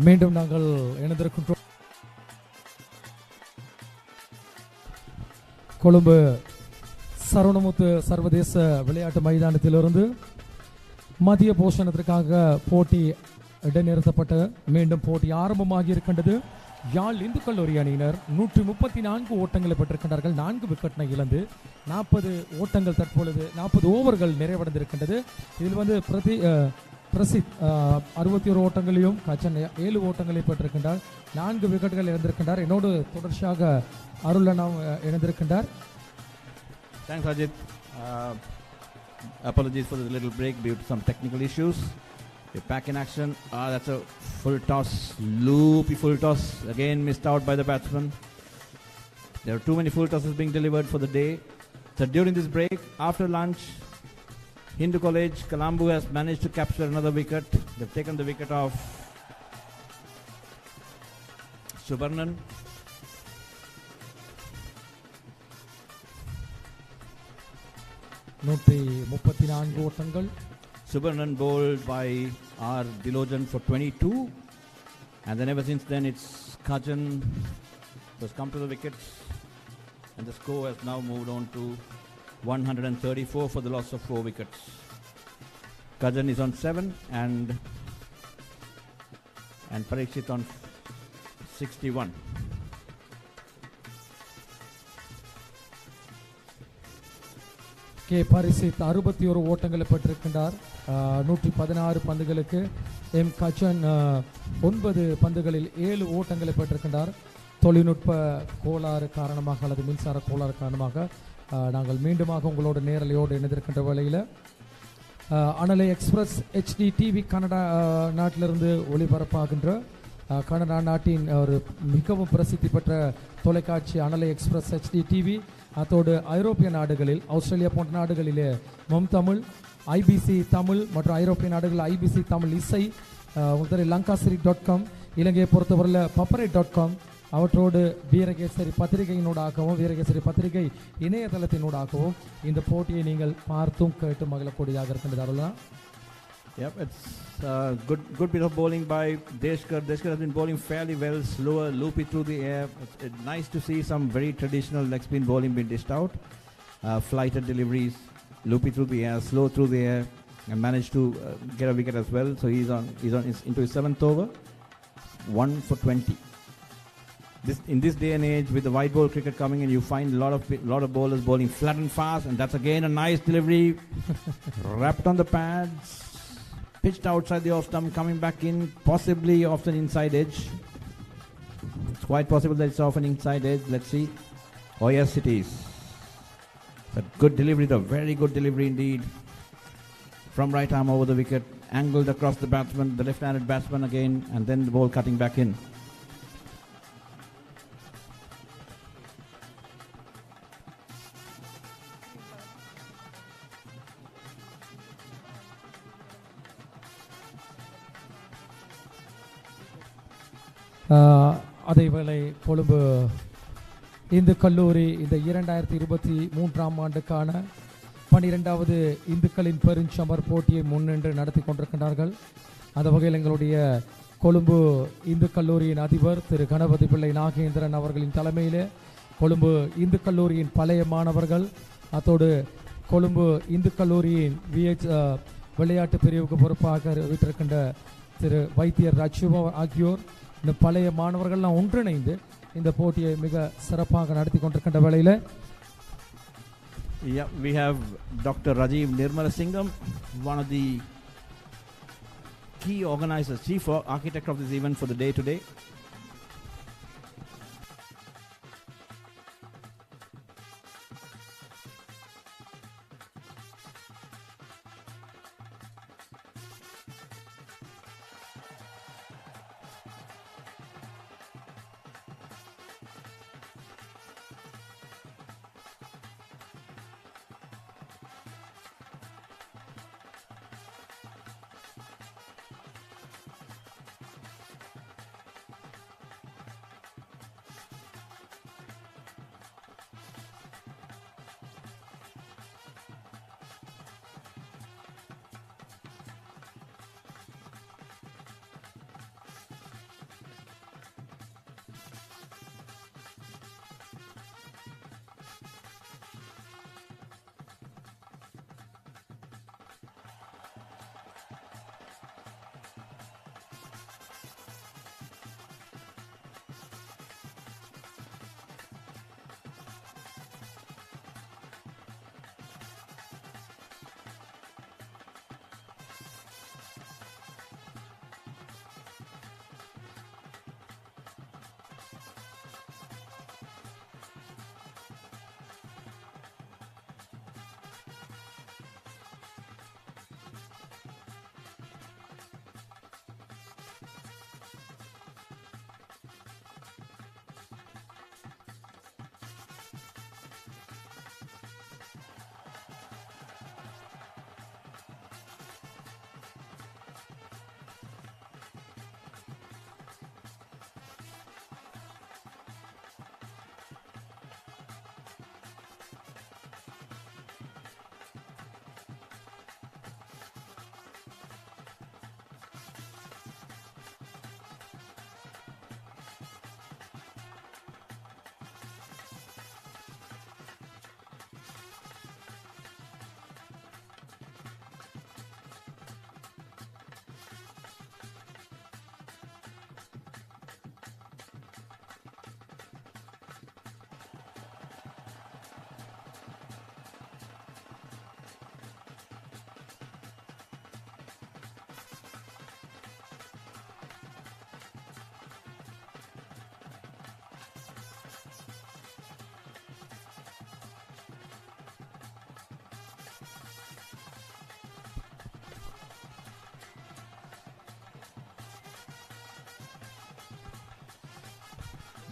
மீண்டும் நாங்கள் இணைந்திருக்கின்றோம். கொழும்பு சரவணமுத்து சர்வதேச விளையாட்டு மைதானத்திலிருந்து மதிய போஷணத்திற்காக போட்டி இடைநிறுத்தப்பட்டு மீண்டும் போட்டி ஆரம்பமாகி இருக்கின்றது. யாழ் இந்து கல்லூரி அணியினர் 134 ஓட்டங்களை பெற்றிருக்கின்றார்கள். 4 விக்கெட்டை இழந்து 40 ஓட்டங்கள் தற்பொழுது 40 ஓவர்கள் நிறைவடைந்திருக்கின்றது. இதில் பிரசித் 61 ஓட்டங்களையும் கச்சன் 7 ஓட்டங்களை பெற்றிருக்கின்றார். 4 விக்கெட்டுகள் இழந்திருக்கின்றார். என்னோடு தொடர்ச்சியாக அருளனாம் இணைந்திருக்கின்றார். Thanks Ajit. Apologies for the little break due to some technical issues. We're back in action. That's a full toss, loopy full toss. Again missed out by the batsman. There are too many full tosses being delivered for the day. So during this break, after lunch, Hindu College, Colombo has managed to capture another wicket. They've taken the wicket of Subarnan. Subarnan bowled by R. Dilojan for 22. And then ever since then it's Kajan who has come to the wickets. And the score has now moved on to 134 for the loss of 4 wickets. Kajan is on 7 and Parikshit on 61. K Parikshit 61 ஓட்டங்களை பெற்றிருக்கின்றார். 116 பந்துகளுக்கு. M கச்சன் 9 பந்துகளில் 7 ஓட்டங்களை பெற்றிருக்கின்றார். தொழில்நுட்ப கோளாறு காரணமாக அல்லது மின்சார கோளாறு காரணமாக நாங்கள் மீண்டுமாக உங்களோட நேரலையோடு இணைந்திருக்கின்ற வேளையில் அனலை எக்ஸ்பிரஸ் HD டிவி கனடா நாட்டிலிருந்து ஒளிபரப்பாகின்ற கனடா நாட்டின் ஒரு மிகவும் பிரசித்தி பெற்ற தொலைக்காட்சி அனலை எக்ஸ்பிரஸ் HD டிவி. அதோடு ஐரோப்பிய நாடுகளில் ஆஸ்திரேலியா போன்ற நாடுகளிலே தமிழ் IBC தமிழ் மற்றும் ஐரோப்பிய நாடுகளில் IBC தமிழ் இசை lankaasiri.com இலங்கையை பொறுத்தவரையில் paparai.com அவற்றோடு வீரகேசரி பத்திரிகையினூடாகவும் வீரகேசரி பத்திரிகை இணையதளத்தினூடாகவும் இந்த போட்டியை நீங்கள் பார்த்தும் கேட்டு மகிழக்கூடியதாக இருக்கின்றது. Yep, it's good bit of bowling by Deshkar. Deshkar has been bowling fairly well, slower, loopy through the air. It's nice to see some very traditional leg spin bowling being dished out. Flighted deliveries, loopy through the air, slow through the air, and managed to get a wicket as well. So he's into his 7th over, 1 for 20. In this day and age, with the white ball cricket coming in, you find a lot of bowlers bowling flat and fast, and that's again a nice delivery, wrapped on the pads, pitched outside the off stump, coming back in, possibly off an inside edge. It's quite possible that it's off an inside edge. Let's see. Oh yes, it is. It's a good delivery, a very good delivery indeed. From right arm over the wicket, angled across the batsman, the left-handed batsman again, and then the ball cutting back in. அதேவேளை கொழும்பு இந்து கல்லூரி இந்த 2023ஆம் ஆண்டுக்கான 12வது இந்துக்களின் பெருஞ்சமர் போட்டியை முன்னின்று நடத்தி கொண்டிருக்கின்றார்கள். அந்த வகையில் எங்களுடைய கொழும்பு இந்து கல்லூரியின் அதிபர் திரு கணபதி பிள்ளை நாகேந்திரன் அவர்களின் தலைமையிலே கொழும்பு இந்து கல்லூரியின் பழைய மாணவர்கள் அதோடு கொழும்பு இந்து கல்லூரியின் விளையாட்டு பிரிவுக்கு பொறுப்பாக விட்டிருக்கின்ற திரு வைத்தியர் ரச்சுவா ஆகியோர் இந்த பழைய மாணவர்கள்லாம் ஒன்றிணைந்து இந்த போட்டியை மிக சிறப்பாக நடத்தி கொண்டிருக்கின்ற வேளையில் we have Dr. Rajiv Nirmalasingam, one of the key organizers, chief architect of this event for the day today.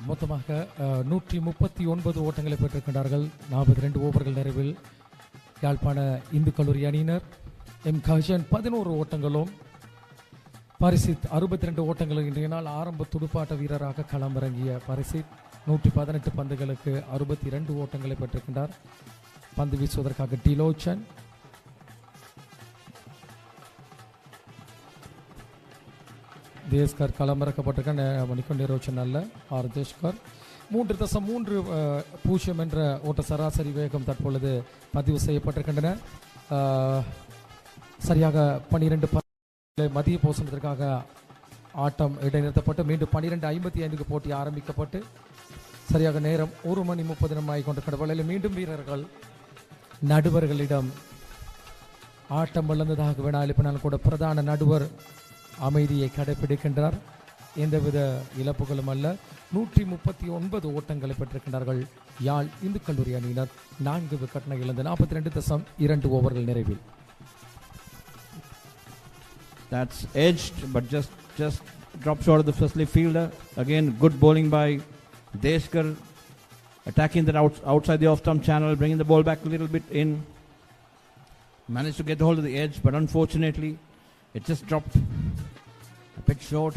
மொத்தமாக 139 ஓட்டங்களை பெற்றிருக்கின்றார்கள். 42 ஓவர்கள் நிறைவில் யாழ்ப்பாண இந்து கல்லூரி அணியினர். எம் கஜன் 11 ஓட்டங்களும், பரிசித் 62 ஓட்டங்களும். இன்றைய நாள் ஆரம்ப துடுப்பாட்ட வீரராக களமிறங்கிய பரிசித் 118 பந்துகளுக்கு 62 ஓட்டங்களை பெற்றிருக்கின்றார். பந்து வீசுவதற்காக டிலோச்சன், தேஸ்கர் களமிறக்கப்பட்டிருக்க நிரோச்சன் அல்ல ஆர் தேஷ்கர். 3.30 என்ற ஓட்ட சராசரி வேகம் தற்பொழுது பதிவு செய்யப்பட்டிருக்கின்றன. சரியாக 12 மதிய போசனத்திற்காக ஆட்டம் இடைநிறுத்தப்பட்டு மீண்டும் 12:55 போட்டி ஆரம்பிக்கப்பட்டு சரியாக நேரம் 1:30 ஆகிக்கொண்டிருக்கிற வேளையில் மீண்டும் வீரர்கள் நடுவர்களிடம் ஆட்டம் வளர்ந்ததாக வேணால் எழுப்பினால் கூட பிரதான நடுவர் அமைதியை கடைபிடிக்கின்றார். எந்தவித இழப்புகளும் அல்ல. 139 ஓட்டங்களை பெற்றிருக்கின்றார்கள் யாழ் இந்து கல்லூரி அணியினர். 4 விக்கெட்டினை இழந்து 42.2 ஓவர்கள் நிறைவில். That's edged, but just drop short of the first leaf fielder. Again, good bowling by Deshkar, attacking that outside the off-stump channel, bringing the ball back a little bit in. Managed to get hold of the edge, but unfortunately, it just dropped a bit short.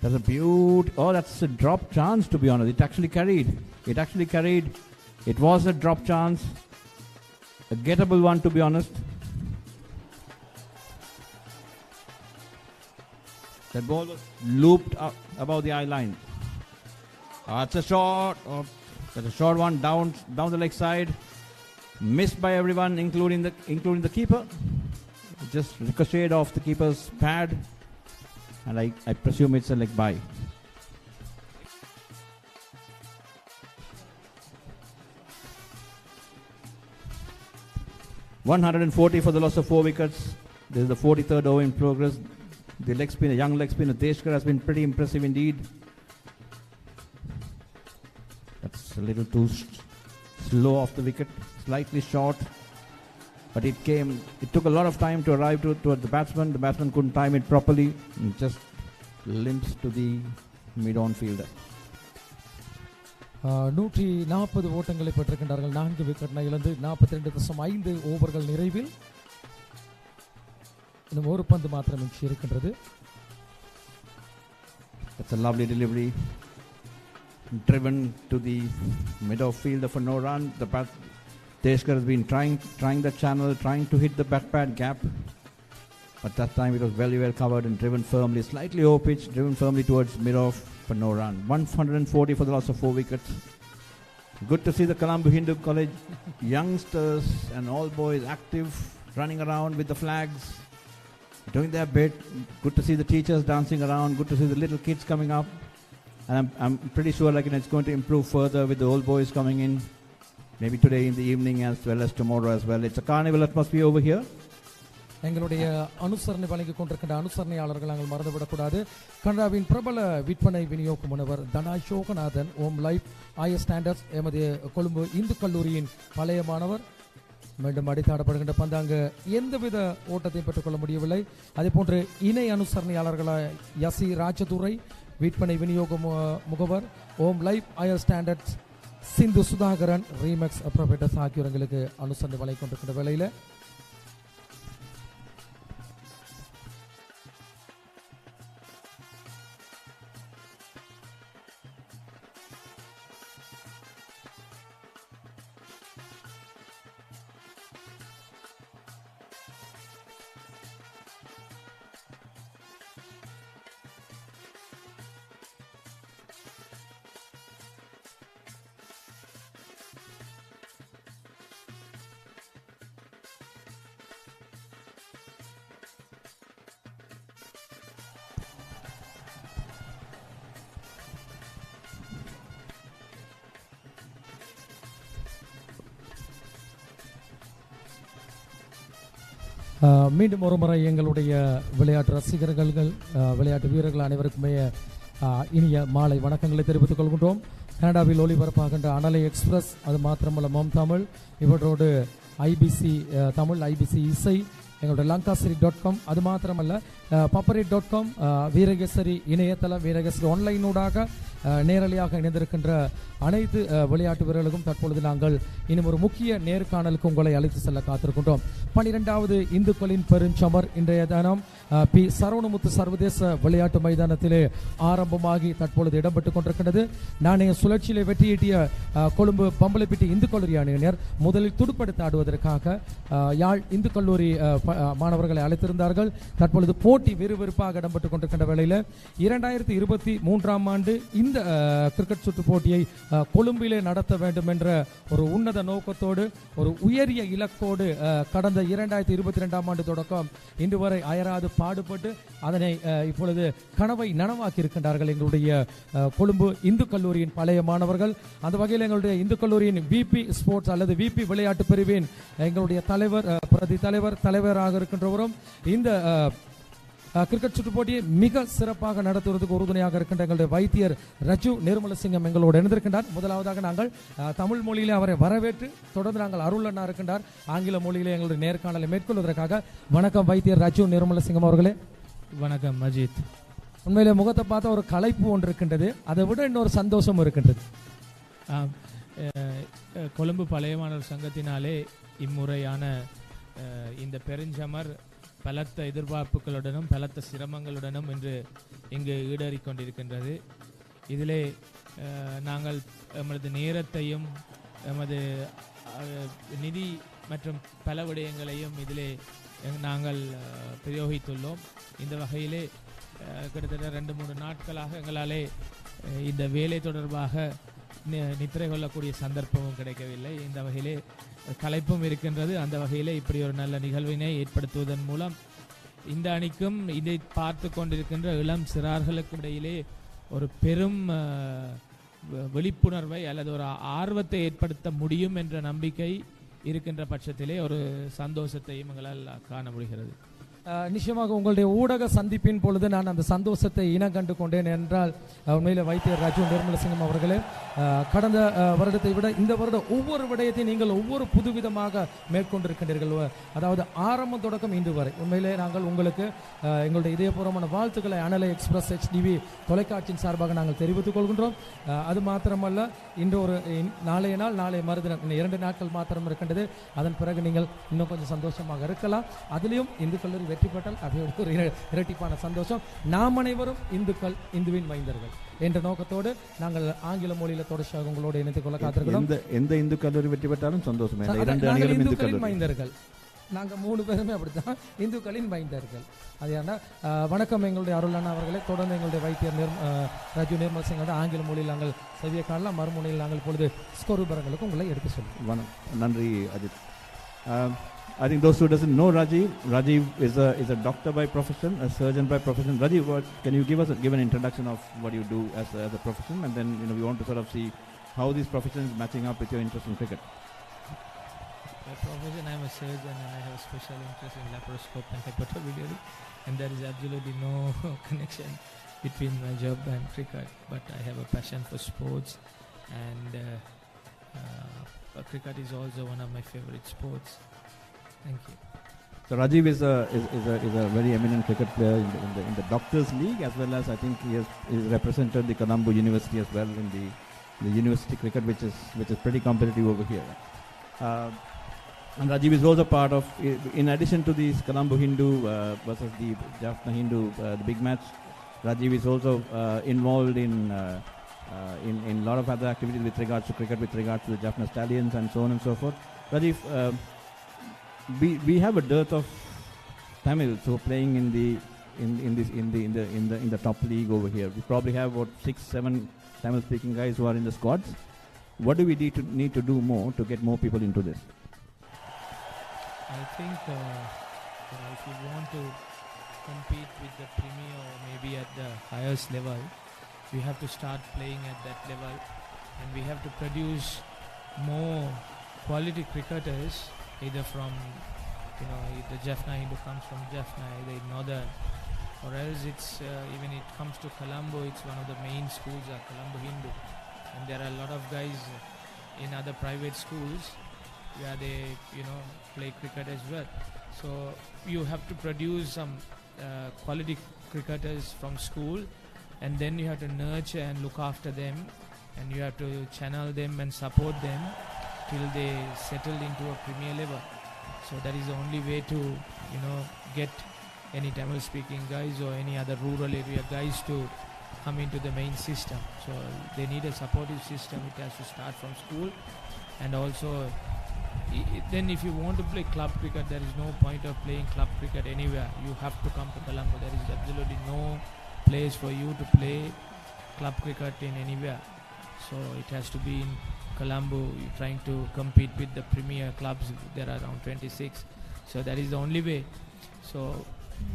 That's a beauty. Oh, that's a drop chance, to be honest. It actually carried. It was a drop chance. A gettable one, to be honest. That ball was looped up above the eye line. That's a shot. Oh, that's a short one down the leg side. Missed by everyone, including the keeper. Just ricocheted off the keeper's pad, and I presume it's a leg bye. $140 for the loss of 4 wickets. This is the 43rd over in progress. The leg spinner, young leg spinner Deshkar, has been pretty impressive indeed. That's a little too slow off the wicket, slightly short. But it took a lot of time to arrive towards the batsman. The batsman couldn't time it properly and just limps to the mid-on fielder. 140 ஓட்டங்களை பெற்றிருக்கின்றார்கள். 4 விக்கெட்டினை இழந்து 42.5 ஓவர்கள் நிறைவில். இன்னும் ஒரு பந்து மாத்திரம் மிஞ்சி இருக்கின்றது. That's a lovely delivery. Driven to the mid-off fielder for no run. The Deshkar has been trying the channel, trying to hit the back pad gap, but that time it was very well covered and driven firmly, slightly over pitch, driven firmly towards mid-off for no run. 140 for the loss of 4 wickets. Good to see the Colombo Hindu College youngsters and all boys active, running around with the flags, doing their bit. Good to see the teachers dancing around. Good to see the little kids coming up, and I'm pretty sure it's going to improve further with the old boys coming in. Maybe today in the evening as well as tomorrow as well. It's a carnival atmosphere over here. எங்களுடைய அனுசரணை வழங்கிக் கொண்டிருக்கின்ற அனுசரணையாளர்கள் நாங்கள் மறந்துவிடக்கூடாது. கனடாவின் பிரபல விற்பனை விநியோக முனைவர் தனாஷோகநாதன், ஓம் லைஃப் ஐஎஸ் ஸ்டாண்டர்ட்ஸ், எமது கொழும்பு இந்து கல்லூரியின் பழைய மாணவர். மீண்டும் அடித்தாடப்படுகின்ற பந்து அங்கு எந்தவித ஓட்டத்தை பெற்றுக்கொள்ள முடியவில்லை. அதே போன்று இணை அனுசரணையாளர்களாக யசி ராஜதுரை, விற்பனை விநியோக முகவர் Om life IS standards Sindhu Sudhakaran, Remax proprietors ஆகியோர்களுக்கு அனுசரணை வழங்கிக் கொண்டிருக்கின்ற வேளையில் மீண்டும் ஒரு முறை எங்களுடைய விளையாட்டு ரசிகர்கள், விளையாட்டு வீரர்கள் அனைவருக்குமே இனிய மாலை வணக்கங்களை தெரிவித்துக் கொள்கின்றோம். கனடாவில் ஒளிபரப்பாகின்ற அனலை எக்ஸ்பிரஸ், அது மாத்திரமல்ல மம் தமிழ், இவற்றோடு ஐபிசி தமிழ், ஐபிசி இசை, எங்களுடைய lankaasari.com, அது மாத்திரமல்ல paparit.com, வீரகேசரி இணையதளம், வீரகேசரி ஆன்லைனூடாக நேரலையாக இணைந்திருக்கின்ற அனைத்து விளையாட்டு வீரர்களுக்கும் தற்பொழுது நாங்கள் இன்னும் ஒரு முக்கிய நேர்காணலுக்கு உங்களை அழைத்து செல்ல காத்திருக்கின்றோம். 12வது இந்துக்களின் பெருஞ்சமர் இன்றைய தினம் பி சரவணமுத்து சர்வதேச விளையாட்டு மைதானத்திலே ஆரம்பமாகி தற்பொழுது இடம்பெற்றுக் கொண்டிருக்கின்றது. நாணய சுழற்சியிலே வெற்றியீட்டிய கொழும்பு பம்பலப்பிட்டி இந்து கல்லூரி அணியினர் முதலில் துடுப்படுத்த ஆடுவதற்காக யாழ் இந்து கல்லூரி மாணவர்களை அழைத்திருந்தார்கள். தற்பொழுது போட்டி விறுவிறுப்பாக இடம்பெற்றுக் கொண்டிருக்கின்ற வேளையில் 2023ஆம் ஆண்டு இந்த கிரிக்கெட் சுற்று போட்டியை கொழும்பிலே நடத்த வேண்டும் என்ற ஒரு உன்னத நோக்கத்தோடு ஒரு உயரிய இலக்கோடு கடந்த 2022ஆம் ஆண்டு தொடக்கம் இன்று வரை அயராது பாடுபட்டு அதனை இப்பொழுது கனவை நனவாக்கி இருக்கின்றார்கள் எங்களுடைய கொழும்பு இந்து கல்லூரியின் பழைய மாணவர்கள். அந்த வகையில் எங்களுடைய இந்து கல்லூரியின் விபி ஸ்போர்ட்ஸ் அல்லது விபி விளையாட்டு பிரிவின் எங்களுடைய தலைவர் பிரதி தலைவராக இருக்கின்றவரும் இந்த கிரிக்கெட் சுற்று போட்டியை மிக சிறப்பாக நடத்துவதற்கு உறுதுணையாக இருக்கின்ற எங்களுடைய வைத்தியர் ரஜு நிர்மலசிங்கம் எங்களோடு இணைந்திருக்கின்றார். முதலாவதாக நாங்கள் தமிழ் மொழியிலே அவரை வரவேற்று தொடர்ந்து நாங்கள் அருள் அண்ணா இருக்கின்றார் ஆங்கில மொழியிலே எங்களுடைய நேர்காணலை மேற்கொள்வதற்காக. வணக்கம் வைத்தியர் ரஜு நிர்மலசிங்கம் அவர்களே. வணக்கம் அஜித். உண்மையிலே முகத்தை பார்த்தா ஒரு களைப்பு ஒன்று இருக்கின்றது, அதை விட இன்னொரு சந்தோஷம் இருக்கின்றது. கொழும்பு பழைய மாணவர் சங்கத்தினாலே இம்முறையான இந்த பெருஞ்சமர் பலத்த எதிர்பார்ப்புகளுடனும் பலத்த சிரமங்களுடனும் இன்று இங்கு ஈடேறிக் கொண்டிருக்கின்றது. இதிலே நாங்கள் எமது நேரத்தையும் எமது நிதி மற்றும் பல விடயங்களையும் இதிலே நாங்கள் பிரயோகித்துள்ளோம். இந்த வகையிலே கிட்டத்தட்ட 2-3 நாட்களாக எங்களாலே இந்த வேலை தொடர்பாக நித்திரை கொள்ளக்கூடிய சந்தர்ப்பமும் கிடைக்கவில்லை. இந்த வகையிலே களைப்பும் இருக்கின்றது. அந்த வகையிலே இப்படி ஒரு நல்ல நிகழ்வினை ஏற்படுத்துவதன் மூலம் இந்த அணிக்கும் இதை பார்த்து கொண்டிருக்கின்ற இளம் சிறார்களுக்கும் இடையிலே ஒரு பெரும் விழிப்புணர்வை அல்லது ஒரு ஆர்வத்தை ஏற்படுத்த முடியும் என்ற நம்பிக்கை இருக்கின்ற பட்சத்திலே ஒரு சந்தோஷத்தையும் எங்களால் காண முடிகிறது. நிச்சயமாக உங்களுடைய ஊடக சந்திப்பின் பொழுது நான் அந்த சந்தோஷத்தை இனம் கண்டு கொண்டேன். என்றால் உண்மையில வைத்தியர் ராஜு நிர்மலசிங்கம் அவர்களே, கடந்த வருடத்தை விட இந்த வருடம் ஒவ்வொரு விடயத்தையும் நீங்கள் ஒவ்வொரு புதுவிதமாக மேற்கொண்டிருக்கின்றீர்கள். அதாவது ஆரம்பம் தொடக்கம் இன்று வரை உண்மையிலே நாங்கள் உங்களுக்கு எங்களுடைய இதயபூர்வமான வாழ்த்துக்களை அனலை எக்ஸ்பிரஸ் HDV தொலைக்காட்சியின் சார்பாக நாங்கள் தெரிவித்துக் கொள்கின்றோம். அது மாத்திரமல்ல, இன்று ஒரு நாளைய மறுதினம் இன்னும் 2 நாட்கள் மாத்திரம் இருக்கின்றது. அதன் பிறகு நீங்கள் இன்னும் கொஞ்சம் சந்தோஷமாக இருக்கலாம். அதிலையும் இந்து கல்லூரி வெற்றி பெற்றால் அது ஒரு இரட்டிப்பான சந்தோஷம். நாம் அனைவரும் இந்துக்கள், இந்துவின் மைந்தர்கள் என்ற நோக்கத்தோடு நாங்கள் ஆங்கில மொழியில தொடர்ச்சியாக உங்களோடு இணைத்துக் கொள்ள காத்திருக்கிறோம். எந்த இந்து கல்லூரி வெற்றி பெற்றாலும் சந்தோஷம். இந்துக்களின் மைந்தர்கள் நாங்க 3 பேருமே அப்படித்தான், இந்துக்களின் மைந்தர்கள். அது ஏன்னா வணக்கம் எங்களுடைய அருள் அண்ணா அவர்களே. தொடர்ந்து எங்களுடைய வைத்தியர் ராஜு நிர்மல் சிங் ஆங்கில மொழியில் நாங்கள் செவிய காணலாம், மறுமுனையில் நாங்கள் இப்பொழுது ஸ்கோர் விவரங்களுக்கு உங்களை எடுத்து சொல்லுவோம். நன்றி Ajith. I think those who doesn't know Rajiv is a doctor by profession, a surgeon by profession. Rajiv, can you give an introduction of what you do as a profession, and then we want to sort of see how these professions matching up with your interest in cricket. By profession, I am a surgeon and I have a special interest in laparoscope and hepatobiliary, and there is absolutely no connection between my job and cricket. But I have a passion for sports, and cricket is also one of my favorite sports. Thank you. So Rajiv is a very eminent cricket player in the Doctors League, as well as I think he has represented the Colombo University as well in the university cricket, which is pretty competitive over here. And Rajiv is also part of, in addition to these Colombo Hindu versus the Jaffna Hindu, the big match, Rajiv is also involved in a lot of other activities with regards to cricket, with regards to the Jaffna Stallions and so on and so forth. Rajiv, we have a dearth of Tamils who are playing in the top league over here. We probably have about 6-7 Tamil speaking guys who are in the squads. What do we need to do more to get more people into this? I think if you want to compete with the premier or maybe at the highest level, we have to start playing at that level, and we have to produce more quality cricketers, either from the Jaffna Hindu comes from Jaffna, either in northern, or else it's even it comes to Colombo, it's one of the main schools are Colombo Hindu, and there are a lot of guys in other private schools where they play cricket as well. So you have to produce some quality cricketers from school, and then you have to nurture and look after them, and you have to channel them and support them till they settle into a premier level. So that is the only way to, get any Tamil speaking guys or any other rural area guys to come into the main system. So they need a supportive system. It has to start from school, and also then if you want to play club cricket, there is no point of playing club cricket anywhere. You have to come to Colombo. There is absolutely no place for you to play club cricket in anywhere. So it has to be in Colombo. You're trying to compete with the premier clubs. There are around 26. So that is the only way. So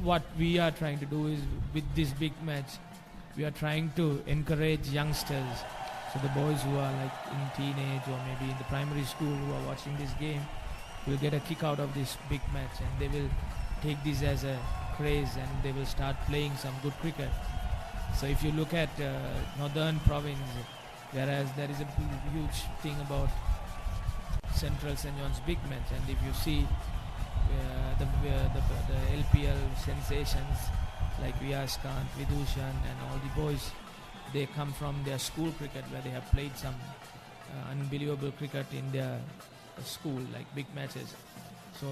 what we are trying to do is, with this big match, we are trying to encourage youngsters. So the boys who are like in teenage or maybe in the primary school who are watching this game will get a kick out of this big match, and they will take this as a craze, and they will start playing some good cricket. So if you look at Northern Province, whereas there is a huge thing about Central St. John's big match, and if you see the LPL sensations like Vyas-Kant, Vidushan and all the boys, they come from their school cricket where they have played some unbelievable cricket in their school, like big matches. So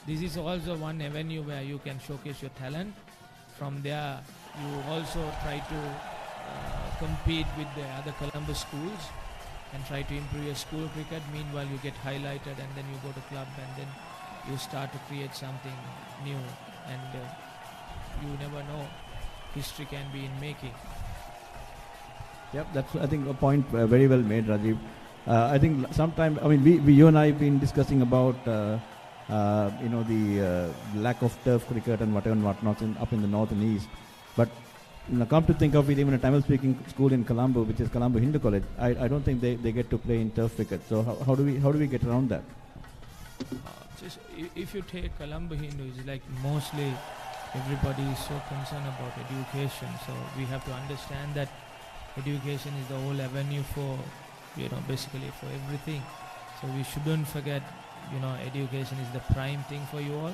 this is also one avenue where you can showcase your talent. From there you also try to compete with the other Colombo schools and try to improve your school cricket. Meanwhile you get highlighted, and then you go to club, and then you start to create something new, and you never know, history can be in making. Yep, that's, I think, a point very well made, Rajiv. I think sometime, I mean, you and I have been discussing about, the lack of turf cricket and whatever and whatnot up in the north and east. But come to think of it, even a Tamil-speaking school in Colombo, which is Colombo Hindu College, I don't think they get to play in turf cricket. So how do we get around that? Just if you take Colombo Hindu, it's like mostly everybody is so concerned about education. So we have to understand that education is the whole avenue for, basically for everything. So we shouldn't forget, education is the prime thing for you all.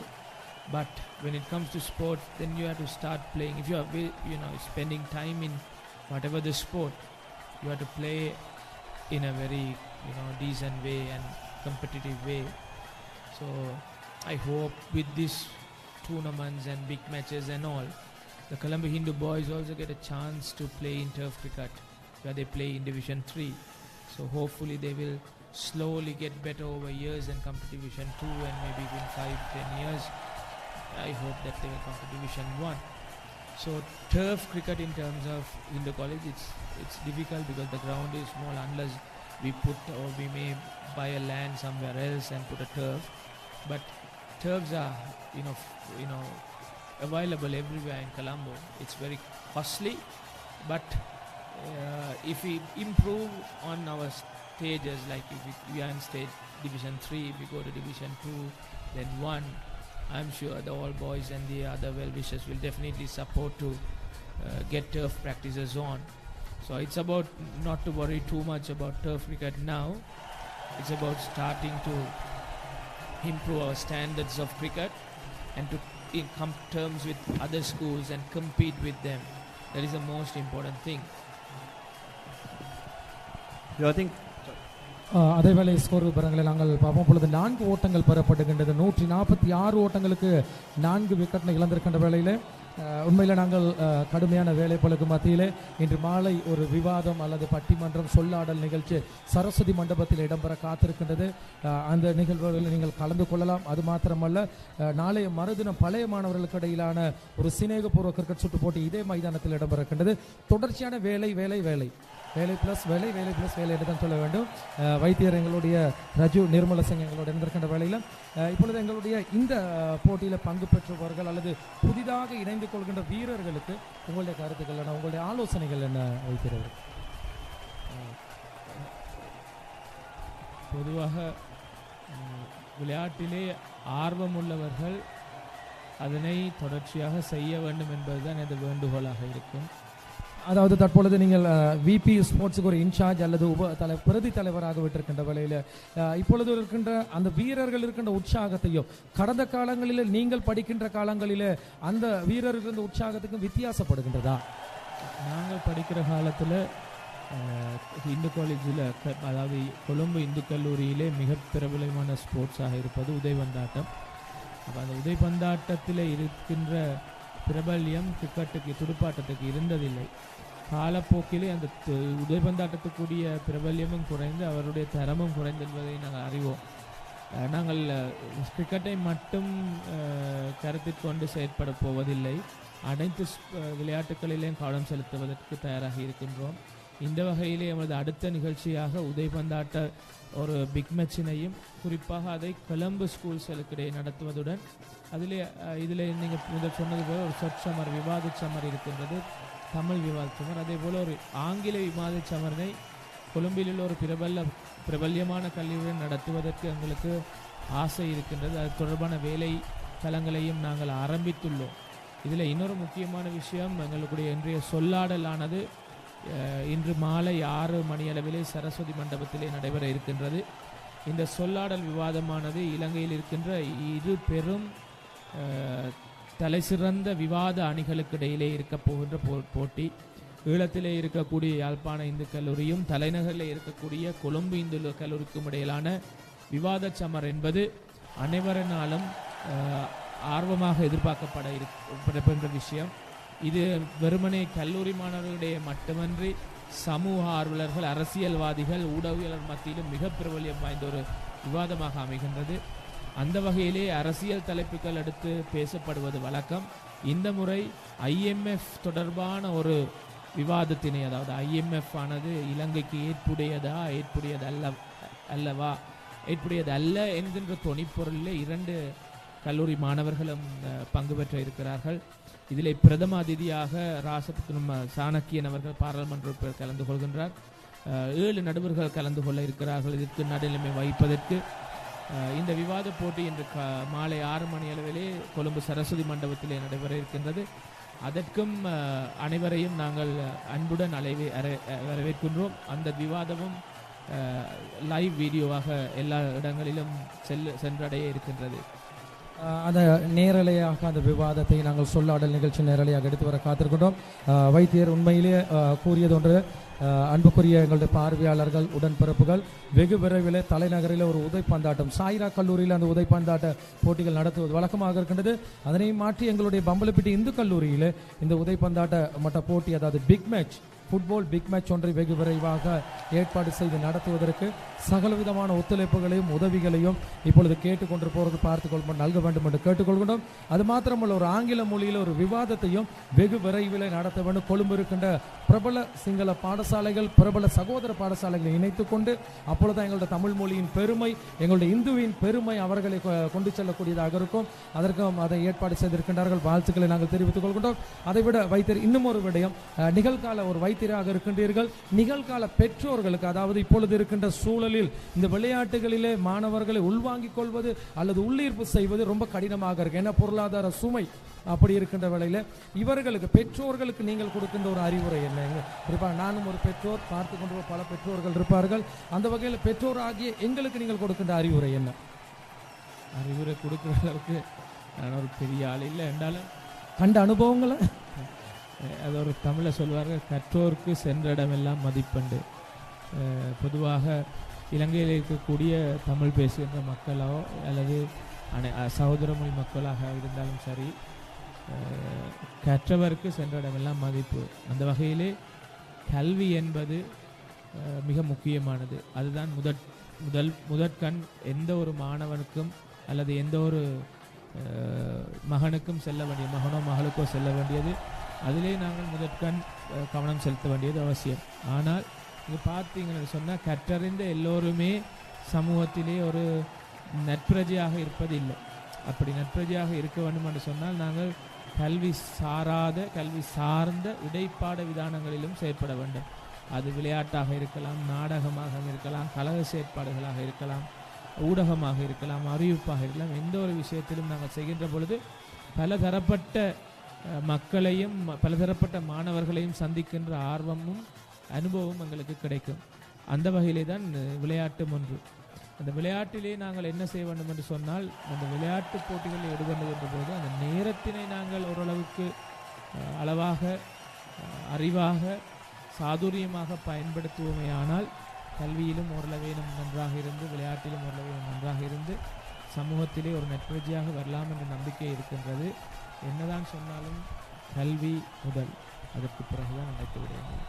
But when it comes to sport, then you have to start playing. If you are, spending time in whatever the sport, you have to play in a very, decent way and competitive way. So I hope with these tournaments and big matches and all, the Colombo Hindu boys also get a chance to play in turf cricket, where they play in Division 3. So hopefully they will slowly get better over years and come to Division 2, and maybe in 5-10 years, I hope that they will come to Division 1. So turf cricket in terms of Hindu College, it's difficult because the ground is small, unless we may buy a land somewhere else and put a turf. But turfs are, available everywhere in Colombo. It's very costly, but if we improve on our stages, like if we are in stage Division 3, if we go to Division 2, then 1, I'm sure the all boys and the other well-wishers will definitely support to get turf practices on. So it's about not to worry too much about turf cricket now. It's about starting to improve our standards of cricket and to come to terms with other schools and compete with them. That is the most important thing. So I think அதேவேளை score விவரங்களை நாங்கள் பார்ப்போம். பொழுது 4 ஓட்டங்கள் பெறப்படுகின்றது. 146 ஓட்டங்களுக்கு 4 விக்கெட்டை இழந்திருக்கின்ற வேளையில் உண்மையில் நாங்கள் கடுமையான வேலைப்பளுக்கு மத்தியிலே இன்று மாலை ஒரு விவாதம் அல்லது பட்டிமன்றம் சொல்லாடல் நிகழ்ச்சி சரஸ்வதி மண்டபத்தில் இடம்பெற காத்திருக்கின்றது. அந்த நிகழ்வுகளில் நீங்கள் கலந்து கொள்ளலாம். அது மாத்திரமல்ல, நாளைய மறுதினம் பழைய மாணவர்களுக்கு இடையிலான ஒரு சிநேகபூர்வ கிரிக்கெட் சுற்று போட்டி இதே மைதானத்தில் இடம்பெறுகின்றது. தொடர்ச்சியான வேலை ப்ளஸ் வேலை என்று தான் சொல்ல வேண்டும். வைத்தியர் எங்களுடைய ரஜு நிர்மல சிங் எங்களோட இருந்திருக்கின்ற வேளையில் இப்பொழுது எங்களுடைய இந்த போட்டியில் பங்கு பெற்றவர்கள் அல்லது புதிதாக இணைந்து கொள்கின்ற வீரர்களுக்கு உங்களுடைய கருத்துக்கள் என்ன, உங்களுடைய ஆலோசனைகள் என்ன வைத்தியர்? பொதுவாக விளையாட்டிலே ஆர்வமுள்ளவர்கள் அதனை தொடர்ச்சியாக செய்ய வேண்டும் என்பதுதான் எனது வேண்டுகோளாக இருக்கும். அதாவது தற்பொழுது நீங்கள் விபி ஸ்போர்ட்ஸுக்கு ஒரு இன்சார்ஜ் அல்லது பிரதி தலைவராக விட்டிருக்கின்ற வேளையில் இப்பொழுது இருக்கின்ற அந்த வீரர்கள் இருக்கின்ற உற்சாகத்தையும் கடந்த காலங்களில் நீங்கள் படிக்கின்ற காலங்களில் அந்த வீரர்கள் இருந்த உற்சாகத்துக்கும் வித்தியாசப்படுகின்றதா? நாங்கள் படிக்கிற காலத்தில் இந்து காலேஜில் அதாவது கொழும்பு இந்து கல்லூரியிலே மிக பிரபலமான ஸ்போர்ட்ஸாக இருப்பது உதைபந்தாட்டம். அப்போ அந்த உதைபந்தாட்டத்தில் இருக்கின்ற பிரபல்யம் கிரிக்கெட்டுக்கு துடுப்பாட்டத்துக்கு இருந்ததில்லை. காலப்போக்கிலே அந்த உதைபந்தாட்டத்துக்குரிய பிரபல்யமும் குறைந்து அவருடைய தரமும் குறைந்து என்பதை நாங்கள் அறிவோம். நாங்கள் கிரிக்கெட்டை மட்டும் கருத்தில் கொண்டு செயற்பட போவதில்லை. அனைத்து விளையாட்டுகளிலேயும் கவனம் செலுத்துவதற்கு தயாராக இருக்கின்றோம். இந்த வகையிலே எமது அடுத்த நிகழ்ச்சியாக உதைபந்தாட்ட ஒரு பிக் மேட்சினையும் குறிப்பாக அதை கொலம்பு ஸ்கூல்ஸ்களுக்கிடையே நடத்துவதுடன் இதில் நீங்கள் முதல் சொன்னது போல் ஒரு சொற்சமர் விவாத சமர் இருக்கின்றது, தமிழ் விவாத சமர். அதே போல் ஒரு ஆங்கில விவாத சமரனை கொழும்பில் உள்ள ஒரு பிரபல்யமான கல்வியுடன் நடத்துவதற்கு எங்களுக்கு ஆசை இருக்கின்றது. அது தொடர்பான வேலை தளங்களையும் நாங்கள் ஆரம்பித்துள்ளோம். இதில் இன்னொரு முக்கியமான விஷயம், எங்களுடைய இன்றைய சொல்லாடலானது இன்று மாலை 6 மணியளவிலே சரஸ்வதி மண்டபத்திலே நடைபெற இருக்கின்றது. இந்த சொல்லாடல் விவாதமானது இலங்கையில் இருக்கின்ற இரு பெரும் தலைசிறந்த விவாத அணிகளுக்கு இடையிலே இருக்க போகின்ற போட்டி. ஈழத்திலே இருக்கக்கூடிய யாழ்ப்பாண இந்து கல்லூரியும் தலைநகரில் இருக்கக்கூடிய கொழும்பு இந்து கல்லூரிக்கும் இடையிலான விவாத சமர் என்பது அனைவரினாலும் ஆர்வமாக எதிர்பார்க்கப்பட இருக்கின்ற விஷயம். இது வெறுமனே கல்லூரி மாணவர்களுடைய மட்டுமன்றி சமூக ஆர்வலர்கள், அரசியல்வாதிகள், ஊடகவியலர் மத்தியிலும் மிக பிரபல்யம் வாய்ந்த ஒரு விவாதமாக அமைகின்றது. அந்த வகையிலே அரசியல் தலைப்புகள் எடுத்து பேசப்படுவது வழக்கம். இந்த முறை IMF தொடர்பான ஒரு விவாதத்தினை, அதாவது IMF ஆனது இலங்கைக்கு ஏற்புடையது அல்ல என்கின்ற தொனிப்பொருளில் 2 கல்லூரி மாணவர்களும் பங்கு பெற்ற இருக்கிறார்கள். இதில் பிரதம அதிதியாக ராசபுத்திரம் சாணக்கியன் அவர்கள் பாராளுமன்ற உறுப்பினர் கலந்து கொள்கின்றார். 7 நடுவர்கள் கலந்து கொள்ள இருக்கிறார்கள். இதற்கு நடுநிலைமை வகிப்பதற்கு இந்த விவாத போட்டி இன்று மாலை 6 மணி அளவிலே கொழும்பு சரஸ்வதி மண்டபத்திலே நடைபெற இருக்கின்றது. அதற்கும் அனைவரையும் நாங்கள் அன்புடன் வரவேற்கின்றோம். அந்த விவாதமும் லைவ் வீடியோவாக எல்லா இடங்களிலும் சென்றடைய இருக்கின்றது. அந்த நேரலையாக அந்த விவாதத்தை நாங்கள் சொல்லாடல் நிகழ்ச்சி நேரலையாக எடுத்து வர காத்திருக்கின்றோம். வைத்தியர் உண்மையிலேயே கூறியது ஒன்று, அன்புக்குரிய எங்களுடைய பார்வையாளர்கள், உடன்பிறப்புகள், வெகு விரைவில் தலைநகரில் ஒரு உதைப்பந்தாட்டம், சாய்ரா கல்லூரியில் அந்த உதைப்பந்தாட்ட போட்டிகள் நடத்துவது வழக்கமாக இருக்கின்றது. அதனை மாற்றி எங்களுடைய பம்பலப்பிட்டி இந்து கல்லூரியில் இந்த உதைப்பந்தாட்ட மட்ட போட்டி, அதாவது big match, football big match ஒன்றை வெகு விரைவாக ஏற்பாடு செய்து நடத்துவதற்கு சகலவிதமான ஒத்துழைப்புகளையும் உதவிகளையும் இப்பொழுது கேட்டுக்கொண்டிருப்போருக்கு பார்த்துக்கொள்ள நல்க வேண்டும் என்று கேட்டுக்கொள்கின்றோம். அது மாத்திரமல்ல, ஒரு ஆங்கில மொழியில் ஒரு விவாதத்தையும் வெகு விரைவில் நடத்த வேண்டும். கொழும்பு இருக்கின்ற பிரபல சிங்கள பாடசாலைகள், பிரபல சகோதர பாடசாலைகளை இணைத்து கொண்டு அப்பொழுது எங்களுடைய தமிழ் மொழியின் பெருமை, எங்களுடைய இந்துவின் பெருமை அவர்களை கொண்டு செல்லக்கூடியதாக இருக்கும். அதற்கும் அதை ஏற்பாடு செய்திருக்கின்றார்கள். வாழ்த்துக்களை நாங்கள் தெரிவித்துக் கொள்கின்றோம். அதைவிட வைத்தியர் இன்னும் ஒரு விடயம், நிகழ்கால ஒரு வைத்தியராக இருக்கின்றீர்கள். நிகழ்கால பெற்றோர்களுக்கு, அதாவது இப்பொழுது இருக்கின்ற சூழலில் இந்த விளையாட்டுகளிலே மாணவர்களை உள்வாங்கிக் கொள்வது அல்லது உள்ளீர்ப்பு செய்வது ரொம்ப கடினமாக இருக்கு. ஏன்னா பொருளாதார சுமை அப்படி இருக்கின்ற வேளையில் இவர்களுக்கு, பெற்றோர்களுக்கு நீங்கள் கொடுக்கின்ற ஒரு அறிவுரை என்ன? குறிப்பாக நானும் ஒரு பெற்றோர், பார்த்து கொண்டு பல பெற்றோர்கள் இருப்பார்கள். அந்த வகையில் பெற்றோர் ஆகிய எங்களுக்கு நீங்கள் கொடுக்கின்ற அறிவுரை என்ன? அறிவுரை கொடுக்குற அளவுக்கு நான் ஒரு பெரிய ஆள் இல்லை என்றாலும் கண்ட அனுபவங்களை அது ஒரு தமிழை சொல்வார்கள், கற்றோருக்கு சென்ற இடமெல்லாம் மதிப்பண்டு. பொதுவாக இலங்கையில் இருக்கக்கூடிய தமிழ் பேசுகின்ற மக்களோ அல்லது சகோதர மொழி மக்களாக இருந்தாலும் சரி, கற்றவருக்கு சென்ற இடமெல்லாம் மதிப்பு. அந்த வகையிலே கல்வி என்பது மிக முக்கியமானது. அதுதான் முதற்கண் எந்த ஒரு மாணவனுக்கும் அல்லது எந்த ஒரு மகனுக்கும் செல்ல வேண்டிய, மகனோ மகளுக்கோ செல்ல வேண்டியது. அதிலே நாங்கள் முதற்கண் கவனம் செலுத்த வேண்டியது அவசியம். ஆனால் இங்கே பார்த்தீங்கன்னு சொன்னால் கற்றறிந்த எல்லோருமே சமூகத்திலே ஒரு நட்பிரஜையாக இருப்பதில்லை. அப்படி நட்பிரஜையாக இருக்க வேண்டும் என்று சொன்னால் நாங்கள் கல்வி சார்ந்த இடைப்பாட விதானங்களிலும் செயற்பட வேண்டும். அது விளையாட்டாக இருக்கலாம், நாடகமாக இருக்கலாம், கழக செயற்பாடுகளாக இருக்கலாம், ஊடகமாக இருக்கலாம், அறிவிப்பாக இருக்கலாம். எந்த ஒரு விஷயத்திலும் நாங்கள் செய்கின்ற பொழுது பலதரப்பட்ட மக்களையும் பலதரப்பட்ட மாணவர்களையும் சந்திக்கின்ற ஆர்வமும் அனுபவம் எங்களுக்கு கிடைக்கும். அந்த வகையிலே தான் விளையாட்டும் ஒன்று. அந்த விளையாட்டிலே நாங்கள் என்ன செய்ய வேண்டும் என்று சொன்னால், அந்த விளையாட்டு போட்டிகளில் ஈடுபடுகின்ற போது அந்த நேரத்தினை நாங்கள் ஓரளவுக்கு அளவாக அறிவாக சாதுரியமாக பயன்படுத்துவோமேயானால் கல்வியிலும் ஓரளவேனும் நன்றாக இருந்து விளையாட்டிலும் ஓரளவேனும் நன்றாக இருந்து சமூகத்திலே ஒரு நெற்பிரஜையாக வரலாம் என்ற நம்பிக்கை இருக்கின்றது. என்னதான் சொன்னாலும் கல்வி முதல், அதற்கு பிறகுதான் நினைத்து விடுவேன்.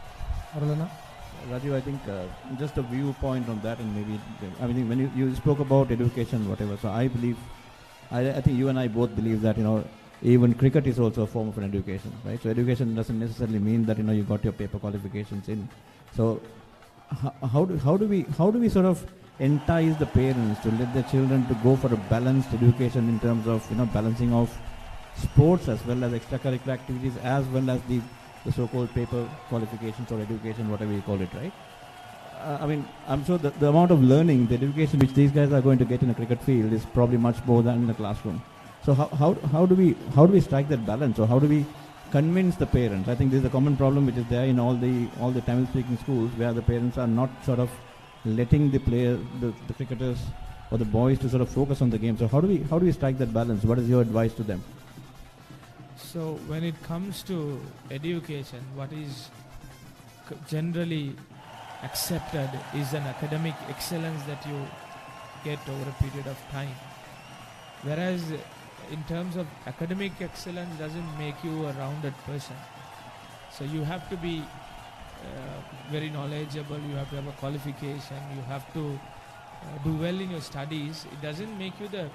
அருளனா? Rajiv, I think just a viewpoint on that, and maybe I mean when you spoke about education, whatever. So I believe, I think you and I both believe that even cricket is also a form of an education, right? So education doesn't necessarily mean that you got your paper qualifications in. So how do we sort of entice the parents to let their children to go for a balanced education in terms of balancing of sports as well as extracurricular activities as well as the so-called paper qualifications or education, whatever you call it, right? I mean, I'm sure that the amount of learning, the education which these guys are going to get in a cricket field is probably much more than in a classroom. So how do we strike that balance, or how do we convince the parents? I think this is a common problem which is there in all the Tamil-speaking schools, where the parents are not sort of letting the players, the cricketers or the boys to sort of focus on the game. So how do we strike that balance? What is your advice to them? So when it comes to education, what is generally accepted is an academic excellence that you get over a period of time. Whereas in terms of academic excellence doesn't make you a rounded person. So you have to be very knowledgeable, you have to have a qualification, you have to do well in your studies. It doesn't make you the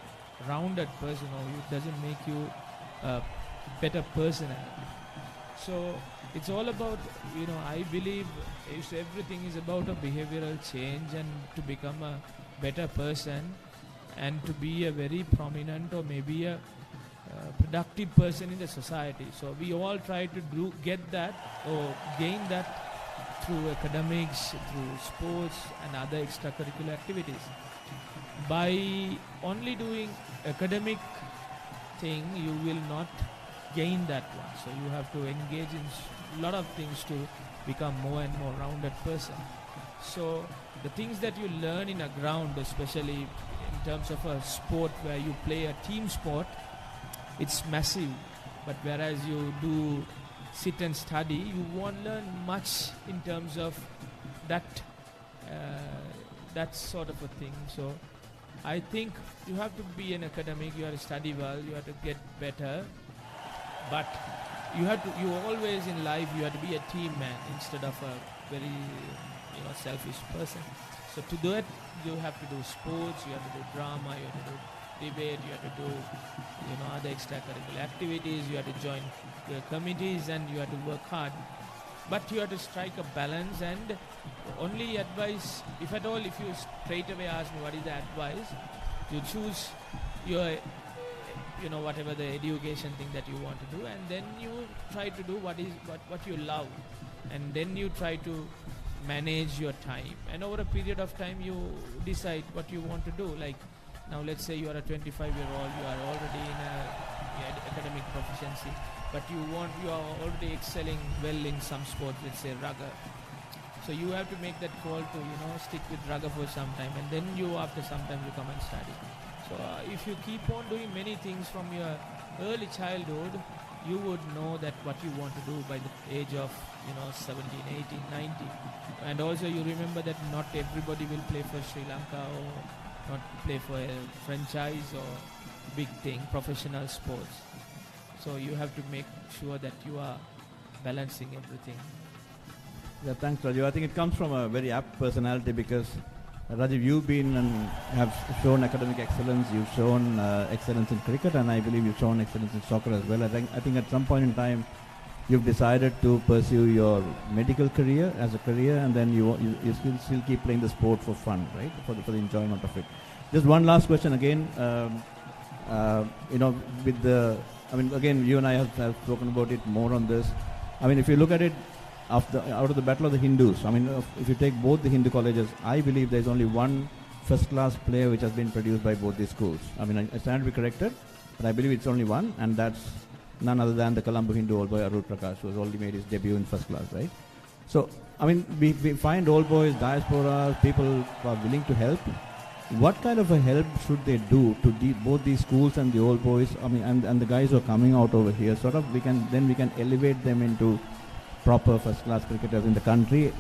rounded person, or it doesn't make you a better person. So it's all about, I believe everything is about a behavioral change, and to become a better person and to be a very prominent or maybe a productive person in the society. So we all try to get that or gain that through academics, through sports and other extracurricular activities. By only doing academic thing, you will not gain that one. So you have to engage in a lot of things to become more and more rounded person. So the things that you learn in a ground, especially in terms of a sport where you play a team sport, it's massive. But whereas you do sit and study, you won't learn much in terms of that sort of a thing. So I think you have to be an academic, you have to study well, you have to get better, but you always in life you have to be a team man instead of a very selfish person. So to do it, you have to do sports, you have to do drama, you have to do debate, you have to do other extracurricular activities, you have to join committees, and you have to work hard. But you have to strike a balance, and only advice, if at all, if you straight away ask me what is the advice, you choose your whatever the education thing that you want to do, and then you try to do what you love, and then you try to manage your time, and over a period of time you decide what you want to do. Like now, let's say you are a 25-year-old, you are already in a academic proficiency, but you are already excelling well in some sport, let's say rugby. So you have to make that call to stick with rugby for some time, and then after some time you come and study. So if you keep on doing many things from your early childhood, you would know that what you want to do by the age of 17, 18, 19. And also you remember that not everybody will play for Sri Lanka or not play for a franchise or big thing, professional sports. So you have to make sure that you are balancing everything. Yeah, thanks, Rajiv. I think it comes from a very apt personality, because Rajiv, you've been and have shown academic excellence, you've shown excellence in cricket, and I believe you've shown excellence in soccer as well. I think at some point in time you've decided to pursue your medical career as a career, and then you still keep playing the sport for fun, right? For the enjoyment of it. Just one last question again. Again, you and I have spoken about it more on this. I mean, if you look at it, out of the battle of the Hindus, I mean, if you take both the Hindu colleges, I believe there's only one first-class player which has been produced by both these schools. I mean, I stand to be corrected, but I believe it's only one, and that's none other than the Colombo Hindu old boy Arul Prakash, who has already made his debut in first class, right? So, I mean, we find old boys, diaspora, people who are willing to help. What kind of a help should they do to both these schools and the old boys? I mean, and the guys who are coming out over here, sort of, we can elevate them into proper first-class cricketers in the country,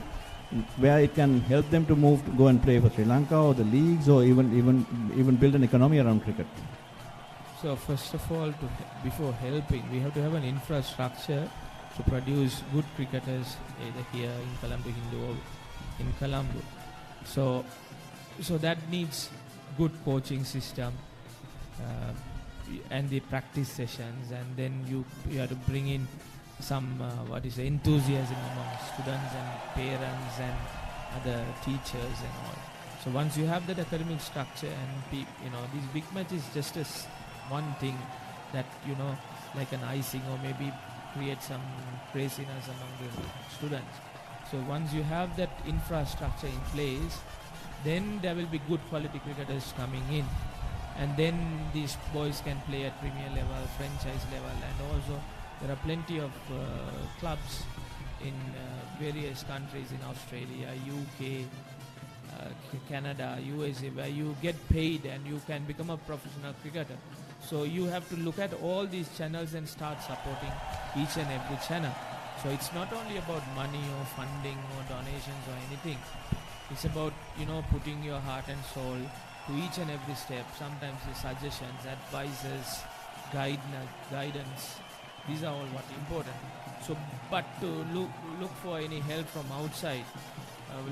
where it can help them to move, go and play for Sri Lanka or the leagues, or even build an economy around cricket? So first of all, before helping, we have to have an infrastructure to produce good cricketers either here in Colombo Hindu or in Colombo. So that needs good coaching system and the practice sessions, and then you have to bring in some enthusiasm among students and parents and other teachers and all. So once you have that academic structure and these big matches just as one thing that like an icing or maybe create some craziness among the students. So once you have that infrastructure in place, then there will be good quality cricketers coming in, and then these boys can play at premier level, franchise level, and also there are plenty of clubs in various countries in Australia, UK, Canada, USA, where you get paid and you can become a professional cricketer. So you have to look at all these channels and start supporting each and every channel. So it's not only about money or funding or donations or anything. It's about putting your heart and soul to each and every step. Sometimes the suggestions, advices, guidance. These are all what important. So, but to look for any help from outside,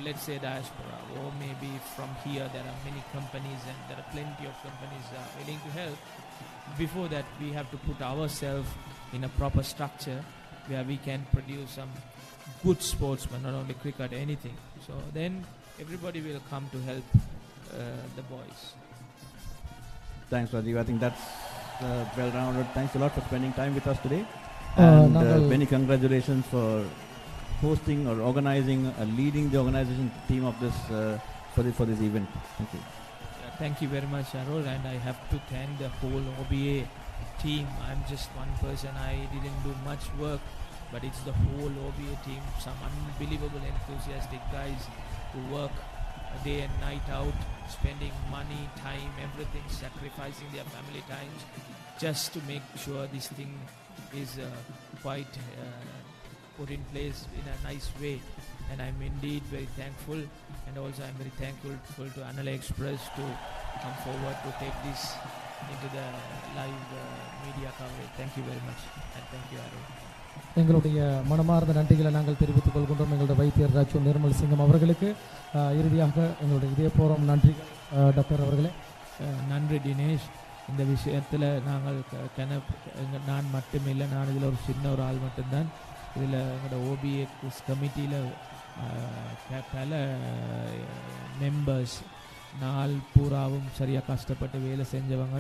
let's say diaspora, or maybe from here, there are many companies and there are plenty of companies willing to help. Before that, we have to put ourselves in a proper structure where we can produce some good sportsmen, not only cricket, anything. So then everybody will come to help the boys. Thanks, Rajiv. I think that's well-rounded. Thanks a lot for spending time with us today. And many congratulations for hosting or organizing, leading the organization team of this for this event. Thank you. Thank you very much, Arul, and I have to thank the whole OBA team. I'm just one person. I didn't do much work, but it's the whole OBA team, some unbelievable enthusiastic guys who work day and night out, spending money, time, everything, sacrificing their family times just to make sure this thing is quite put in place in a nice way. And I'm indeed very thankful, and also I'm very thankful to Anala Express to come forward to take this into the live media coverage. Thank you very much, and thank you, Arun. எங்களுடைய மனமார்ந்த நன்றிகளை நாங்கள் தெரிவித்துக் கொள்கின்றோம் எங்களுடைய வைத்தியர் ராஜு நிர்மல் சிங்கம் அவர்களுக்கு. இறுதியாக எங்களுடைய இதயபூர்வம் நன்றி டாக்டர் அவர்களே. நன்றி தினேஷ். இந்த விஷயத்தில் நாங்கள் நான் மட்டுமில்லை, நான் இதில் ஒரு சின்ன ஒரு ஆள் மட்டும்தான். இதில் எங்களோட ஓபிஏ கமிட்டியில் பல மெம்பர்ஸ் நாள் பூராவும் சரியாக கஷ்டப்பட்டு வேலை செஞ்சவங்க.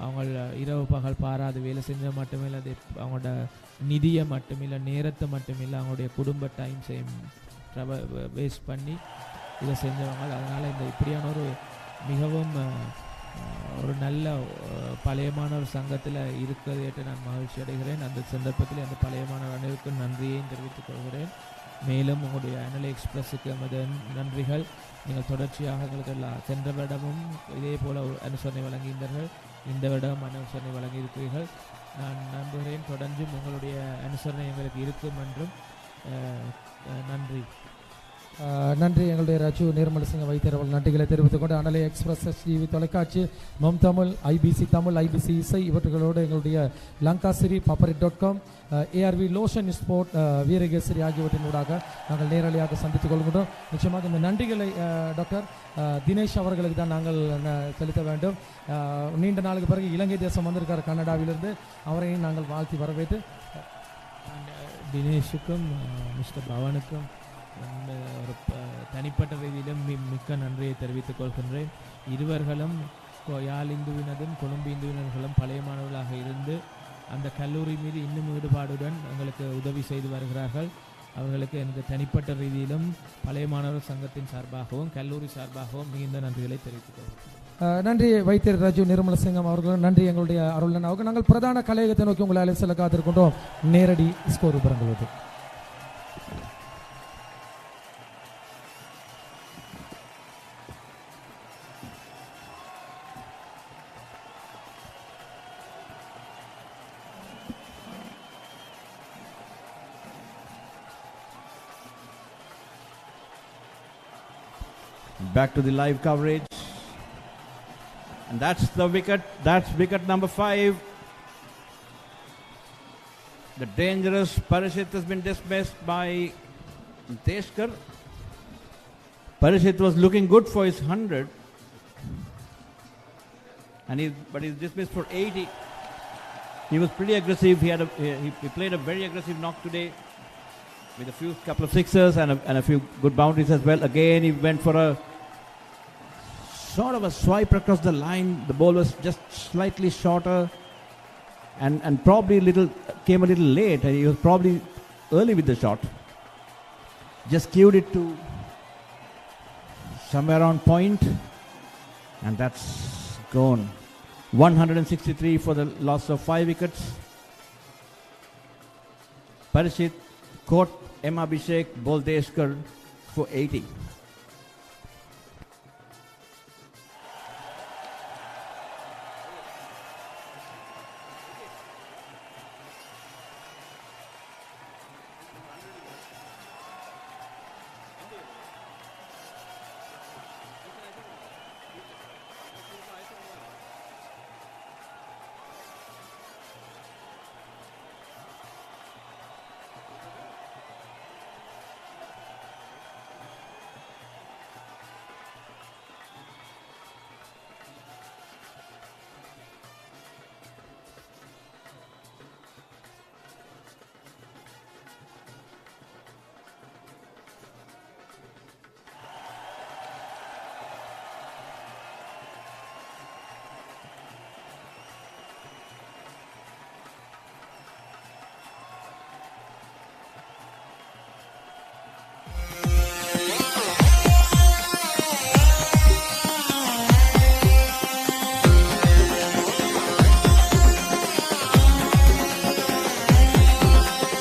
அவங்க இரவு பகல் பாராது வேலை செஞ்ச மட்டுமில்லை, அது அவங்களோட நிதியை மட்டுமில்லை, நேரத்தை மட்டுமில்லை, அவங்களுடைய குடும்ப டைம்ஸையும் வேஸ்ட் பண்ணி இதை செஞ்சவங்க. அதனால் இந்த இப்படியான ஒரு மிகவும் ஒரு நல்ல பழைய மாணவர் சங்கத்தில் இருக்கிறது நான் மகிழ்ச்சி அடைகிறேன். அந்த சந்தர்ப்பத்தில் அந்த பழைய மாணவர் அனைவருக்கும் நன்றியையும் தெரிவித்துக் கொள்கிறேன். மேலும் உங்களுடைய அனலை எக்ஸ்பிரஸுக்கு நமது நன்றிகள். நீங்கள் தொடர்ச்சியாக எங்களுக்கு சென்ற வருடமும் இதே போல் அனுசரணை வழங்கியிருந்தீர்கள், இந்த வருடம் அனுசரணை வழங்கியிருக்கிறீர்கள். நான் நம்புகிறேன் தொடர்ந்தும் உங்களுடைய அனுசரணை எங்களுக்கு இருக்கும் என்றும். நன்றி. நன்றி எங்களுடைய ராஜு நிர்மல் சிங்க வைத்தியர் அவர்கள் நன்றிகளை தெரிவித்துக் கொண்டு அனலை எக்ஸ்பிரஸ், டிவி தொலைக்காட்சி, மம் தமிழ், ஐபிசி தமிழ், ஐபிசி இசை இவற்றுகளோடு எங்களுடைய Lankasri, paparit.com, ARV Loshan sport, Virakesari ஆகியவற்றினூடாக நாங்கள் நேரடியாக சந்தித்துக் கொள்கின்றோம். நிச்சயமாக இந்த நன்றிகளை டாக்டர் தினேஷ் அவர்களுக்கு தான் நாங்கள் செலுத்த வேண்டும். நீண்ட நாளுக்கு பிறகு இலங்கை தேசம் வந்திருக்கார் கனடாவிலிருந்து, அவரையும் நாங்கள் வாழ்த்தி வரவேற்று தினேஷுக்கும் மிஸ்டர் பவனுக்கும் ஒரு தனிப்பட்ட ரீதியிலும் மிக்க நன்றியை தெரிவித்துக் கொள்கின்றேன். இருவர்களும் யாழ் இந்துவினதும் கொழும்பு இந்துவினர்களும் பழைய மாணவர்களாக இருந்து அந்த கல்லூரி மீது இன்னும் ஈடுபாடுடன் எங்களுக்கு உதவி செய்து வருகிறார்கள். அவர்களுக்கு எனக்கு தனிப்பட்ட ரீதியிலும் பழைய மாணவர் சங்கத்தின் சார்பாகவும் கல்லூரி சார்பாகவும் மிகுந்த நன்றிகளை தெரிவித்துக் கொள்கிறேன். நன்றி வைத்தியர் ராஜு நிர்மல சிங்கம் அவர்களும் நன்றி எங்களுடைய அருளன் அவர்கள். நாங்கள் பிரதான கலையகத்தை நோக்கி உங்களை அழைத்து செல்ல காத்திருக்கின்றோம். நேரடி ஸ்கோர் விவரங்களோடு. Back to the live coverage. And that's the wicket. That's wicket number 5. The dangerous Parishit has been dismissed by Deshkar. Parishit was looking good for his 100. But he's dismissed for 80. He was pretty aggressive. He played a very aggressive knock today with a couple of sixers and a few good boundaries as well. Again, he went for a sort of a swipe across the line. The ball was just slightly shorter and probably came a little late. And he was probably early with the shot. Just cued it to somewhere on point, and that's gone. 163 for the loss of 5 wickets. Parishit caught M. Abhishek, bowled Deshkar for 80.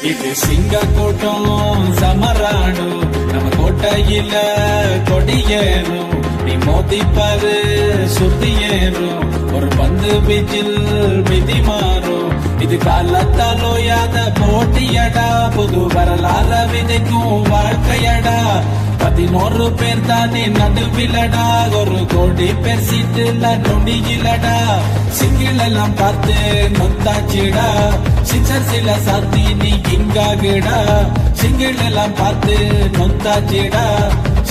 இது சிங்க கூட்டம் சமராடு நம்ம கோட்டையில கொடியேறும் நீ மோதிப்பாரு சுத்தி ஏறும் ஒரு பந்து வீச்சில் விதி மாறும் இது காலத்தால் ஓயாத போட்டியடா புது வரலாற விதைக்கும் வாழ்க்கையடா 11 பேர் தானே நடுவிலடா ஒரு கோடி பேர் சீட்டுல நொடியிலடா சிங்கிள் எல்லாம் பார்த்து நொந்தாச்சிடா சிக்ஸர் சில சாத்தி நீ கிங்காகிடா சிங்கிள் எல்லாம் பார்த்து நொந்தாச்சிடா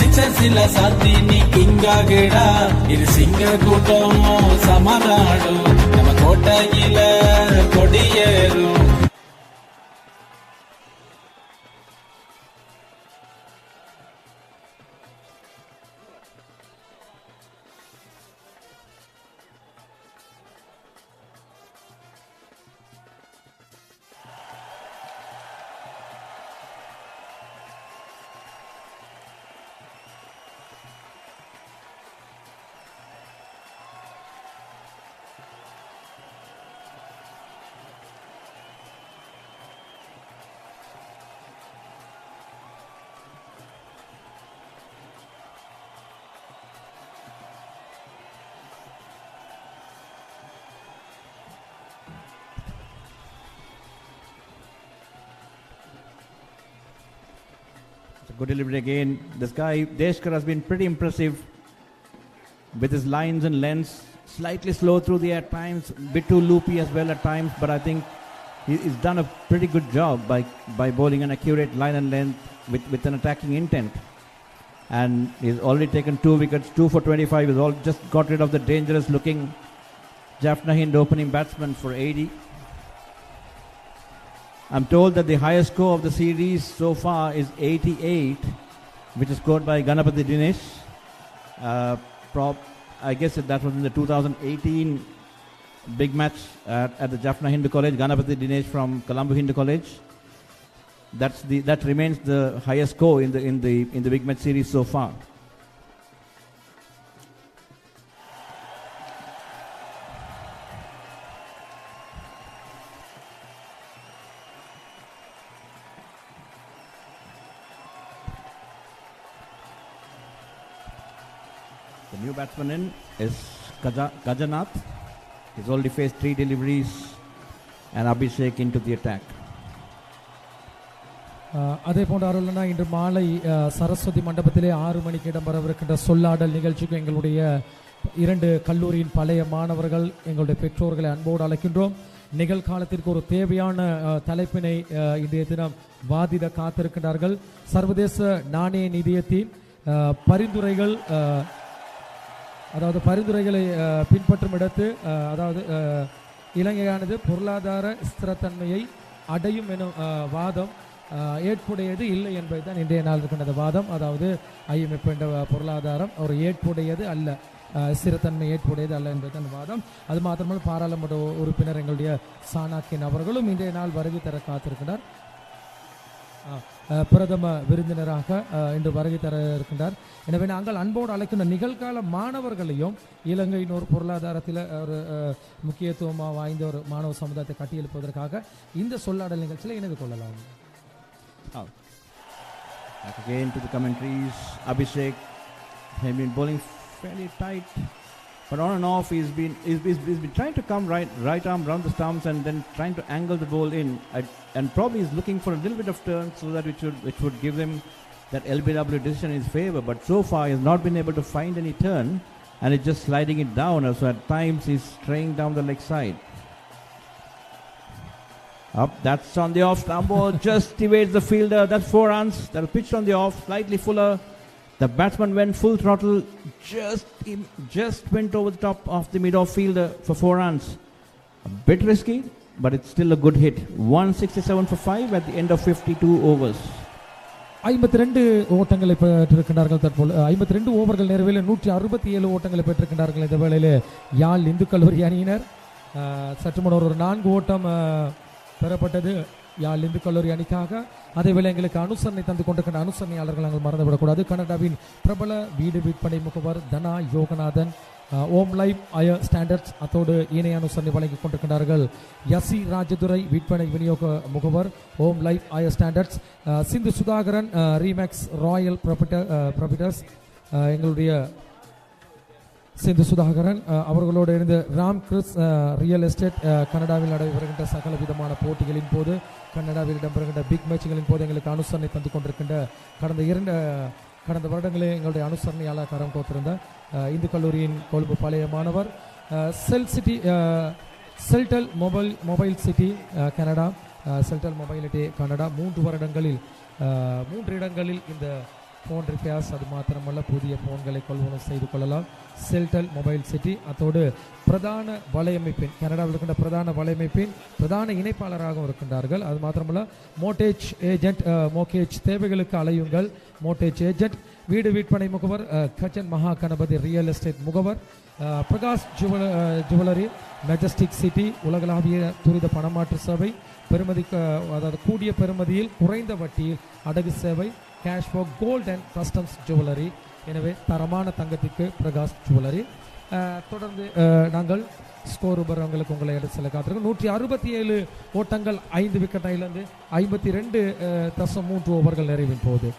சிக்ஸர் சில சாத்தி நீ கிங்காகிடா இது சிங்க கூட்டம் சமராடும் நம்ம கோட்டையில கொடியேறும். Good delivery again. This guy, Deshkar, has been pretty impressive with his lines and lengths. Slightly slow through the air at times, a bit too loopy as well at times, but I think he's done a pretty good job by bowling an accurate line and length with an attacking intent. And he's already taken 2 wickets, 2 for 25. He's all just got rid of the dangerous looking Jaffna Hind opening batsman for 80. I'm told that the highest score of the series so far is 88, which is scored by Ganapati Dinesh. I guess that was in the 2018 big match at the Jaffna Hindu College. Ganapati Dinesh from Colombo Hindu College. That remains the highest score in the big match series so far. The new batsman in is Gajanath. He's already faced 3 deliveries and Abhishek into the attack. அதே போன்ற அருள்னா இன்று மாலை சரஸ்வதி மண்டபத்திலே 6 மணிக்கு இடம்பெறவிருக்கின்ற சொல்லாடல் நிகழ்ச்சிக்கு எங்களுடைய 2 கல்லூரியின் பழைய மாணவர்கள் எங்களுடைய பெற்றோர்களை அன்போடு அழைக்கின்றோம். நிகழ்காலத்திற்கு ஒரு தேவையான தலைப்பினை இன்றைய தினம் வாதிட காத்திருக்கின்றார்கள். சர்வதேச நாணய நிதியத்தின் பரிந்துரைகள், அதாவது பரிந்துரைகளை பின்பற்றும் இடத்து, அதாவது இலங்கையானது பொருளாதார ஸ்திரத்தன்மையை அடையும் எனும் வாதம் ஏற்புடையது இல்லை என்பதுதான் இன்றைய நாள் இருக்கின்ற வாதம். அதாவது IMF என்ற பொருளாதாரம் ஒரு ஏற்புடையது அல்ல, ஸ்திரத்தன்மை ஏற்புடையது அல்ல என்பதுதான் வாதம். அது மாத்திரமல்ல, பாராளுமன்ற உறுப்பினர் எங்களுடைய சாணக்கியன் அவர்களும் இன்றைய நாள் வருகை தர காத்திருக்கிறார். பிரதம விருந்தினராக இன்று வருகை தர இருக்கின்றார். எனவே நாங்கள் அன்போடு அழைக்கின்ற நிகழ்கால மாணவர்களையும் இலங்கையின் ஒரு பொருளாதாரத்தில் ஒரு முக்கியத்துவமாக வாய்ந்த ஒரு மாணவ சமுதாயத்தை கட்டியெழுப்பதற்காக இந்த சொல்லாடல் நிகழ்ச்சியில் இணைந்து கொள்ளலாம். Again to the commentaries, Abhishek has been bowling fairly tight, but on and off he's been trying to come right arm round the stumps and then trying to angle the ball in, and probably is looking for a little bit of turn so that it would give him that LBW decision in his favor. But so far he has not been able to find any turn, and it's just sliding it down. So at times he's straying down the leg side. Up, that's on the off stump ball, just evades the fielder. That's 4 runs. That'll pitch on the off, slightly fuller. The batsman went full throttle, just went over the top of the mid-off fielder for 4 runs. A bit risky, but it's still a good hit. 167 for 5 at the end of 52 overs. 52 ஓட்டங்களை பெற்றிருக்கிறார்கள். தற்போது 52 ஓவர்கள் நிறைவில் 167 ஓட்டங்களை பெற்றிருக்கிறார்கள். இந்த வேளையில் யாழ் இந்து கல்லூரி அணியினர் சற்று முன்னர் ஒரு 4 ஓட்டம் பெறப்பட்டது யாழ் இந்து கல்லூரி அணிக்காக. அதேவேளை எங்களுக்கு அனுசரணை தந்து கொண்டிருக்கின்ற அனுசரணையாளர்கள் நாங்கள் மறந்துவிடக்கூடாது. கனடாவின் பிரபல வீடு விற்பனை முகவர் தனா யோகநாதன், ஓம் லைஃப் அயர் ஸ்டாண்டர்ட்ஸ், அத்தோடு இணைய அனுசரணை வழங்கிக் கொண்டிருக்கிறார்கள். யசி ராஜதுரை விற்பனை விநியோக முகவர், Om life அயர் standards. Sindhu Sudhakaran, remakes Royal properties, எங்களுடைய சிந்து சுதாகரன் அவர்களோடு இருந்து ராம் கிறிஸ் ரியல் எஸ்டேட். கனடாவில் நடைபெறுகின்ற சகல விதமான போட்டிகளின் போது, கனடாவில் இடம்பெறுகின்ற பிக் மேட்சுகளின் போது எங்களுக்கு அனுசரணை தந்து கொண்டிருக்கின்ற கடந்த வருடங்களே எங்களுடைய அனுசரணையாளர் கரம் கோத்திருந்த இந்து கல்லூரியின் கொழும்பு பழைய மாணவர், Celltel mobile city Canada, Celltel mobility Canada 3 இடங்களில் இந்த ஃபோன் ரிப்பேர்ஸ், அது மாத்திரமல்ல புதிய ஃபோன்களை கொள்வனம் செய்து கொள்ளலாம். செல்டல் மொபைல் சிட்டி, அத்தோடு பிரதான வலையமைப்பின், கனடாவில் இருக்கின்ற பிரதான வலையமைப்பின் பிரதான இணைப்பாளராகவும் இருக்கின்றார்கள். அது மாத்திரமல்ல மோட்டேஜ் ஏஜென்ட், மோகேஜ் தேவைகளுக்கு அலையுங்கள். மோட்டேஜ் ஏஜென்ட், வீடு விற்பனை முகவர் கச்சன் மகா கணபதி ரியல் எஸ்டேட் முகவர், பிரகாஷ் ஜுவல்லரி, மெஜஸ்டிக் சிட்டி, உலகளாவிய துரித பணமாற்று சேவை, அதாவது கூடிய பெறுமதியில் குறைந்த வட்டியில் அடகு சேவை, cash for gold and customs jewellery. எனவே தரமான தங்கத்துக்கு பிரகாஷ் ஜுவல்லரி. தொடர்ந்து நாங்கள் ஸ்கோர் உபரங்களுக்கு உங்களை எடுத்து செல்ல காத்திருக்கோம். 167 ஓட்டங்கள், 5 விக்கெட்டை இழந்து 52.3 ஓவர்கள் நிறைவின் போது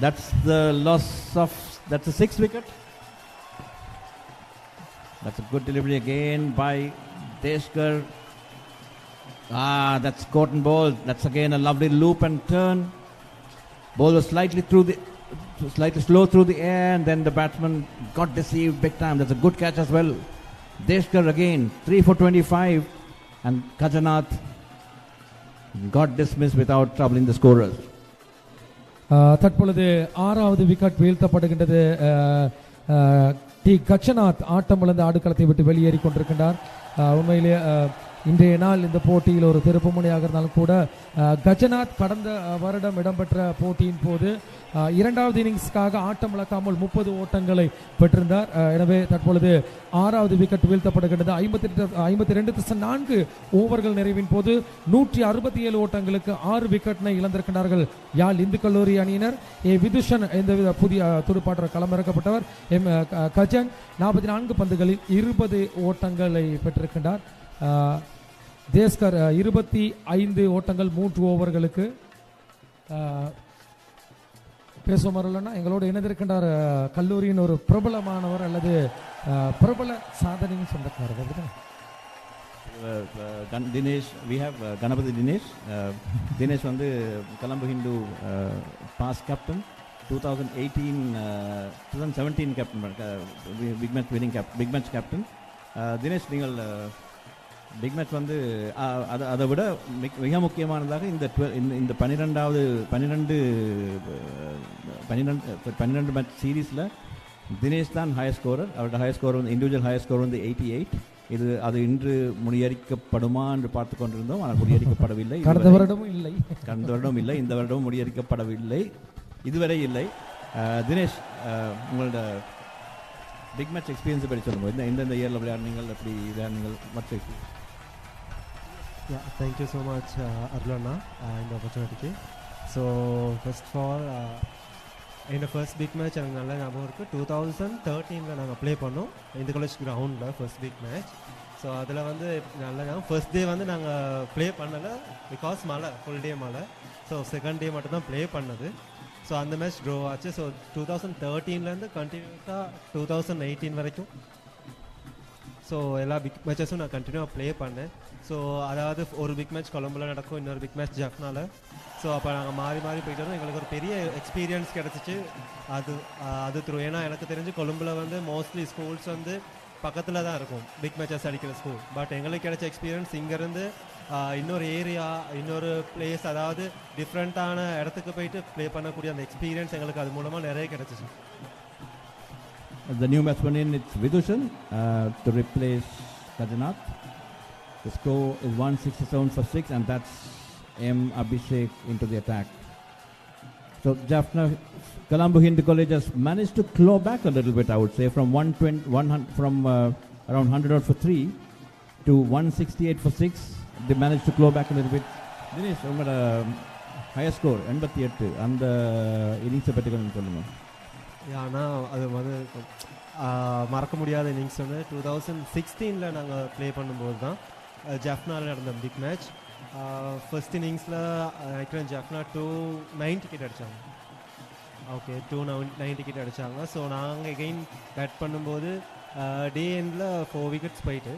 That's the loss of, that's the 6th wicket. That's a good delivery again by Deshkar. That's caught and ball. That's again a lovely loop and turn. Ball was slightly slow through the air, and then the batsman got deceived big time. That's a good catch as well. Deshkar again 3 for 25, and Kajanath got dismissed without troubling the scorers. தற்பொழுது 6வது wicket வீழ்த்தப்படுகின்றது. D கச்சநாத் ஆட்டமிழந்து ஆடுகளத்தை விட்டு வெளியேறி கொண்டிருக்கின்றார். உண்மையிலே இன்றைய நாள் இந்த போட்டியில் ஒரு திருப்புமுனையாக இருந்தாலும் கூட கஜநாத் கடந்த வருடம் இடம்பெற்ற போட்டியின் போது இரண்டாவது இன்னிங்ஸ்க்காக ஆட்டம் இழக்காமல் 30 ஓட்டங்களை பெற்றிருந்தார். எனவே தற்பொழுது 6வது விக்கெட் வீழ்த்தப்படுகின்றது. 52.4 ஓவர்கள் நிறைவின் போது 167 ஓட்டங்களுக்கு 6 விக்கெட்டினை இழந்திருக்கிறார்கள் யாழ் இந்து கல்லூரி அணியினர். விதுஷன் இந்த புதிய துடுப்பாட்டர் களமிறக்கப்பட்டவர். கஜன் 44 பந்துகளில் 20 ஓட்டங்களை பெற்றிருக்கின்றார். தேஸ்கர் 25 ஓட்டங்கள் 3 ஓவர்களுக்கு. பேசுவோம் எங்களோடு இணைந்திருக்கின்றார் கல்லூரியின் ஒரு பிரபலமானவர் அல்லது பிரபல சாதனையின் சொந்தக்காரர் Dinesh. We have Ganapati Dinesh. Dinesh வந்து Colombo Hindu past captain, 2017 captain, big match winning big match captain. Dinesh, நீங்கள் பிக் மேட்ச் வந்து அதை விட மிக முக்கியமானதாக இந்த 12 மேட்ச் சீரீஸில் தினேஷ் தான் ஹையஸ்ட் ஸ்கோரர். அவரோட ஹையஸ்ட் ஸ்கோர் வந்து இண்டிவிஜுவல் ஹையஸ்ட் ஸ்கோர் வந்து 88. அது இன்று முறியடிக்கப்படுமா என்று பார்த்து கொண்டிருந்தோம். ஆனால் முறியடிக்கப்படவில்லை. கடந்த வருடமும் இல்லை, இந்த வருடமும் முறியடிக்கப்படவில்லை, இதுவரை இல்லை. தினேஷ், உங்களோட பிக் மேட்ச் எக்ஸ்பீரியன்ஸை பற்றி சொல்லுங்கள். எந்தெந்த இயரில் விளையாடுனீங்கள், எப்படி விளையாடுனீங்கள், மற்ற experience. Yeah, thank you so much, Arlana, in the opportunity. So, first of all, in the first big match, எனக்கு நல்ல ஞாபகம் இருக்குது. 2013 நாங்கள் ப்ளே பண்ணோம் இந்த காலேஜ் கிரவுண்டில் ஃபர்ஸ்ட் பிக் மேட்ச். ஸோ அதில் வந்து நல்ல ஞாபகம். ஃபர்ஸ்ட் டே வந்து நாங்கள் ப்ளே பண்ணலை, பிகாஸ் மழை, ஃபுல் டே மழை. ஸோ செகண்ட் டே மட்டும் தான் ப்ளே பண்ணது. ஸோ அந்த மேட்ச் ட்ரோ ஆச்சு. ஸோ 2013 கண்டினியூஸாக 2018 வரைக்கும் ஸோ எல்லா பிக் மேட்சஸும் நான் கண்டினியூவாக ப்ளே பண்ணேன். ஸோ அதாவது ஒரு பிக் மேட்ச் கொலம்போவில் நடக்கும், இன்னொரு பிக் மேட்ச் ஜஃப்னாவில். ஸோ அப்போ நாங்கள் மாறி போயிட்டு வந்தோம். எங்களுக்கு ஒரு பெரிய எக்ஸ்பீரியன்ஸ் கிடச்சிச்சு அது த்ரூ. ஏன்னா எனக்கு தெரிஞ்சு கொலம்போவில் வந்து மோஸ்ட்லி ஸ்கூல்ஸ் வந்து பக்கத்தில் தான் இருக்கும் பிக் மேட்சஸ் அடிக்கிற ஸ்கூல். பட் எங்களுக்கு கிடைச்ச எக்ஸ்பீரியன்ஸ் இங்கேருந்து இன்னொரு ஏரியா, இன்னொரு பிளேஸ், அதாவது டிஃப்ரெண்ட்டான இடத்துக்கு போயிட்டு ப்ளே பண்ணக்கூடிய அந்த எக்ஸ்பீரியன்ஸ் எங்களுக்கு அது மூலமாக நிறைய கிடச்சிச்சு. The new batsman in, it's Vidushan to replace Kajanath. The score is 167 for 6, and that's M. Abhishek into the attack. So Jaffna, Colombo Hindu College has managed to claw back a little bit, I would say, from around 100 for 3 to 168 for 6. They managed to claw back a little bit. Dinesh, உங்களோட higher score 88, அந்த இன்னிங்ஸை பற்றி கொஞ்சம் சொல்லுங்கள். ஆனால் அது வந்து மறக்க முடியாத இன்னிங்ஸ் வந்து 2016 நாங்கள் ப்ளே பண்ணும்போது தான் ஜஃப்னாவில் நடந்த பிக் மேட்ச். ஃபர்ஸ்ட் இன்னிங்ஸில் நினைக்கிறேன் ஜஃப்னா 290 கிட்ட அடித்தாங்க. ஓகே, 290 கிட்ட அடித்தாங்க. ஸோ நாங்கள் எகெயின் பேட் பண்ணும்போது டே எண்டில் 4 விக்கெட்ஸ் போயிட்டு,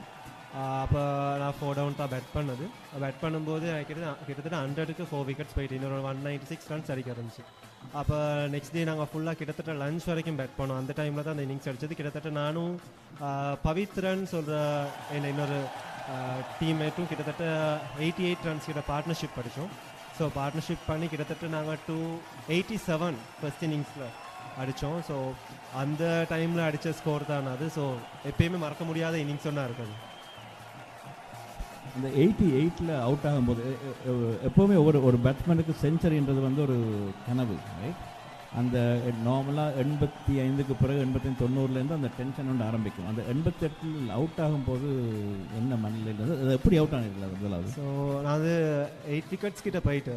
அப்போ நான் 4 டவுன் தான் பேட் பண்ணது. பேட் பண்ணும்போது கிட்டத்தட்ட 100க்கு 4 விக்கெட்ஸ் போயிட்டு இன்னொரு 196 ரன்ஸ் அடிக்க இருந்துச்சு. அப்போ நெக்ஸ்ட் டே நாங்கள் ஃபுல்லாக கிட்டத்தட்ட லஞ்ச் வரைக்கும் பேட் பண்ணோம். அந்த டைமில் தான் அந்த இன்னிங்ஸ் அடித்தது. கிட்டத்தட்ட நானும் பவித்ரன் சொல்கிற இன்னொரு டீம்மேட்டும் கிட்டத்தட்ட 88 ரன்ஸ் கிட்ட பார்ட்னர்ஷிப் அடித்தோம். ஸோ பார்ட்னர்ஷிப் பண்ணி கிட்டத்தட்ட நாங்கள் 287 ஃபர்ஸ்ட் இன்னிங்ஸில் அடித்தோம். ஸோ அந்த டைமில் அடித்த ஸ்கோர் தான் அது. ஸோ எப்பயுமே மறக்க முடியாத இன்னிங்ஸ் ஒன்றா இருக்குது. அந்த 88ல் அவுட் ஆகும்போது எப்போவுமே ஒரு பேட்ஸ்மேனுக்கு செஞ்சுரின்றது வந்து ஒரு கனவு, ரைட்? அந்த நார்மலாக 85க்கு பிறகு 85 90லேருந்து அந்த டென்ஷன் ஒன்று ஆரம்பிக்கும். அந்த 88ல் அவுட் ஆகும்போது என்ன மனநிலையில் அது எப்படி அவுட் ஆகிருக்கல முதலாவது? ஸோ நான் அது 8 விக்கெட்ஸ் கிட்ட போயிட்டு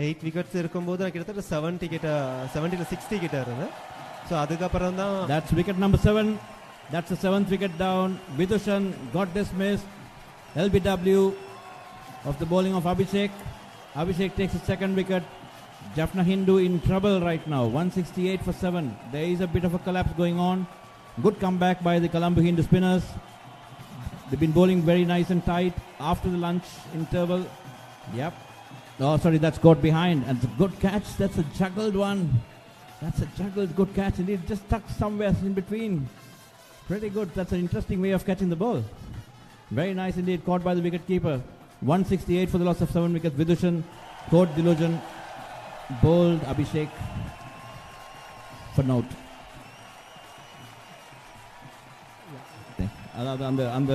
8 விக்கெட்ஸ் இருக்கும்போது நான் கிட்டத்தட்ட 70 to 60 கிட்ட இருந்தேன். ஸோ அதுக்கப்புறம் தான் that's wicket number 7. That's the 7th wicket down. Vidushan got dismissed. LBW of the bowling of Abhishek. Abhishek takes his second wicket. Jaffna Hindu in trouble right now. 168 for 7. There is a bit of a collapse going on. Good comeback by the Colombo Hindu spinners. They've been bowling very nice and tight after the lunch interval. Yep. Oh, sorry, that's got behind. And it's a good catch. That's a juggled one. That's a juggled good catch. And it just stuck somewhere in between. Pretty good. That's an interesting way of catching the ball. Very nice indeed. Caught by the wicket keeper. 168 for the loss of 7 wickets. Vidushan caught Dilojan. Bowled Abhishek for note. அதாவது அந்த அந்த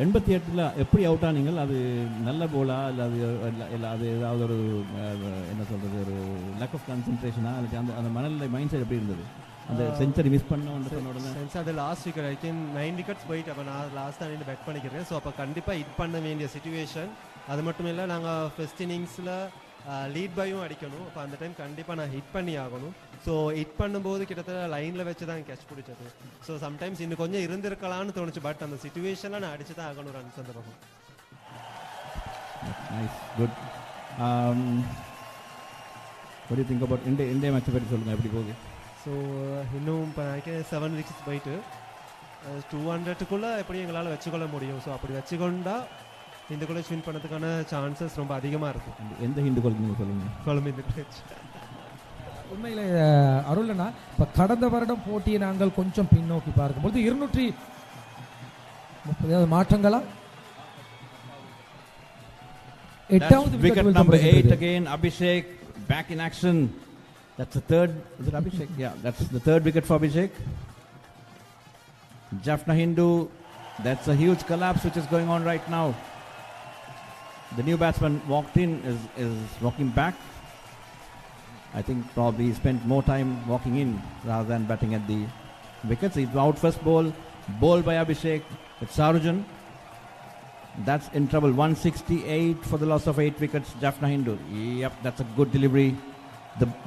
88ல் எப்படி out ஆனீங்கள்? அது நல்ல போலா இல்லை அது ஏதாவது ஒரு என்ன சொல்கிறது, ஒரு லேக் ஆஃப் கான்சன்ட்ரேஷனா, அல்லது அந்த அந்த மனநிலை மைண்ட் செட் எப்படி இருந்தது அந்த செஞ்சுரி மிஸ் பண்ண உடனே? அது last wicket I think 9 wickets போயிட்டு அப்போ நான் லாஸ்ட்டாக நின்று பேட் பண்ணிக்கிறேன். ஸோ அப்போ கண்டிப்பாக ஹிட் பண்ண வேண்டிய சுச்சுவேஷன். அது மட்டும் இல்லை, நாங்கள் ஃபர்ஸ்ட் இன்னிங்ஸில் லீட் பையும் அடிக்கணும். அப்போ அந்த டைம் கண்டிப்பாக நான் ஹிட் பண்ணி ஆகணும். ஸோ ஹிட் பண்ணும்போது கிட்டத்தட்ட லைனில் வச்சு தான் கேட்ச் பிடிச்சது. ஸோ சம்டைம்ஸ் இன்னும் கொஞ்சம் இருந்திருக்கலாம்னு தோணுச்சு. பட் அந்த சுச்சுவேஷனில் நான் அடிச்சு தான் ஆகணும் ரன்ஸ் அந்த பக்கம். Nice, good. what do you think about India match பற்றி சொல்லுங்கள், எப்படி போகுது? ஸோ இன்னும் இப்போ நினைக்கிறேன் 7 விக்கெட்ஸ் போயிட்டு 200க்குள்ளே எப்படி எங்களால் வச்சுக்கொள்ள முடியும். ஸோ அப்படி வச்சுக்கொண்டா இந்த காலேஜ் வின் பண்ணதுக்கான சான்சஸ் ரொம்ப அதிகமாக இருக்கும். எந்த ஹிந்து காலேஜ் நீங்கள் சொல்லுங்கள்? கொலம்போ இந்த காலேஜ். உண்மையிலே அருள்னா இப்போ கடந்த வருடம் போட்டியை நாங்கள் கொஞ்சம் பின்னோக்கி பார்க்கும்போது 230 மாற்றங்களா? 8வது wicket number 8 again, Abhishek back in action. That's the third, is it Abhishek? Yeah, that's the third wicket for Abhishek. Jaffna Hindu, that's a huge collapse which is going on right now. The new batsman walked in, is walking back. I think probably he spent more time walking in rather than batting at the wickets. He's out first ball, bowled by Abhishek. It's Sarujan. That's in trouble. 168 for the loss of 8 wickets. Jaffna Hindu. Yep, that's a good delivery.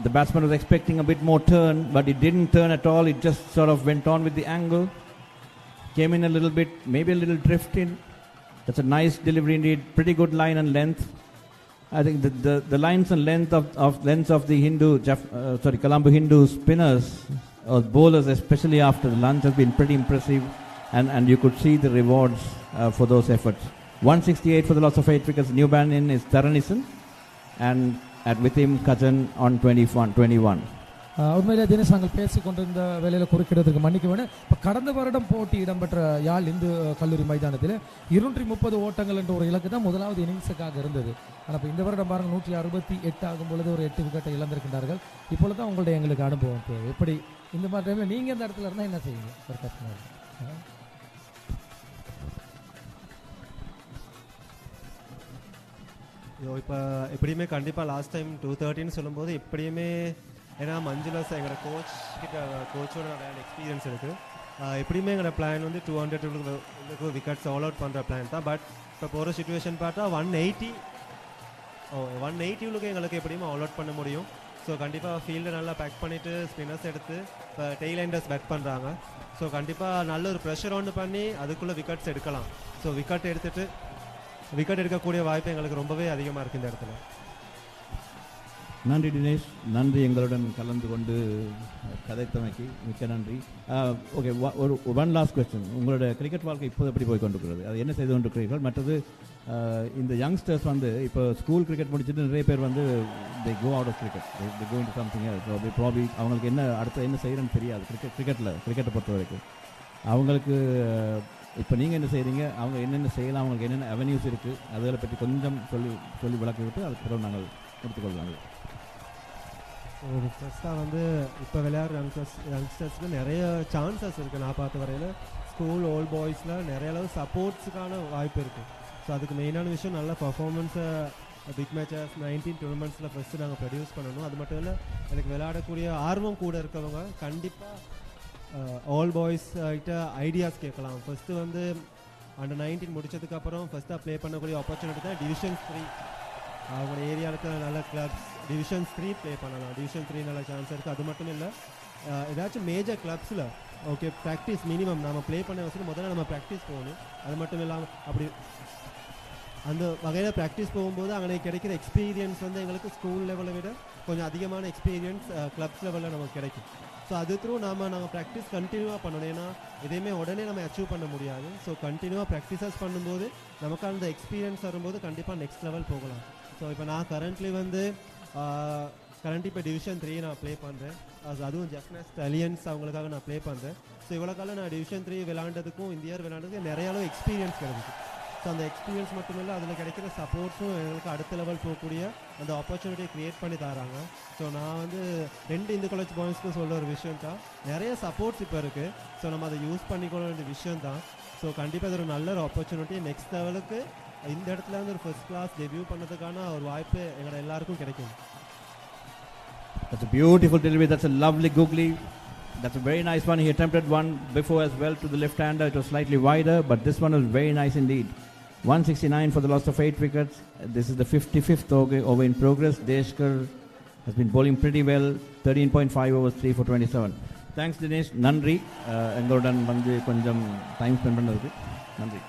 The batsman was expecting a bit more turn, but it didn't turn at all. It just sort of went on with the angle. Came in a little bit, maybe a little drift in. That's a nice delivery indeed. Pretty good line and length. I think the lines and length of the Colombo Hindu spinners or bowlers, especially after the lunch, has been pretty impressive, and you could see the rewards for those efforts. 168 for the loss of 8 wickets. New ban in is Tharanisan, and with him Kajan on 21. உண்மையிலே தினேஷ் நாங்கள் பேசிக்கொண்டிருந்த வேலையில் குறுக்கிடுவதற்கு மன்னிக்க வேணும். இப்போ கடந்த வருடம் போட்டி இடம்பெற்ற யாழ் இந்து கல்லூரி மைதானத்தில் 230 ஓட்டங்கள் என்ற ஒரு இலக்கு தான் முதலாவது இன்னிங்ஸுக்காக இருந்தது. ஆனால் இப்போ இந்த வருடம் பாருங்கள் 168 ஆகும் பொழுது ஒரு 8 விக்கெட்டை இழந்திருக்கின்றார்கள். இப்பொழுது தான் உங்களுடைய எங்களுக்கு அனுபவம் தேவை. எப்படி இந்த மாதிரி டைமில் நீங்கள் இந்த இடத்துல இருந்தால் என்ன செய்வீங்க? ஒரு கஷ்டமாக இப்போ எப்படியுமே கண்டிப்பாக லாஸ்ட் டைம் 213 சொல்லும்போது எப்படியுமே, ஏன்னா மஞ்சுளஸ் எங்களோட கோச்சோட நிறைய எக்ஸ்பீரியன்ஸ் இருக்குது. எப்படியுமே எங்களோட பிளான் வந்து 200 விக்கெட்ஸ் ஆல் அவுட் பண்ணுற பிளான் தான். பட் இப்போ போகிற சுச்சுவேஷன் பார்த்தா 180 எங்களுக்கு எப்படியுமே ஆல் அவுட் பண்ண முடியும். ஸோ கண்டிப்பாக ஃபீல்டை நல்லா பேக் பண்ணிவிட்டு ஸ்பின்னர்ஸ் எடுத்து இப்போ டெய்லைண்டர்ஸ் பேட் பண்ணுறாங்க. ஸோ கண்டிப்பாக நல்ல ஒரு ப்ரெஷர் ஒன்று பண்ணி அதுக்குள்ளே விக்கெட்ஸ் எடுக்கலாம். ஸோ விக்கெட் எடுக்கக்கூடிய வாய்ப்பு எங்களுக்கு ரொம்பவே அதிகமாக இருக்குது இந்த இடத்துல. நன்றி தினேஷ், நன்றி எங்களுடன் கலந்து கொண்டு கதைத்தமைக்கு மிக்க நன்றி. ஓகே, ஒரு ஒன் லாஸ்ட் கொஸ்டின். உங்களோட கிரிக்கெட் வாழ்க்கை இப்போது எப்படி போய் கொண்டிருக்கிறது? அது என்ன செய்து கொண்டிருக்கிறீர்கள்? மற்றது இந்த யங்ஸ்டர்ஸ் வந்து இப்போ ஸ்கூல் கிரிக்கெட் முடிச்சுட்டு நிறைய பேர் வந்து they go out of cricket, they go into something else. So they probably அவங்களுக்கு அடுத்து என்ன செய்யறன்னு தெரியாது கிரிக்கெட்டை பொறுத்த வரைக்கும். அவங்களுக்கு இப்போ நீங்கள் என்ன செய்கிறீங்க, அவங்க என்னென்ன செய்யலாம், அவங்களுக்கு என்னென்ன அவென்யூஸ் இருக்குது, அதில் பற்றி கொஞ்சம் சொல்லி விளக்கி விட்டு அதுக்கு பிறகு நாங்கள் எடுத்துக்கொள்ளலாம். ஒரு ஃபஸ்ட்டாக வந்து இப்போ விளையாடுற யங்ஸ்டர்ஸ்க்கு நிறைய சான்சஸ் இருக்குது. நான் பார்த்த வரையில் ஸ்கூல் ஓல்ட் பாய்ஸில் நிறைய அளவு சப்போர்ட்ஸுக்கான வாய்ப்பு இருக்குது. ஸோ அதுக்கு மெயினான விஷயம் நல்ல பர்ஃபார்மன்ஸை பிக் மேட்சஸ் 19 டூர்னமெண்ட்ஸில் ஃபஸ்ட்டு நாங்கள் ப்ரொடியூஸ் பண்ணணும். அது மட்டும் இல்லை, எனக்கு விளையாடக்கூடிய ஆர்வம் கூட இருக்கவங்க கண்டிப்பாக ஆல் பாய்ஸ் கிட்ட ஐடியாஸ் கேட்கலாம். ஃபஸ்ட்டு வந்து அண்டர் 19 முடிச்சதுக்கப்புறம் ஃபஸ்ட்டாக ப்ளே பண்ணக்கூடிய ஆப்பர்ச்சுனிட்டி தான் டிவிஷன் 3. அவங்களோட ஏரியாவுக்கு நல்ல கிளப்ஸ் டிவிஷன் 3 ப்ளே பண்ணலாம். டிவிஷன் 3 நல்ல சான்ஸ் இருக்குது. அது மட்டும் இல்லை, ஏதாச்சும் மேஜர் கிளப்ஸில் ஓகே ப்ராக்டிஸ் மினிமம் நம்ம ப்ளே பண்ண வச்சுட்டு முதல்ல நம்ம ப்ராக்டிஸ் போகணும். அது மட்டும் இல்லாமல் அப்படி அந்த வகையில் ப்ராக்டிஸ் போகும்போது அங்கே கிடைக்கிற எக்ஸ்பீரியன்ஸ் வந்து எங்களுக்கு ஸ்கூல் லெவலை விட கொஞ்சம் அதிகமான எக்ஸ்பீரியன்ஸ் கிளப்ஸ் லெவலில் நமக்கு கிடைக்கும். ஸோ அது த்ரூ நாங்கள் ப்ராக்டிஸ் கண்டினியூவாக பண்ணணும். ஏன்னா எதையுமே உடனே நம்ம அச்சீவ் பண்ண முடியாது. ஸோ கண்டினியூவாக ப்ராக்டிஸஸ் பண்ணும்போது நமக்கு அந்த எக்ஸ்பீரியன்ஸ் வரும்போது கண்டிப்பாக நெக்ஸ்ட் லெவல் போகலாம். ஸோ இப்போ நான் கரண்ட்லி இப்போ டிவிஷன் 3 நான் ப்ளே பண்ணுறேன். அதுவும் ஜஃப்னா ஸ்டாலியன்ஸ் அவங்களுக்காக நான் ப்ளே பண்ணுறேன். ஸோ இவ்வளோ காலம் நான் டிவிஷன் 3 விளையாண்டதுக்கும் இந்த இயர் விளையாண்டதுக்கும் நிறைய அளவு எக்ஸ்பீரியன்ஸ் கிடைச்சிச்சு. ஸோ ஸோ அந்த எக்ஸ்பீரியன்ஸ் மட்டும் இல்லை, அதில் கிடைக்கிற சப்போர்ட்ஸும் எங்களுக்கு அடுத்த லெவல் போகக்கூடிய அந்த ஆப்பர்ச்சுனிட்டியை க்ரியேட் பண்ணி தராங்க. ஸோ நான் வந்து 2 இந்து காலேஜ் பாய்ஸ்க்கும் சொல்ல ஒரு விஷயம் தான், நிறைய சப்போர்ட்ஸ் இப்போ இருக்குது. ஸோ நம்ம அதை யூஸ் பண்ணிக்கொள்ள வேண்டிய விஷயம் தான். ஸோ கண்டிப்பாக இது ஒரு நல்ல ஒரு ஆப்பர்ச்சுனிட்டி. நெக்ஸ்ட் லெவலுக்கு இந்த இடத்துல வந்து ஒரு ஃபர்ஸ்ட் கிளாஸ் டெபியூ பண்ணதுக்கான ஒரு வாய்ப்பு எங்களோட எல்லாருக்கும் கிடைக்கும். That's a beautiful delivery. That's a lovely googly. That's a very nice one. He attempted one before as well to the left-hander. It was slightly wider, but this one was very nice indeed. 169 for the loss of 8 wickets. This is the 55th over in progress. Deshkar has been bowling pretty well. 13.5 overs, 3 for 27. Thanks Dinesh. Nandri. எங்களுடன் வந்து கொஞ்சம் time spend பண்ணதுக்கு நன்றி.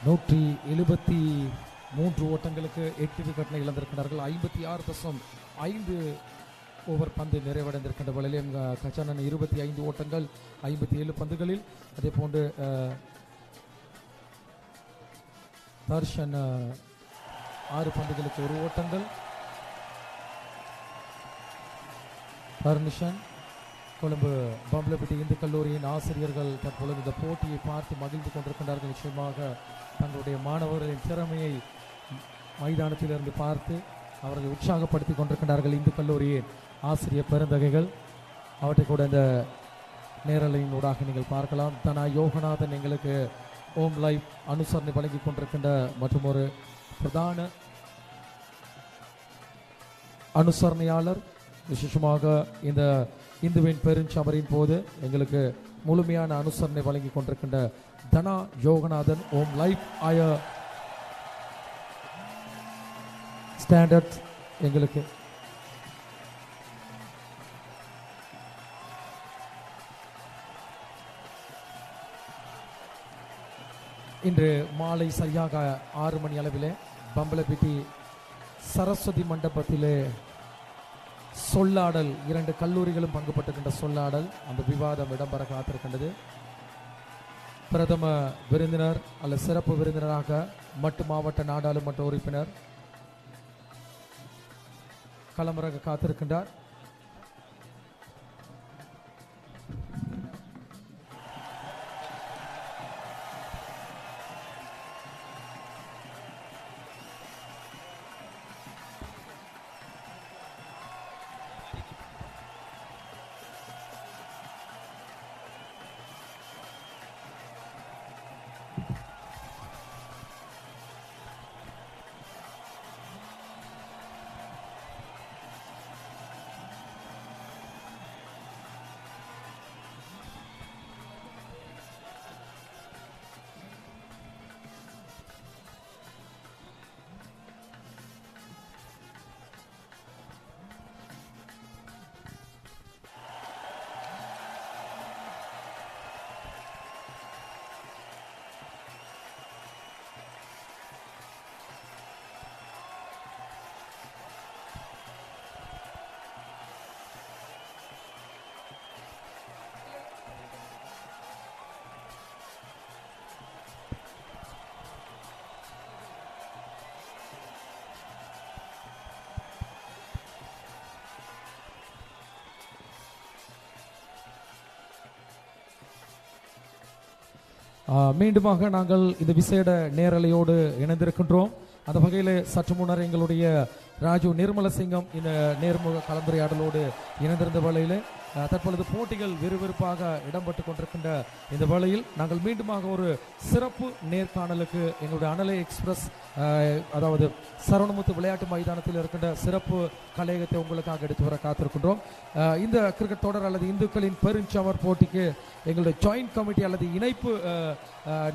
173 ஓட்டங்களுக்கு 8 விக்கெட்டினை இழந்திருக்கிறார்கள். 56.5 over பந்து நிறைவடைந்திருக்கின்ற வேளையில் கச்சானன் 25 ஓட்டங்கள் 57 பந்துகளில். அதே போன்று தர்ஷன் 6 பந்துகளுக்கு 1 ஓட்டங்கள். பர்னிஷன் கொழும்பு பம்பலப்பட்டி இந்து கல்லூரியின் ஆசிரியர்கள் தற்பொழுது இந்த போட்டியை பார்த்து மகிழ்ந்து கொண்டிருக்கின்றார்கள். நிச்சயமாக தங்களுடைய மாணவர்களின் திறமையை மைதானத்திலிருந்து பார்த்து அவர்களை உற்சாகப்படுத்தி கொண்டிருக்கின்றார்கள் இந்து கல்லூரியின் ஆசிரியர் பெருந்தகைகள். அவற்றை கூட இந்த நேரலையின் ஊடாக நீங்கள் பார்க்கலாம். தனா யோகநாதன் எங்களுக்கு ஓம் லைவ் அனுசரணை வழங்கி கொண்டிருக்கின்ற மற்றும் ஒரு பிரதான அனுசரணையாளர். விசேஷமாக இந்த இந்துவின் பெருஞ்சமரின் போது எங்களுக்கு முழுமையான அனுசரணை வழங்கி கொண்டிருக்கின்ற தனா யோகநாதன் ஓம் லைஃப் ஆய ஸ்டாண்டர்ட் எங்களுக்கு இன்று மாலை சரியாக 6 மணி அளவிலே பம்பலப்பிட்டி சரஸ்வதி மண்டபத்திலே சொல்லாடல், 2 கல்லூரிகளும் பங்குபட்டுகின்ற சொல்லாடல், அந்த விவாதம் இடம்பெற காத்திருக்கின்றது. பிரதம விருந்தினர் அல்லது சிறப்பு விருந்தினராக மட்டு மாவட்ட நாடாளுமன்ற உறுப்பினர் களமிறங்க காத்திருக்கின்றார். மீண்டுமாக நாங்கள் இந்த விசேட நேரலையோடு இணைந்திருக்கின்றோம். அந்த வகையில் சற்று முன்னர் எங்களுடைய ராஜு நிர்மலசிங்கம் இந்த நேர்முக கலந்துரையாடலோடு இணைந்திருந்த வேளையில் தற்பொழுது போட்டிகள் விறுவிறுப்பாக இடம்பெற்று கொண்டிருக்கின்ற இந்த வேளையில் நாங்கள் மீண்டுமாக ஒரு சிறப்பு நேர்காணலுக்கு எங்களுடைய அனலை எக்ஸ்பிரஸ் அதாவது சரவணமுத்து விளையாட்டு மைதானத்தில் இருக்கின்ற சிறப்பு கலையகத்தை உங்களுக்காக எடுத்து வர காத்திருக்கின்றோம். இந்த கிரிக்கெட் தொடர் அல்லது இந்துக்களின் பெருஞ்சவர் போட்டிக்கு எங்களுடைய ஜாயிண்ட் கமிட்டி அல்லது இணைப்பு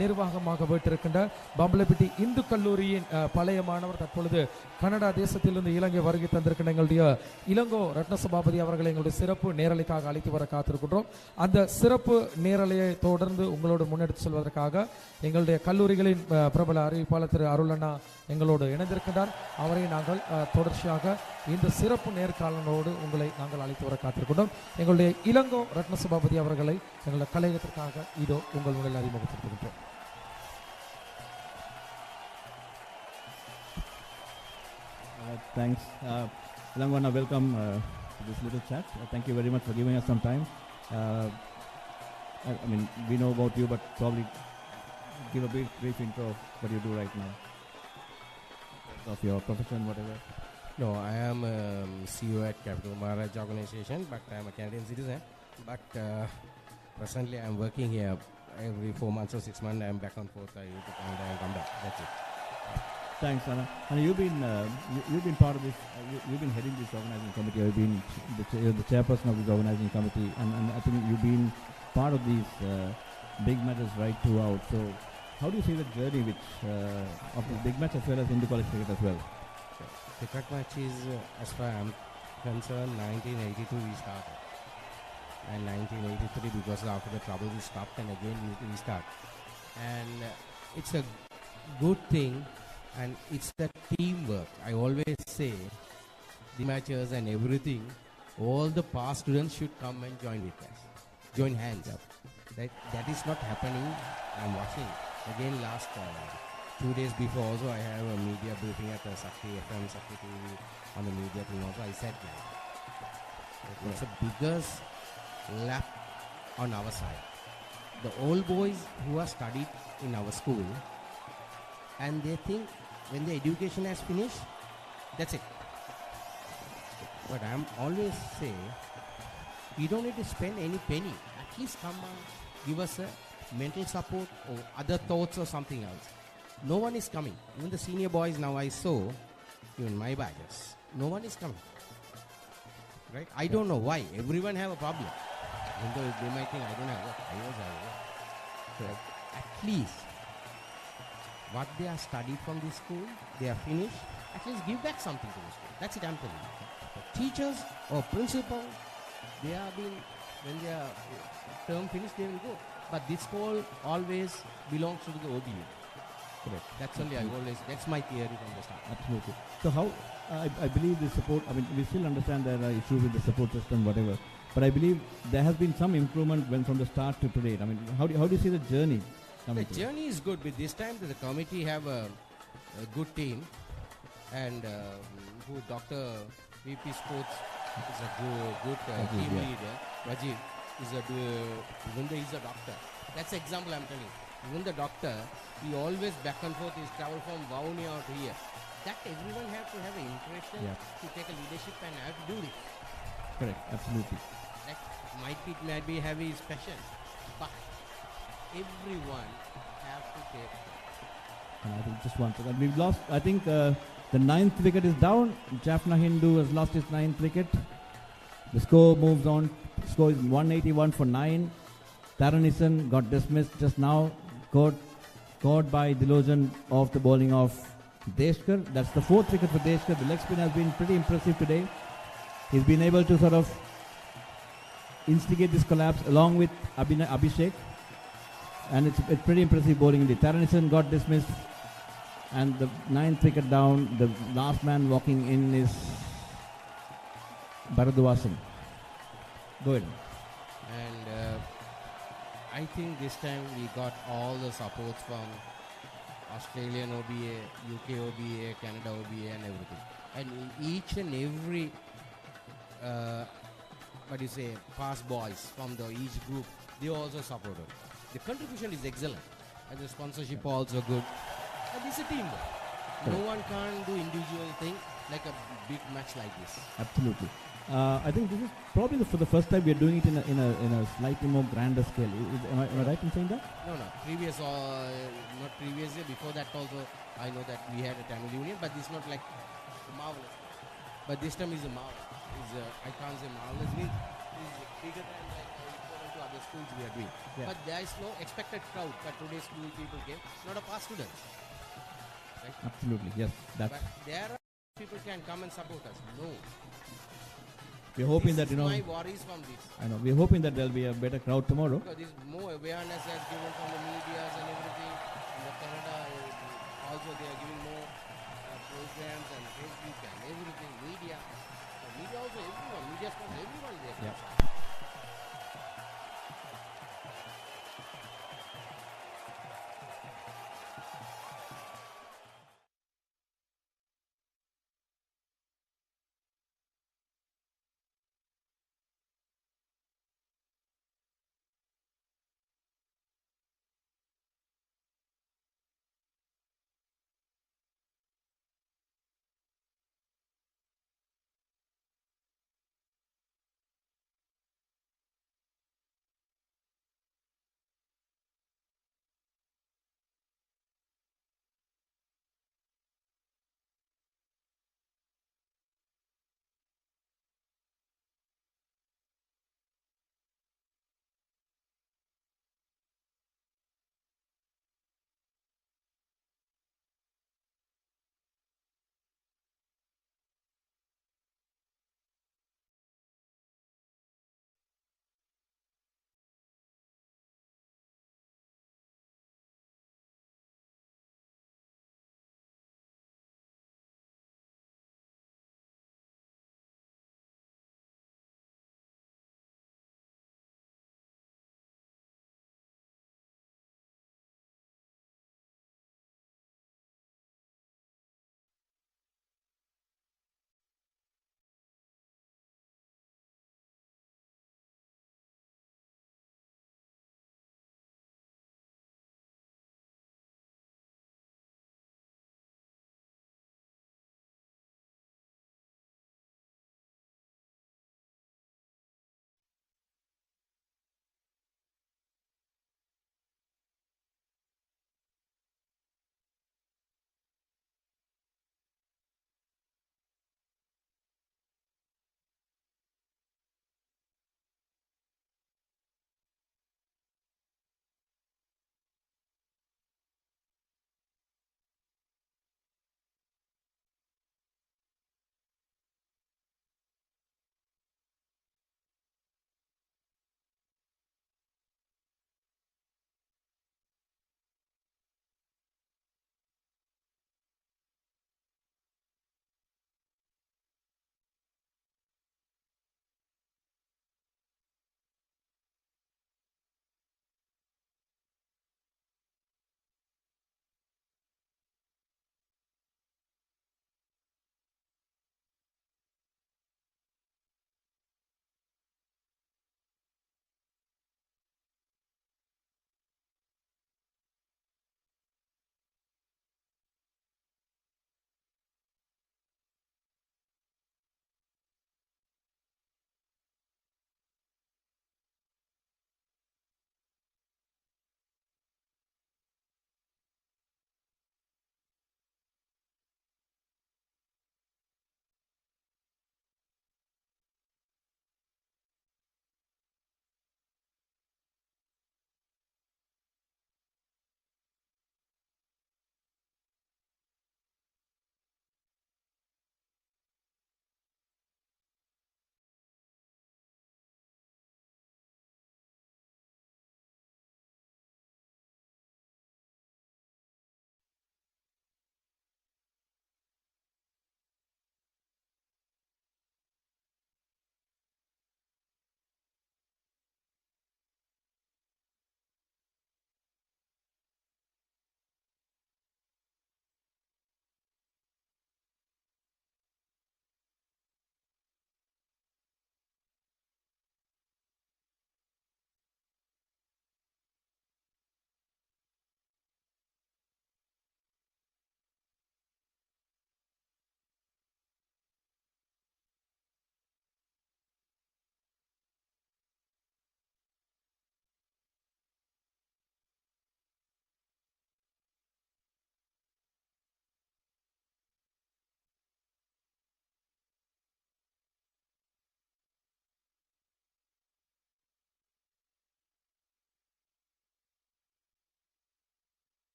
நிர்வாகமாக வைத்திருக்கின்ற பம்பலப்பிட்டி இந்து கல்லூரியின் பழைய மாணவர் தற்பொழுது கனடா தேசத்திலிருந்து இலங்கை வருகை தந்திருக்கின்ற எங்களுடைய இளங்கோ ரத்ன சபாபதி அவர்களை எங்களுடைய சிறப்பு நேரலைக்காக அழைத்து வர காத்திருக்கின்றோம். அந்த சிறப்பு நேரலையை தொடர்ந்து உங்களோடு முன்னெடுத்து செல்வதற்காக எங்களுடைய கல்லூரிகளின் பிரபல அறிவிப்பாளர் திரு அருளண்ணா எங்களோடு இணைந்திருக்கின்றார். அவரை நாங்கள் தொடர்ச்சியாக இந்த சிறப்பு நேர்காணலோடு உங்களை நாங்கள் அழைத்து வர காத்திருக்கின்றோம். எங்களுடைய இளங்கோ ரத்ன சபாபதி அவர்களை எங்களுடைய கலையகத்திற்காக இதோ உங்கள் முறையில் அறிமுகப்படுத்துகின்றோம். Thanks. Langwana, welcome to this little chat. Thank you very much for giving us some time. I mean, we know about you, but probably give a brief intro of what you do right now, of your profession, whatever. No, I am CEO at Capital Maharaj organization, but I am a Canadian citizen. But presently I am working here every 4 months or 6 months. I am back and forth. I go to Canada and come back. That's it. Thanks, Anna. And you've been part of this. You've been heading this organizing committee. You've been the chairperson of this organizing committee, and I think you've been part of these big matches right throughout. So, how do you see the journey of this big match as well as Hindu college cricket as well? Cricket match is, as far as I am concerned, 1982 we started, and 1983 because after the trouble we stopped, and again we restart. And it's a good thing, and it's the teamwork. I always say, the matches and everything, all the past students should come and join with us, join hands. That is not happening. I'm watching again last 2 days before. Also, I have a media briefing at Sakti FM, Sakti TV on the media thing. Also, I said that it's the biggest lap on our side. The old boys who are studied in our school, and they think when the education has finished, that's it. But I'm always say, you don't need to spend any penny. At least come and give us a mental support or other thoughts or something else. No one is coming. Even the senior boys now I saw, even my badges, no one is coming. Right? I don't know why. Everyone have a problem. Even though they might think I don't have work. I was have work. So at least what they are studied from this school, they are finished, at least give back something to the school. That's it I'm telling you. The teachers or principal, they are being, when their term finished, they will go. But this school always belongs to the OBU. Correct. That's only I always, that's my theory from the start. Absolutely. So how, I believe the support, I mean, we still understand there are issues with the support system, whatever. But I believe there has been some improvement when from the start to today. I mean, how do you see the journey? The journey is good. But this time the committee have a good team. And who Dr. VP Sports is a good team leader. Rajiv is even though he's a doctor. That's the example I'm telling you. Even the doctor, he always back and forth, he's travel from Vaunia to here. That everyone have to have an impression to take a leadership and have to do it. Correct, absolutely. That might be heavy his passion, but everyone have to take. And I think just one second. We've lost, I think the 9th wicket is down. Jaffna Hindu has lost his 9th wicket. The score moves on. Score is 181 for 9. Taranison got dismissed just now. Caught by Dilojan of the bowling of Deshkar. That's the 4th wicket for Deshkar. The leg spin has been pretty impressive today. He's been able to sort of instigate this collapse along with Abhishek. And it's pretty impressive bowling indeed. Taranison got dismissed. And the 9th wicket down. The last man walking in is Bharadwajan. Go ahead. And I think this time we got all the supports from Australian OBA, UK OBA, Canada OBA and everything. And each and every, past boys from each group, they also supported. The contribution is excellent. And the sponsorship also good. And it's a teamwork. No one can do individual thing like a big match like this. Absolutely. I think this is probably for the first time we are doing it in a slightly more grander scale. Am I right in saying that? No. Not previous year. Before that also, I know that we had a Tamil Union, but this is not like marvelous. But this time is a marvelous. I can't say marvelous. It's bigger than equivalent to other schools we are doing. Yeah. But there is no expected crowd. But today's school people came, not a past students. Right? Absolutely, yes. But there are people can come and support us. No. We're hoping this that, my worries from this. I know. We're hoping that there'll be a better crowd tomorrow. Because this more awareness has given from the medias and everything. In the Canada, also they are giving more programs and Facebook and everything, media. So media also, everyone, media sponsors, everyone there. Yeah.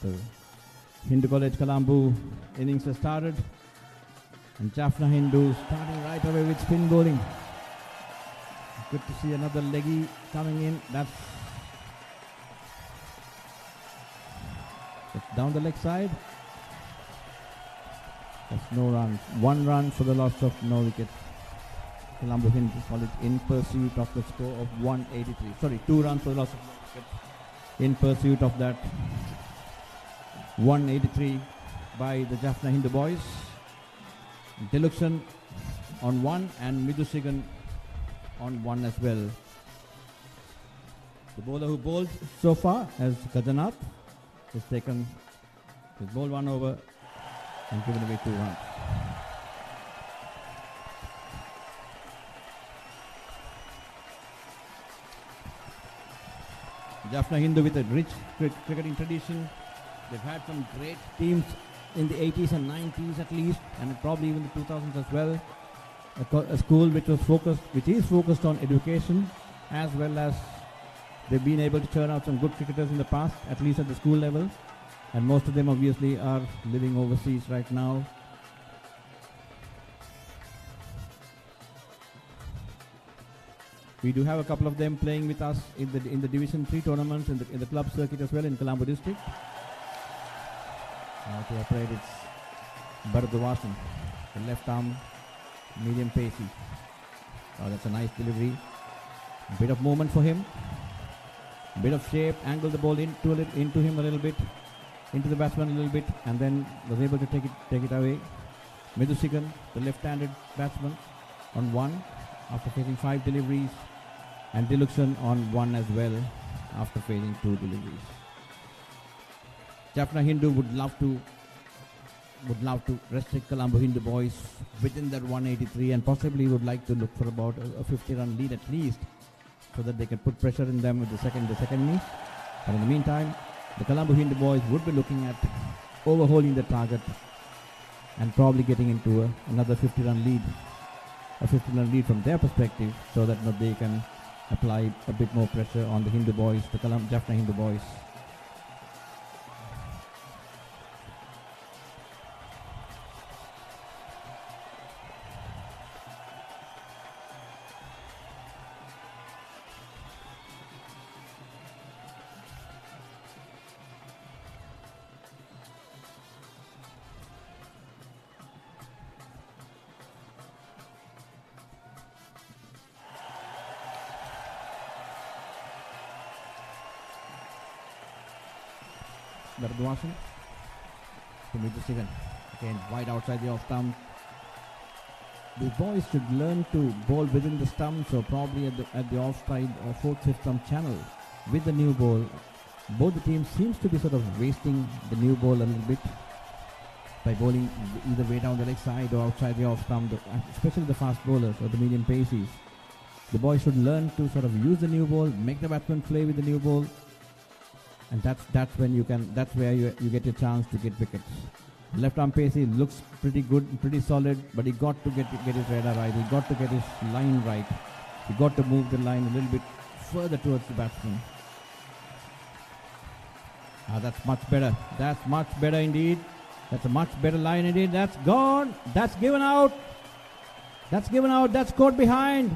So Hindu College Colombo innings has started, and Jaffna Hindu starting right away with spin bowling. Good to see another leggy coming in. That's down the leg side. That's no runs. 1 run for the loss of no wicket. Colombo Hindu College in pursuit of the score of 183. Sorry, 2 runs for the loss of no wicket. In pursuit of that 183 by the Jaffna Hindu boys. Deluxon on 1 and Midhusigan on 1 as well. The bowler who bowled so far as Kajanath has taken his ball 1 over and given away 2 runs. Jaffna Hindu with a rich cricketing tradition. They've had some great teams in the 80s and 90s at least, and probably even the 2000s as well. A school which is focused on education, as well as they've been able to churn out some good cricketers in the past, at least at the school level. And most of them obviously are living overseas right now. We do have a couple of them playing with us in the Division 3 tournaments in the club circuit as well in Colombo district. Now to operate it's Bharadwasan, the left arm medium pacey. Oh, that's a nice delivery. Bit of movement for him. Bit of shape, angle the ball into him a little bit, into the batsman a little bit, and then was able to take it away. Midhusigan, the left-handed batsman, on 1 after facing 5 deliveries, and Deluxon on 1 as well after facing 2 deliveries. Jaffna Hindu would love to restrict Colombo Hindu boys within that 183, and possibly would like to look for about a 50-run lead at least, so that they can put pressure in them with the second innings. But in the meantime, the Colombo Hindu boys would be looking at overhauling the target and probably getting into another 50-run lead. A 50-run lead from their perspective, so that they can apply a bit more pressure on the Hindu boys, the Jaffna Hindu boys. Bharadwasan to Midhusigan. Again, wide outside the off stump. The boys should learn to bowl within the stump, so probably at the offside or 4th, 5th stump channel with the new ball. Both the teams seems to be sort of wasting the new ball a little bit by bowling either way down the leg side or outside the off stump, especially the fast bowlers or the medium paces. The boys should learn to sort of use the new ball, make the batsman play with the new ball, and that's where you get a chance to get wickets. Left arm pacey looks pretty good, pretty solid, but he got to get his radar right. He got to get his line right. He got to move the line a little bit further towards the batsman. That's much better. That's much better indeed. That's a much better line indeed. That's gone. That's given out. That's given out. That's caught behind.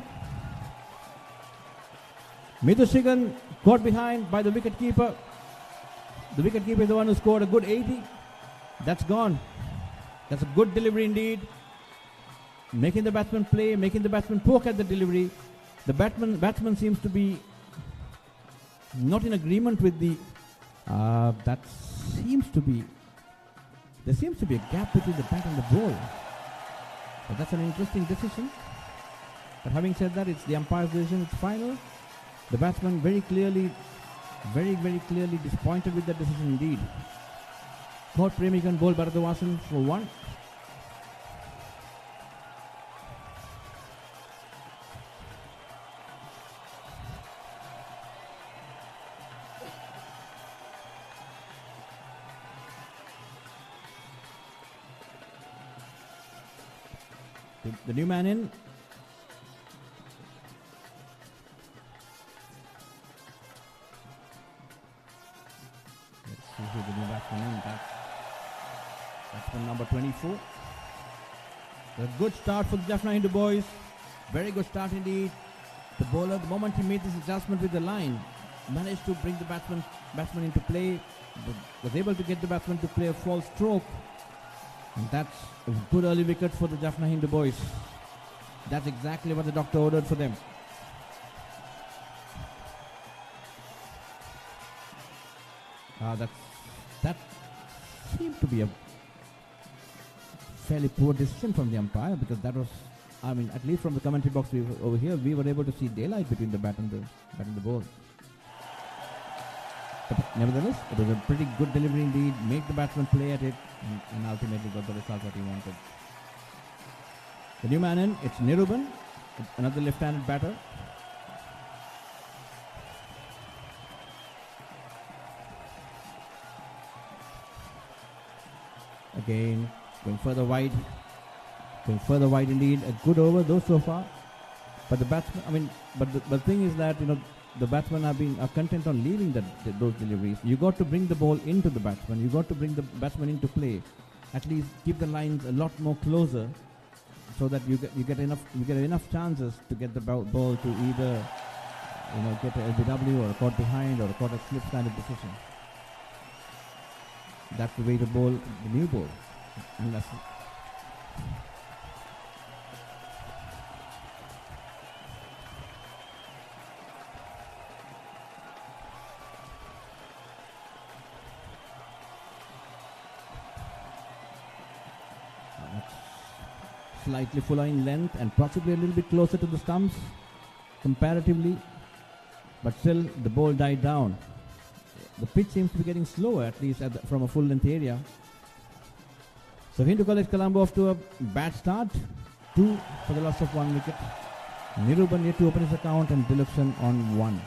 Midhusigan caught behind by the wicketkeeper. The wicketkeeper is the one who scored a good 80. That's gone. That's a good delivery indeed. Making the batsman play, making the batsman poke at the delivery. The batsman seems to be not in agreement with the. There seems to be a gap between the bat and the ball. So that's an interesting decision. But having said that, it's the umpire's decision. It's final. The batsman very clearly disappointed with that decision indeed. Caught Premikan ball Bharadwasan for 1. The new man in. Let's see who the new batsman A good start for the Jaffna Hindu boys. Very good start indeed. The bowler, the moment he made this adjustment with the line, managed to bring the batsman into play, was able to get the batsman to play a false stroke. And that's a good early wicket for the Jaffna Hindu boys. That's exactly what the doctor ordered for them. That seemed to be a fairly poor decision from the umpire, because that was, I mean, at least from the commentary box over here, we were able to see daylight between the bat and the ball. But nevertheless, it was a pretty good delivery indeed. Make the batsman play at it, and ultimately got the result what he wanted. The new man in, it's Niruban, another left-handed batter. Again, going further wide indeed. A good over though so far. But the batsman, I mean, but the thing is that, you know, the batsmen are content on leaving those deliveries. You got to bring the ball into the batsman. You got to bring the batsman into play. At least keep the lines a lot more closer, so that you get enough chances to get the ball to either, you know, get a LBW or a caught behind or a caught a slip kind of decision. That's the way to bowl the new ball. Unless slightly fuller in length and possibly a little bit closer to the stumps comparatively, but still the ball died down. The pitch seems to be getting slower, at least from a full length area. So Hindu College Colombo off to a bad start. 2 for the loss of 1 wicket. Niruban yet to open his account, and Dilukshan on 1.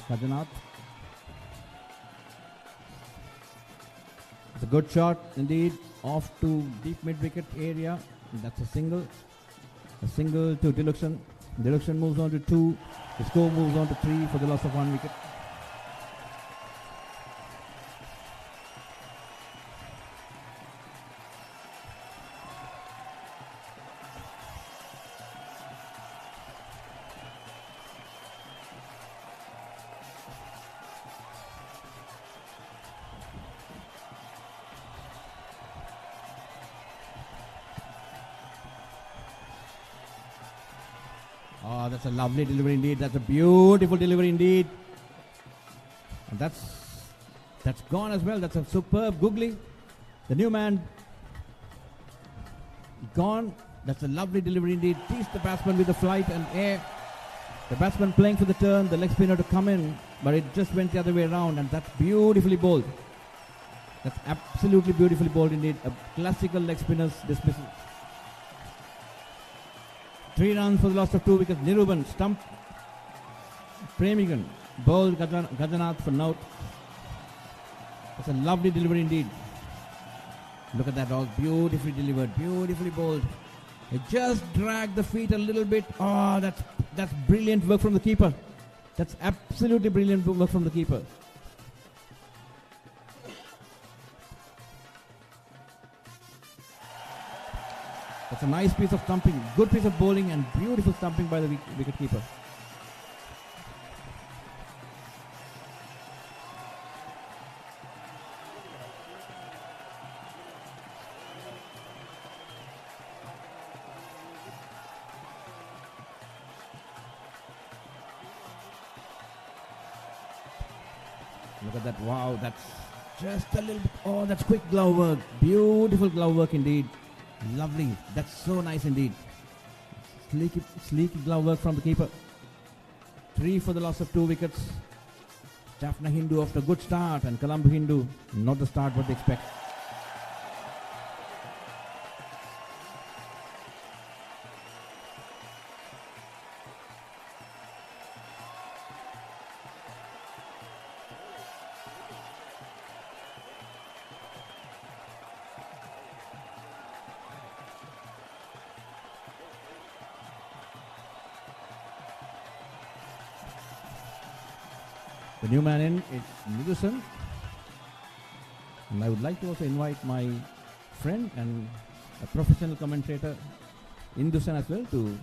Kajanath. It's a good shot indeed, off to deep mid wicket area. That's a single to Dilukshan. Dilukshan moves on to 2. The score moves on to 3 for the loss of 1 wicket. Oh, that's a lovely delivery indeed. That's a beautiful delivery indeed. And that's gone as well. That's a superb googly. The new man gone. That's a lovely delivery indeed. Teased the batsman with the flight and air. The batsman playing for the turn, the leg spinner to come in, but it just went the other way around, and that's beautifully bowled. That's absolutely beautifully bowled indeed. A classical leg spinner's dismissal. 3 runs for the loss of 2 wickets. Niruban stumped Premigan, bowled Gajanath for note. That's a lovely delivery indeed. Look at that, all beautifully delivered, beautifully bowled. It just dragged the feet a little bit. Oh, that's brilliant work from the keeper. That's absolutely brilliant work from the keeper. That's a nice piece of stumping, good piece of bowling, and beautiful stumping by the wicket keeper. Look at that, wow, that's just a little bit, oh, that's quick glove work, beautiful glove work indeed. Lovely, that's so nice indeed. Sleeky glove work from the keeper. 3 for the loss of 2 wickets. Jaffna Hindu after a good start, and Colombo Hindu not the start what they expect. The new man in is Nidusan. And I would like to also invite my friend and a professional commentator, Indusan, as well, to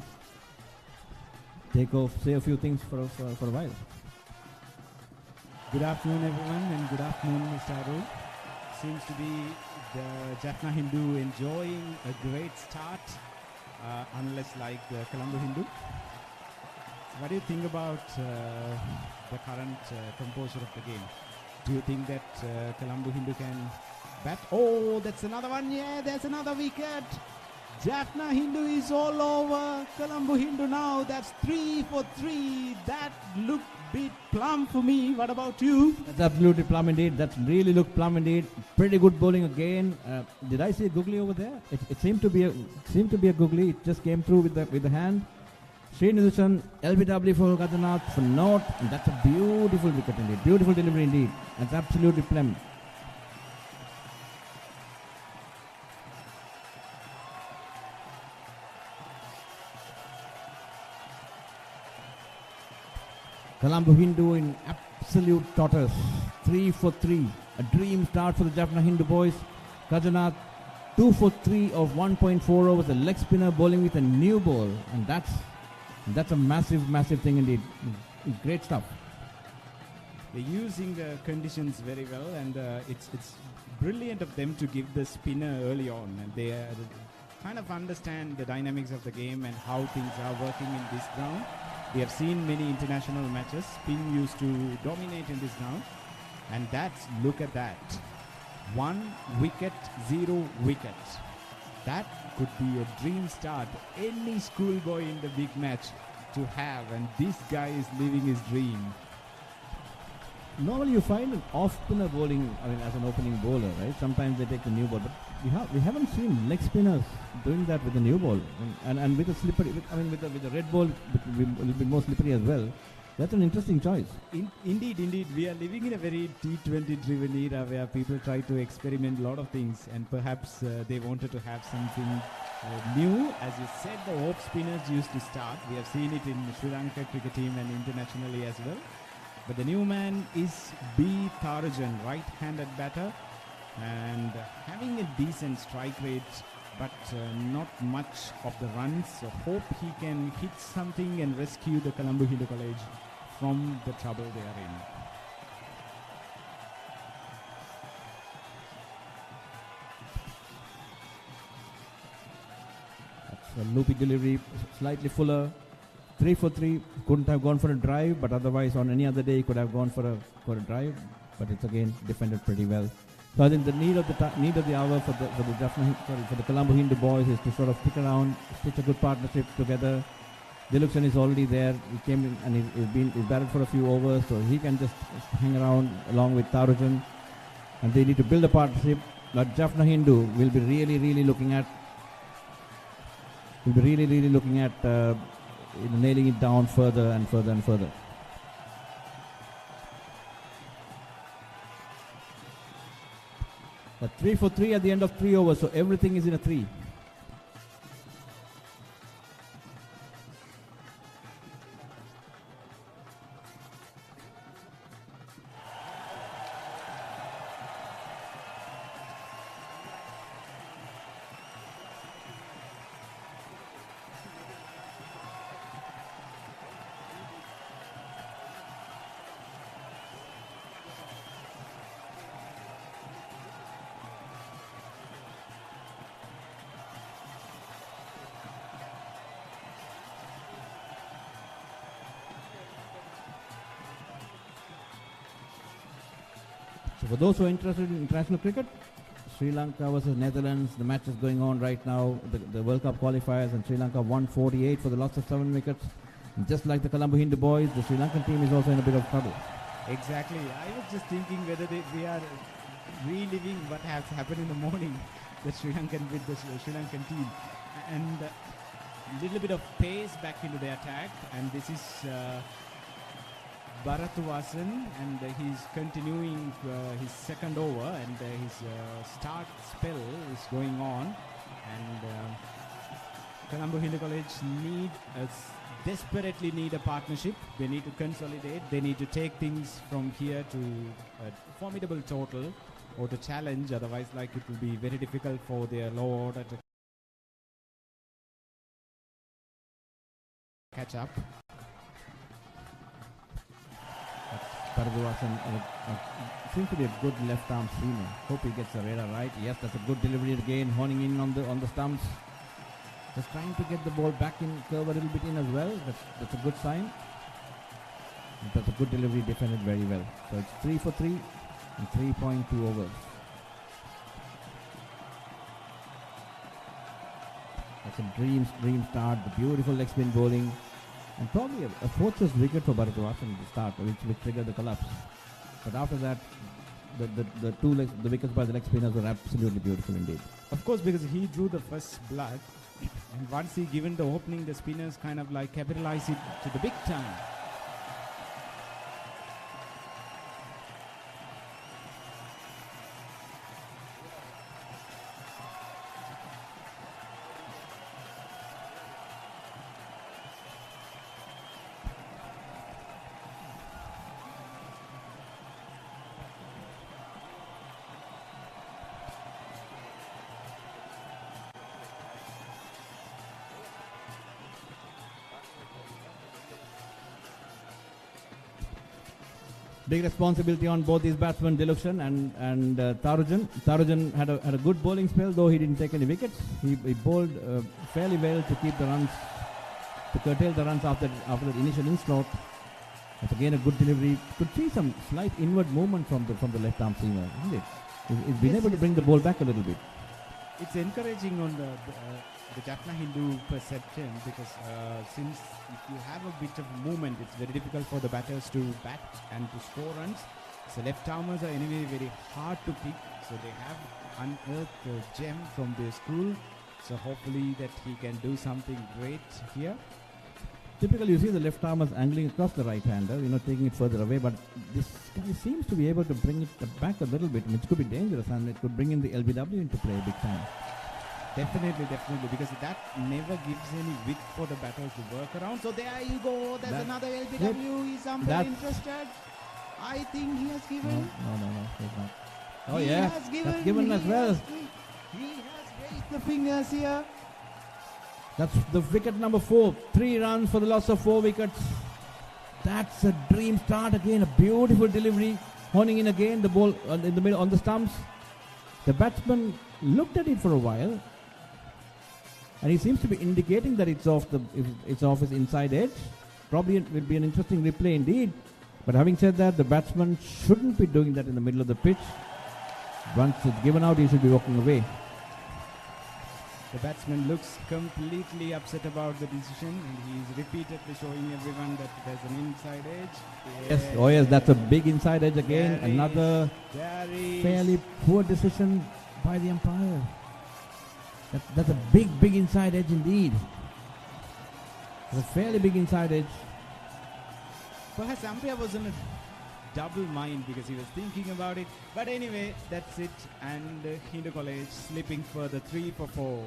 take off, say a few things for a while. Good afternoon, everyone, and good afternoon, Mr. Arul. Seems to be the Jaffna Hindu enjoying a great start, unless like the Colombo Hindu. So what do you think about the current composure of the game? Do you think that Colombo Hindu can bat? Oh, that's another one. Yeah, there's another wicket. Jaffna Hindu is all over Colombo Hindu now. That's 3 for 3. That looked bit plumb for me. What about you? That's absolutely plumb indeed. That's really looked plumb indeed. Pretty good bowling again. Did I see a googly over there? It seemed to be a googly. It just came through with the hand. Srinivasan, LBW for Gadanath for North. And that's a beautiful wicket indeed. Beautiful delivery indeed. That's absolutely plumb. Colombo Hindu in absolute totters. 3 for 3. A dream start for the Jaffna Hindu boys. Kajanath 2 for 3 of 1.4 overs. A leg spinner bowling with a new ball. And that's a massive thing indeed. Great stuff. They're using the conditions very well, and it's brilliant of them to give the spinner early on. And they kind of understand the dynamics of the game and how things are working in this ground. We have seen many international matches. Spin used to dominate in this ground. And look at that. 1 wicket, 0 wicket. That could be a dream start. Any schoolboy in the big match to have. And this guy is living his dream. Normally you find an off-spinner bowling, as an opening bowler, right? Sometimes they take the new ball, but we haven't seen leg spinners doing that with the new ball, and with a slippery, with the red ball, it will be a little bit more slippery as well. That's an interesting choice. Indeed. We are living in a very T20-driven era where people try to experiment a lot of things, and perhaps they wanted to have something new. As you said, the off spinners used to start. We have seen it in Sri Lanka cricket team and internationally as well. But the new man is B. Tharajan, right-handed batter, and having a decent strike rate, but not much of the runs. So hope he can hit something and rescue the Colombo Hindu College from the trouble they are in. That's a loopy delivery, slightly fuller. 3 for 3, couldn't have gone for a drive, but otherwise on any other day he could have gone for a drive, but it's again defended pretty well. So I think the need of the hour for the Colombo Hindu boys is to sort of stick around, stitch a good partnership together. Diluksan is already there. He came in and he's batted for a few overs, so he can just hang around along with Tarujan, and they need to build a partnership. But Jaffna Hindu will be really looking at nailing it down further and further and further. But 3 for 3 at the end of 3 overs, so everything is in a 3. So for those who are interested in international cricket, Sri Lanka versus Netherlands, the match is going on right now, the World Cup qualifiers, and Sri Lanka won 48 for the loss of 7 wickets. And just like the Colombo Hindu boys, the Sri Lankan team is also in a bit of trouble. Exactly. I was just thinking whether we are reliving what has happened in the morning, the Sri Lankan with the Sri Lankan team. And a little bit of pace back into the attack, and this is Bharatwasan, and he's continuing his second over, and his start spell is going on, and Colombo Hindu College desperately need a partnership. They need to consolidate. They need to take things from here to a formidable total or to challenge. Otherwise, like, it will be very difficult for their lower order to catch up. Parduasan seems to be a good left arm seamer. Hope he gets the radar right. Yes, that's a good delivery again, honing in on the stumps. Just trying to get the ball back in curve a little bit in as well. That's a good sign. That's a good delivery, defended very well. So it's 3 for 3 in 3.2 overs. That's a dream start. The beautiful leg spin bowling. And probably a fortress wicket for Bharatwasan at the start, which triggered the collapse. But after that, the wickets by the leg spinners were absolutely beautiful indeed. Of course, because he drew the first blood, and once he given the opening, the spinners kind of like capitalized it to the big time. Big responsibility on both these batsmen, Dilukshan and Tarujan. Tarujan had a good bowling spell, though he didn't take any wickets. He bowled fairly well to keep the runs, to curtail the runs after the initial onslaught. That's again a good delivery. Could see some slight inward movement from the left arm seamer, isn't it? He's been able to bring the ball back a little bit. It's encouraging on the Jaffna Hindu perception, because since if you have a bit of movement, it's very difficult for the batters to bat and to score runs. So left armers are anyway very hard to pick. So they have unearthed a gem from their school. So hopefully that he can do something great here. Typically, you see the left armers angling across the right-hander, taking it further away. But this guy seems to be able to bring it back a little bit, which could be dangerous, and it could bring in the LBW into play big time. Definitely, because that never gives any width for the batters to work around. So there you go. There's another LBW. He's very interested. I think he has given. No, he's not. Oh he yeah, has given, that's given as well. He has raised the fingers here. That's the wicket number 4. 3 runs for the loss of 4 wickets. That's a dream start again. A beautiful delivery, honing in again. The ball in the middle on the stumps. The batsman looked at it for a while, and he seems to be indicating that it's off his inside edge. Probably it will be an interesting replay indeed. But having said that, the batsman shouldn't be doing that in the middle of the pitch. Once it's given out, he should be walking away. The batsman looks completely upset about the decision, and he's repeatedly showing everyone that there's an inside edge. Yes, that's a big inside edge again. Another fairly poor decision by the umpire. That's a big inside edge indeed. It's a fairly big inside edge. Perhaps umpire was in a double mind because he was thinking about it. But anyway, that's it. And Hindu College slipping further 3 for 4.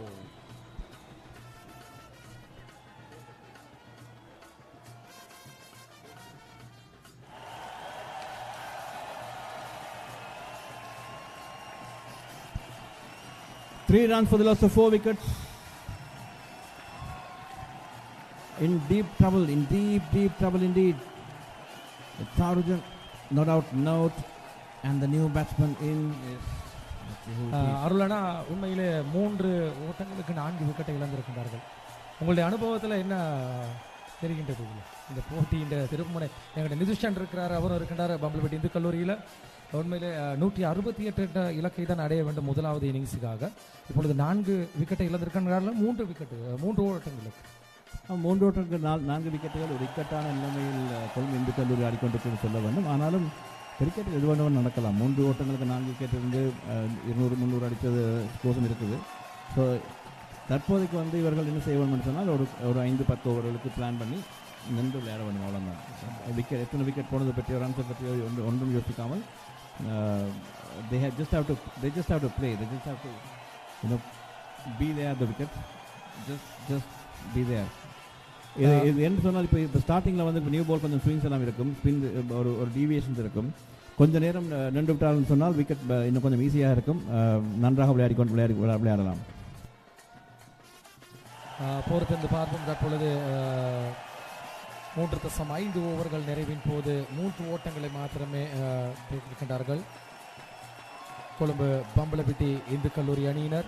Three runs for the loss of 4 wickets. In deep trouble indeed. Tarujan, not out, note, and the new batsman in is. அருளனா உண்மையிலே 3 ஓட்டங்களுக்கு 4 விக்கெட்டை இழந்திருக்கிறார்கள். உங்களுடைய அனுபவத்தில் என்ன தெரிகின்றது? இந்த போட்டியின் திருப்புமுனை எங்களுடைய நிதிஷ்டன் இருக்கிறார், அவரும் இருக்கின்றார் பம்பல்பட்டி இந்து கல்லூரியில். உண்மையிலே 168 இலக்கை தான் அடைய வேண்டும் முதலாவது இன்னிங்ஸுக்காக. இப்பொழுது 4 விக்கெட்டை இழந்திருக்கிறார்கள். 3 ஓட்டங்களுக்கு 3 ஓட்டங்கள் 4 விக்கெட்டுகள் ஒரு இக்கட்டான நிலைமையில் கொழும்பு இந்து கல்லூரி ஆடிக்கொண்டிருக்கிறது சொல்ல வேண்டும். ஆனாலும் கிரிக்கெட்டில் எது வேண்டுமானும் நடக்கலாம். 3 ஓட்டங்களுக்கு 4 விக்கெட் இருந்து 200-300 அடித்தது கோசம் இருக்குது. ஸோ தற்போதைக்கு இவர்கள் என்ன செய்ய வேண்டும் சொன்னால் ஒரு 5-10 ஓவர்களுக்கு பிளான் பண்ணி நின்று விளையாட வேண்டும். அவ்வளோதான். விக்கெட் எத்தனை விக்கெட் போனதை பற்றியோ ரன்ஸை பற்றியோ ஒன்றும் யோசிக்காமல் they just have to play. They just have to be there at the wicket just be there. இது என்ன சொன்னால் இப்போ ஸ்டார்டிங்கில் வந்து இப்போ நியூ பால் கொஞ்சம் ஸ்விங்ஸ் எல்லாம் இருக்கும், ஸ்பின் ஒரு டீவியேஷன்ஸ் இருக்கும். கொஞ்சம் நேரம் நின்று விட்டாலும் சொன்னால் விக்கெட் இன்னும் கொஞ்சம் ஈஸியாக இருக்கும், நன்றாக விளையாடலாம். பொறுத்திருந்து பார்ப்போம். தற்பொழுது 3.5 ஓவர்கள் நிறைவின் போது 3 ஓட்டங்களை மாத்திரமே பெற்றிருக்கின்றார்கள் கொழும்பு பம்பலப்பிட்டி இந்து கல்லூரி அணியினர்.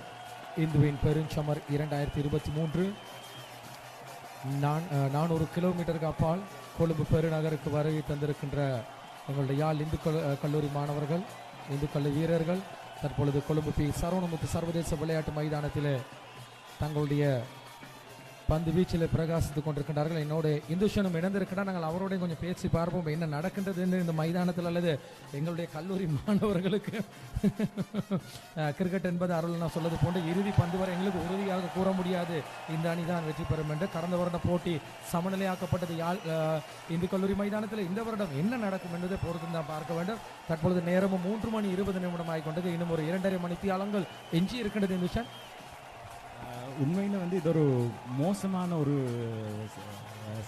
இந்துவின் பெருஞ்சமர் 2023 400 கிலோமீட்டருக்கு அப்பால் கொழும்பு பெருநகருக்கு வருகை தந்திருக்கின்ற எங்களுடைய யாழ் இந்து கல்லூரி மாணவர்கள், இந்து கல்லூரி வீரர்கள் தற்பொழுது கொழும்பு பி சரவணமுத்து சர்வதேச விளையாட்டு மைதானத்தில் தங்களுடைய பந்து வீச்சில் பிரகாசித்துக் கொண்டிருக்கின்றார்கள். என்னோட இந்துஷனும் இணைந்திருக்கிறார். நாங்கள் அவரோட கொஞ்சம் பேசி பார்ப்போம் என்ன நடக்கின்றது என்று இந்த மைதானத்தில், அல்லது எங்களுடைய கல்லூரி மாணவர்களுக்கு கிரிக்கெட் என்பது அருள் நான் சொல்வது போன்று இறுதி பந்து வரை எங்களுக்கு உறுதியாக கூற முடியாது இந்த அணி தான் வெற்றி பெறும் என்று. கடந்த வருட போட்டி சமநிலையாக்கப்பட்டது யாழ் இந்து கல்லூரி மைதானத்தில். இந்த வருடம் என்ன நடக்கும் என்பதை பொறுத்து தான் பார்க்க வேண்டும். தற்பொழுது நேரமும் 3:20 ஆகிக்கொண்டது. இன்னும் ஒரு 2.5 மணித்தியாலங்கள் எஞ்சி இருக்கின்றது இந்துஷன். உண்மையில் வந்து இது ஒரு மோசமான ஒரு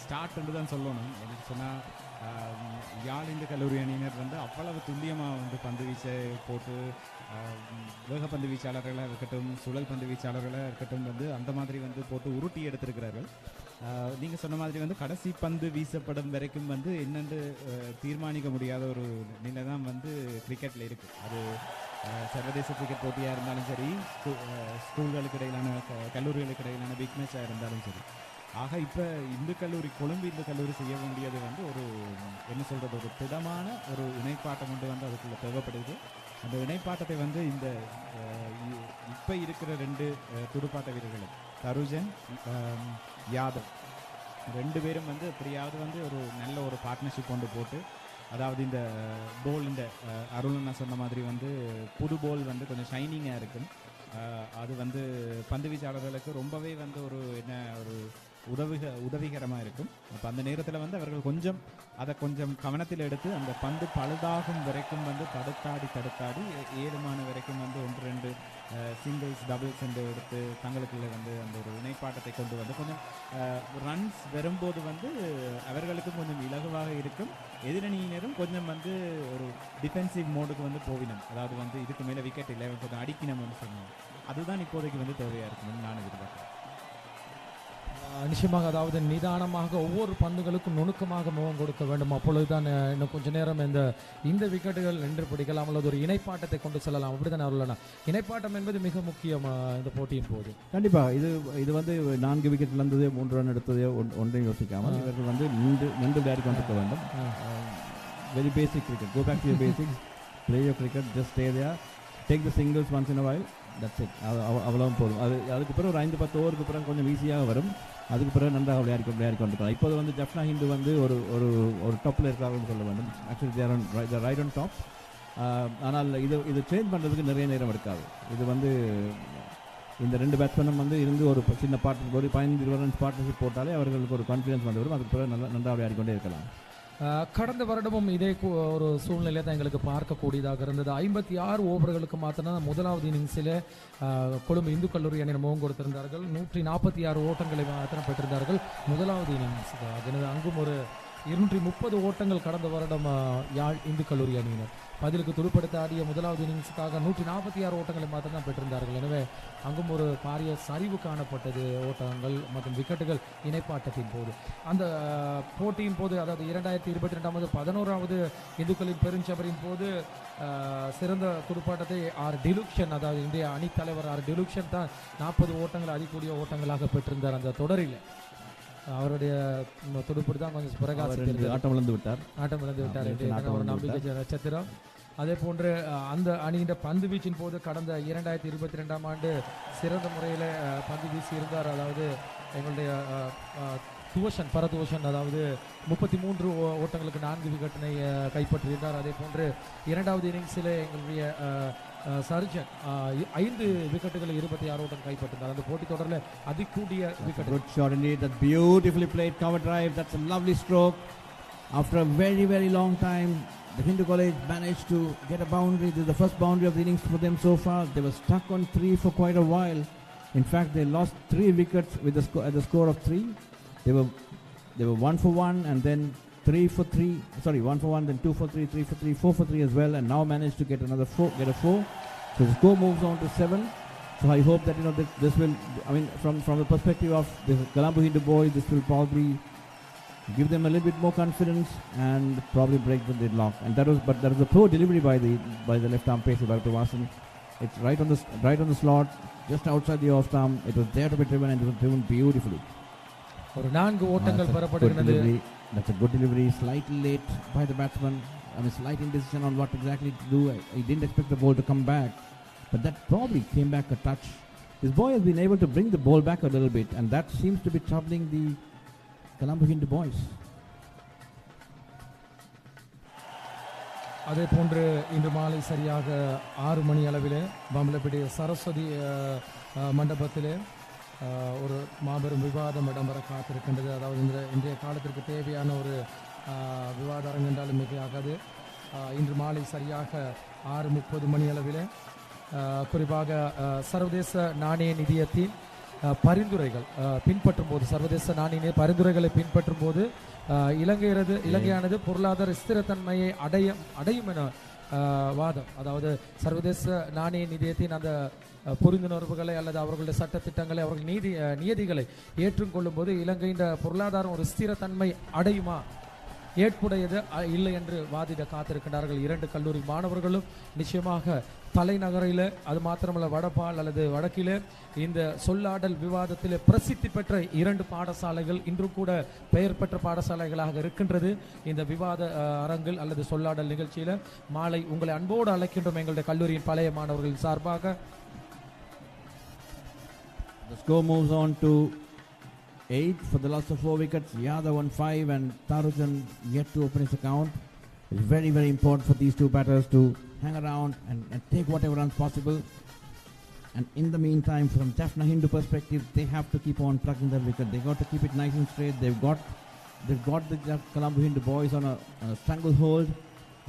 ஸ்டார்ட் என்று தான் சொல்லணும். எனக்கு சொன்னால் யாழ் இந்து கல்லூரி அணியினர் வந்து அவ்வளவு துல்லியமாக வந்து பந்து வீச்சை போட்டு வேகப்பந்து வீச்சாளர்களாக இருக்கட்டும், சுழல் பந்து வீச்சாளர்களாக இருக்கட்டும் வந்து அந்த மாதிரி வந்து போட்டு உருட்டி எடுத்திருக்கிறார்கள். நீங்கள் சொன்ன மாதிரி வந்து கடைசி பந்து வீசப்படும் வரைக்கும் வந்து என்னென்று தீர்மானிக்க முடியாத ஒரு நிலை தான் வந்து கிரிக்கெட்டில் இருக்குது. அது சர்வதேச கிரிக்கெட் போட்டியாக இருந்தாலும் சரி, ஸ்கூல்களுக்கு இடையிலான கல்லூரிகளுக்கு இடையிலான பிக் மேட்சாக இருந்தாலும் சரி. ஆக இப்போ இந்து கல்லூரி, கொழும்பு இந்து கல்லூரி செய்ய வேண்டியது வந்து ஒரு என்ன சொல்கிறது, ஒரு திடமான ஒரு இணைப்பாட்டம் கொண்டு வந்து அதுக்குள்ளே தேவைப்படுது. அந்த இணைப்பாட்டத்தை வந்து இந்த இப்போ இருக்கிற 2 துடுப்பாட்ட வீரர்களும் தருஜன் யாதவ் 2 பேரும் வந்து எப்படியாவது வந்து ஒரு நல்ல ஒரு பார்ட்னர்ஷிப் கொண்டு போட்டு, அதாவது இந்த போல் இந்த அருள் நான் சொன்ன மாதிரி வந்து புது போல் வந்து கொஞ்சம் ஷைனிங்காக இருக்கும். அது வந்து பந்து வீச்சாளர்களுக்கு ரொம்பவே வந்து ஒரு என்ன ஒரு உதவிகரமாக இருக்கும். அப்போ அந்த நேரத்தில் வந்து அவர்கள் கொஞ்சம் கவனத்தில் எடுத்து அந்த பந்து பழுதாகும் வரைக்கும் வந்து தடுத்தாடி ஏழுமான வரைக்கும் வந்து 1-2 சிங்கிள்ஸ் டபுள்ஸ் என்று எடுத்து தங்களுக்குள்ளே வந்து அந்த ஒரு இணைப்பாட்டத்தை கொண்டு வந்து கொஞ்சம் ரன்ஸ் வரும்போது வந்து அவர்களுக்கும் கொஞ்சம் இலகுவாக இருக்கும். எதிரணியினரும் கொஞ்சம் வந்து ஒரு டிஃபென்சிவ் மோடுக்கு வந்து போவினம், அதாவது வந்து இதுக்கு மேலே விக்கெட் இல்லை கொஞ்சம் அடிக்கணும்னு சொன்னாங்க. அதுதான் இப்போதைக்கு வந்து தேவையாக இருக்கும்னு நான் எதிர்பார்க்கிறேன். நிச்சயமாக, அதாவது நிதானமாக ஒவ்வொரு பந்துகளுக்கும் நுணுக்கமாக முகம் கொடுக்க வேண்டும். அப்பொழுதுதான் இன்னும் கொஞ்ச நேரம் இந்த விக்கெட்டுகள் நின்று பிடிக்கலாம், அல்லது ஒரு இணைப்பாட்டத்தை கொண்டு செல்லலாம். அப்படிதான் அருளனா, இணைப்பாட்டம் என்பது மிக முக்கியம் இந்த போட்டியின் போது. கண்டிப்பாக இது வந்து 4 விக்கெட் இழந்தது, 3 ரன் எடுத்தது ஒன்றையும் யோசிக்காமல் இவர்கள் வந்து நின்று விளையாடி கொண்டிருக்க வேண்டும். Very basic cricket, go back to your basics, play your cricket, just stay there, take the singles once in a while, that's it. அவ்வளோ போதும். அதுக்கு பிறகு ஒரு 5-10 ஓவருக்கு பிறகு கொஞ்சம் ஈஸியாக வரும். அதுக்கு பிறகு நன்றாக விளையாடி கொண்டிருக்கலாம். இப்போது வந்து ஜஃப்னா ஹிந்து வந்து ஒரு டாப்பில் இருக்கிறார்கள்னு சொல்ல வேண்டும். Actually they're right on top. ஆனால் இது சேஞ்ச் பண்ணுறதுக்கு நிறைய நேரம் எடுக்காது. இது வந்து இந்த 2 பேட்ஸ்மேனும் வந்து இருந்து ஒரு சின்ன ஒரு 15-20 ரன்ஸ் பார்ட்னர்ஷிப் போட்டாலே அவர்களுக்கு ஒரு கான்ஃபிடன்ஸ் வந்து வரும். அதுக்கு பிறகு நன்றாக விளையாடி கொண்டே இருக்கலாம். கடந்த வருடமும் இதே ஒரு சூழ்நிலை தான் எங்களுக்கு பார்க்கக்கூடியதாக இருந்தது. 56 ஓவர்களுக்கு மாத்திரம் முதலாவது இன்னிங்ஸில் கொழும்பு இந்து கல்லூரி அணியினர் முகம் கொடுத்திருந்தார்கள். 146 ஓட்டங்களை மாத்திரம் பெற்றிருந்தார்கள் முதலாவது இன்னிங்ஸ். எனவே அங்கும் ஒரு 230 ஓட்டங்கள் கடந்த வருடம் யாழ் இந்து கல்லூரி அணியினர் பதிலுக்கு துடுப்படுத்த ஆடிய முதலாவது இன்னிங்ஸுக்காக 146 ஓட்டங்களை மாத்திரம் தான் பெற்றிருந்தார்கள். எனவே அங்கும் ஒரு பாரிய சரிவு காணப்பட்டது ஓட்டங்கள் மற்றும் விக்கெட்டுகள் இணைப்பாட்டத்தின் போது. அந்த போட்டியின் போது, அதாவது 2022 11வது இந்துக்களின் பெருஞ்சபரின் போது சிறந்த துடுப்பாட்டத்தை டிலுக்ஷன், அதாவது இந்திய அணித்தலைவர் டிலுக்ஷன் தான் 40 ஓட்டங்கள் அதிகூடிய ஓட்டங்களாக பெற்றிருந்தார் அந்த தொடரில். அவருடைய துடுப்பு தான் கொஞ்சம் பிரகாசிக்கிறது. ஆட்டம் இழந்து விட்டார் ஒரு நம்பிக்கை நட்சத்திரம். அதே போன்று அந்த அணியின் பந்து வீச்சின் போது கடந்த 2022 சிறந்த முறையில் பந்து வீசி இருந்தார். அதாவது எங்களுடைய பரதோஷன், அதாவது 33 ஓட்டங்களுக்கு 4 விக்கெட்டினை கைப்பற்றியிருந்தார். அதே போன்று 2வது இன்னிங்ஸில் எங்களுடைய சர்ஜன் 5 விக்கெட்டுகள் 26 ஓட்டம் கைப்பற்றினார். அந்த போட்டி தொடரில் அதிகூடிய wicket. Good shot indeed. That beautifully played cover drive. That's a lovely stroke. After a very, very long time, the Hindu College managed to get a boundary. This is the first boundary of the innings for them so far. They were stuck on 3 for quite a while. In fact, they lost 3 wickets with at the score of 3. They were 1 for 1 and then 3 for 3. Sorry, 1 for 1, then 2 for 3, 3 for 3, 4 for 3 as well, and now managed to get another 4, get a 4. So the score moves on to 7. So I hope that this will, I mean, from the perspective of the Colombo Hindu boys, this will probably give them a little bit more confidence and probably break the deadlock. And that was a poor delivery by the left arm pacer Bharatavasan. It's right on the slot, just outside the off stump. It was there to be driven, and it was driven beautifully. ஒரு 4 ஓட்டங்கள் பெறப்படுகிறது. That's a good delivery. Slightly late by the batsman. I mean, slight indecision on what exactly to do. He didn't expect the ball to come back, but that probably came back a touch. This boy has been able to bring the ball back a little bit, and that seems to be troubling the Colombo Hindu boys. அதே போன்று இன்று மாலை சரியாக 6 மணி அளவிலே பம்பலப்பிடி சரஸ்வதி மண்டபத்திலே ஒரு மாபெரும் விவாதம் இடம்பெற காத்திருக்கின்றது. அதாவது இன்றைய காலத்திற்கு தேவையான ஒரு விவாத அரங்கு என்றாலும் மிகையாகாது. இன்று மாலை சரியாக 6:30 மணி அளவிலே குறிப்பாக சர்வதேச நாணய நிதியத்தின் பரிந்துரைகள் பின்பற்றும் போது, சர்வதேச நாணய பரிந்துரைகளை பின்பற்றும் போது இலங்கையானது பொருளாதார ஸ்திரத்தன்மையை அடையும் என வாதம். அதாவது சர்வதேச நாணய நிதியத்தின் அந்த புரிந்துணர்வுகளை அல்லது அவர்களுடைய சட்ட திட்டங்களை, அவர்கள் நியதிகளை ஏற்றுக்கொள்ளும் போது இலங்கையின் பொருளாதாரம் ஒரு ஸ்திரத்தன்மை அடையுமா, ஏற்புடையது இல்லை என்று வாதிட காத்திருக்கிறார்கள். 2 கல்லூரி மாணவர்களும் நிச்சயமாக தலைநகரில், அது மாத்திரமல்ல வடபால் அல்லது வடக்கிலே இந்த சொல்லாடல் விவாதத்திலே பிரசித்தி பெற்ற 2 பாடசாலைகள் இன்றும் கூட பெயர் பெற்ற பாடசாலைகளாக இருக்கின்றது. இந்த விவாத அரங்கில் அல்லது சொல்லாடல் நிகழ்ச்சியில் மாலை உங்களை அன்போடு அழைக்கின்றோம் எங்களுடைய கல்லூரியின் பழைய மாணவர்கள் சார்பாக. The score moves on to 8 for the loss of 4 wickets. Yadav on 5 and Tarujan yet to open his account. It's very, very important for these 2 batters to hang around and take whatever runs possible. And in the meantime, from Jaffna Hindu perspective, they have to keep on plugging their wicket. They got to keep it nice and straight. They've got the Colombo Hindu boys on a stranglehold.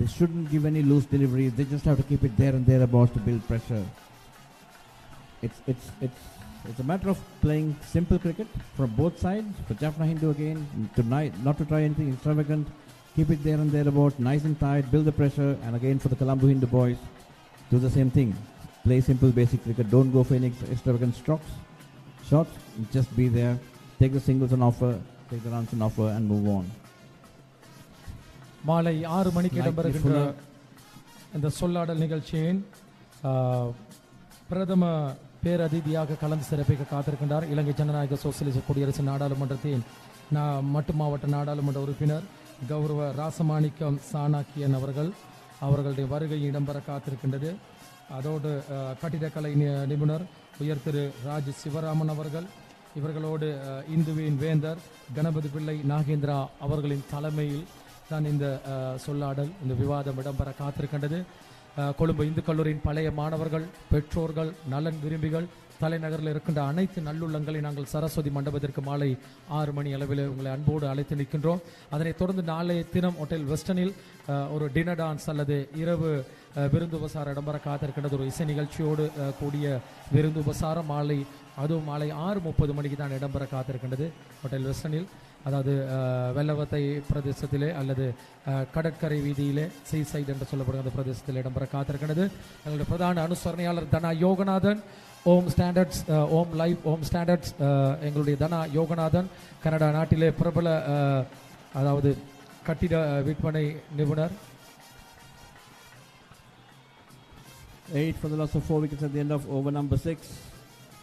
They shouldn't give any loose deliveries. They just have to keep it there and thereabouts to build pressure. It's a matter of playing simple cricket from both sides. For Jaffna Hindu again, tonight, not to try anything extravagant. Keep it there and thereabout, nice and tight, build the pressure. And again for the Colombo Hindu boys, do the same thing. Play simple basic cricket. Don't go for any extravagant shots. Just be there. Take the singles on offer, take the runs on offer and move on. மாலை 6 மணிக்கு இடம்பெறுகின்ற இந்த சொல்லாடல் நிகழ்ச்சியின் பிரதம பேரதிதியாக கலந்து சிறப்பிக்க காத்திருக்கின்றார் இலங்கை ஜனநாயக சோசியலிச குடியரசு நாடாளுமன்றத்தின் மட்டு மாவட்ட நாடாளுமன்ற உறுப்பினர் கௌரவ ராசமாணிக்கம் சாணக்கியன் அவர்களுடைய வருகை இடம்பெற காத்திருக்கின்றது. அதோடு கட்டிடக்கலை நிபுணர் உயர் திரு ராஜ் சிவராமன் இவர்களோடு இந்துவின் வேந்தர் கணபதி பிள்ளை நாகேந்திரா அவர்களின் தலைமையில் தான் இந்த சொல்லாடல், இந்த விவாதம் இடம்பெற காத்திருக்கின்றது. கொழும்பு இந்து கல்லூரியின் பழைய மாணவர்கள், பெற்றோர்கள், நலன் விரும்பிகள், தலைநகரில் இருக்கின்ற அனைத்து நல்லுள்ளங்களை நாங்கள் சரஸ்வதி மண்டபத்திற்கு மாலை 6 மணி அளவில் உங்களை அன்போடு அழைத்து நிற்கின்றோம். அதனைத் தொடர்ந்து நாளைய தினம் ஹோட்டல் வெஸ்டர்னில் ஒரு டின்னர் டான்ஸ் அல்லது இரவு விருந்து உபசாரம் இடம்பெற காத்திருக்கின்றது. ஒரு இசை நிகழ்ச்சியோடு கூடிய விருந்து உபசாரம் அதுவும் மாலை 6:30 மணிக்கு தான் இடம்பெற காத்திருக்கின்றது ஹோட்டல் வெஸ்டர்னில். அதாவது வெள்ளவத்தை பிரதேசத்திலே அல்லது கடற்கரை வீதியிலே சீசைட் என்று சொல்லப்படுகிற அந்த பிரதேசத்தில் இடம்பெற காத்திருக்கிறது. எங்களுடைய பிரதான அனுசரணையாளர் தனா யோகநாதன், ஓம் ஸ்டாண்டர்ட்ஸ், ஓம் லைவ், ஓம் ஸ்டாண்டர்ட்ஸ், எங்களுடைய தனா யோகநாதன் கனடா நாட்டிலே பிரபல அதாவது கட்டிட விற்பனை நிபுணர். 8 for the loss of 4 wickets at the end of over number 6.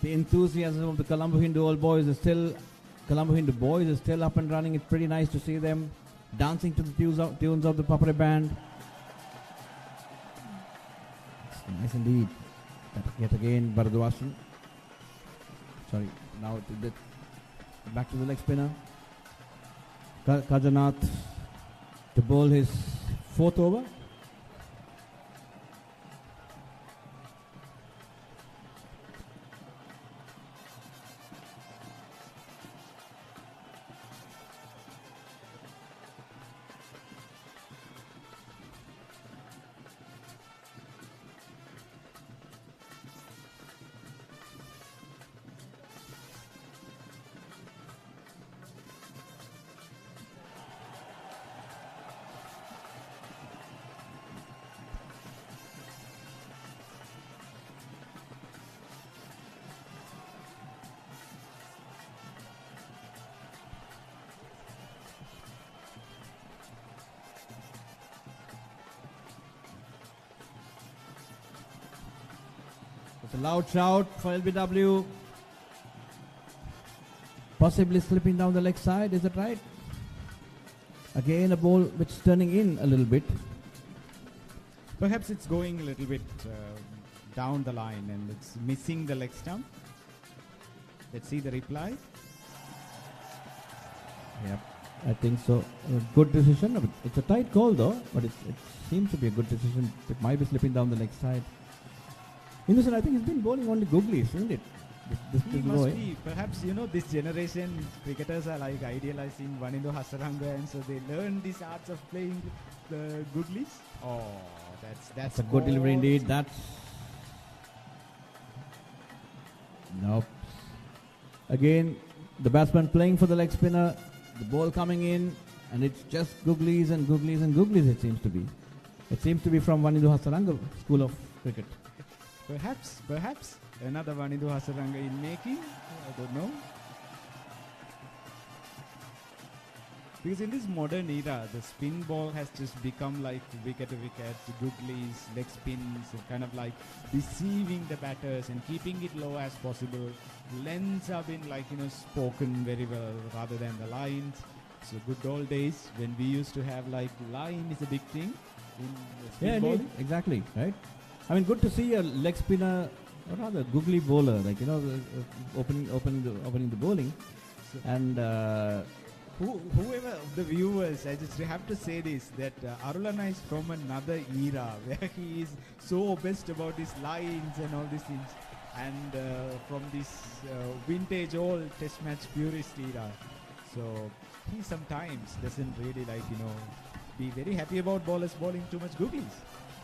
The enthusiasm of the Colombo Hindu boys is still up and running. It's pretty nice to see them dancing to the tunes of the Papare band. It's nice indeed. Yet again, Bharatavasan. Sorry, now back to the leg spinner. Kajanath to bowl his 4th over. It's a loud shout for LBW. Possibly slipping down the leg side, is that right? Again, a ball which is turning in a little bit. Perhaps it's going a little bit down the line and it's missing the leg stump. Let's see the reply. Yep, I think so. A good decision. It's a tight call though, but it seems to be a good decision. It might be slipping down the leg side. Innocent, I think he's been bowling only googlies, isn't it? He must be. Perhaps, this generation cricketers are like idealizing Vanindo Hasaranga, and so they learn these arts of playing the googlies. Oh, that's a good delivery indeed. That's nope. Again, the batsman playing for the leg spinner, the ball coming in, and it's just googlies and googlies and googlies. It seems to be. It seems to be from Vanindo Hasaranga school of cricket. Perhaps another Vanindo Hasaranga in making. I don't know. Because in this modern era, the spin ball has just become like wicket to wicket, googlies, leg spins, and kind of like deceiving the batters and keeping it low as possible. Lengths have been spoken very well rather than the lines. So good old days when we used to have like line is a big thing in spin bowling. Exactly, right? I mean, good to see a leg spinner, or rather googly bowler, opening the bowling. So And whoever of the viewers, I just have to say this, that Arulana is from another era where he is so obsessed about his lines and all these things, and from this vintage old test match purist era. So he sometimes doesn't really be very happy about bowlers bowling too much googlies.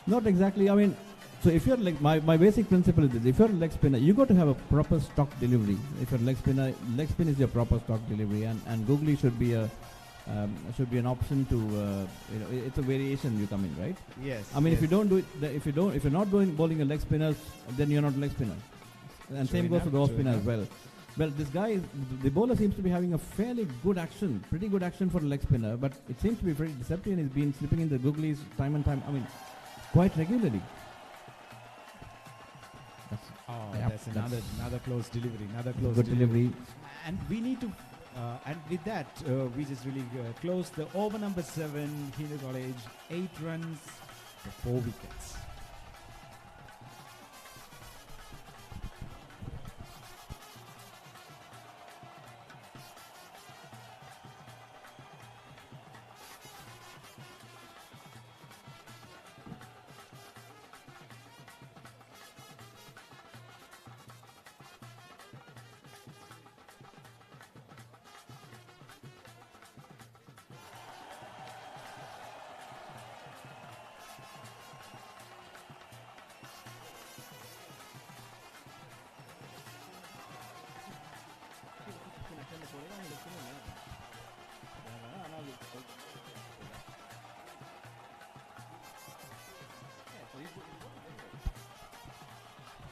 not exactly. I mean, so if you're like my basic principle is this: if you're a leg spinner, you got to have a proper stock delivery. If you're a leg spinner, leg spin is your proper stock delivery, and googly should be an option to it's a variation you come in, right? Yes. I mean, yes. if you don't do it, if you're not bowling a leg spinner, then you're not a leg spinner, and True same goes for the off true spinner as enough. well. Well, this guy, the bowler seems to be having a fairly good action, pretty good action for a leg spinner, but it seems to be very deceptive and he's been slipping in the googlies time and time. I mean, quite regularly. That's another close delivery, Good delivery. And we need to, and with that, we just really close the over number 7, Hindu College, 8 runs for 4 wickets.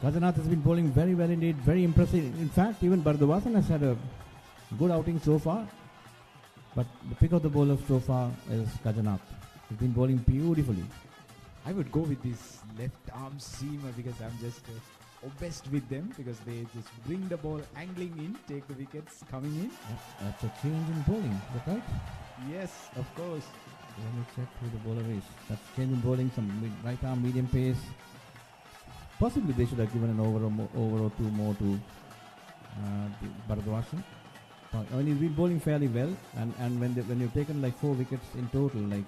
Kazanath has been bowling very well indeed, very impressive. In fact, even Bardavasan has had a good outing so far. But the pick of the bowler so far is Kazanath. He's been bowling beautifully. I would go with this left arm seamer because I'm just obsessed with them, because they just bring the ball angling in, take the wickets coming in. That's a change in bowling, is that right? Yes, of course. Let me check who the bowler is. That's change in bowling, some right arm, medium pace. Possibly they should have given an over or two more to Bharadwasan. I mean, he's been bowling fairly well, and when you've taken like 4 wickets in total, like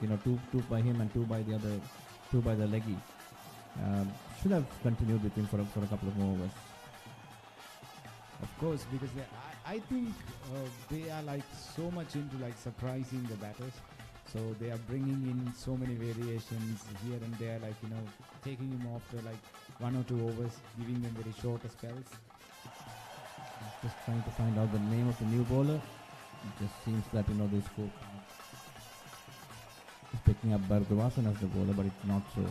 two by him and 2 by the other, 2 by the leggy, should have continued with him for a couple of more overs. Of course, because I think they are like so much into like surprising the batters. So they are bringing in so many variations here and there, like taking him off to like 1 or 2 overs, giving them very short spells. Just trying to find out the name of the new bowler. It just seems that they scope is picking up Bharadwasan as the bowler, but it's not so.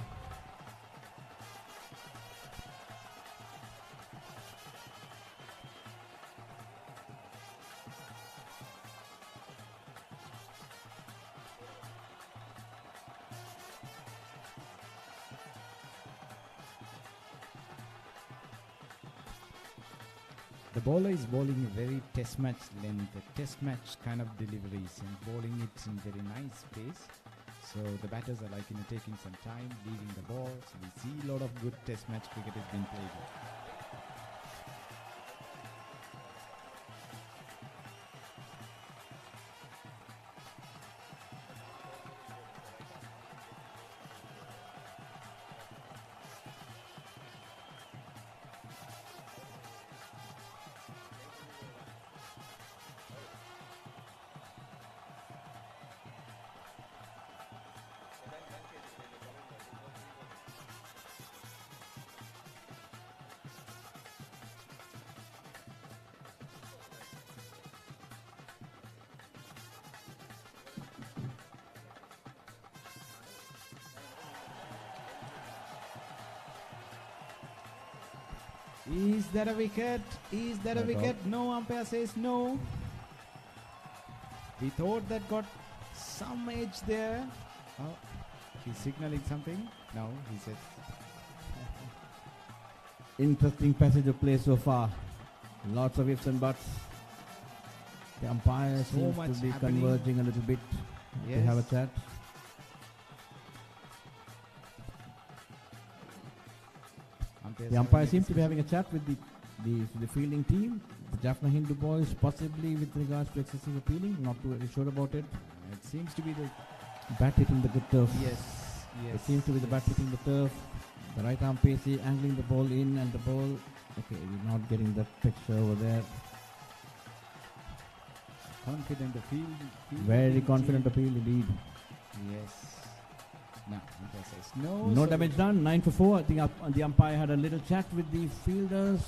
The bowler is bowling a very test match length, a test match kind of deliveries, and bowling it in very nice pace. So the batters are like taking some time, leaving the ball. So we see a lot of good test match cricket is being played. Is that a wicket? Is that a Not wicket? No, umpire says no. We thought that got some edge there. Oh, he's signaling something. No, he said. Interesting passage of play so far. Lots of ifs and buts. The umpire So seems much to be happening. converging a little bit to have a chat. The umpire seems to be having a chat with the fielding team, the Jaffna Hindu boys, possibly with regards to excessive appealing. Not too very sure about it. It seems to be the Bat hitting the good turf. yes. It seems to be the bat hitting the turf. The right arm pacey angling the ball in, and the ball. Okay, we're not getting that picture over there. Confident field. Very confident appeal indeed. Yes. No, umpire says no. No so damage done. 9 for 4. I think the umpire had a little chat with the fielders,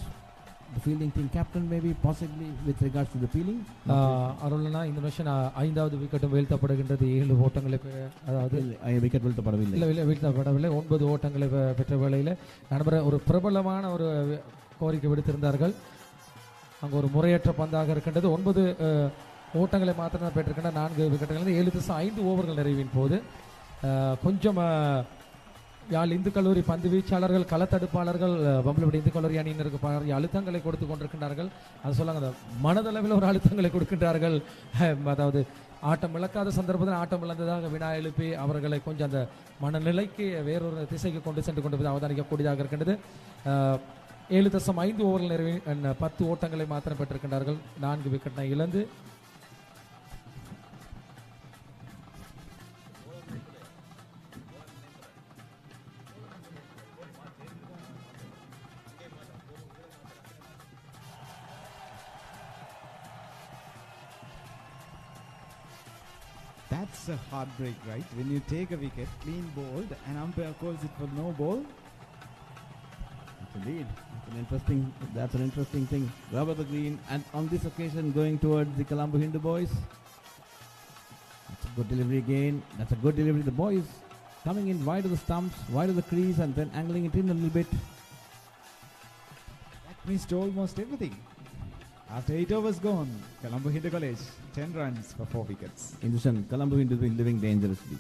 the fielding team captain, maybe possibly with regards to the peeling. அருள்னா இந்த நிமிஷம் ஐந்தாவது விக்கெட்டும் வீழ்த்தப்படுகின்றது 7 ஓட்டங்களை அதாவது wicket வீழ்த்தப்படவில்லை. இல்லை வீழ்த்தப்படவில்லை 9 ஓட்டங்களை பெற்ற வேளையில் நண்பர் ஒரு பிரபலமான ஒரு கோரிக்கை விடுத்திருந்தார்கள். அங்கே ஒரு முறையற்ற பந்தாக இருக்கின்றது. 9 ஓட்டங்களை மாத்திரம் பெற்றிருக்கின்ற 4 விக்கெட்டுகள் 7.5 ஓவர்கள் நிறைவின் போது கொஞ்சம் யாழ் இந்து கல்லூரி பந்து வீச்சாளர்கள் களத்தடுப்பாளர்கள் பம்பலப்படி இந்து கல்லூரி அணியினருக்கு பாரிய அழுத்தங்களை கொடுத்து கொண்டிருக்கின்றார்கள். அது சொல்லாங்க அந்த மனதளவில் ஒரு அழுத்தங்களை கொடுக்கின்றார்கள். அதாவது ஆட்டம் இழக்காத சந்தர்ப்பத்தில் ஆட்டம் இழந்ததாக வினா எழுப்பி அவர்களை கொஞ்சம் அந்த மனநிலைக்கு வேறொரு திசைக்கு கொண்டு சென்று கொண்டு அவதானிக்கக்கூடியதாக இருக்கின்றது. 7.5 ஓவர்கள் நிறைவே 10 ஓட்டங்களை மாத்திரம் பெற்றிருக்கின்றார்கள். 4 விக்கெட்டை இழந்து that's a heartbreak, right? When you take a wicket, clean bowled, and umpire calls it for no ball. Indeed, that's an interesting thing. Rubber the green, and on this occasion going towards the Colombo Hindu boys. That's a good delivery again. That's a good delivery. The boys coming in wide of the stumps, wide of the crease, and then angling it in a little bit. That missed almost everything. After 8 overs gone, Colombo Hindu College 10 runs for 4 wickets. Indusan, Colombo Hindu has been living dangerously.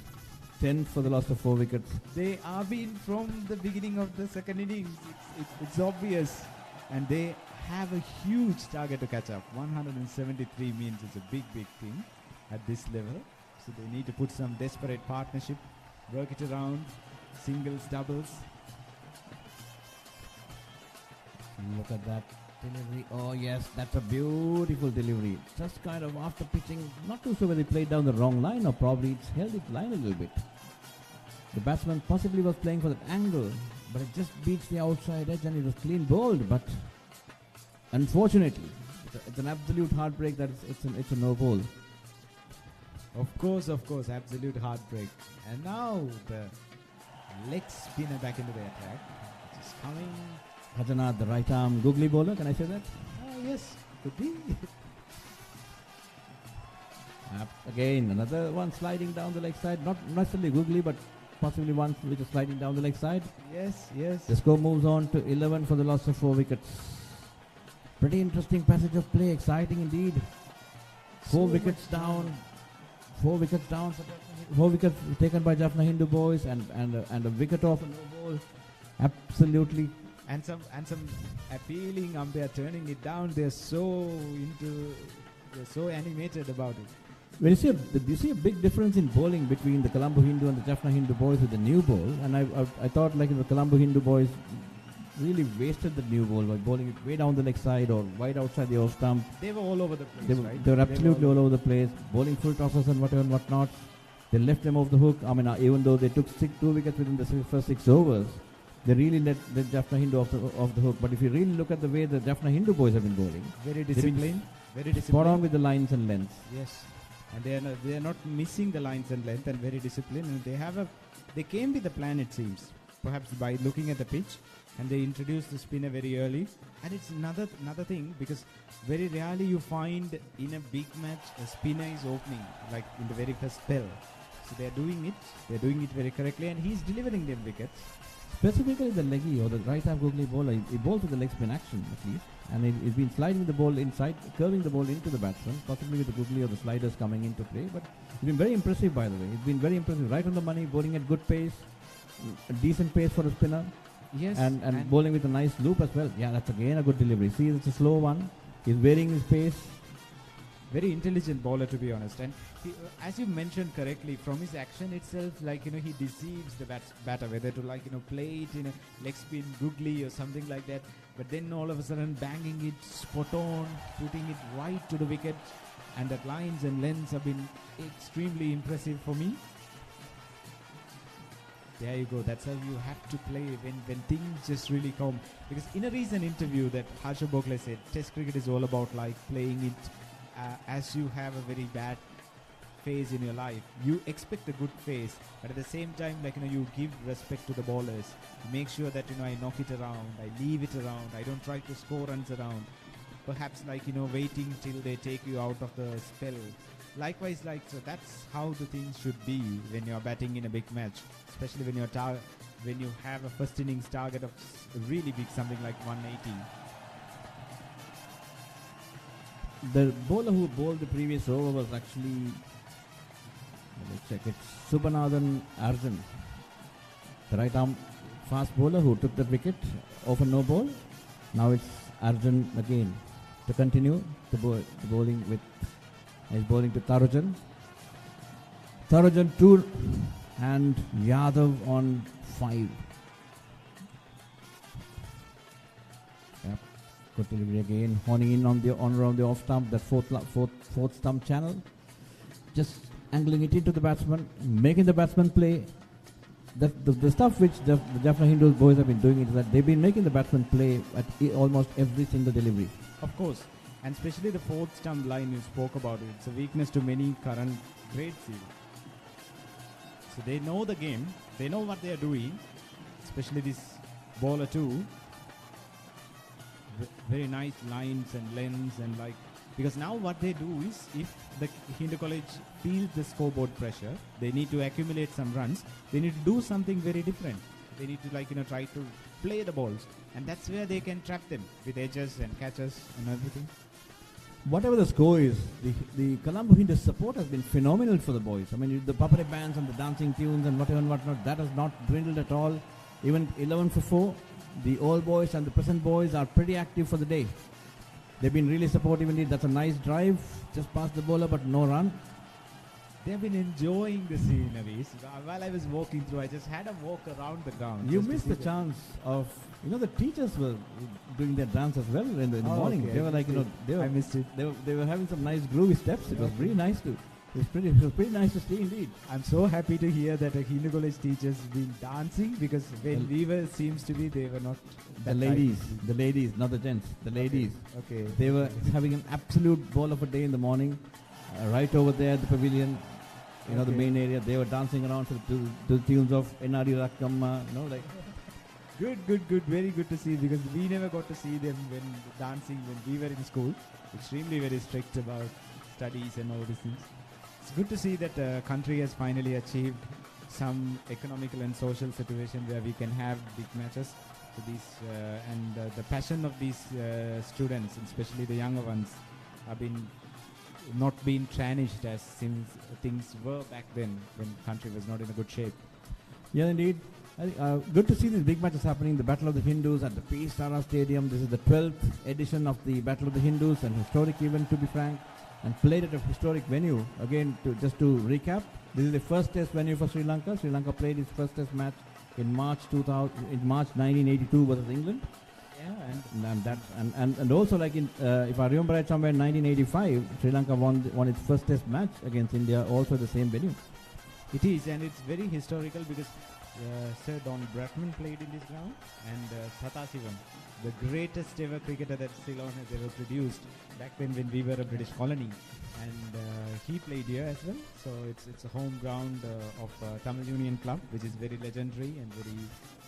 10 for the loss of 4 wickets. They are been from the beginning of the second innings. It's obvious, and they have a huge target to catch up. 173 means it's a big thing at this level. So they need to put some desperate partnership, work it around, singles, doubles. Look at that delivery. Oh yes, that's a beautiful delivery. Just kind of after pitching, not too sure whether he played down the wrong line or probably it's held its line a little bit. The batsman possibly was playing for that angle, but it just beats the outside edge and it was clean bowled. But unfortunately, it's an absolute heartbreak that it's a no ball. Of course, absolute heartbreak. And now the leg spinner back into the attack, which is coming. Khajana, the right arm googly bowler, can I say that? Yes, could be. Again, another one sliding down the leg side. Not necessarily googly, but possibly one which is sliding down the leg side. Yes. The score moves on to 11 for the loss of 4 wickets. Pretty interesting passage of play, exciting indeed. 4 wickets down. 4 wickets down. 4 wickets taken by Jaffna Hindu boys and a wicket off a no ball. Absolutely and some appealing umpire turning it down. They're so animated about it. When you see a big difference in bowling between the Colombo Hindu and the Jaffna Hindu boys with the new ball, and I thought like the Colombo Hindu boys really wasted the new ball by bowling it way down the leg side or wide outside the off stump. They were all over the place, right? They were absolutely all over the place, bowling full tosses and whatever and whatnot. They left them off the hook. I mean, even though they took 2 wickets within the first 6 overs, they really let the Jaffna Hindu off the hook. But if you really look at the way the Jaffna Hindu boys have been bowling, very disciplined, spot on with the lines and lengths. Yes, and they are not missing the lines and length, and very disciplined. And they came with a plan, it seems, perhaps by looking at the pitch, and they introduced the spinner very early. And it's another thing, because very rarely you find in a big match a spinner is opening like in the very first spell. So they're doing it very correctly, and he's delivering them wickets. Specifically the leggy or the right-arm googly bowler, he bowls with the leg spin action at least, and he's been sliding the ball inside, curving the ball into the batsman, possibly with the googly or the sliders coming into play. But he's been very impressive, by the way. He's been very impressive, right on the money, bowling at good pace, a decent pace for a spinner. Yes, and bowling with a nice loop as well. Yeah, that's again a good delivery. See, it's a slow one. He's varying his pace. Very intelligent bowler, to be honest. And he, as you mentioned correctly, from his action itself, like, he deceives the batter, whether to play it in a leg spin googly or something like that. But then all of a sudden banging it spot on, putting it right to the wicket. And that lines and lengths have been extremely impressive for me. There you go. That's how you have to play when things just really come. Because in a recent interview that Harsha Bokle said, Test cricket is all about like playing it as you have a very bad phase in your life. You expect a good phase, but at the same time, you give respect to the bowlers. Make sure that I knock it around, I leave it around, I don't try to score runs around. Perhaps waiting till they take you out of the spell. Likewise, so that's how the things should be when you're batting in a big match, especially when you have a first innings target of really big, something like 180. The bowler who bowled the previous over was actually, let me check it, Subbanathan Arjun, the right arm fast bowler who took the wicket off a no ball. Now it's Arjun again to continue the bowling with. He's bowling to Tharujan. Tharujan 2 and Yadav on 5. Yep. Good delivery again. Horning in on around the off stump, that fourth stump channel. Just angling it into the batsman, making the batsman play. The stuff which the Jaffna Hindu boys have been doing is that they've been making the batsman play at almost every single delivery. Of course. And especially the fourth stump line you spoke about it. It's a weakness to many current grade series. So they know the game. They know what they are doing. Especially this bowler too. Very nice lines and lengths and because now what they do is, if the Hindu College feels the scoreboard pressure, they need to accumulate some runs. They need to do something very different. They need to try to play the balls. And that's where they can trap them with edges and catches and everything. Whatever the score is, the Colombo Hindu support has been phenomenal for the boys. I mean, the puppet bands and the dancing tunes and whatever and whatnot, that has not dwindled at all. Even 11 for 4, the old boys and the present boys are pretty active for the day. They've been really supportive indeed. That's a nice drive, just past the bowler, but no run. They've been enjoying the sceneries. While I was walking through, I just had a walk around the ground. You missed the chance of, the teachers were doing their dance as well in the morning. Okay. They were I missed it. They were having some nice groovy steps. It was really nice to. It was pretty nice to see indeed. I'm so happy to hear that a Hindu College teacher's been dancing, because when we were, seems to be, they were not. The ladies, not the gents. The ladies. Okay. They were having an absolute ball of a day in the morning, right over there at the pavilion. The main area. They were dancing around to the tunes of Enadi Rakkamma. Good. Very good to see, because we never got to see them when dancing when we were in school. Extremely very strict about studies and all these things. It's good to see that the country has finally achieved some economical and social situation where we can have big matches. So the passion of these students, especially the younger ones, have been not being tarnished as since things were back then when country was not in a good shape. Yeah, indeed. Good to see these big matches happening. The Battle of the Hindus at the Peace Tara Stadium. This is the 12th edition of the Battle of the Hindus, an historic event to be frank, and played at a historic venue. Again, just to recap, this is the first test venue for Sri Lanka. Sri Lanka played its first test match in March 1982 versus England. And also, like if I remember right, somewhere in 1985, Sri Lanka won its first test match against India, also the same venue. It is, and it's very historical because Sir Don Bradman played in this ground, and Sathasivam, the greatest ever cricketer that Ceylon has ever produced, back then when we were a British colony, and he played here as well. So it's a home ground of Tamil Union Club, which is very legendary and very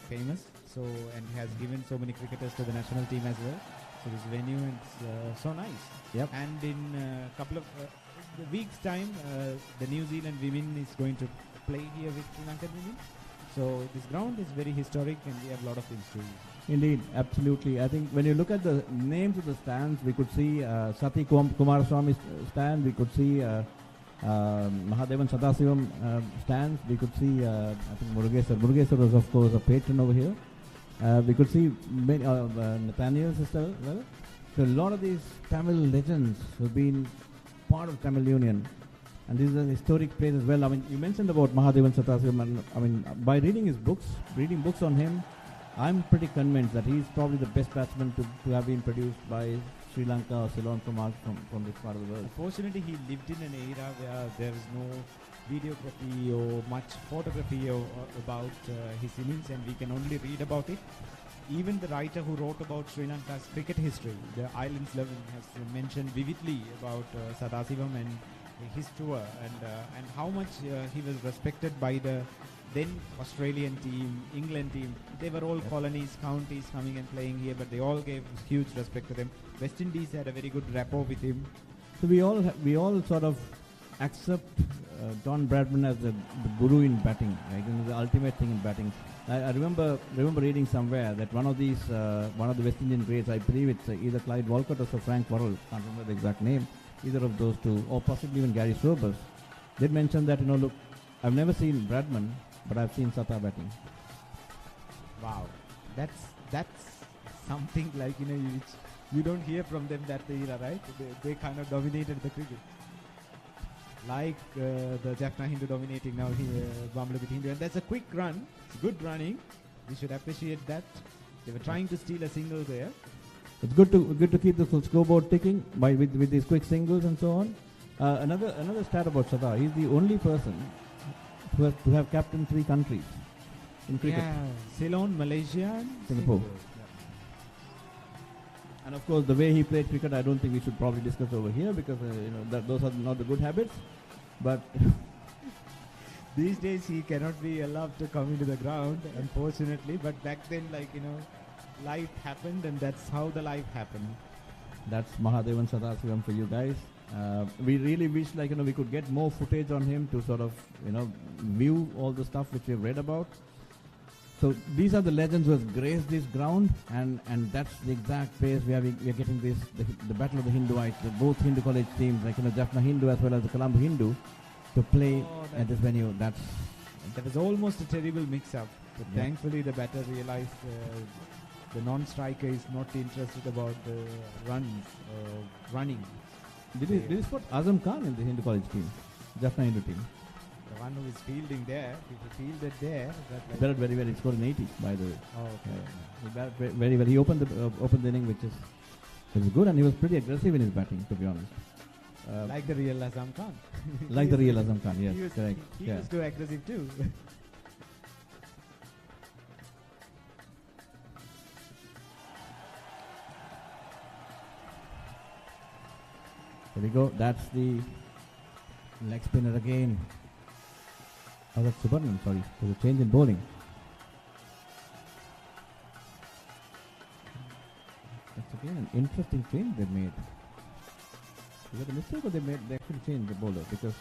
famous. So, and has given so many cricketers to the national team as well. So this venue is so nice. Yep. And in a couple of weeks' time, the New Zealand women is going to play here with Sri Lankan women. So this ground is very historic, and we have a lot of things to do. Indeed, absolutely. I think when you look at the names of the stands, we could see Sati Kumaraswamy stand, we could see Mahadevan Sadasivam stands, we could see I think Murugesar was of course a patron over here. We could see many, Nathaniel sister as well. So a lot of these Tamil legends who've been part of Tamil Union. And this is an historic place as well. I mean, you mentioned about Mahadevan Sathasivam, and I mean, by reading his books, reading books on him, I'm pretty convinced that he's probably the best batsman to have been produced by Sri Lanka or Ceylon from this part of the world. Unfortunately, he lived in an era where there is no videography or much photography about his innings, and we can only read about it. Even the writer who wrote about Sri Lanka's cricket history, the Islands Loving, has mentioned vividly about Sadasivam and his tour, and how much he was respected by the then Australian team, England team. They were all colonies, counties coming and playing here, but they all gave huge respect to them. West Indies had a very good rapport with him. So we all sort of accept Don Bradman as the guru in batting, right? And the ultimate thing in batting. I remember reading somewhere that one of the West Indian greats, I believe it's either Clyde Walcott or Sir Frank Worrell, can't remember the exact name, either of those two, or possibly even Gary Sobers, did mention that, look, I've never seen Bradman, but I've seen Sata batting. Wow, that's something like which you don't hear from them that era, right? They kind of dominated the cricket, like the Jaffna Hindu dominating now here, Bamlabit Hindu, and that's a quick run. It's good running. We should appreciate that. They were trying to steal a single there. It's good to keep the scoreboard ticking with these quick singles and so on. Another stat about Sata: he's the only person to have captained 3 countries in cricket. Yeah, Ceylon, Malaysia, and Singapore. And of course, the way he played cricket, I don't think we should probably discuss over here because those are not the good habits. But these days he cannot be allowed to come into the ground, unfortunately. But back then, life happened, and that's how the life happened. That's Mahadevan Sadasivam for you guys. We really wish we could get more footage on him to sort of view all the stuff which we've read about. So these are the legends who have graced this ground, and that's the exact place we are getting the Battle of the Hinduites, both Hindu college teams like Jaffna Hindu as well as the Colombo Hindu to play at this venue. That was almost a terrible mix-up, but thankfully the batter realized the non-striker is not interested about the running. Did he spot Azam Khan in the Hindu college team, Jaffna Hindu team? The one who is fielding there, if he fielded there, he batted very well. He scored an 80, by the way. Oh, okay. He batted very well. He opened the inning, which is good, and he was pretty aggressive in his batting, to be honest. Like the real Azam Khan. Like the real Azam Khan, yes, correct. He was too aggressive too. There we go. That's the leg spinner again. Oh, that's Subramanian, sorry. There's a change in bowling. That's again an interesting change they made. Is that a mistake or they actually changed the bowler? Because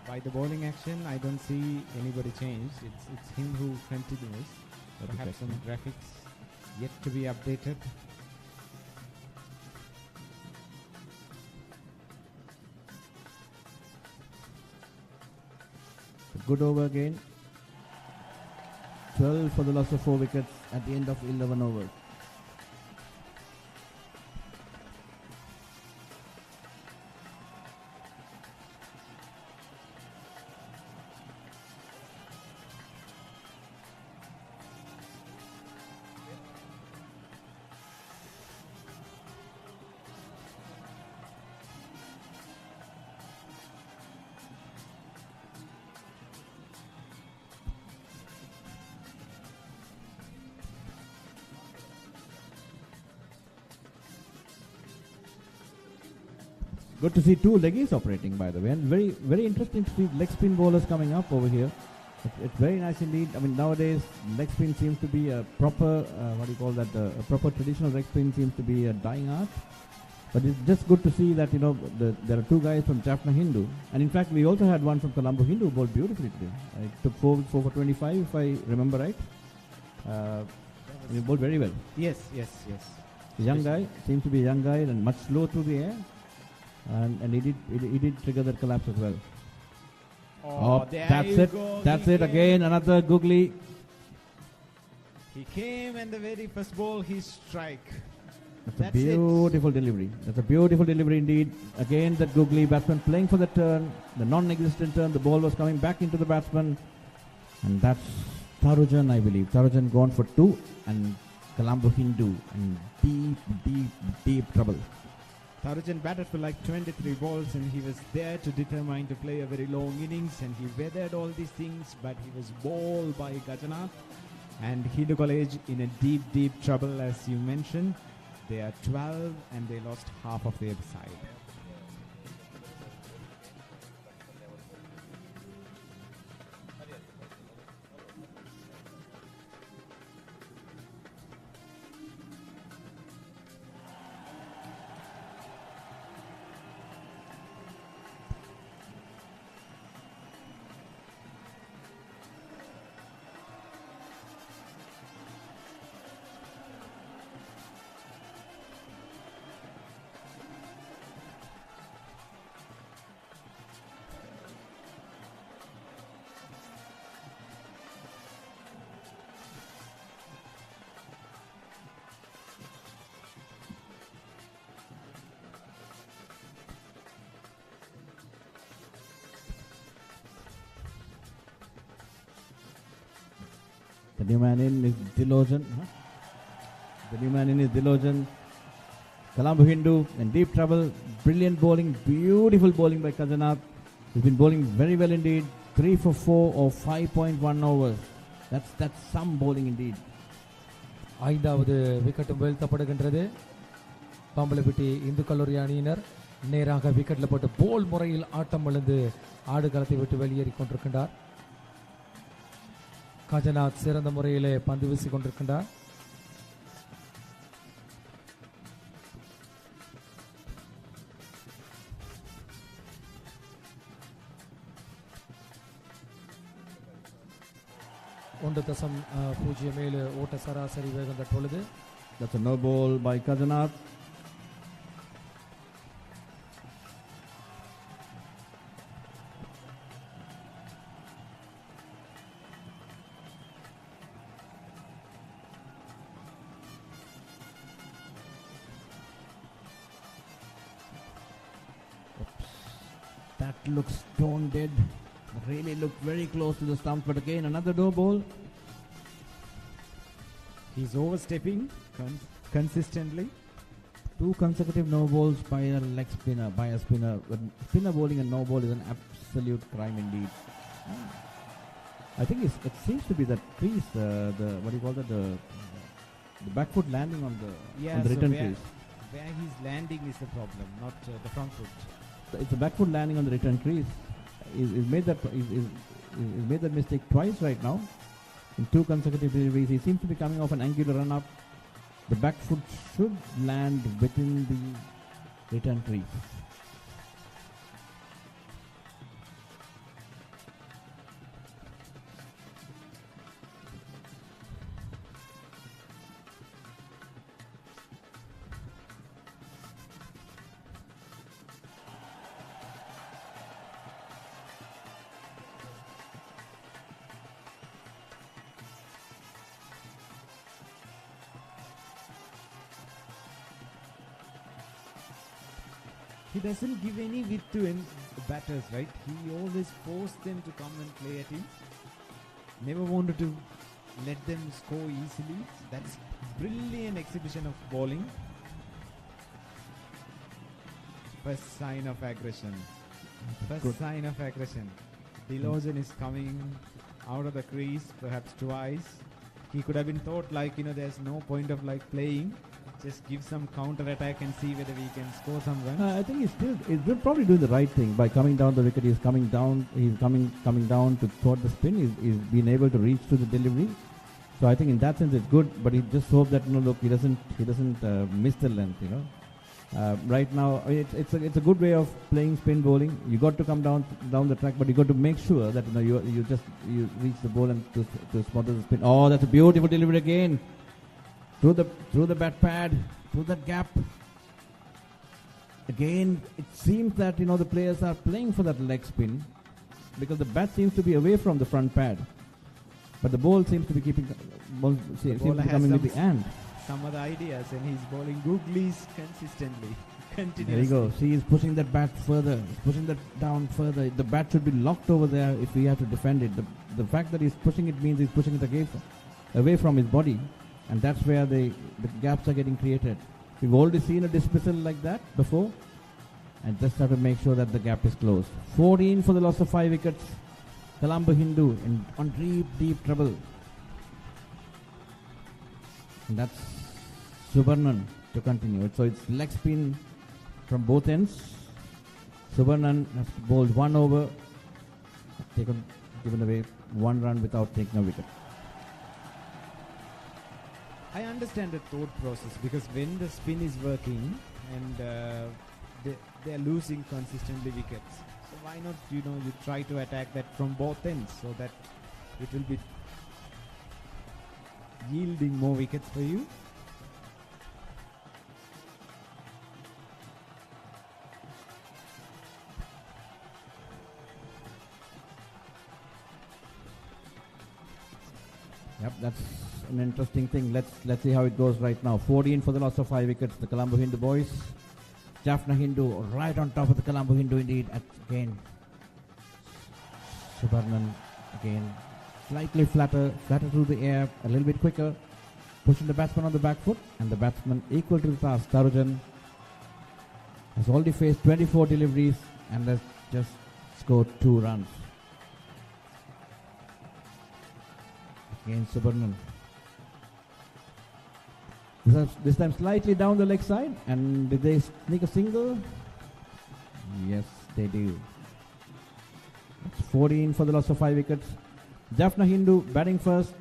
by the bowling action, I don't see anybody change. It's him who continues. Perhaps some graphics yet to be updated. Good over again. 12 for the loss of 4 wickets at the end of 11 overs. Good to see two leggies operating, by the way, and very, very interesting to see leg spin bowlers coming up over here. It's very nice indeed. I mean, nowadays leg spin seems to be a proper, what do you call that? A proper traditional leg spin seems to be a dying art. But it's just good to see that, you know, there are two guys from Jaffna Hindu, and in fact we also had one from Colombo Hindu who bowled beautifully today. It took 4 for 25, if I remember right. He bowled very well. Yes. A young guy, seems to be a young guy and much slow through the air. And he did trigger that collapse as well. Oh, there that's you it. go. That's He it came. again. Another googly. He came and the very first ball he strike. That's a beautiful delivery. That's a beautiful delivery indeed. Again, that googly batsman playing for the turn, the non-existent turn. The ball was coming back into the batsman, and that's Tarujan, I believe. Tarujan gone for 2, and Colombo Hindu in deep trouble. Tarujan batted for like 23 balls and he was there to determine to play a very long innings, and he weathered all these things, but he was bowled by Gajanath and Hindu College in a deep trouble, as you mentioned. They are 12 and they lost half of their side. The new man in is Dilojan. The new man in is Dilojan. Colombo Hindu in deep trouble. Brilliant bowling, beautiful bowling by Kajanath. He's been bowling very well indeed. 3 for 4 or 5.1 overs. That's some bowling indeed. ஐந்தாவது விக்கெட்டும் வீழ்த்தப்படுகின்றது. பாம்பலப்பட்டி இந்து கல்லூரி அணியினர் நேராக விக்கெட்டில் போட்டு போல் முறையில் ஆட்டம் விழுந்து ஆடுகளத்தை விட்டு வெளியேறி கொண்டிருக்கின்றார். கஜநாத் சிறந்த முறையிலே பந்து வீசிக் கொண்டிருக்கின்றார். ஒன்று தசம் 0.7 ஓட்ட சராசரி வேகம் தற்பொழுது. That's a no ball by Kajanath. That looks stone dead. Really looked very close to the stump, but again another no ball. He's overstepping consistently. 2 consecutive no balls by a leg spinner, by a spinner. Spinner bowling and no ball is an absolute crime indeed. I think it seems to be that crease, the what do you call that, the back foot landing on the return crease. Where he's landing is the problem, not the front foot. It's the back foot landing on the return crease. He's made that mistake twice right now in 2 consecutive deliveries. He seems to be coming off an angular run up. The back foot should land within the return crease. he doesn't give any width to any batters, right? He always forced them to come and play at him. Never wanted to let them score easily. That's brilliant exhibition of bowling. First sign of aggression. First sign of aggression. Dilojan is coming out of the crease, perhaps twice. He could have been thought like, there's no point of like playing. Just give some counter attack and see whether we can score some runs. I think he's probably doing the right thing by coming down the wicket. He's coming down to thwart the spin. He's been able to reach to the delivery. So I think in that sense it's good. But he just hope that he doesn't miss the length. Right now it's a good way of playing spin bowling. You got to come down the track, but you got to make sure that you reach the ball and to spot the spin. Oh, that's a beautiful delivery again. Through the bat pad, through that gap. Again, it seems that the players are playing for that leg spin because the bat seems to be away from the front pad, but the ball seems to be coming with the hand. Some other ideas, and he's bowling googlies consistently, continuously. There you go. See, he's pushing that bat further. He's pushing that down further. The bat should be locked over there if we have to defend it. The fact that he's pushing it means he's pushing it away from his body. And that's where the gaps are getting created. We've already seen a dismissal like that before. And just have to make sure that the gap is closed. 14 for the loss of 5 wickets. Colombo Hindu on deep trouble. And that's Subarnan to continue. So it's leg spin from both ends. Subarnan has bowled 1 over. Given away 1 run without taking a wicket. I understand the thought process because when the spin is working and they are losing consistently wickets, so why not you try to attack that from both ends so that it will be yielding more wickets for you. Yep, that's an interesting thing. Let's see how it goes right now. 14 for the loss of 5 wickets. The Colombo Hindu boys. Jaffna Hindu right on top of the Colombo Hindu indeed. Again, Subarnan again slightly flatter through the air, a little bit quicker, pushing the batsman on the back foot, and the batsman equal to the task. Tarujan has already faced 24 deliveries and has just scored 2 runs. Again, Subarnan. This time slightly down the leg side, and did they sneak a single? Yes, they do. It's 14 for the loss of 5 wickets. Jaffna Hindu batting first,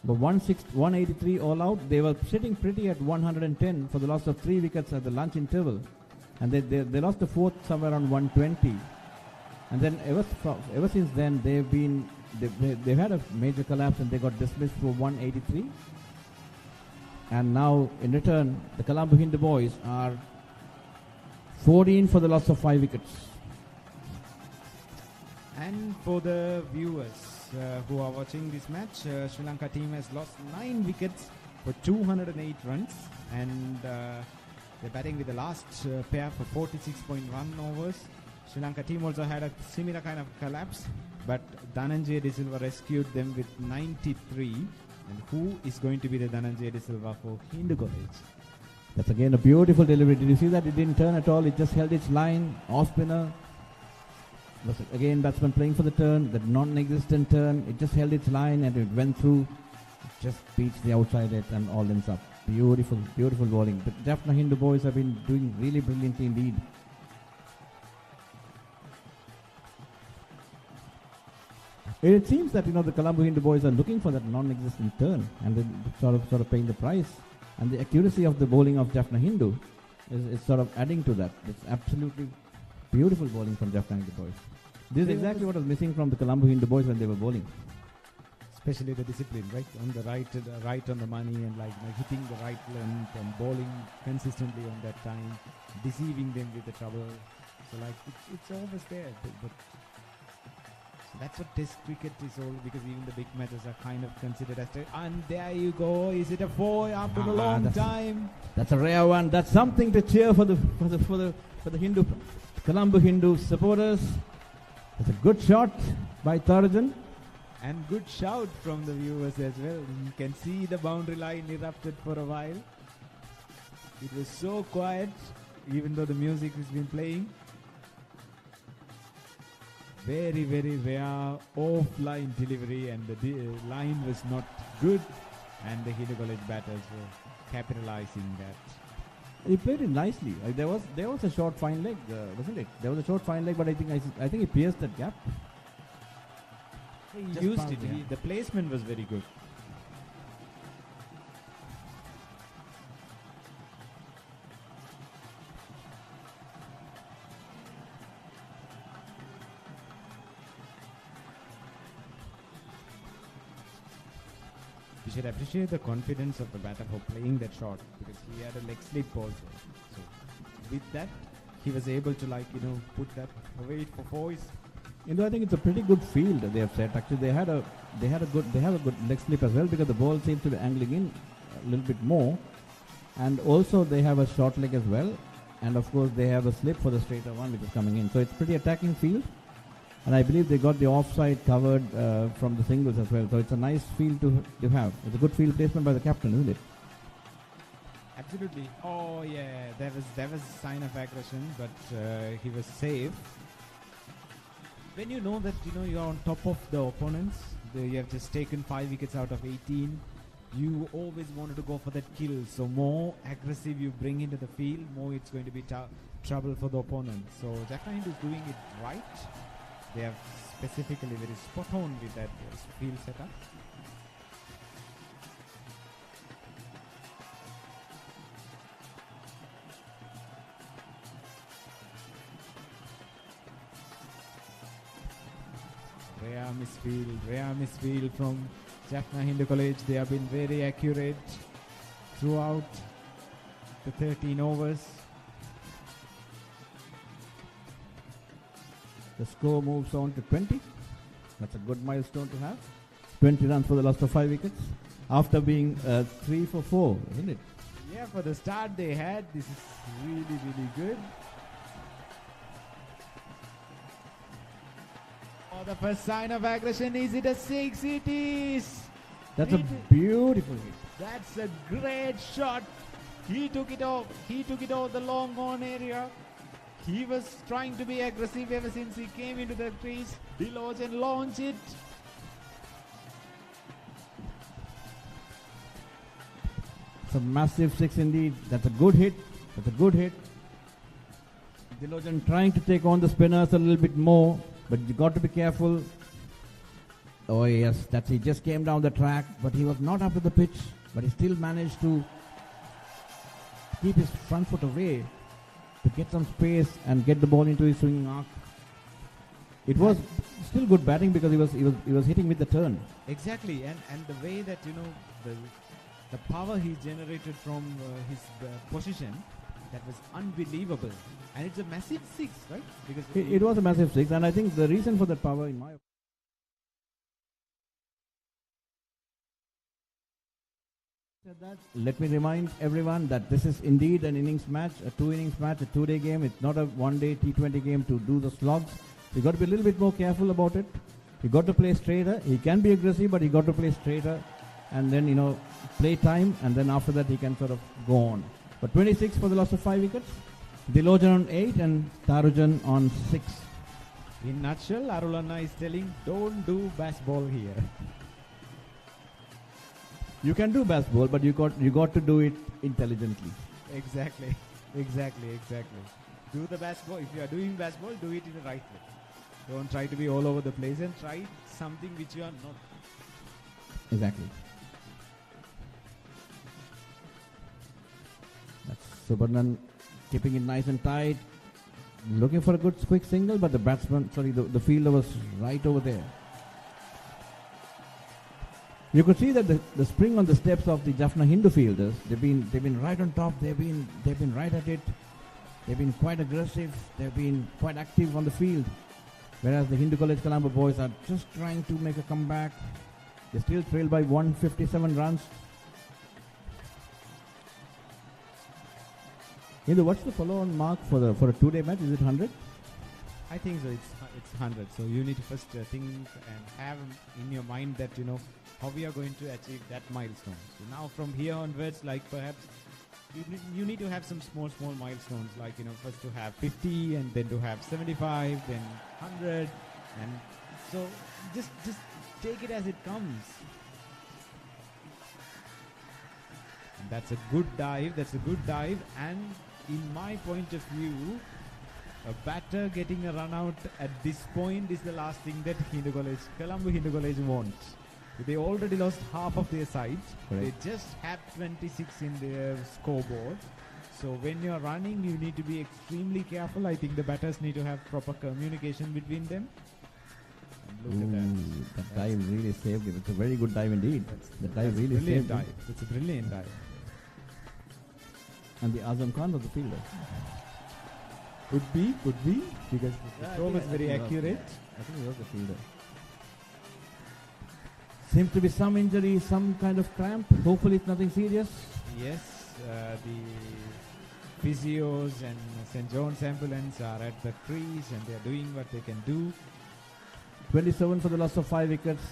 but 183 all out. They were sitting pretty at 110 for the loss of 3 wickets at the lunch interval, and they lost the 4th somewhere around 120. And then ever since then they've had a major collapse and they got dismissed for 183. And now in return the Colombo Hindu boys are 14 for the loss of 5 wickets. And for the viewers who are watching this match, Sri Lanka team has lost 9 wickets for 208 runs, and they're batting with the last pair for 46.1 overs. Sri Lanka team also had a similar kind of collapse, but Dhananjaya De Silva rescued them with 93. And who is going to be the Dhananjaya De Silva for Hindu College? That's again a beautiful delivery. Did you see that? It didn't turn at all. It just held its line. Off spinner. Again, batsman playing for the turn, the non-existent turn. It just held its line and it went through. It just beats the outside edge and all ends up. Beautiful, beautiful bowling. The Jaffna Hindu boys have been doing really brilliantly indeed. It seems that the Colombo Hindu boys are looking for that non-existent turn, and they're sort of paying the price. And the accuracy of the bowling of Jaffna Hindu is sort of adding to that. It's absolutely beautiful bowling from Jaffna Hindu boys. This is exactly what was missing from the Colombo Hindu boys when they were bowling. Especially the discipline, right? On the right on the money, and like hitting the right length and bowling consistently on that time, deceiving them with the trouble. So like it's always there. But That's what Test cricket is all, because even the big matches are kind of considered as. And there you go. Is it a 4 after a long time? That's a rare one. That's something to cheer for the Hindu Colombo Hindu supporters. It's a good shot by Tarajan. And good shout from the viewers as well. You can see the boundary line erupted for a while. It was so quiet, even though the music has been playing. Very, very rare offline delivery, and the line was not good, and the Hindu College batters were capitalizing that. He played it nicely. There was a short fine leg, wasn't it? There was a short fine leg, but I think he pierced that gap. He Just used bounced, it. yeah. The placement was very good. You should appreciate the confidence of the batter for playing that shot, because he had a leg slip also. So with that, he was able to put that away for fours. I think it's a pretty good field they have set. Actually, they have a good leg slip as well, because the ball seems to be angling in a little bit more, and also they have a short leg as well, and of course they have a slip for the straighter one which is coming in. So it's pretty attacking field, and I believe they got the offside covered from the singles as well. So it's a nice field to have. It's a good field placement by the captain, isn't it? Absolutely. Oh yeah, there was a sign of aggression, but he was safe. When you know that you're on top of the opponents, you have just taken 5 wickets out of 18. You always wanted to go for that kill. So more aggressive you bring into the field, more it's going to be trouble for the opponent. So Jaffna is doing it right. They are specifically very spot on with that field setup. Rare misfield from Jaffna Hindu College. They have been very accurate throughout the 13 overs. The score moves on to 20. That's a good milestone to have. 20 runs for the loss of 5 wickets after being 3 for 4, isn't it? Yeah, for the start they had, this is really, really good. Oh, the first sign of aggression. Is it a 6? It is. That's a beautiful hit. That's a great shot. He took it off. He took it off the long on area. He was trying to be aggressive ever since he came into the crease. Deloge and launch it. It's a massive 6 indeed. That's a good hit. That's a good hit. Dilojan trying to take on the spinners a little bit more, but you got to be careful. Oh yes, he just came down the track, but he was not up to the pitch, but he still managed to keep his front foot away to get some space and get the ball into his swinging arc. It was still good batting because he was hitting with the turn. Exactly, and the way that the power he generated from his position, that was unbelievable. And it's a massive 6, right? Because it was a massive 6, and I think the reason for that power, in my opinion, let me remind everyone that this is indeed an innings match, a 2 innings match, a 2-day game. It's not a 1-day T20 game to do the slogs. You got to be a little bit more careful about it. You got to play straighter. He can be aggressive, but he got to play straighter, and then play time, and then after that he can sort of go on. But 26 for the loss of 5 wickets. Dilojan on 8 and Tarujan on 6. In a nutshell, Arulanna is telling, don't do baseball here. You can do baseball, but you got to do it intelligently. Exactly. Do the baseball. If you are doing baseball, do it in the right way. Don't try to be all over the place and try something which you are not. Exactly. That's Subarnan keeping it nice and tight, looking for a good quick single, but the fielder was right over there. You could see that the spring on the steps of the Jaffna Hindu fielders, they've been right on top, they've been right at it, they've been quite aggressive, they've been quite active on the field. Whereas the Hindu College Colombo boys are just trying to make a comeback. They still trail by 157 runs. Hindu, what's the follow-on mark for a 2-day match? Is it 100? I think so. It's 100. So you need to first think and have in your mind that how we are going to achieve that milestone. So now from here onwards, like perhaps you need to have some small milestones, like first to have 50 and then to have 75, then 100, and so just take it as it comes. And that's a good dive. And in my point of view, a batter getting a run out at this point is the last thing that Colombo Hindu College wants. They already lost half of their sides. Correct. They just have 26 in their scoreboard. So when you're running, you need to be extremely careful. I think the batters need to have proper communication between them. And look at that dive really saved him. It's a very good dive indeed. The dive really saved him. It's a brilliant dive. And the Azam Khan was the fielder. Could be, because the throw was very accurate. I think he was the fielder. Seems to be some injury, some kind of cramp. Hopefully it's nothing serious. Yes, the physios and St. John's ambulance are at the crease and they are doing what they can do. 27 for the loss of 5 wickets.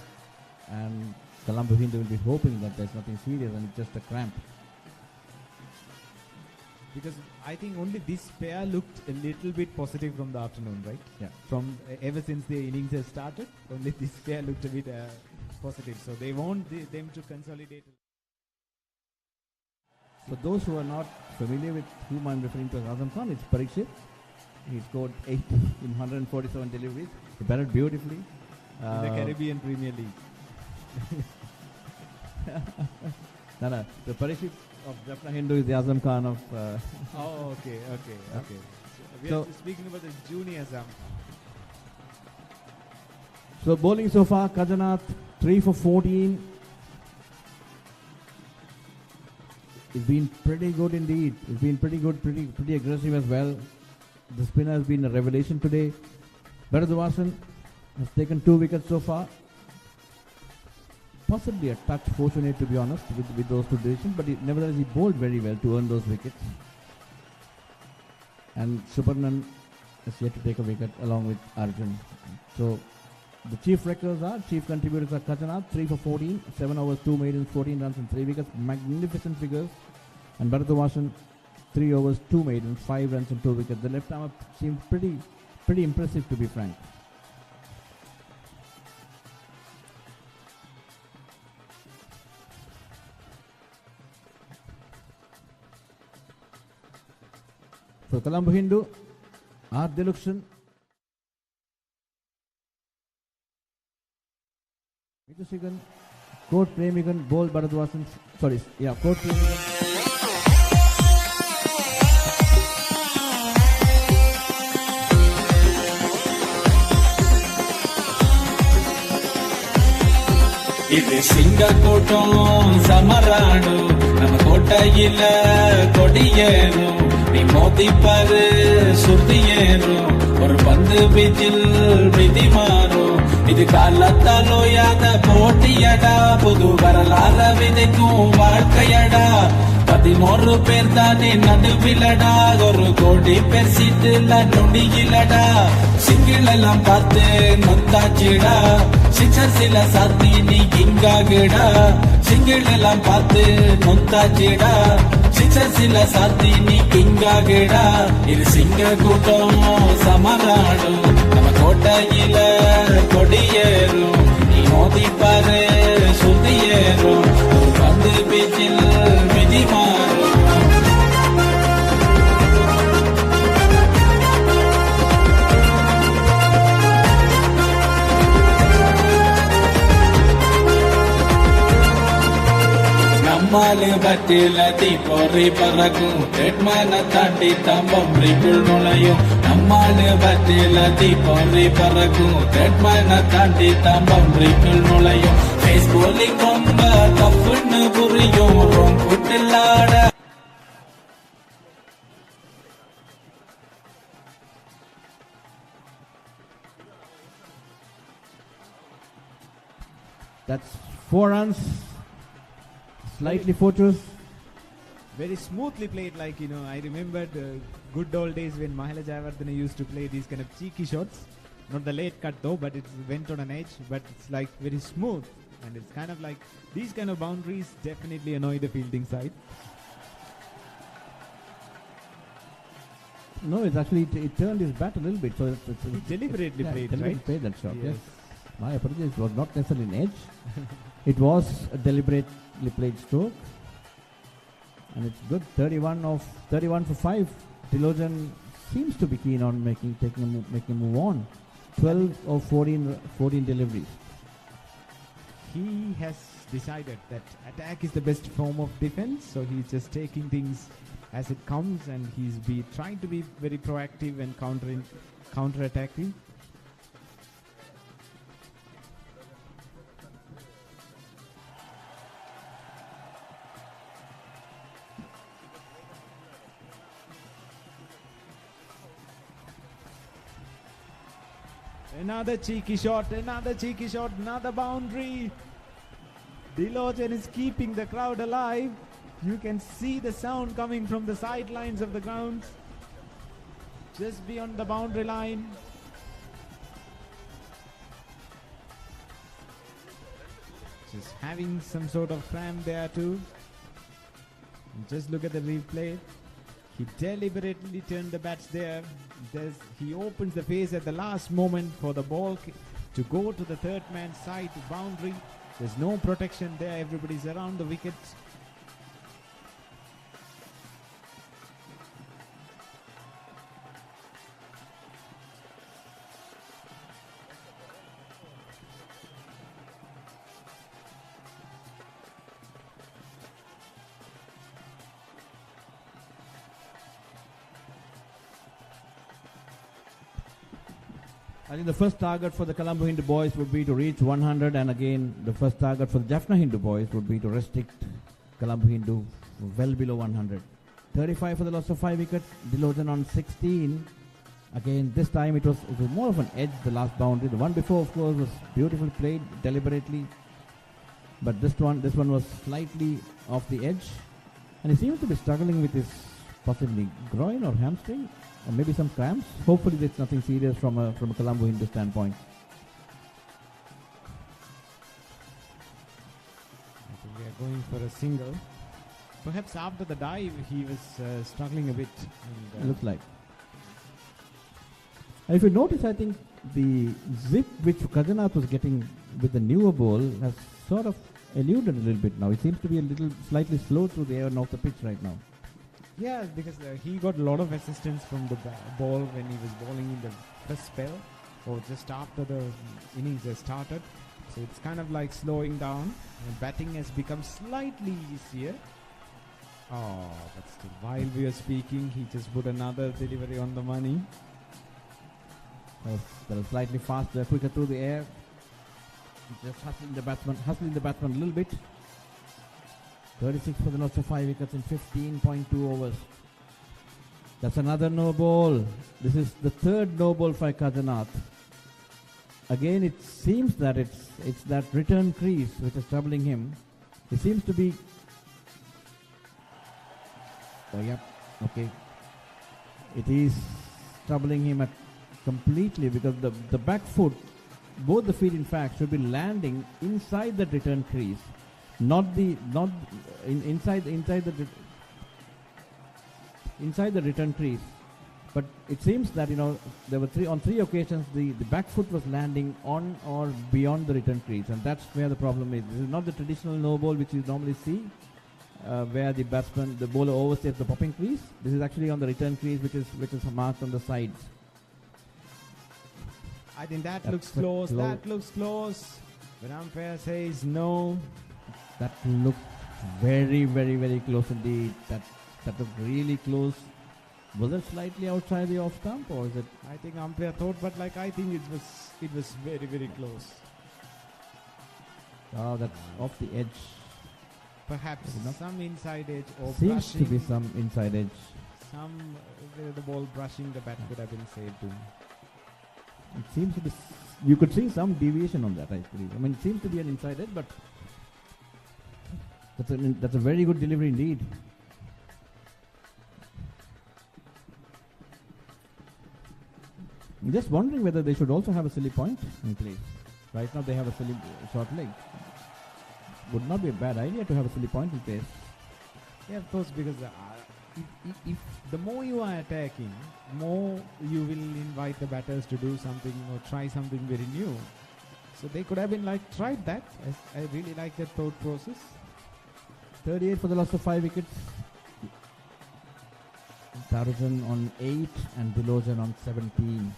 And Colombo Hindu will be hoping that there's nothing serious and it's just a cramp. Because I think only this pair looked a little bit positive from the afternoon, right? Yeah. From ever since the innings has started, only this pair looked a bit positive. So they want them to consolidate. For those who are not familiar with whom I'm referring to as Azam Khan, it's Parikshit. He scored 8 in 147 deliveries. He batted beautifully. In the Caribbean Premier League. No. The Parikshit of Jaffna Hindu is the Azam Khan of... Oh, okay. We are speaking about the junior Azam Khan. So bowling so far, Kajanath 3 for 14. It's been pretty good indeed. It's been pretty good, pretty aggressive as well. The spinner has been a revelation today. Bharatwasan has taken 2 wickets so far. Possibly a touch fortunate, to be honest, with those 2 decisions, but nevertheless he bowled very well to earn those wickets. And Subarnan has yet to take a wicket along with Arjun. So the chief records are, chief contributors are Kajanath 3 for 14, 7 overs, 2 maidens, 14 runs and 3 wickets. Magnificent figures. And Bharatwasan 3 overs, 2 maidens, 5 runs and 2 wickets. The left arm seemed pretty impressive, to be frank. So Colombo Hindu, R. Deluxon, Mithusigan, Court Premigan, Bol Bharatwasan, Court Premigan. இது சிங்க கூட்டம் சமராடு நம்ம கோட்டையில கொடியேறும் நீ மோதிப்பாரு சுத்தியேறும் ஒரு பந்து பீச்சில் விதி மாறும் இது காலத்தாலோயாத போட்டியடா புது வரலாற விதைக்கும் வாழ்க்கையடா 11 பேர் தானே நடுவிலடா ஒரு கோடி பேர் சீட்டுல நொடியிலடா சிங்கிள் எல்லாம் பார்த்து நொந்தாச்சுடா சிக்ஸர்ஸ்ல சாத்தி நீ கிங்காகுடா சிங்கிள் எல்லாம் பார்த்து நொந்தாச்சுடா சிக்ஸர்ஸ்ல சாத்தி நீ கிங்காகுடா இது சிங்க கூட்டம் சமராடும் நம்ம கோட்டையில கொடியேறும் நீ மோதி பாரு சுத்தியேறும் ஒரு பந்து பீச்சில் விதி மாறும் நம்மாலு பட்டில தீப்பொறி பறக்கும் ரெட்மேனை தாண்டி தம்பொறிக்குள் நுழையும் நம்மாலு பட்டில தீப்பொறி பறக்கும் ரெட்மேனை தாண்டி தம்பொறிக்குள் நுழையும் பேஸ் போலிங் ரொம்ப தப்புன்னு புரியும் ரொம்புட்டில்லாட 4 runs. Slightly fortuitous. Very smoothly played, like, I remembered good old days when Mahela Jayawardene used to play these kind of cheeky shots. Not the late cut though, but it went on an edge, but it's like very smooth. And it's kind of like, these kind of boundaries definitely annoy the fielding side. No, it's actually, it turned his bat a little bit. So He deliberately played, deliberately right? played that shot, yes. Yes. My apologies, it was not necessarily an edge. It was a deliberately played stroke. And it's good, 31 for 5. Dilojan seems to be keen on making a move on. 12 of 14 deliveries. He has decided that attack is the best form of defense, so he's just taking things as it comes, and he's trying to be very proactive and counter-attacking. Another cheeky shot, another boundary. Dilojan is keeping the crowd alive. You can see the sound coming from the sidelines of the grounds, just beyond the boundary line. Just having some sort of cramp there too. And just look at the replay. He deliberately turned the bats there. He opens the face at the last moment for the ball to go to the third man's side, to boundary. There's no protection there. Everybody's around the wickets. I think the first target for the Colombo Hindu boys would be to reach 100, and again the first target for the Jaffna Hindu boys would be to restrict Colombo Hindu well below 100. 35 for the loss of 5 wickets. Dilojan on 16. Again, this time it was more of an edge, the last boundary. The one before, of course, was beautifully played deliberately, but this one was slightly off the edge, and he seems to be struggling with his possibly groin or hamstring, or maybe some cramps. Hopefully there's nothing serious from a Colombo Hindu standpoint. I think we are going for a single. Perhaps after the dive he was struggling a bit. It looks like. If you notice, I think the zip which Kajanath was getting with the newer ball has sort of eluded a little bit now. It seems to be a little slightly slow through the air and off the pitch right now. Yeah, because he got a lot of assistance from the ball when he was bowling in the first spell, or just after the innings has started. So it's kind of like slowing down, and batting has become slightly easier. Oh, but still, while we are speaking, he just put another delivery on the money. That was slightly faster, quicker through the air. Just hustling the batsman a little bit. 36 for the loss of 5 wickets in 15.2 overs. That's another no ball. This is the third no ball for Kajanath. Again, it seems that it's that return crease which is troubling him. It seems to be. Oh, yep. Okay. It is troubling him completely, because the back foot, both the feet in fact, should be landing inside the return crease. Inside the return crease, but it seems that there were on three occasions the back foot was landing on or beyond the return crease, and that's where the problem is. This is not the traditional no ball which you normally see, where the bowler overstays the popping crease. This is actually on the return crease, which is marked on the sides. I think that looks close. That looks close. But umpire says no. That looked very, very, very close indeed. That looked really close. Was it slightly outside the off stump, or is it? I think umpire thought, but I think it was very, very close. Oh, that's off the edge. Perhaps some inside edge or seems brushing. to be some inside edge. The ball brushing the bat could have been saved too. It seems to be. You could see some deviation on that, I believe. I mean, it seems to be an inside edge, but That's a very good delivery indeed. I'm just wondering whether they should also have a silly point in place. Right now they have a silly short leg. Would not be a bad idea to have a silly point in place. Yeah, of course, because if the more you are attacking, more you will invite the batters to do something or try something very new. So they could have been like, tried that. I really like that thought process. 38 for the loss of 5 wickets. Tarzan on 8 and Dilojan on 17.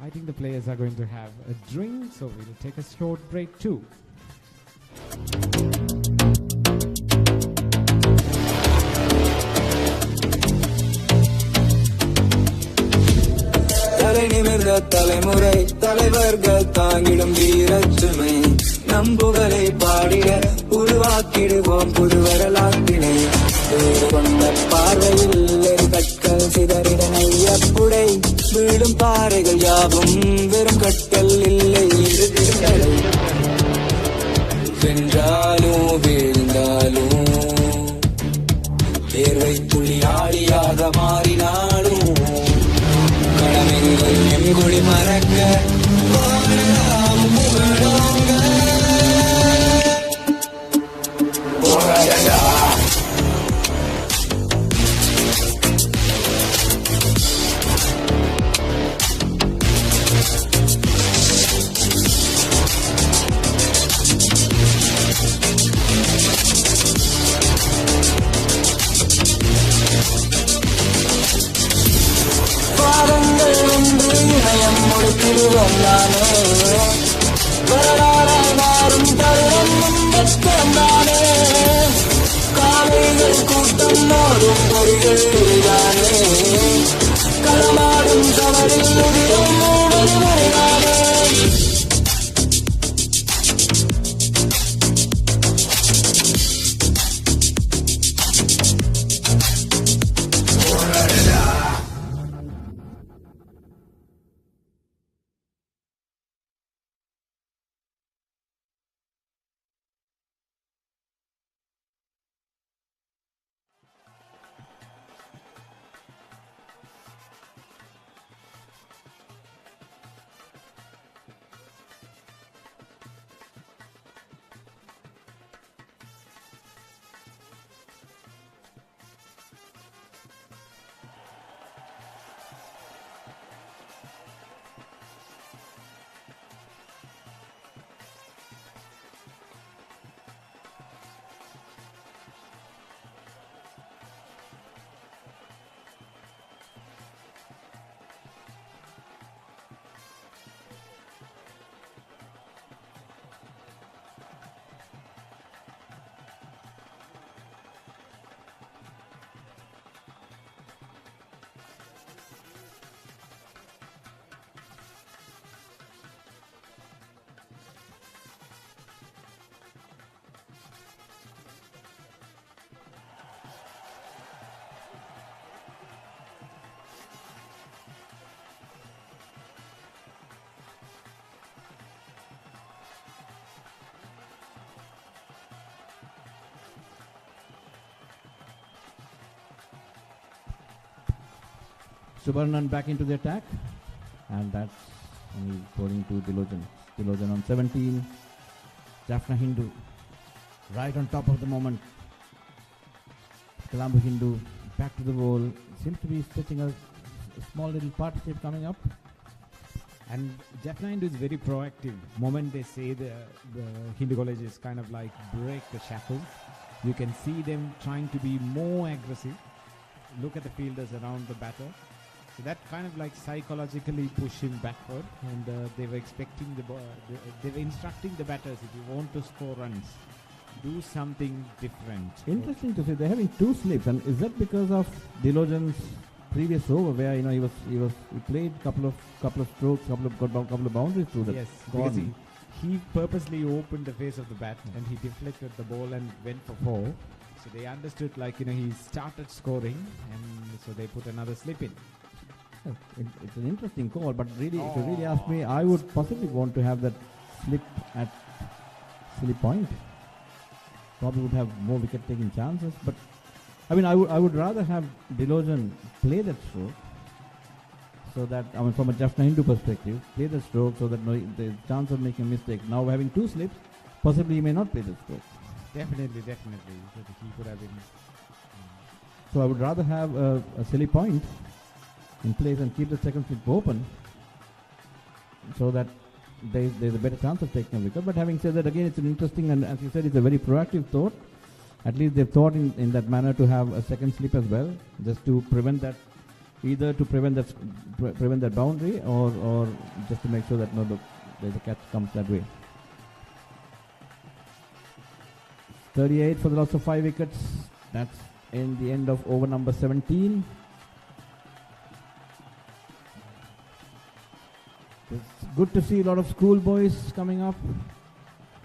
I think the players are going to have a drink, so we'll take a short break too. தலைமுறை தலைவர்கள் தாங்கிடும் வீரச்சுமை நம்புகளை பாடிட உருவாக்கிடுவோம் புது வரலாற்றினை கொண்ட பார்வையில் கற்கள் சிதறிட நையப்புடை வீடும் பாறைகள் யாவும் வெறும் கற்கள் இல்லை வென்றாலும் வீழ்ந்தாலும் தேர்வை புள்ளியாளியாக மாறினாலும் கடமைகள் எங்குடி மறக்க வாழலாம் புகழோங்க போராடா திருவந்தானே வரலாறாய் மாறும் தருணம் முன்பத்தானே காலைகள் கூட்டம் மாறும் பொறிகள் தானே களமாடும் சவரில் உதிரம் மூடல் முறைதானே Subarnan back into the attack, and that's only bowling to Dilojan. Dilojan on 17. Jaffna Hindu right on top of the moment. Colombo Hindu back to the bowl. Seems to be stretching a small little partnership coming up. And Jaffna Hindu is very proactive. Moment they say the Hindu college is kind of like break the shackles, you can see them trying to be more aggressive. Look at the fielders around the batter. So that kind of like psychologically push him backward, and they were expecting they were instructing the batters, if you want to score runs, do something different. Interesting to see they're having 2 slips, and is that because of Dilojan's previous over where he played couple of strokes, couple of boundaries through that? Yes, because he purposely opened the face of the bat and he deflected the ball and went for 4. So they understood he started scoring, and so they put another slip in. It's an interesting call, but really, if you really ask me, I would possibly want to have that slip at slip point. Probably would have more wicket-taking chances, but I mean, I would rather have Dilojan play that stroke, so that, I mean, from a Jaffna Hindu perspective, play the stroke so that the chance of making a mistake. Now having two slips, possibly he may not play the stroke. Definitely. He could have been. So I would rather have a silly point in place and keep the second slip open, so that there's a better chance of taking a wicket. But having said that, again, it's an interesting, and as you said, it's a very proactive thought. At least they've thought in that manner to have a second slip as well, just to prevent that, either to prevent that boundary, or just to make sure that there's a catch comes that way. 38 for the loss of 5 wickets. That's in the end of over number 17. It's good to see a lot of schoolboys coming up,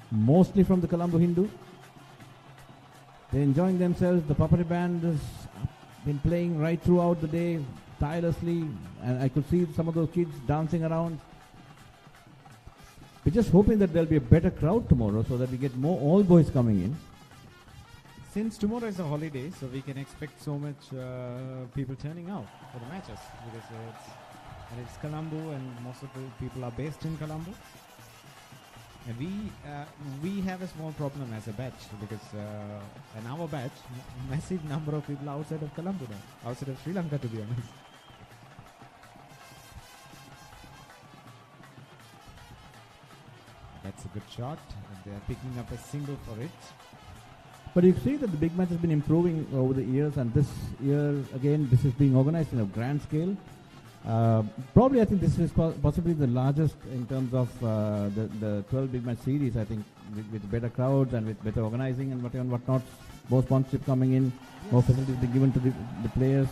mostly from the Colombo Hindu. They're enjoying themselves. The puppetry band has been playing right throughout the day, tirelessly, and I could see some of those kids dancing around. We're just hoping that there'll be a better crowd tomorrow, so that we get more all boys coming in. Since tomorrow is a holiday, so we can expect so much people turning out for the matches, because it's Colombo and most of the people are based in Colombo. And we have a small problem as a batch, because in our batch, massive number of people outside of Colombo now, outside of Sri Lanka, to be honest. That's a good shot, and they are picking up a single for it. But you see that the big match has been improving over the years, and this year, again, this is being organized in a grand scale. Probably, I think this is possibly the largest in terms of the 12 big match series, I think, with better crowds and with better organizing and whatnot. More sponsorship coming in, more facilities being given to the players.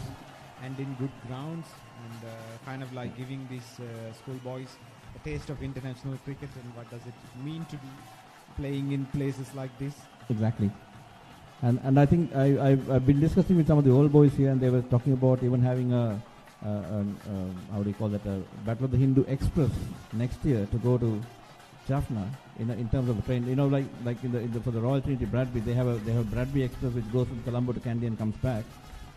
And in good grounds, and kind of like giving these schoolboys a taste of international cricket and what does it mean to be playing in places like this. Exactly. And I think I've been discussing with some of the old boys here, and they were talking about even having a how do you call that, a Battle of the Hindu Express next year to go to Jaffna in terms of the train. You know, like for the Royal Trinity Bradby, they have Bradby Express which goes from Colombo to Kandy and comes back.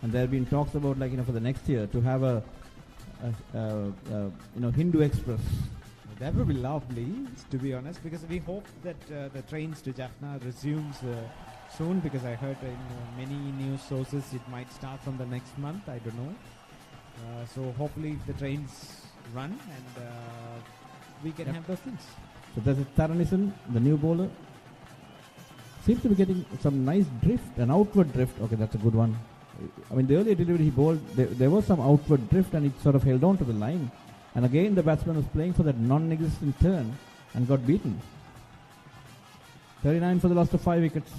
And there have been talks about, like, for the next year to have a Hindu Express. That would be lovely, to be honest, because we hope that the trains to Jaffna resumes soon, because I heard in many news sources it might start from the next month. I don't know. So hopefully the trains run, and we can have those things. So there's a Taranison, the new bowler. Seems to be getting some nice drift, an outward drift. Okay, that's a good one. I mean, the earlier delivery he bowled, there was some outward drift, and it sort of held on to the line. And again, the batsman was playing for that non-existent turn and got beaten. 39 for the loss of 5 wickets.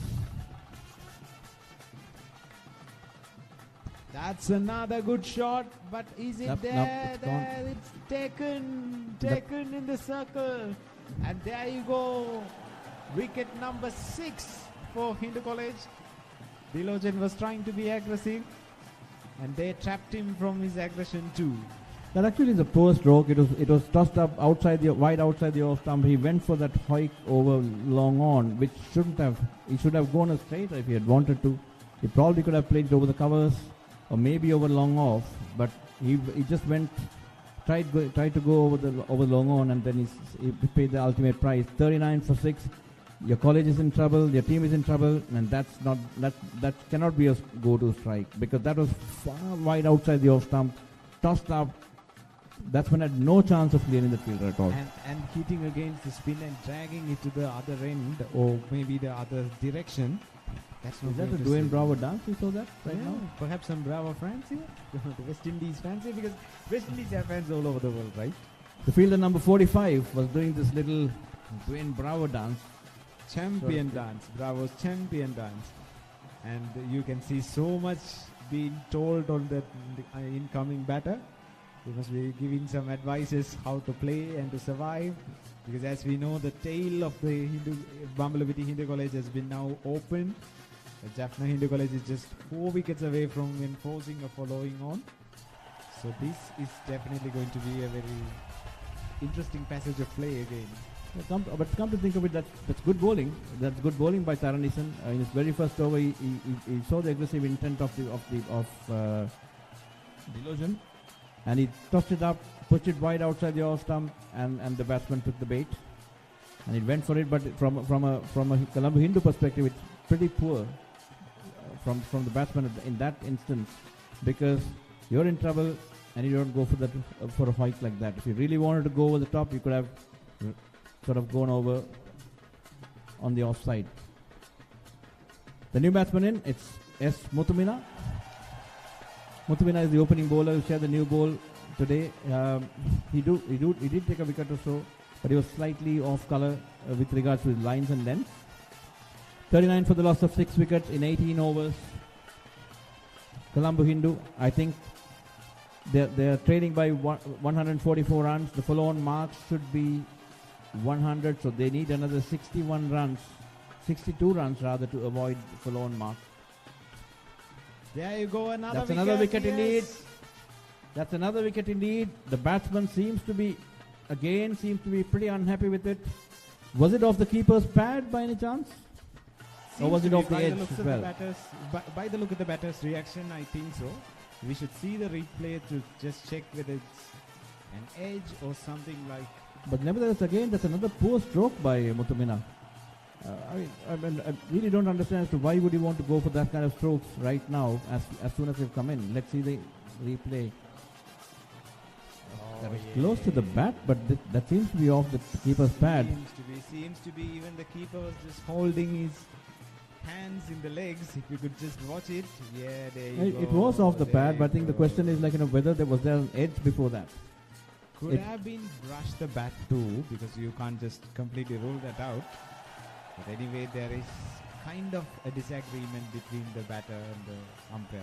That's another good shot, but is it there? It's gone. It's taken in the circle. And there you go. Wicket number 6 for Hindu College. Dilojan was trying to be aggressive, and they trapped him from his aggression too. That actually is a poor stroke. It was tossed up wide outside the off stump. He went for that hike over long on, which he should have gone a straighter if he had wanted to. He probably could have played it over the covers, or maybe over long off, but he just tried to go over long on, and then he paid the ultimate price. 39 for 6. Your college is in trouble, your team is in trouble, and that cannot be a go-to strike, because that was far wide outside the off stump, tossed up. Batsman had no chance of clearing the fielder at all. And hitting against the spin and dragging it to the other end, or maybe the other direction. That's not Is that a going to Dwayne save. Bravo dance? You saw that right Yeah, now? perhaps some Bravo fans here, the West Indies fans here, because West Indies have fans all over the world, right? The fielder number 45 was doing this little Dwayne Bravo dance. Champion dance, Bravo's champion dance. And you can see so much being told on the incoming batter. He must be giving some advices how to play and to survive, because as we know, the tail of the Bambalapiti Hindu College has been now open. The Jaffna Hindu College is just 4 wickets away from enforcing or following on. So this is definitely going to be a very interesting passage of play again. But come to think of it, that's good bowling. That's good bowling by Taranison. In his very first over, he saw the aggressive intent of Delusion, and he tossed it up, pushed it wide outside the off stump, and the batsman took the bait, and it went for it. But from a Colombo Hindu perspective, it's pretty poor from the batsman in that instance, because you're in trouble and you don't go for that for a hike like that. If you really wanted to go over the top, you could have sort of gone over on the offside. The new batsman in, it's S. Muthumina. Muthumina is the opening bowler. He shared the new ball today. He did take a wicket or so, but he was slightly off colour with regards to his lines and length. 39 for the loss of 6 wickets in 18 overs. Colombo Hindu, I think they're trailing by 144 runs. The follow-on marks should be 100, so they need another 62 runs rather, to avoid the follow-on mark. There you go, That's another wicket indeed. That's another wicket indeed. The batsman seems to be pretty unhappy with it. Was it off the keeper's pad by any chance? Or was it off the edge as well? By the look of the batter's reaction, I think so. We should see the replay to just check whether it's an edge or something like. But nevertheless, again, that's another poor stroke by Muthumina. I really don't understand as to why would you want to go for that kind of strokes right now as soon as they've come in. Let's see the replay. That was close to the bat, but that seems to be off the keeper's pad. Seems to be even the keeper was just holding his hands in the legs. If you could just watch it. Yeah, there you go. It was off the pad, but I think the question is whether there was an edge before that. Could have been brushed the bat too, because you can't just completely rule that out. But anyway, there is kind of a disagreement between the batter and the umpire.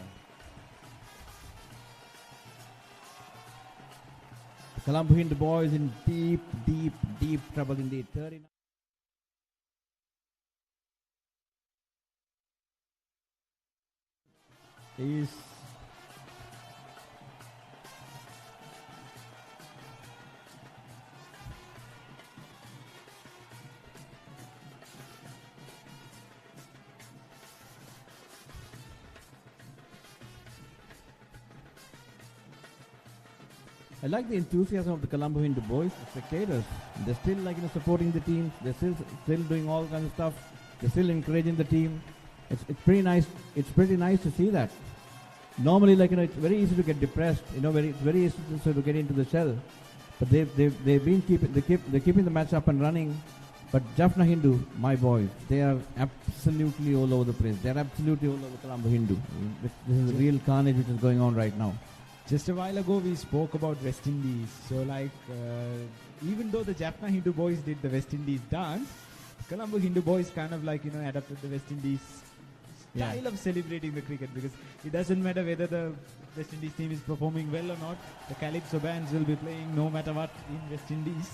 The Colombo Hindu boys in deep trouble indeed. 39. Is I like the enthusiasm of the Colombo Hindu boys, the spectators. They're still supporting the team. They're still doing all kinds of stuff. They're still encouraging the team. It's pretty nice. It's pretty nice to see that. Normally, it's very easy to get depressed. It's very easy to get into the shell. But they've been keeping the match up and running. But Jaffna Hindu, my boys, they are absolutely all over the place. They're absolutely all over Colombo Hindu. This is a real carnage which is going on right now. Just a while ago, we spoke about West Indies. So, even though the Jaffna Hindu boys did the West Indies dance, the Colombo Hindu boys kind of adapted the West Indies style of celebrating the cricket, because it doesn't matter whether the West Indies team is performing well or not. The Calypso bands will be playing no matter what in West Indies.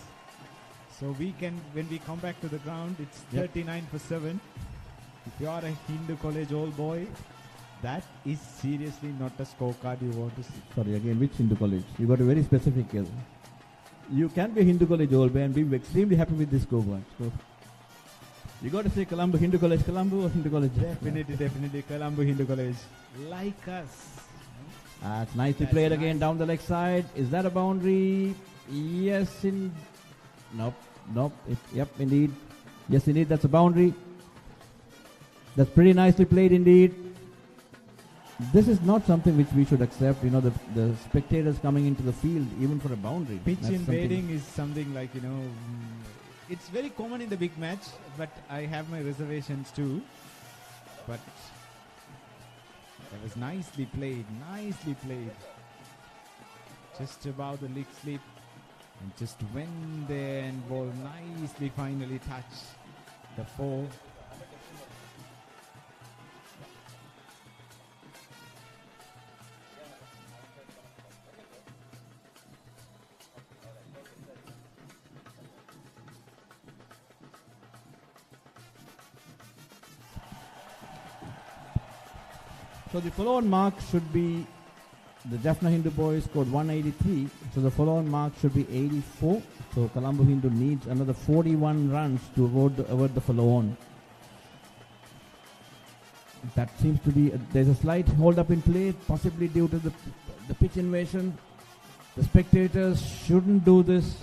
So when we come back to the ground, it's 39 for 7. If you are a Hindu college old boy, that is seriously not a scorecard you want to see. Sorry, again, which Hindu college? You got a very specific case. You can be a Hindu college old boy and be extremely happy with this scorecard. So you got to say Colombo Hindu College, Colombo or Hindu College? Definitely Colombo Hindu College. Like us. That's nicely played again down the leg side. Is that a boundary? Yes, Nope. Yep, indeed. Yes, indeed, that's a boundary. That's pretty nicely played indeed. This is not something which we should accept. The spectators coming into the field even for a boundary. Pitch invading is something it's very common in the big match, but I have my reservations too. But that was nicely played. Just above the leg slip, and just went there and ball nicely finally touched the 4. So the follow-on mark should be the Jaffna Hindu boys scored 183, so the follow-on mark should be 84. So Colombo Hindu needs another 41 runs to avoid the follow-on. That seems to be, there's a slight hold-up in play, possibly due to the pitch invasion. The spectators shouldn't do this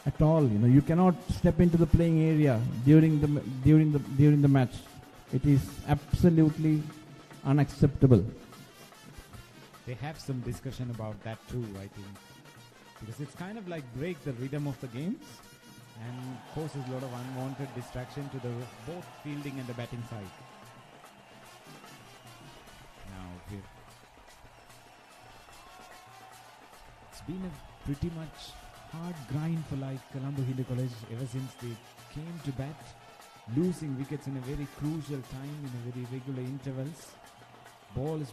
at all. You know, you cannot step into the playing area during the match. It is absolutely unacceptable. They have some discussion about that too, I think, because it's kind of like break the rhythm of the games and causes a lot of unwanted distraction to the both fielding and the batting side. Now here, it's been a pretty much hard grind for like Colombo Hindu College ever since they came to bat, losing wickets in a very crucial time in a very regular intervals. Bowling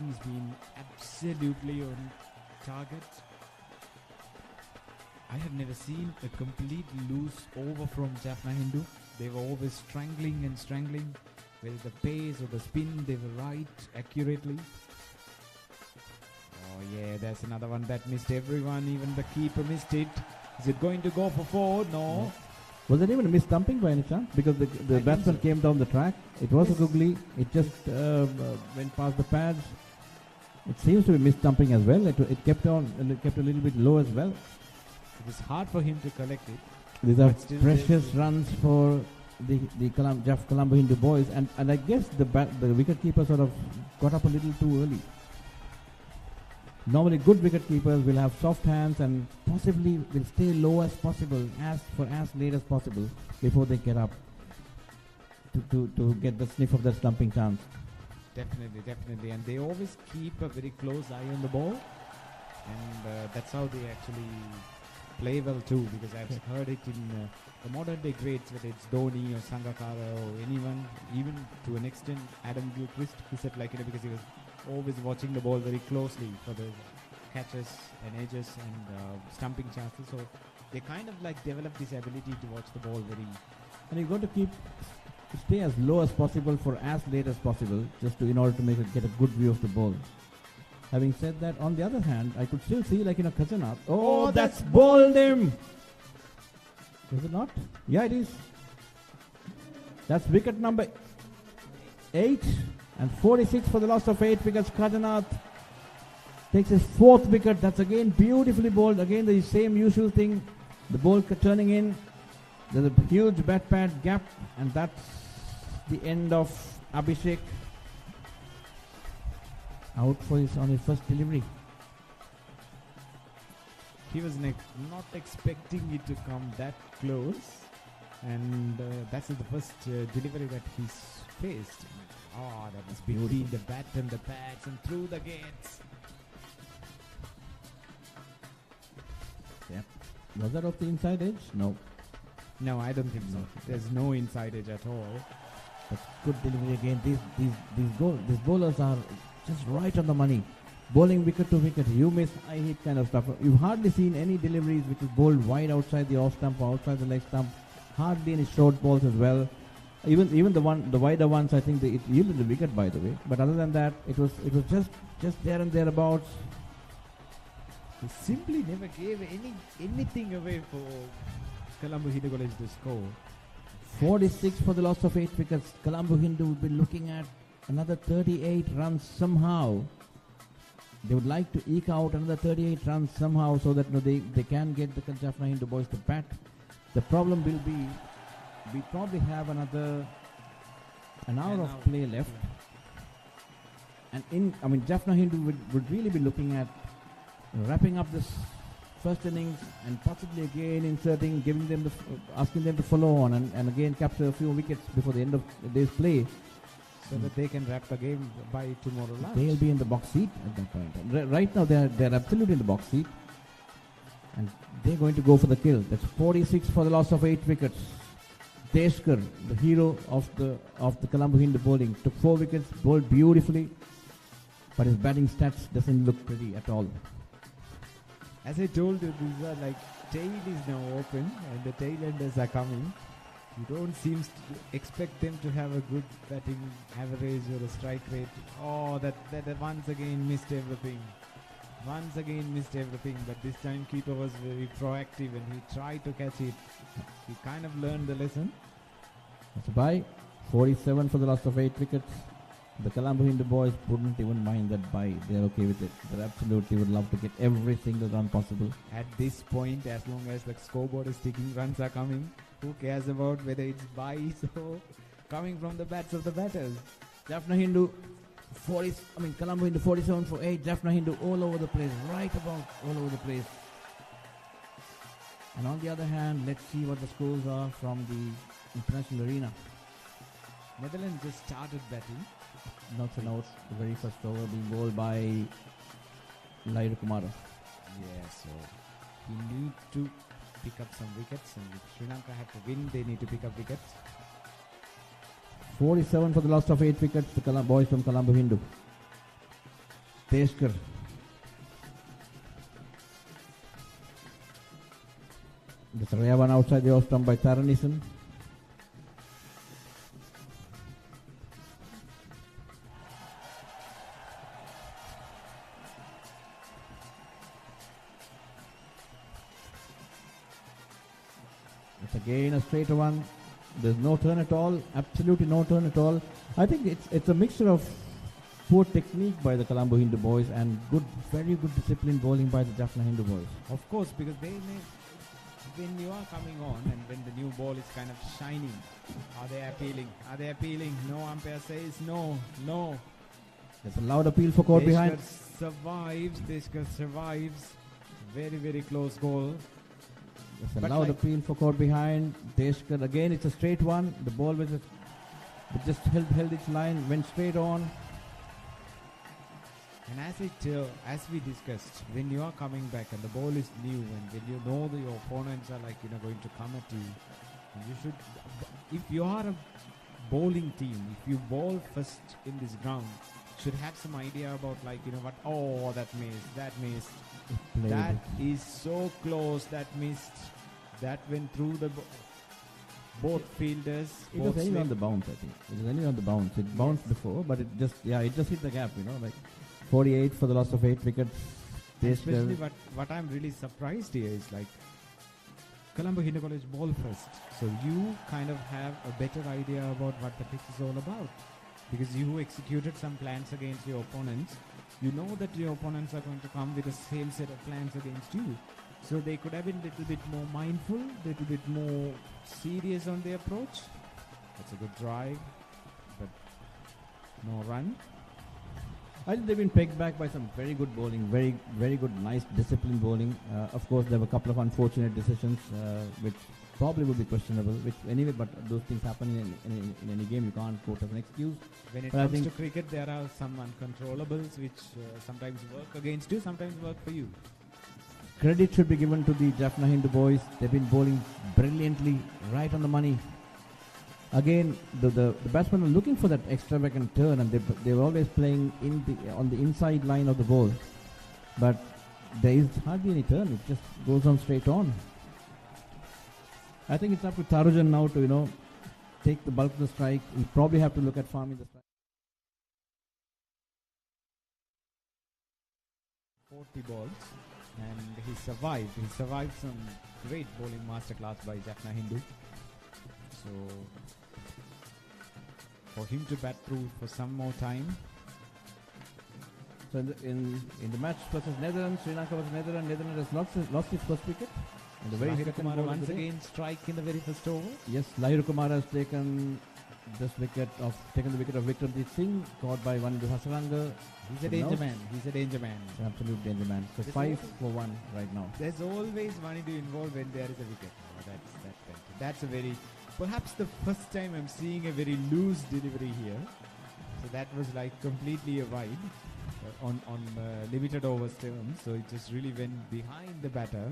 has been absolutely on target. I have never seen a complete loose over from Jaffna Hindu. They were always strangling, whether the pace or the spin, they were right accurately. Oh yeah, there's another one that missed everyone, even the keeper missed it. Is it going to go for 4? No. Was it even a missed stumping by any chance? Because the batsman came down the track. It was a googly. It just went past the pads. It seems to be missed stumping as well. It kept a little bit low as well. It was hard for him to collect it. These are precious runs for the Colombo Hindu boys, and I guess the wicket keeper sort of got up a little too early. Normally, good wicket keepers will have soft hands and possibly will stay low as possible, as late as possible, before they get up to get the sniff of that stumping chance. Definitely, and they always keep a very close eye on the ball, and that's how they actually play well too. Because I've heard it in the modern day greats, whether it's Dhoni or Sangakkara or anyone, even to an extent Adam Gilchrist, he said because he was always watching the ball very closely for the catches and edges and stumping chances. So they kind of develop this ability to watch the ball very. And you've got to stay as low as possible for as late as possible, just in order to get a good view of the ball. Having said that, on the other hand, I could still see Kachanath. Oh, that's bowled him! Is it not? Yeah, it is. That's wicket number 8. And 46 for the loss of 8 wickets. Kachanath takes his 4th wicket. That's again beautifully bowled. Again, the same usual thing. The ball turning in. There's a huge bat pad gap. And that's the end of Abhishek. Out on his first delivery. He was not expecting it to come that close. And that's the first delivery that he's faced. Oh, that was between the bat and the pads and through the gates. Yep. Was that off the inside edge? No. No, I don't think so. There's no inside edge at all. But good delivery again. These bowlers are just right on the money. Bowling wicket to wicket. You miss, I hit kind of stuff. You've hardly seen any deliveries which is bowled wide outside the off stump or outside the leg stump. Hardly any short balls as well. Even the wider ones, I think it yielded the wicket, by the way. But other than that, it was just there and thereabouts. He simply never gave anything away for Colombo Hindu College to score. 46 for the loss of 8 wickets. Colombo Hindu will be looking at another 38 runs somehow. They would like to eke out another 38 runs somehow so that they can get the Jaffna Hindu boys to bat. The problem will be we probably have an hour of play left. And Jaffna Hindu would really be looking at wrapping up this first innings and possibly again asking them to follow on and again capture a few wickets before the end of the day's play. So that they can wrap the game by tomorrow lunch. They'll be in the box seat at that point. Right now they're absolutely in the box seat. And they're going to go for the kill. That's 46 for the loss of 8 wickets. Deshkar, the hero of the Colombo Hindu bowling, took 4 wickets, bowled beautifully, but his batting stats doesn't look pretty at all. As I told you, these are tail is now open and the tail enders are coming. You don't seem to expect them to have a good batting average or a strike rate. Oh, that once again missed everything. Once again missed everything, but this time keeper was very proactive and he tried to catch it. He kind of learned the lesson. That's a bye. 47 for the loss of 8 wickets. The Colombo Hindu boys wouldn't even mind that bye. They're okay with it. They absolutely would love to get every single run possible. At this point, as long as the scoreboard is ticking, runs are coming. Who cares about whether it's buys or coming from the bats of the batters? Jaffna Hindu, Colombo Hindu 47 for 8. Jaffna Hindu all over the place, right about all over the place. And on the other hand, let's see what the scores are from the international arena. Netherlands just started batting. Not an out, the very first over being bowled by Lairu Kumara. Yeah, so he need to pick up some wickets, and if Sri Lanka have to win, they need to pick up wickets. 47 for the loss of 8 wickets, the boys from Colombo Hindu. Teskar. That's a rare one outside the off stump by Taranison. It's again a straighter one. There's no turn at all. Absolutely no turn at all. I think it's a mixture of poor technique by the Colombo Hindu boys and very good disciplined bowling by the Jaffna Hindu boys. Of course, because when you are coming on and when the new ball is kind of shining, are they appealing? Are they appealing? No, umpire says no. There's a loud appeal for caught behind. Deshkar survives. Very, very close goal. There's a loud appeal for caught behind. Teskar, again, it's a straight one. The ball was just held its line, went straight on. And as we discussed, when you are coming back and the ball is new and when you know that your opponents are going to come at you, you should, if you are a bowling team, if you bowl first in this ground, should have some idea about that missed. That is so close, that missed. That went through the both fielders. It was anyway on the bounce, I think. It was anyway on the bounce. It bounced before, but it just hit the gap, 48 for the loss of 8 wickets. Especially what I'm really surprised here is Colombo Hindu College ball first. So you kind of have a better idea about what the pitch is all about. Because you executed some plans against your opponents. You know that your opponents are going to come with the same set of plans against you. So they could have been a little bit more mindful, a little bit more serious on their approach. That's a good drive, but no run. I think they've been pegged back by some very good bowling, very, very good, nice, disciplined bowling. Of course, there were a couple of unfortunate decisions, which probably would be questionable. But those things happen in any game. You can't quote as an excuse. When it comes to cricket, there are some uncontrollables which sometimes work against you, sometimes work for you. Credit should be given to the Jaffna Hindu boys. They've been bowling brilliantly, right on the money. Again, the batsmen are looking for that extra back and turn, and they're always playing on the inside line of the ball. But there is hardly any turn. It just goes on straight on. I think it's up to Tarujan now to take the bulk of the strike. He'll probably have to look at farming the strike. 40 balls, and he survived. He survived some great bowling masterclass by Jaffna Hindu. So for him to bat through for some more time. So in the match versus Netherlands, Sri Lanka versus Netherlands, Netherlands has lost his first wicket. And the very Lairu Kumara once again strike in the very first over. Yes, Lairu Kumara has taken the wicket of Vikramjit Singh, caught by Vandu Hasaranga. He's a danger man. He's a danger man. An absolute danger man. So 5 for 1 right now. There's always money to involve when there is a wicket. That's a very, perhaps the first time I'm seeing a very loose delivery here. So that was completely a wide on limited overs terms. So it just really went behind the batter.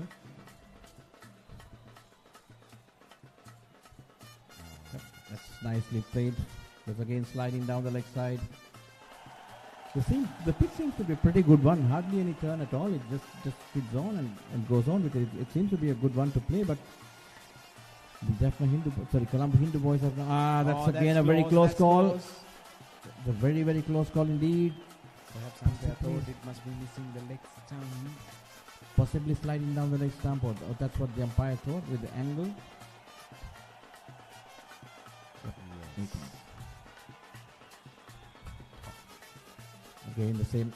That's nicely played. There's again sliding down the leg side. The pitch seems to be a pretty good one. Hardly any turn at all. It just skids on and goes on with it. It seems to be a good one to play, but The Jaffna Hindu, Colombo Hindu boys have. That's Oh, again a very close that's call. close. It's a very, very close call indeed. Perhaps umpire thought it must be missing the leg stump. Possibly sliding down the leg stump, or that's what the umpire thought with the angle. Again, the same.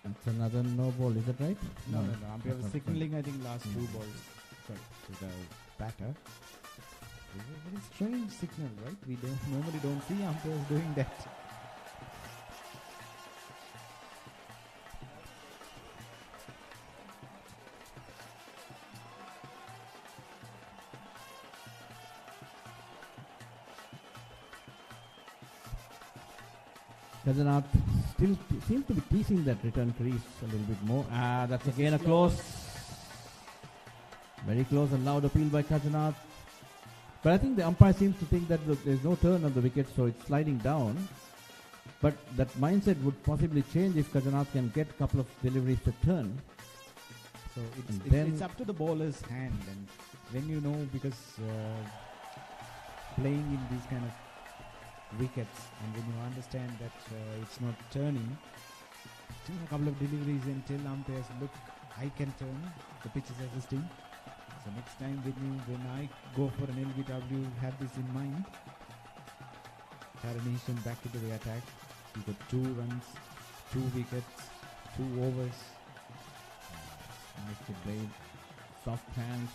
It's another no ball, is that right? No. Umpire that's was not signaling, I think, last two Yeah. balls. Sorry, to the batter. It's a very strange signal, right? We normally don't see umpires doing that. Kazanath still seems to be teasing that return crease a little bit more. That's again a close. Very close, a loud appeal by Kazanath. But I think the umpire seems to think that there's no turn on the wicket, so it's sliding down. But that mindset would possibly change if Kazanath can get a couple of deliveries to turn. So And it's up to the bowler's hand, and when you know, because playing in these kind of wickets, and when you understand that it's not turning, do a couple of deliveries until umpires look, I can turn, the pitch is assisting. So next time when I go for an LBW, have this in mind. Taranation back into the attack. You got 2 runs, 2 wickets, 2 overs. Nicely played. Soft hands.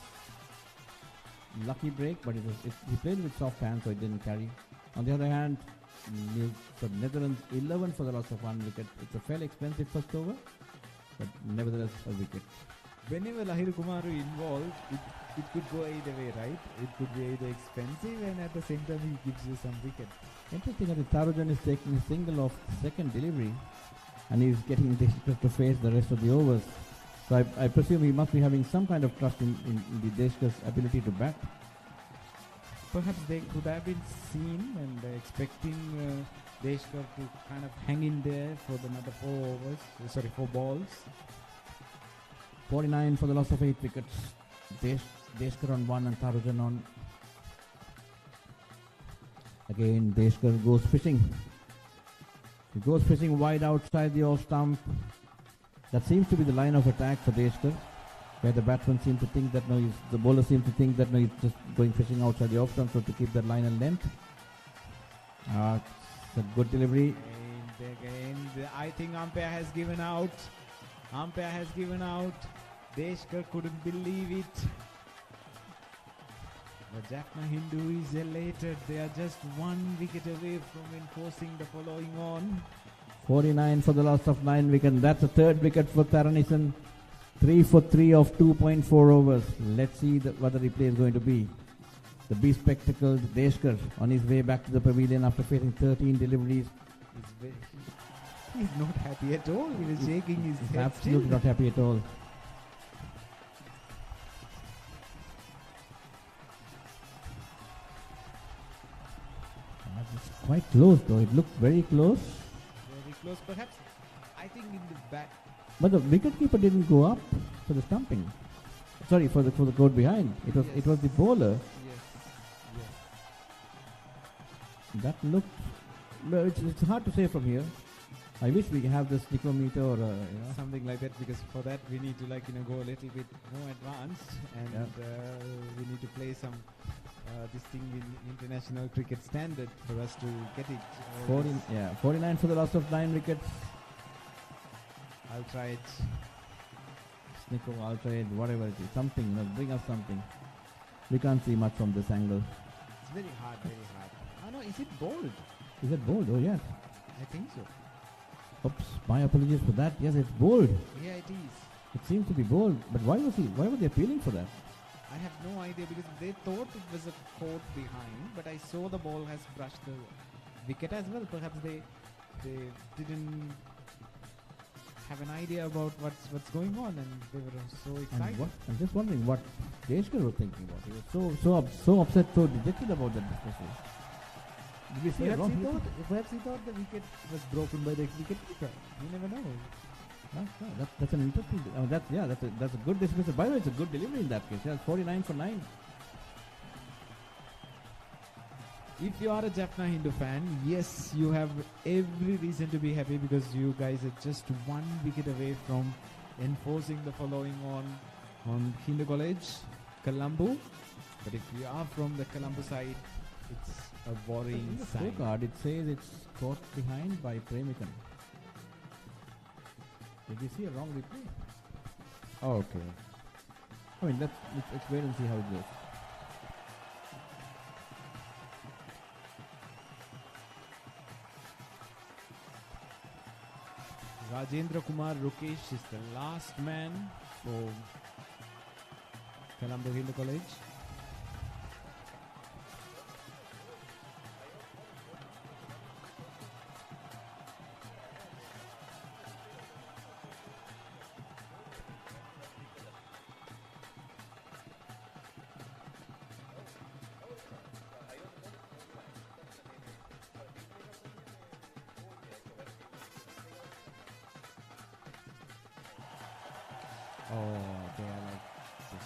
Lucky break, but he played with soft hands, so it didn't carry. On the other hand, Netherlands 11 for the loss of 1 wicket. It's a fairly expensive first over, but nevertheless a wicket. Whenever Lahiru Kumaru involved, it could go either way, right? It could be either expensive and at the same time he gives you some wicket. Interesting that Tarujan is taking a single off second delivery, and he's getting Deshkar to face the rest of the overs. So I presume he must be having some kind of trust in the Deshkar's ability to bat. Perhaps they could have been seen and expecting Deshkar to kind of hang in there for another 4 balls. 49 for the loss of 8 wickets. Deshkar on 1 and Tarujan on. Again, Deshkar goes fishing. He goes fishing wide outside the off stump. That seems to be the line of attack for Deshkar, where the batsman seems to think that the bowler seems to think that he's just going fishing outside the off stump, so to keep that line and length. It's a good delivery. And again, I think umpire has given out. Deshkar couldn't believe it. The Jaffna Hindu is elated. They are just 1 wicket away from enforcing the following on. 49 for the loss of 9 wickets. That's the 3rd wicket for Taranison. 3 for 3 of 2.4 overs. Let's see what the replay is going to be. The bespectacled Deshkar on his way back to the pavilion after facing 13 deliveries. He's not happy at all. He was shaking his He's head. absolutely still. not happy at all. It's quite close though. It looked very close. Very close. Perhaps, I think in the back. But the wicketkeeper didn't go up for the stumping. Sorry, for the court behind. It was the bowler. Yes. That looked. Well, it's hard to say from here. I wish we have this stichometer or Something like that, because for that we need to go a little bit more advanced, and we need to play some this thing in international cricket standard for us to get it. 49 for the loss of 9 wickets. I'll try it. Snico, I'll try it, whatever it is. Something, bring us something. We can't see much from this angle. It's very hard. Oh no, is it bold? Is it bold? Oh yes. I think so. Oops, my apologies for that. Yes, it's bold. Yeah, it is. It seems to be bold. But why were they appealing for that? I have no idea, because they thought it was a court behind, but I saw the ball has brushed the wicket as well. Perhaps they didn't have an idea about what's going on, and they were so excited. I'm just wondering what Deshkar was thinking about. He was so upset, so dejected about that dismissal. Did we see it wrong? Perhaps he thought the wicket was broken by the wicketkeeper. You never know. That's an interesting. That's a good dismissal. By the way, it's a good delivery in that case. Yeah, 49 for 9. If you are a Jaffna Hindu fan, yes, you have every reason to be happy because you guys are just 1 wicket away from enforcing the following on Hindu College, Colombo. But if you are from the Colombo side, it's a worrying In the sign. scorecard, it says it's caught behind by Premikan. Did you see a wrong replay? Oh, okay. I mean, let's wait and see how it goes. Rajendra Kumar Rukesh is the last man for Colombo Hindu College.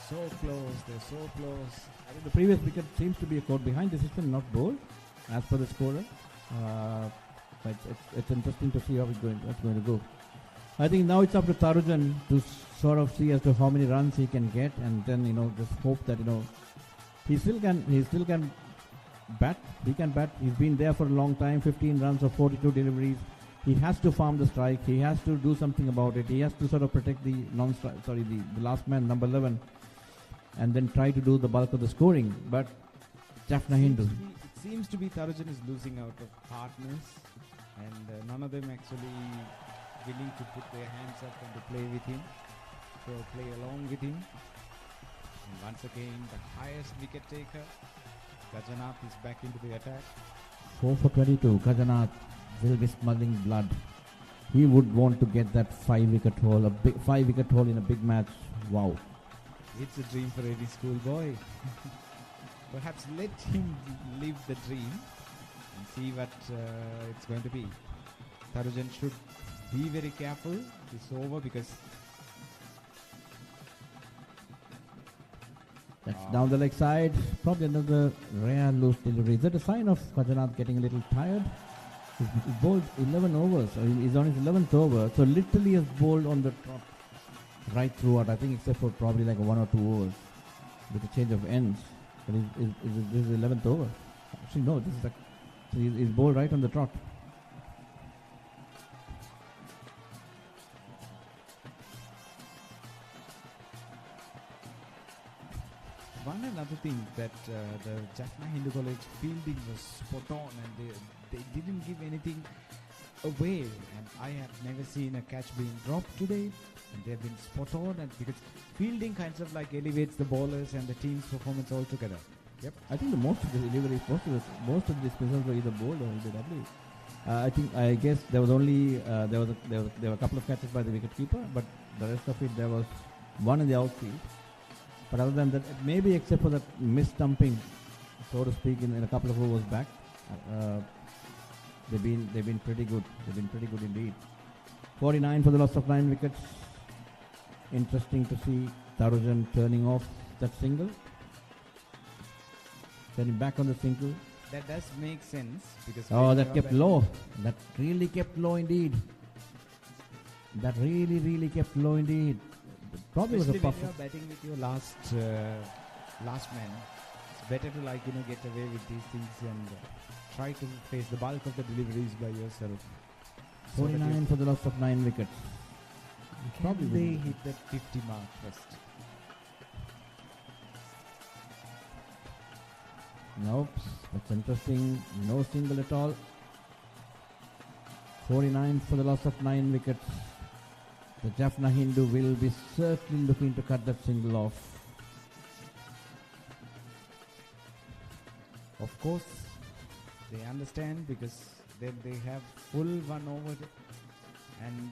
So close, they're so close. I think the previous wicket seems to be a caught behind. This is still not bowled, as per the scorer. But it's interesting to see how it's going to go. I think now it's up to Tarujan to sort of see as to how many runs he can get, and then just hope that he still can bat. He can bat. He's been there for a long time. 15 runs of 42 deliveries. He has to farm the strike. He has to do something about it. He has to sort of protect the the last man, number 11, and then try to do the bulk of the scoring. But Jaffna Hindu. It seems to be Tarujan is losing out of partners, and none of them actually willing to put their hands up and to play with him, so play along with him. And once again, the highest wicket taker, Gajanath, is back into the attack. 4 for 22. Gajanath will be smuggling blood. He would want to get that 5-wicket haul, a big 5-wicket haul in a big match. Wow. It's a dream for any schoolboy. Perhaps let him live the dream and see what it's going to be. Tarujan should be very careful. It's over because That's down the leg side. Probably another rare loose delivery. Is that a sign of Gajanath getting a little tired? He's bowled 11 overs. He's on his 11th over. So literally has bowled on the trot right throughout. I think except for probably like 1 or 2 overs with a change of ends. But this is the 11th over. Actually, no. This is he's bowled right on the trot. one another thing that the Jaffna Hindu College fielding was spot on, and they didn't give anything away. And I have never seen a catch being dropped today, and they've been spot on. And because fielding kinds of like elevates the bowlers and the team's performance altogether. Yep. I think the most of the deliveries, most of the dismissals were either bowled or either double. I guess there was only there were a couple of catches by the wicketkeeper, but the rest of it there was one in the outfield. But other than that, maybe except for that mis-stumping, so to speak, in a couple of overs back, they've been pretty good. They've been pretty good indeed. 49 for the loss of 9 wickets. Interesting to see Tarujan turning off that single, turning back on the single. That does make sense because That kept low. That really kept low indeed. That really kept low indeed. Probably was a especially puff. when you're batting with your last man, it's better to get away with these things and try to face the bulk of the deliveries by yourself. 49 for the loss of 9 wickets. Probably they hit that 50 mark first. Nope, that's interesting. No single at all. 49 for the loss of 9 wickets. The Jaffna Hindu will be certainly looking to cut that single off. Of course, they understand because then they have full 1 over and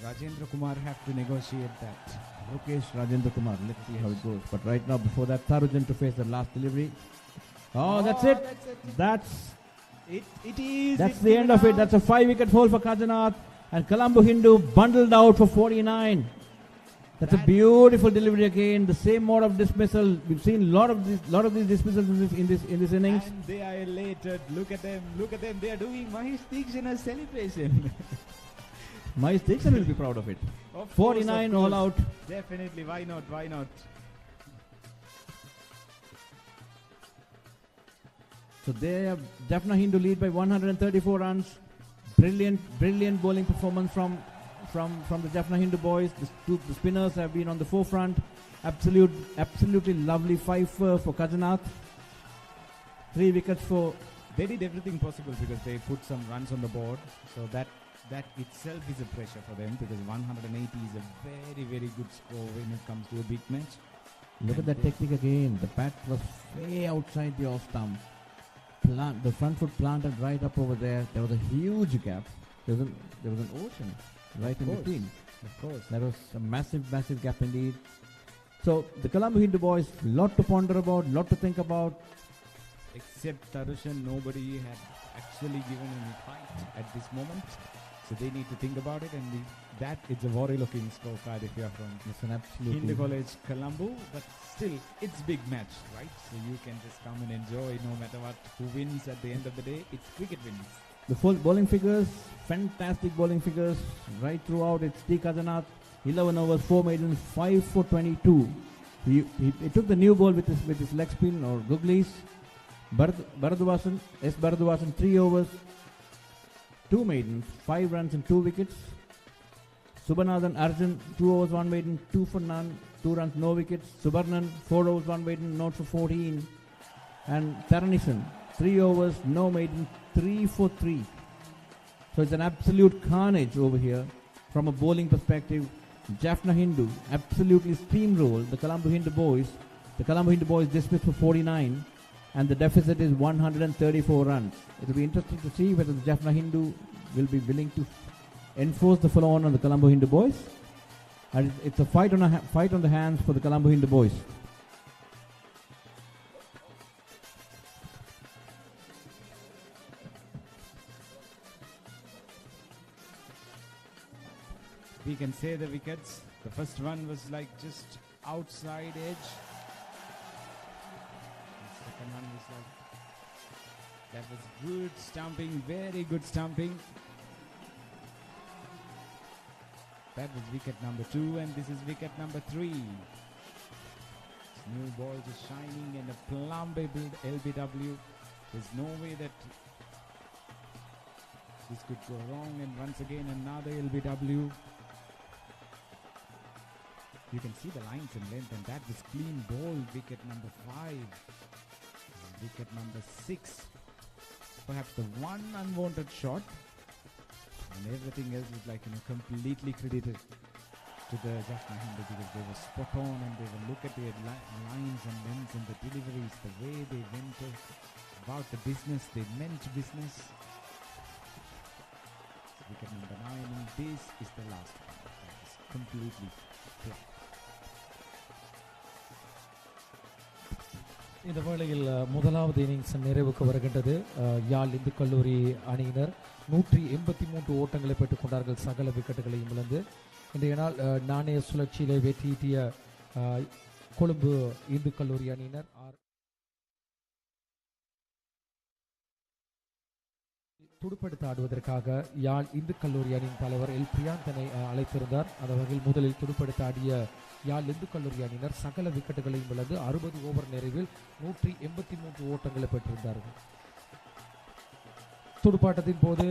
Rajendra Kumar have to negotiate that. Rukesh Rajendra Kumar. Let's see how it goes. But right now, before that, Tarujan to face the last delivery. That's it. That's the end of it. That's a 5-wicket haul for Gajanath. And Colombo Hindu bundled out for 49. That's a beautiful delivery again. The same mode of dismissal. We've seen lot of these dismissals in this innings. And they are elated. Look at them. They are doing Mahesh Deekshana's celebration. Mahesh Deekshana will be proud of it. Of 49 course. all out. Definitely. Why not? So they have Jaffna Hindu lead by 134 runs. Brilliant bowling performance from the Jaffna Hindu boys. The spinners have been on the forefront. Absolutely lovely 5 for Kajanath. 3 wickets for. They did everything possible because they put some runs on the board. So that itself is a pressure for them, because 180 is a very, very good score when it comes to a big match. Look at that technique again. The bat was way outside the off stump. The front foot planted right up over there. There was a huge gap. There was an ocean right in between. Of course. That was a massive gap indeed. So the Colombo Hindu boys, lot to ponder about, lot to think about. Except Tarushan, nobody had actually given any fight at this moment. So they need to think about it, and that is a worry-looking scorecard if you are from It's an absolutely Hindu College, Colombo. But still, it's big match, right? So you can just come and enjoy no matter what. Who wins at the end of the day? It's cricket wins. The full bowling figures, fantastic bowling figures right throughout. It's T. Kajanath, 11 overs, 4 maidens, 5 for 22. He took the new ball with his leg spin or googlies. Bharadwasan, 3 overs, 2 maidens, 5 runs and 2 wickets. Subbanathan Arjun, 2 overs, 1 maiden, 2 for none, 2 runs, no wickets. Subarnan, 4 overs, 1 maiden, not for 14. And Tharanisan, 3 overs, no maiden, 3 for 3. So it's an absolute carnage over here from a bowling perspective. Jaffna Hindu absolutely steamrolled the Colombo Hindu boys. The Colombo Hindu boys dismissed for 49, and the deficit is 134 runs. It will be interesting to see whether the Jaffna Hindu will be willing to enforce the follow-on on the Colombo Hindu boys. And it's a fight on the hands for the Colombo Hindu boys. We can say the wickets. The first one was like just outside edge. The second one was like, that was good stumping, very good stumping. That was wicket number 2, and this is wicket number 3. This new ball just shining and a plumb LBW. There's no way that this could go wrong, and once again another LBW. You can see the lines in length, and that was clean ball. Wicket number 5. Wicket number 6. Perhaps the one unwanted shot, and everything else was like, completely credited to the Jaffna Hindu, because they were spot on, and they will look at their lines and lengths and the deliveries, the way they went about the business. They meant business. Wicket number 9, and this is the last one. That is completely flat. இந்த வேளையில் முதலாவது innings நிறைவுக்கு வருகின்றது. யாழ் இந்து கல்லூரி அணியினர் 183 ஓட்டங்களை பெற்றுக் கொண்டார்கள், சகல விக்கெட்டுகளையும் இழந்து. இன்றைய நாள் நாணய சுழற்சியிலே வெற்றியீட்டிய கொழும்பு இந்து கல்லூரி அணியினர் துடுப்படுத்த ஆடுவதற்காக யாழ் இந்து கல்லூரி அணியின் தலைவர் எல் பிரியாந்தனை அழைத்திருந்தார். அந்த வகையில் முதலில் துடுப்படுத்த ஆடிய யாழ் இந்து கல்லூரி அணியினர் சகல விக்கெட்டுகளையும் இழந்து 60 ஓவர் நிறைவில் 183 ஓட்டங்களை பெற்றிருந்தார்கள். துடுப்பாட்டத்தின் போது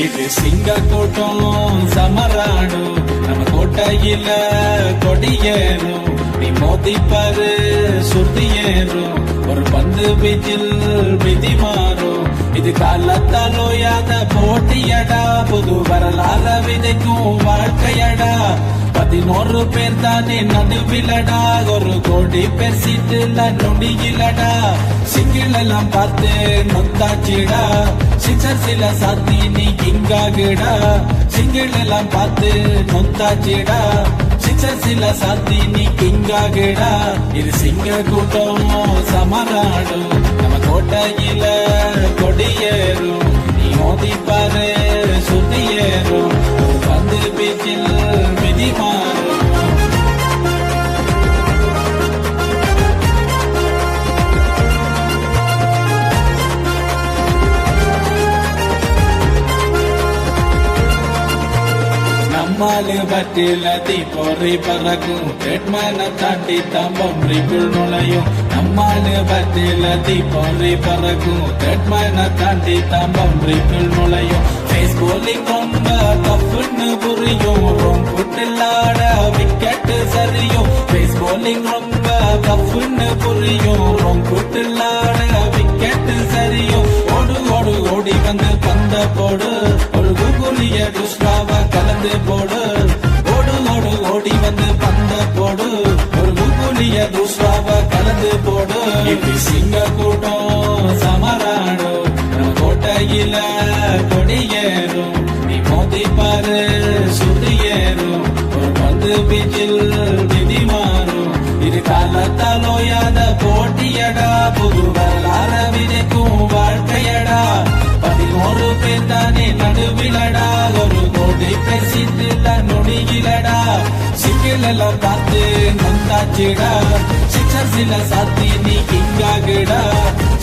இது சிங்க கூட்டம் சமராடு, நம்ம கோட்டையில கொடியேறும், நீ மோதிப்பாரு சுருதியேறும், ஒரு பந்து வீச்சில் விதி மாறும். இது காலத்தாலோயாத போட்டியடா, புது வரலாற விதைக்கும் வாழ்க்கையடா. 11 பேர் தானே நடுவிலடா, ஒரு கோடி பேர் சீட்டுல நொடியிலடா. சிங்கிள் எல்லாம் பார்த்து நொந்தாச்சிடா, சிக்ஸர் சில சாத்தி நீ கிங்காகுடா. சிங்கிள் எல்லாம் பார்த்து நொந்தாச்சிடா, சிக்ஸர் சில சாத்தி நீ கிங்காகுடா. இது சிங்க கூட்டம் சமராடும், நம்ம கோட்டையில கொடியேறும். நீ மோதி பாரு சுத்தி ஏறும், வந்து பீச்சில் விதி மாறும். நம்மாலு பற்றில தீப்பொறி பறக்கும், ரெட்மேனை தாண்டி தம்பொன்றிக்குள் நுழையும். நம்மாலு பற்றில தீப்பொறி பறக்கும், ரெட்மேனை தாண்டி தம்பொன்றிக்குள் நுழையும். ஃபேஸ் போலிங் ரொம்ப தப்புன்னு புரியும், ரொம்புட்டில்லாட விக்கெட்டு சரியும். ஃபேஸ் போலிங் ரொம்ப தப்புன்னு புரியும், ரொம்புட்டில்லாட விக்கெட்டு சரியும். ஓடு ஓடு ஓடி வந்து பந்த போடு, ஒரு குகுலிய துஷ்டாவ கலந்து போடு. ஓடு ஓடு ஓடி வந்து பந்த போடு, ஒரு குகுலிய துஷ்டாவ கலந்து போடு. இப்படி சிங்க கூட்டம் சமராடும், நம்ம கோட்டையில கொடியேறும். நீ மோதி பாரு சுத்தி ஏறும், ஒரு பந்து பீச்சில் விதி மாறும். இது காலத்தால் ஓயாத போட்டியடா, புது வரலாற விதைக்கும் வாழ்க்கையடா. 11 பேர் தானே நடுவிலடா, ஒரு கோடி பேர் சீட்டுல நொடியிலடா. சிங்கிள் எல்லாம் பார்த்து நொந்தாச்சிடா, சிக்ஸர் சில சாத்தி நீ கிங்காகுடா.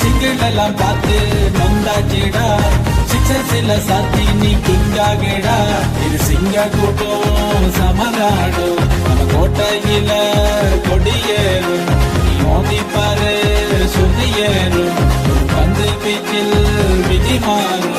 சிங்கிள் எல்லாம் பார்த்து நொந்தாச்சிடா, சிக்ஸர் சில சாத்தி நீ கிங்காகுடா. இது சிங்க கூட்டம் சமராடும், நம்ம கோட்டையில கொடியேறும். நீ மோதி பாரு சுத்தி ஏறும், வந்து பீச்சில் விதி மாறும்.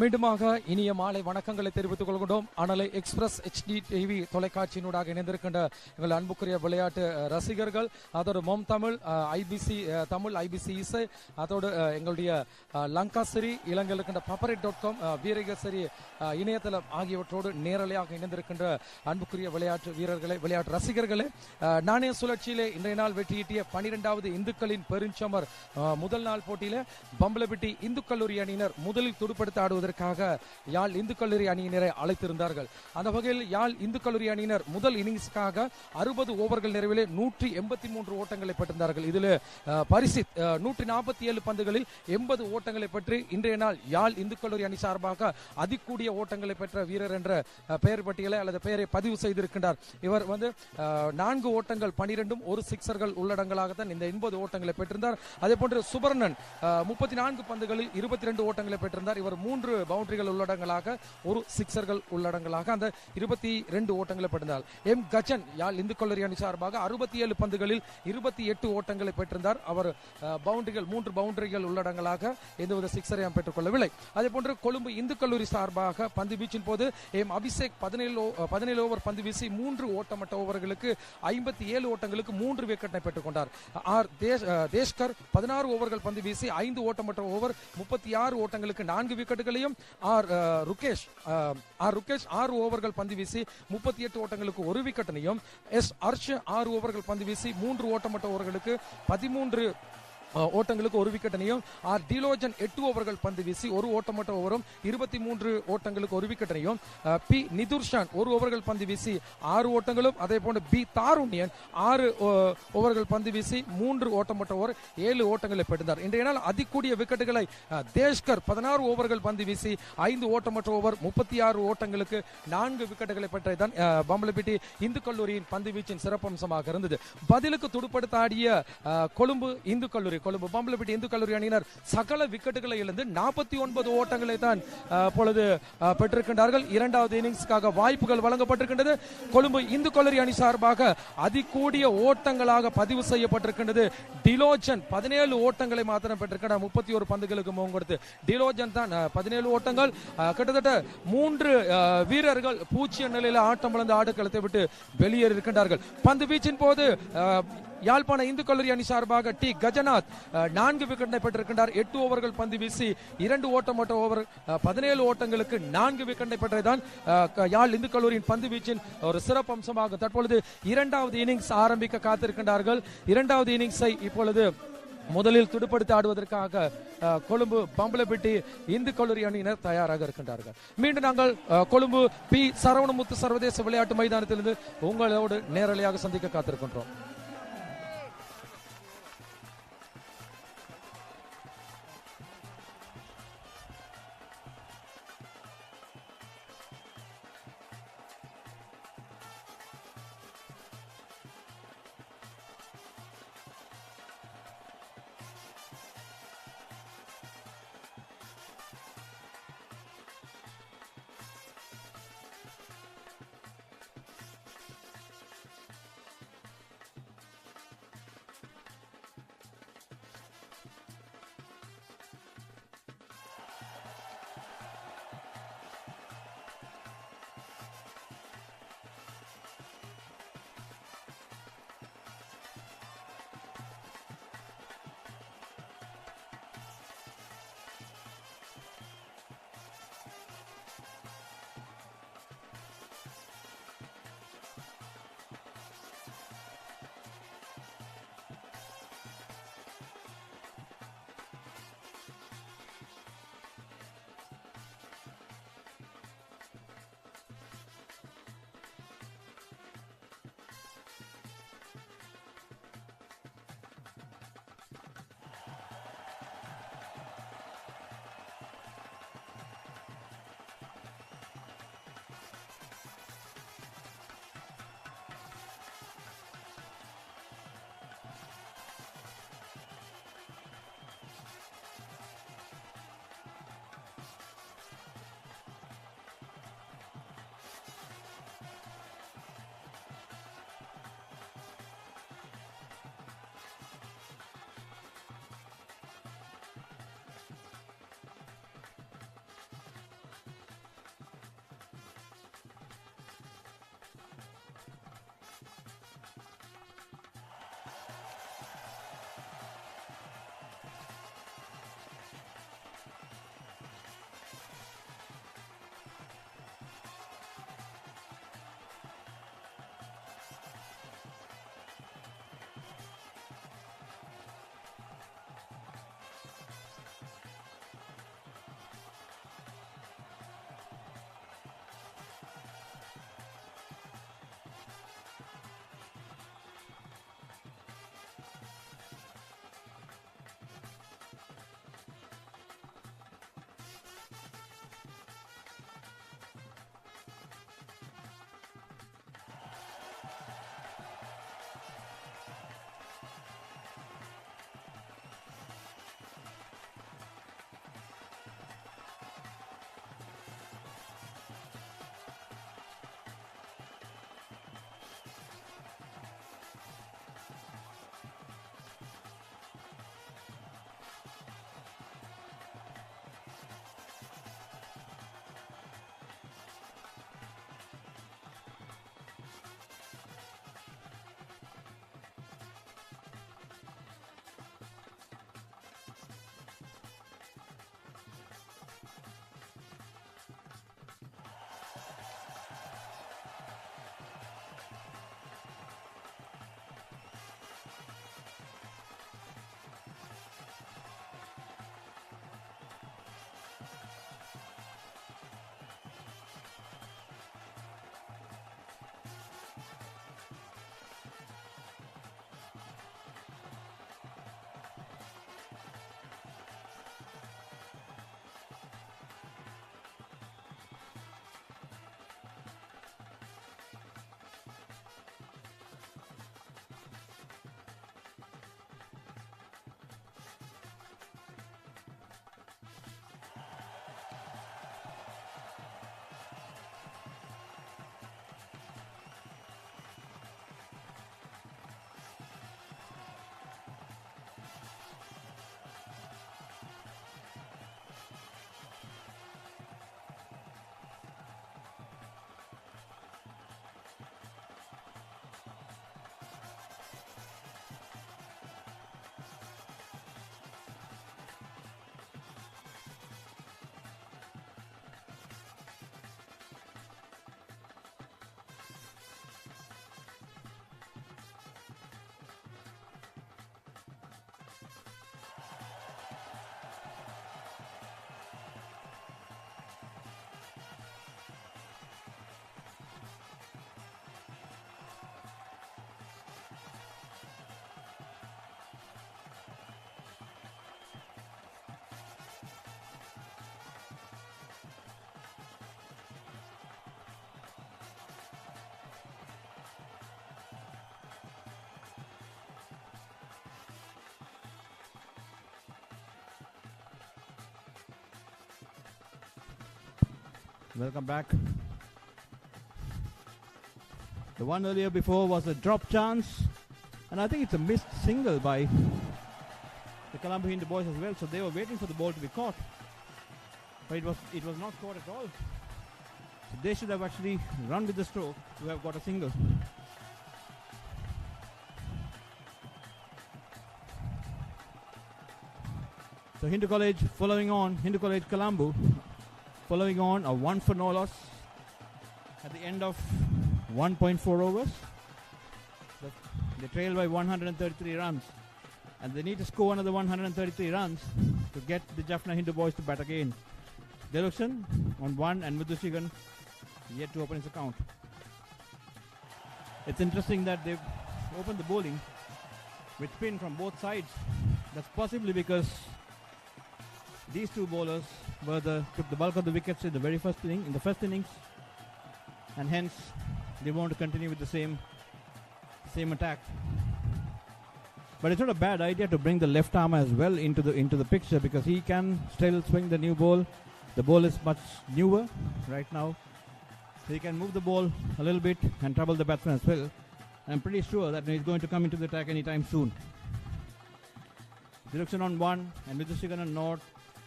மீண்டுமாக இனிய மாலை வணக்கங்களை தெரிவித்துக் கொள்கின்றோம். அனலை எக்ஸ்பிரஸ் HD டிவி தொலைக்காட்சியினூடாக இணைந்திருக்கின்ற எங்கள் அன்புக்குரிய விளையாட்டு ரசிகர்கள், அதோடு மொம் தமிழ், IBC தமிழ், IBC இசை, அதோடு எங்களுடைய லங்காசிரி, இலங்கையில் இருக்கின்ற paparet.com, வீரகேசரி இணையதளம் ஆகியவற்றோடு நேரலையாக இணைந்திருக்கின்ற அன்புக்குரிய விளையாட்டு வீரர்களை, விளையாட்டு ரசிகர்களே, நாணய சுழற்சியிலே இன்றைய நாள் வெற்றியீட்டிய 12வது இந்துக்களின் பெருஞ்சமர் முதல் நாள் போட்டியில பம்பலப்பிட்டி இந்து கல்லூரி அணியினர் முதலில் துடுப்படுத்த ஆடுவதற்காக யாழ் இந்து கல்லூரி அணியினரை அழைத்திருந்தார்கள். அந்த வகையில் யாழ் இந்து கல்லூரி அணியினர் முதல் இன்னிங்ஸ்க்காக 60 ஓவர்கள் நிறைவிலே 183 ஓட்டங்களை பெற்றிருந்தார்கள். இதில் பரிசித் 147 பந்துகளில் 80 ஓட்டங்களை பெற்று இன்றைய நாள் யாழ் இந்து கல்லூரி அணி சார்பாக அதிகூடிய ஓட்டங்களை பெற்ற வீரர் என்ற பெயர் பட்டியலை அல்லது பெயரை பதிவு செய்திருக்கின்றார். இவர் 4 ஓட்டங்கள் 12 ஒரு சிக்ஸர்கள் உள்ளடங்களாகத்தான் இந்த 80 ஓட்டங்களை பெற்றிருந்தார். அதே போன்று சுபர்ணன் 34 பந்துகளில் 22 ஓட்டங்களை பெற்றிருந்தார். இவர் 3 பவுண்டரிகள் உள்ளடங்களாக ஒரு சிக்ஸர்கள் உள்ளடங்களாக அந்த 22 ஓட்டங்களை பெற்றிருந்தார். கஜன் யாழ் இந்து கல்லூரி அணி சார்பாக 67 பந்துகளில் 28 ஓட்டங்களை பெற்றிருந்தார். அவர் பவுண்டரிகள் 3 பவுண்டரிகள் உள்ளடங்களாக எந்தவித சிக்ஸரையும் பெற்றுக் கொள்ளவில்லை. அதே போன்று கொழும்பு இந்து கல்லூரி சார்பாக பந்து வீச்சின் போது அபிஷேக் 17 ஓவர் பந்து வீசி 3 ஓட்டமட்ட ஓவர்களுக்கு 57 ஓட்டங்களுக்கு 3 விக்கெட்டை பெற்றுக் கொண்டார். தேஷ்கர் 16 ஓவர்கள் பந்து வீசி 5 ஓட்டமட்ட ஓவர் 36 ஓட்டங்களுக்கு 4 விக்கெட்டுகளையும், ருகேஷ் 6 ஓவர்கள் பந்து வீசி 38 ஓட்டங்களுக்கு 1 விக்கெட்டினையும், ஹர்ஷ் 6 ஓவர்கள் பந்து வீசி 3 ஓட்டமட்ட ஓவர்களுக்கு 13 ஓட்டங்களுக்கு 1 விக்கெட்டனையும், டிலோஜன் 8 ஓவர்கள் பந்து வீசி 1 ஓட்டமட்ட ஓவரும் 23 ஓட்டங்களுக்கு 1 விக்கெட்டனையும், பி நிதுர்ஷான் 1 ஓவர்கள் பந்து வீசி 6 ஓட்டங்களும், அதே போன்று பி தாருண்யன் 6 ஓவர்கள் பந்து வீசி 3 ஓட்டமட்ட ஓவர் 7 ஓட்டங்களை பெற்றார். இன்றைய நாள் அதிகூடிய விக்கெட்டுகளை தேஷ்கர் 16 ஓவர்கள் பந்து வீசி 5 ஓட்டமற்ற ஓவர் 36 ஓட்டங்களுக்கு 4 விக்கெட்டுகளை பெற்றதான் பம்பலப்பிட்டி இந்து கல்லூரியின் பந்து வீச்சின் சிறப்பம்சமாக இருந்தது. பதிலுக்கு துடுப்படுத்த ஆடிய கொழும்பு பம்பலப்பிட்டி இந்து கல்லூரி அணியினர் சகல விக்கெட்டுகளை இழந்து 49 ஓட்டங்களை தான் பொழுது பெற்றிருக்கின்றார்கள். இரண்டாவது இன்னிங்ஸ்க்காக வாய்ப்புகள் வழங்கப்பட்டிருக்கின்றது. கொழும்பு இந்து கல்லூரி அணி சார்பாக அதிகூடிய ஓட்டங்களாக பதிவு செய்யப்பட்டிருக்கின்றது. டிலோஜன் 17 ஓட்டங்களை மாத்திரம் பெற்றிருக்கிறார். 31 பந்துகளுக்கு முகம் கொடுத்து டிலோஜன் தான் 17 ஓட்டங்கள். கிட்டத்தட்ட 3 வீரர்கள் பூச்சிய நிலையில் ஆட்டம் இழந்த ஆடுகளத்தை விட்டு வெளியேறி இருக்கின்றார்கள். பந்து வீச்சின் போது யாழ்ப்பாண இந்து கல்லூரி அணி சார்பாக டி கஜநாத் 4 விக்கெட்டை பெற்றிருக்கின்றார். 8 ஓவர்கள் பந்து வீசி 2 ஓட்டமட்ட ஓவர் 17 ஓட்டங்களுக்கு 4 விக்கெட்டை பெற்றதான் யாழ் இந்து கல்லூரியின் பந்து வீச்சின் ஒரு சிறப்பம்சமாக தற்பொழுது இரண்டாவது இன்னிங்ஸ் ஆரம்பிக்க காத்திருக்கின்றார்கள். இரண்டாவது இன்னிங்ஸை இப்பொழுது முதலில் துடுப்படுத்தி ஆடுவதற்காக கொழும்பு பம்பலப்பிட்டி இந்து கல்லூரி அணியினர் தயாராக இருக்கின்றார்கள். மீண்டும் நாங்கள் கொழும்பு பி சரவணமுத்து சர்வதேச விளையாட்டு மைதானத்திலிருந்து உங்களோடு நேரலையாக சந்திக்க காத்திருக்கின்றோம். Welcome back. The one earlier before was a drop chance, and I think it's a missed single by the Colombo Hindu boys as well. So they were waiting for the ball to be caught, but it was not caught at all. So they should have actually run with the stroke to have got a single. So Hindu College following on, Hindu College Colombo following on a 1 for no loss at the end of 1.4 overs. They trail by 133 runs, and they need to score another 133 runs to get the Jaffna Hindu boys to bat again. Deluxon on 1 and Mudushigan yet to open his account. It's interesting that they've opened the bowling with spin from both sides. That's possibly because these two bowlers took the bulk of the wickets in the very first innings, and hence they want to continue with the same attack. But it's not a bad idea to bring the left arm as well into the picture, because he can still swing the new ball. The ball is much newer right now, so he can move the ball a little bit and trouble the batsman as well. I'm pretty sure that he's going to come into the attack anytime soon. Direction on 1 and Mithushigan on North.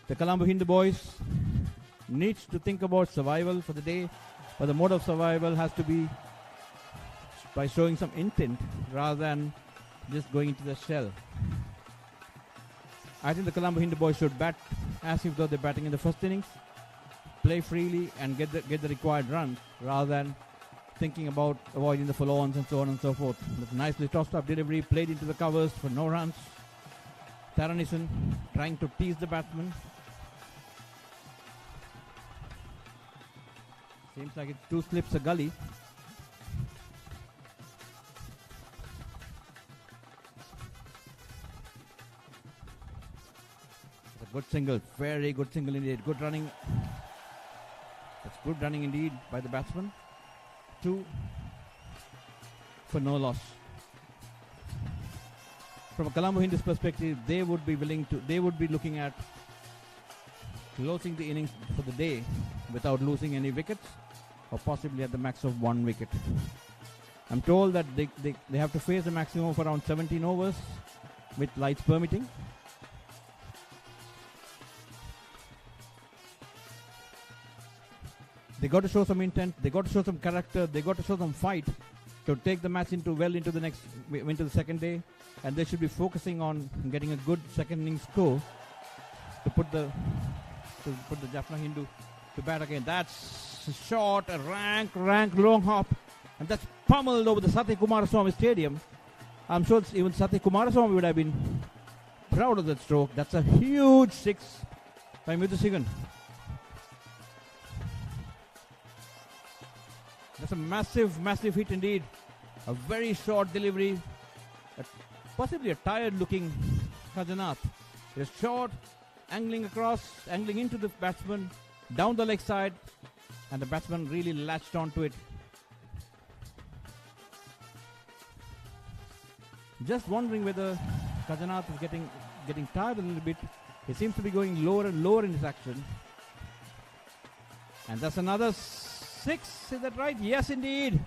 The Colombo Hindu boys needs to think about survival for the day, but the mode of survival has to be by showing some intent rather than just going into the shell. I think the Colombo Hindu boys should bat as if though they're batting in the first innings, play freely and get the required runs rather than thinking about avoiding the follow-ons and so on and so forth. But nicely tossed up delivery, played into the covers for no runs. Taranison trying to tease the batsman. Seems like it's 2 slips a gully. It's a good single, very good single indeed. Good running. That's good running indeed by the batsman. 2 for no loss. From a Colombo Hindu's perspective, they would be looking at closing the innings for the day without losing any wickets, or possibly at the max of 1 wicket. I'm told that they have to face a maximum of around 17 overs with lights permitting. They got to show some intent, they got to show some character, they got to show some fight to take the match into the second day, and they should be focusing on getting a good second innings score to put the Jaffna Hindu to bat again. That's a shot, a rank long hop, and that's pummeled over the Satya Kumaraswamy Stadium. I'm sure even Satya Kumaraswamy would have been proud of that stroke. That's a huge 6 by Mithushigan. That's a massive hit indeed. A very short delivery. Possibly a tired-looking Kajanath. It is short, angling across, angling into the batsman, down the leg side, and the batsman really latched onto it. Just wondering whether Kajanath is getting tired a little bit. He seems to be going lower and lower in his action. And that's another 6, is that right? Yes, indeed.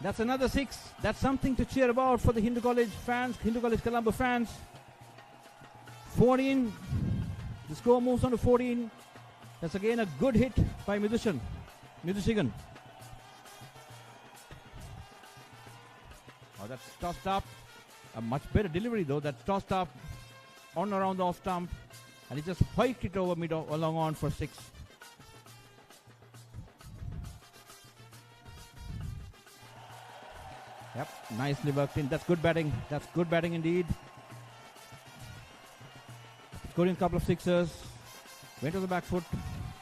That's another 6. That's something to cheer about for the Hindu College fans, Hindu College Colombo fans. 14. The score moves on to 14. That's again a good hit by Mithushigan. Oh, that's tossed up. A much better delivery though. That's tossed up on around the off stump, and he just hiked it over along on for 6. Yep, nicely worked in. That's good batting. That's good batting indeed. Scoring a couple of sixers. Went to the back foot.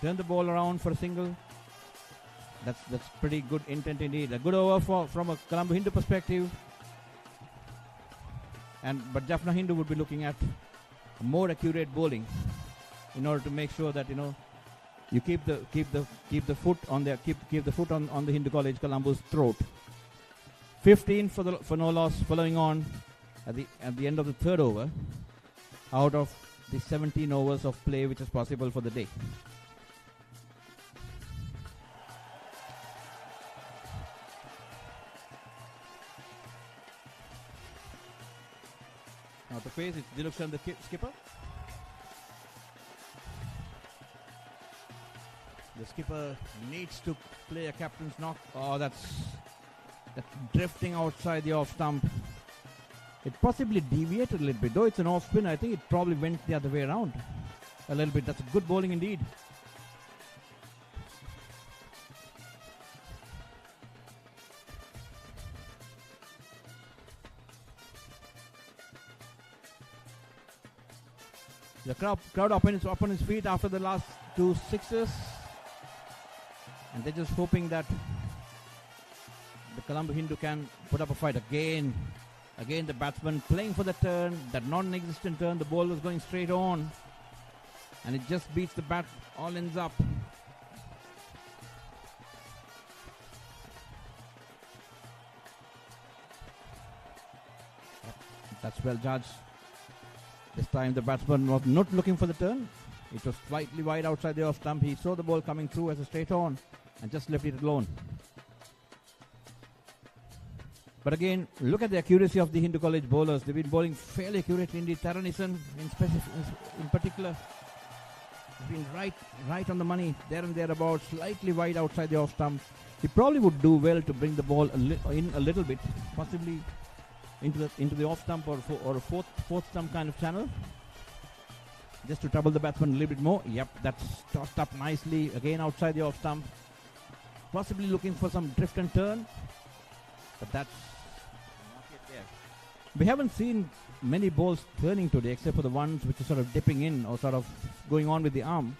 Turned the ball around for a single. That's pretty good intent indeed. A good over from a Colombo Hindu perspective. But Jaffna Hindu would be looking at more accurate bowling in order to make sure that you keep the foot on the Hindu College Colombo's throat. 15 for no loss, following on at the end of the 3rd over, out of the 17 overs of play which is possible for the day. the face. It's Diluksan, the skipper. The skipper needs to play a captain's knock. Oh, that's drifting outside the off stump. It possibly deviated a little bit. Though it's an off spin, I think it probably went the other way around a little bit. That's good bowling indeed. The crowd up on his feet after the last 2 sixes. And they're just hoping that the Colombo Hindu can put up a fight again. Again, the batsman playing for the turn, that non-existent turn. The ball was going straight on. And it just beats the bat, all ends up. That's well judged. This time the batsman was not looking for the turn. It was slightly wide outside the off stump. He saw the ball coming through as a straight on and just left it alone. But again, look at the accuracy of the Hindu College bowlers. They've been bowling fairly accurately indeed. Taranison in particular has been right on the money, there and thereabouts, slightly wide outside the off stump. He probably would do well to bring the ball in a little bit, possibly into the off stump or a fourth stump kind of channel, just to trouble the batsman a little bit more. Yep, that's tossed up nicely again outside the off stump, possibly looking for some drift and turn, but that's not yet there. We haven't seen many balls turning today, except for the ones which are sort of dipping in or sort of going on with the arm.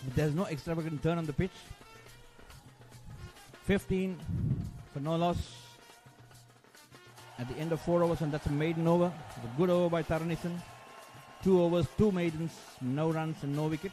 But there's no extravagant turn on the pitch. 15 for no loss at the end of 4 overs, and that's a maiden over. It's a good over by Taranison. 2 overs, 2 maidens, no runs and no wicket.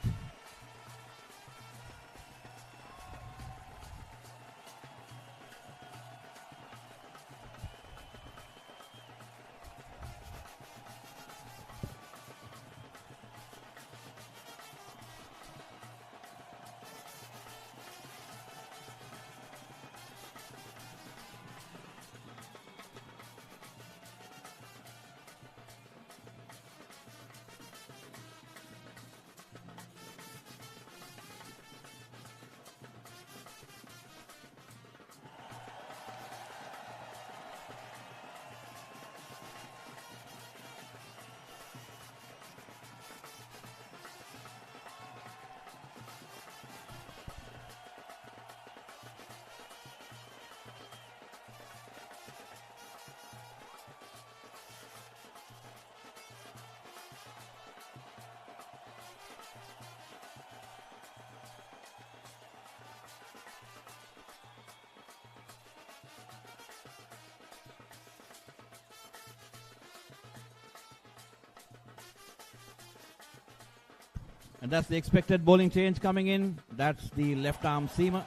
And that's the expected bowling change coming in. That's the left arm seamer,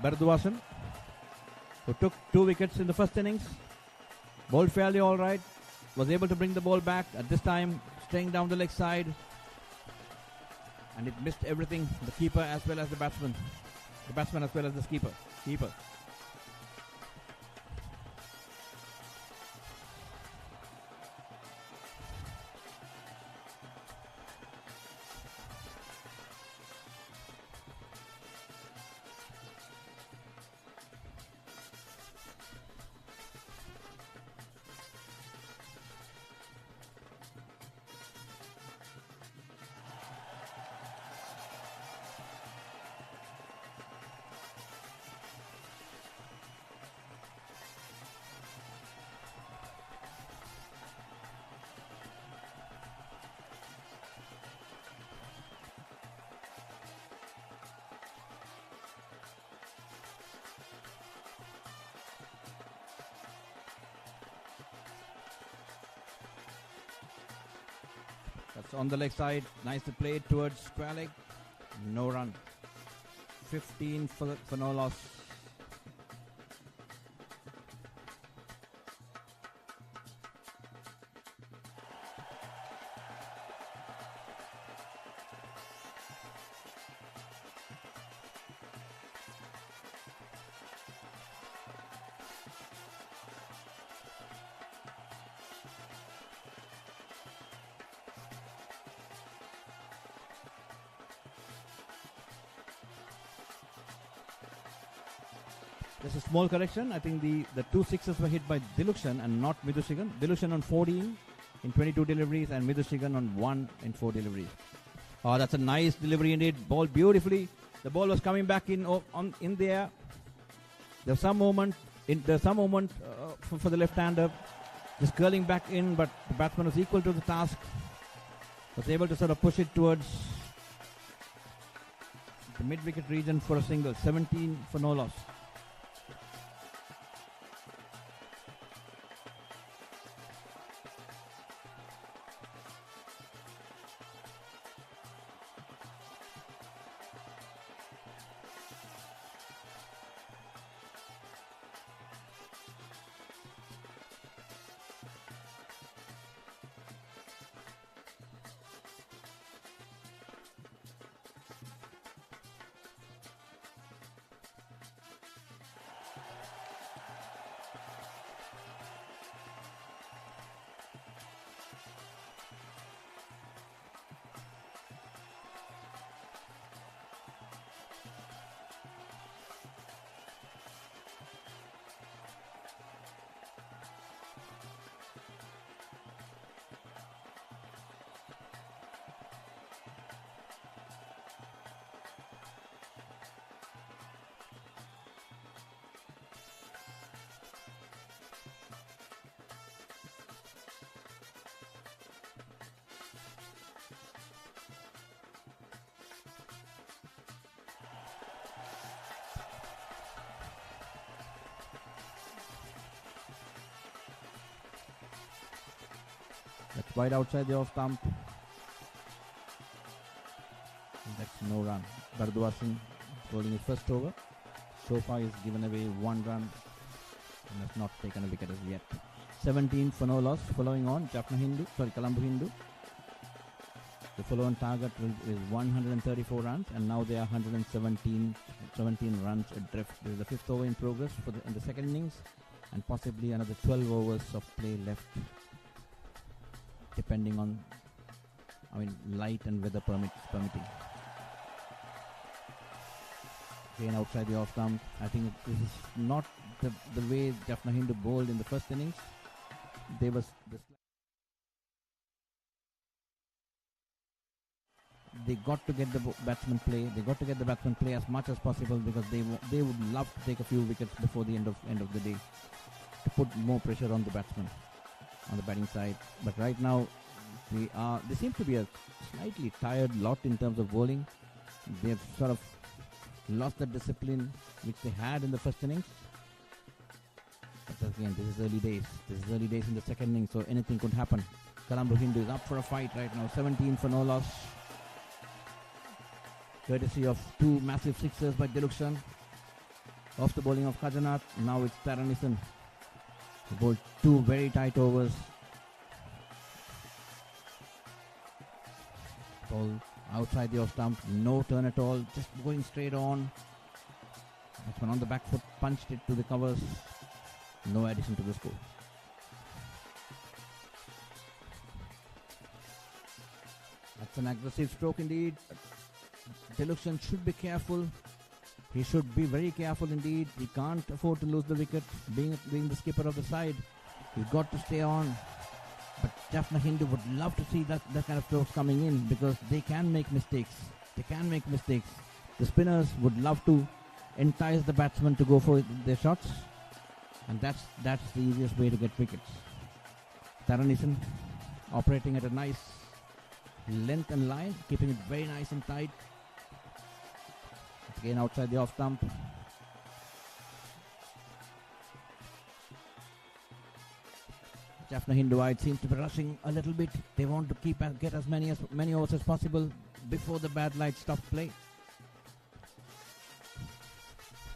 Bharadwasan, who took 2 wickets in the first innings. Bowled fairly all right. Was able to bring the ball back. At this time, staying down the leg side. And it missed everything. The keeper as well as the batsman. The batsman as well as the keeper. That's on the leg side. Nice to play towards square leg. No run. 15 for no loss. Just a small correction. I think the 2 sixes were hit by Dilukshan and not Midushigan. Dilukshan on 14 in 22 deliveries and Midushigan on 1 in 4 deliveries. Oh, that's a nice delivery indeed. Ball beautifully. The ball was coming back in in the air. There's some moment for the left-hander, just curling back in, but the batsman was equal to the task. Was able to sort of push it towards the mid-wicket region for a single. 17 for no loss. That's wide outside the off stump. That's no run. Bardua Singh bowling his first over. So far he's given away 1 run and has not taken a wicket as yet. 17 for no loss. Following on, Colombo Hindu. The follow-on target is 134 runs, and now they are 17 runs adrift. There is the 5th over in progress in the second innings, and possibly another 12 overs of play left, depending on, light and weather permitting. Again outside the off stump. I think this is not the way Jaffna Hindu bowled in the first innings. They got to get the batsman play. They got to get the batsman play as much as possible, because they would love to take a few wickets before the end of the day to put more pressure on the batsman on the batting side. But right now they seem to be a slightly tired lot in terms of bowling. They've sort of lost the discipline which they had in the first innings. But again, this is early days. This is early days in the second innings, so anything could happen. Colombo Hindu is up for a fight right now. 17 for no loss. Courtesy of 2 massive sixes by Dilukshan. Off the bowling of Kajanath. Now it's Taranison. He bowled 2 very tight overs. Ball outside the off stump. No turn at all. Just going straight on. Batsman on the back foot punched it to the covers. No addition to the score. That's an aggressive stroke indeed. Dilukshan should be careful. He should be very careful indeed. He can't afford to lose the wicket. Being the skipper of the side, he's got to stay on. But Jaffna Hindu would love to see that kind of strokes coming in, because they can make mistakes. The spinners would love to entice the batsman to go for their shots, and that's the easiest way to get wickets. Taranison operating at a nice length and line, keeping it very nice and tight. Again outside the off stump. Jaffna Hindu seems to be rushing a little bit. They want to get as many overs as possible before the bad light stops play.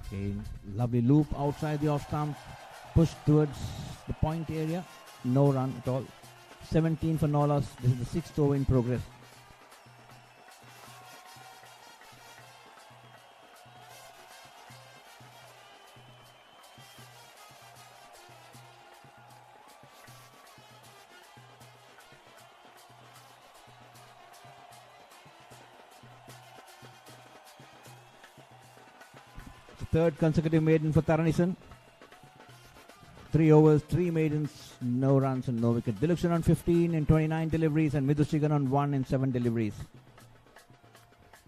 Again, lovely loop outside the off stump. Push towards the point area. No run at all. 17 for no loss. This is the 6th over in progress. third consecutive maiden for Taranison. 3 overs, 3 maidens, no runs and no wicket. Dilukshan on 15 in 29 deliveries and Midushigan on 1 in 7 deliveries.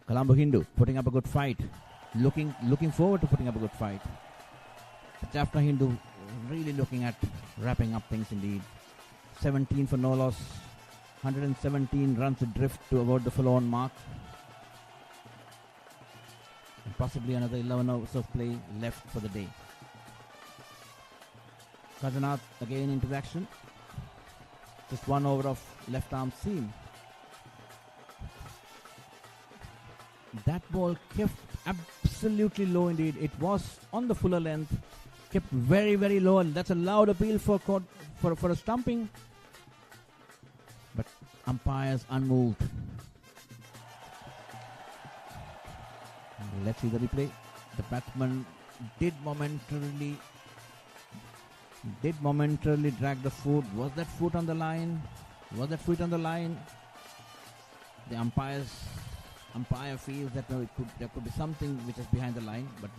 Colombo Hindu putting up a good fight. Looking forward to putting up a good fight. Jaffna Hindu really looking at wrapping up things indeed. 17 for no loss. 117 runs adrift to avoid the full-on mark. And possibly another 11 hours of play left for the day. Kazanath again into the action. Just 1 over of left arm seam. That ball kept absolutely low indeed. It was on the fuller length, kept very, very low, and that's a loud appeal for a stumping. But umpires unmoved. Let's see the replay. The batsman did momentarily drag the foot. Was that foot on the line? The umpire feels that no, there could be something which is behind the line, but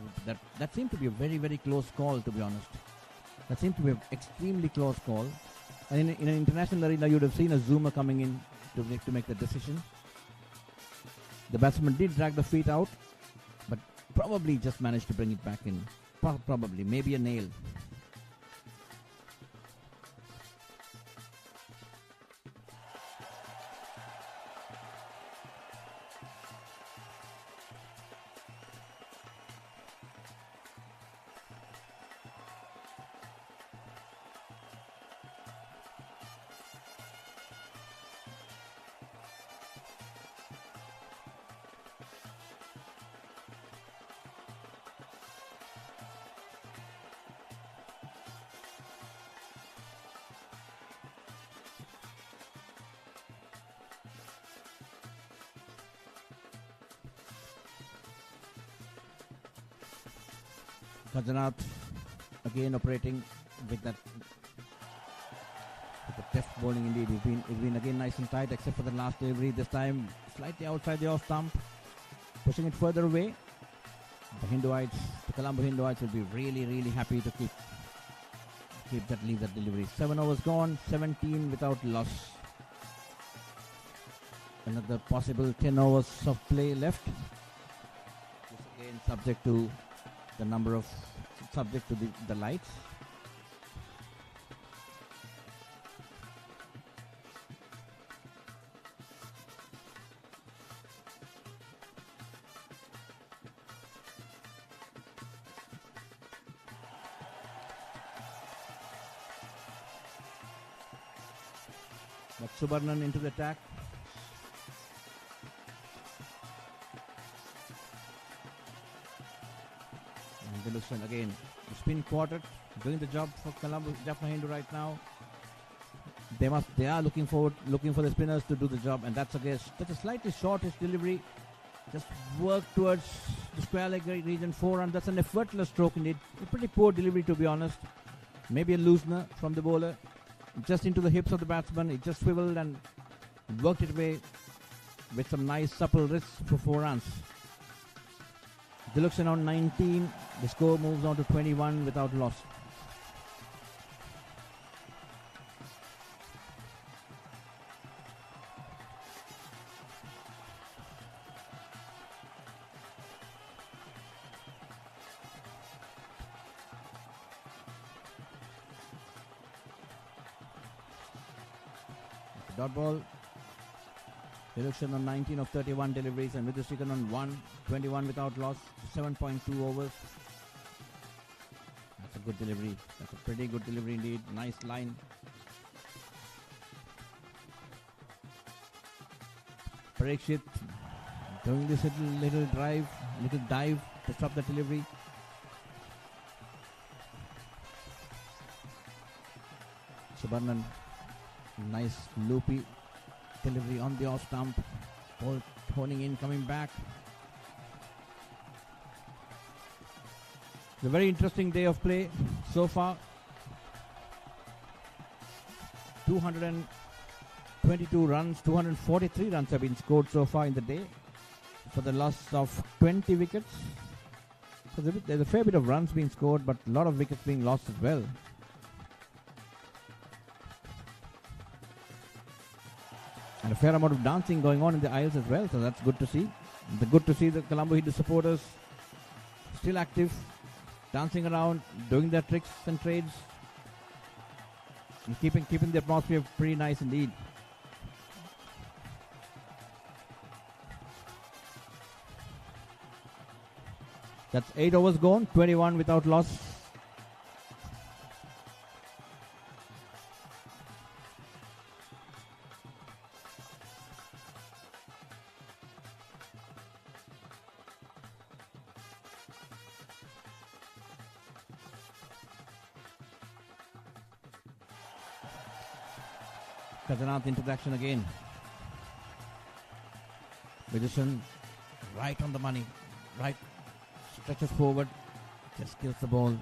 that seemed to be a very, very close call, to be honest. That seemed to be an extremely close call. And in an international arena, you would have seen a zoomer coming in to make the decision. The batsman did drag the feet out, but probably just managed to bring it back in. Probably, maybe a nail. Kazanath again operating with the deft bowling indeed. It's been again nice and tight except for the last delivery. This time slightly outside the off stump, pushing it further away. The Colombo Hinduites will be really, really happy to leave that delivery. 7 overs gone, 17 without loss. Another possible 10 overs of play left. This again subject to the lights. But Subarnan into the attack. And again, the spin quartet doing the job for Colombo Jaffna Hindu right now. They are looking for the spinners to do the job, and that's a slightly shortish delivery. Just work towards the square leg region 4 runs. That's an effortless stroke indeed. A pretty poor delivery, to be honest. Maybe a loosener from the bowler. Just into the hips of the batsman. It just swiveled and worked it away with some nice supple wrists for 4 runs. Dilukshan on 19. The score moves on to 21 without loss. Dot ball. Dilukshan on 19 of 31 deliveries and Vidushikan on 21 without loss. 7.2 overs. That's a good delivery. That's a pretty good delivery indeed. Nice line. Parikshit doing this little dive to stop the delivery. Subarnan, nice loopy delivery on the off stump. Ball honing in, coming back. It's a very interesting day of play so far. 222 runs, 243 runs have been scored so far in the day for the loss of 20 wickets. So there's a fair bit of runs being scored, but a lot of wickets being lost as well. And a fair amount of dancing going on in the aisles as well, so that's good to see. Good to see the Colombo Hindu supporters still active, dancing around, doing their tricks and trades, and keeping the atmosphere pretty nice indeed. That's 8 overs gone, 21 without loss. Kazanath into the action again. Vidushan right on the money, right, stretches forward, just kills the ball.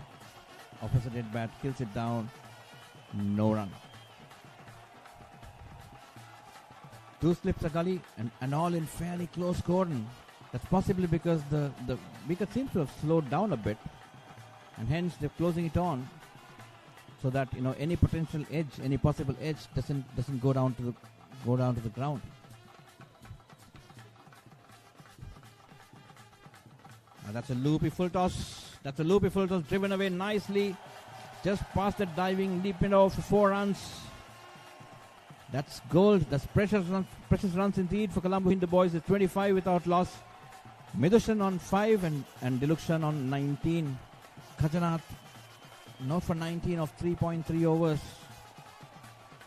Opposite head bat, kills it down, no run. Two slips a gully and all in fairly close cordon. That's possibly because the wicket seems to have slowed down a bit, and hence they're closing it on, so that any potential edge, any possible edge doesn't go down to the ground. Now that's a loopy full toss. That's a loopy full toss driven away nicely, just past the diving deep window for 4 runs. That's gold. That's precious runs indeed for Colombo Hindu boys. It's 25 without loss. Midushan on 5 and Dilukshan on 19. Kajanath not for 19 of 3.3 overs.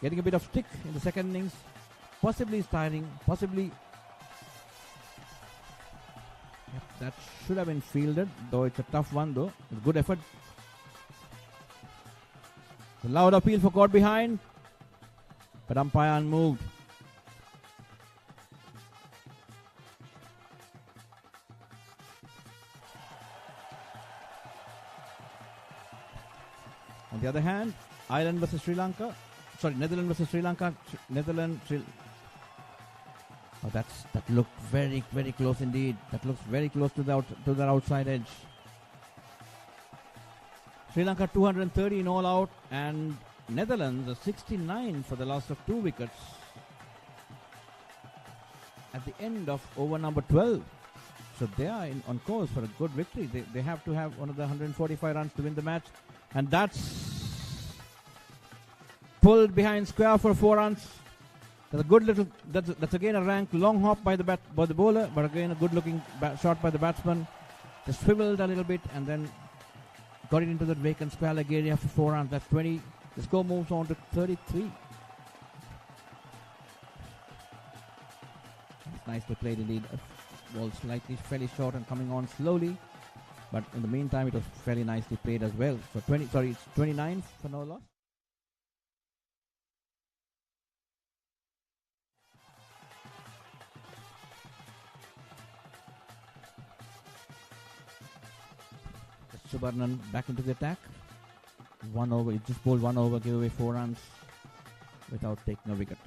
Getting a bit of stick in the second innings. Possibly tiring. Possibly. Yep, that should have been fielded, though it's a tough one though. It's a good effort. The loud appeal for caught behind. But umpire unmoved. On the other hand, Netherlands versus Sri Lanka. Oh, that looked very, very close indeed. That looks very close to the outside edge. Sri Lanka 230 in all out, and Netherlands 69 for the loss of 2 wickets at the end of over number 12. So they are on course for a good victory. They have to have one of the 145 runs to win the match. And that's pulled behind square for 4 runs. That's a good little. That's again a rank long hop by the bowler, but again a good looking shot by the batsman. Just swiveled a little bit and then got it into the vacant square leg area for 4 runs. That's 20. The score moves on to 33. It's nicely played indeed. Ball slightly fairly short and coming on slowly. But in the meantime, it was fairly nicely played as well. So it's 29 for no loss. Subarnan back into the attack. 1 over, it just bowled 1 over, gave away 4 runs without taking a wicket.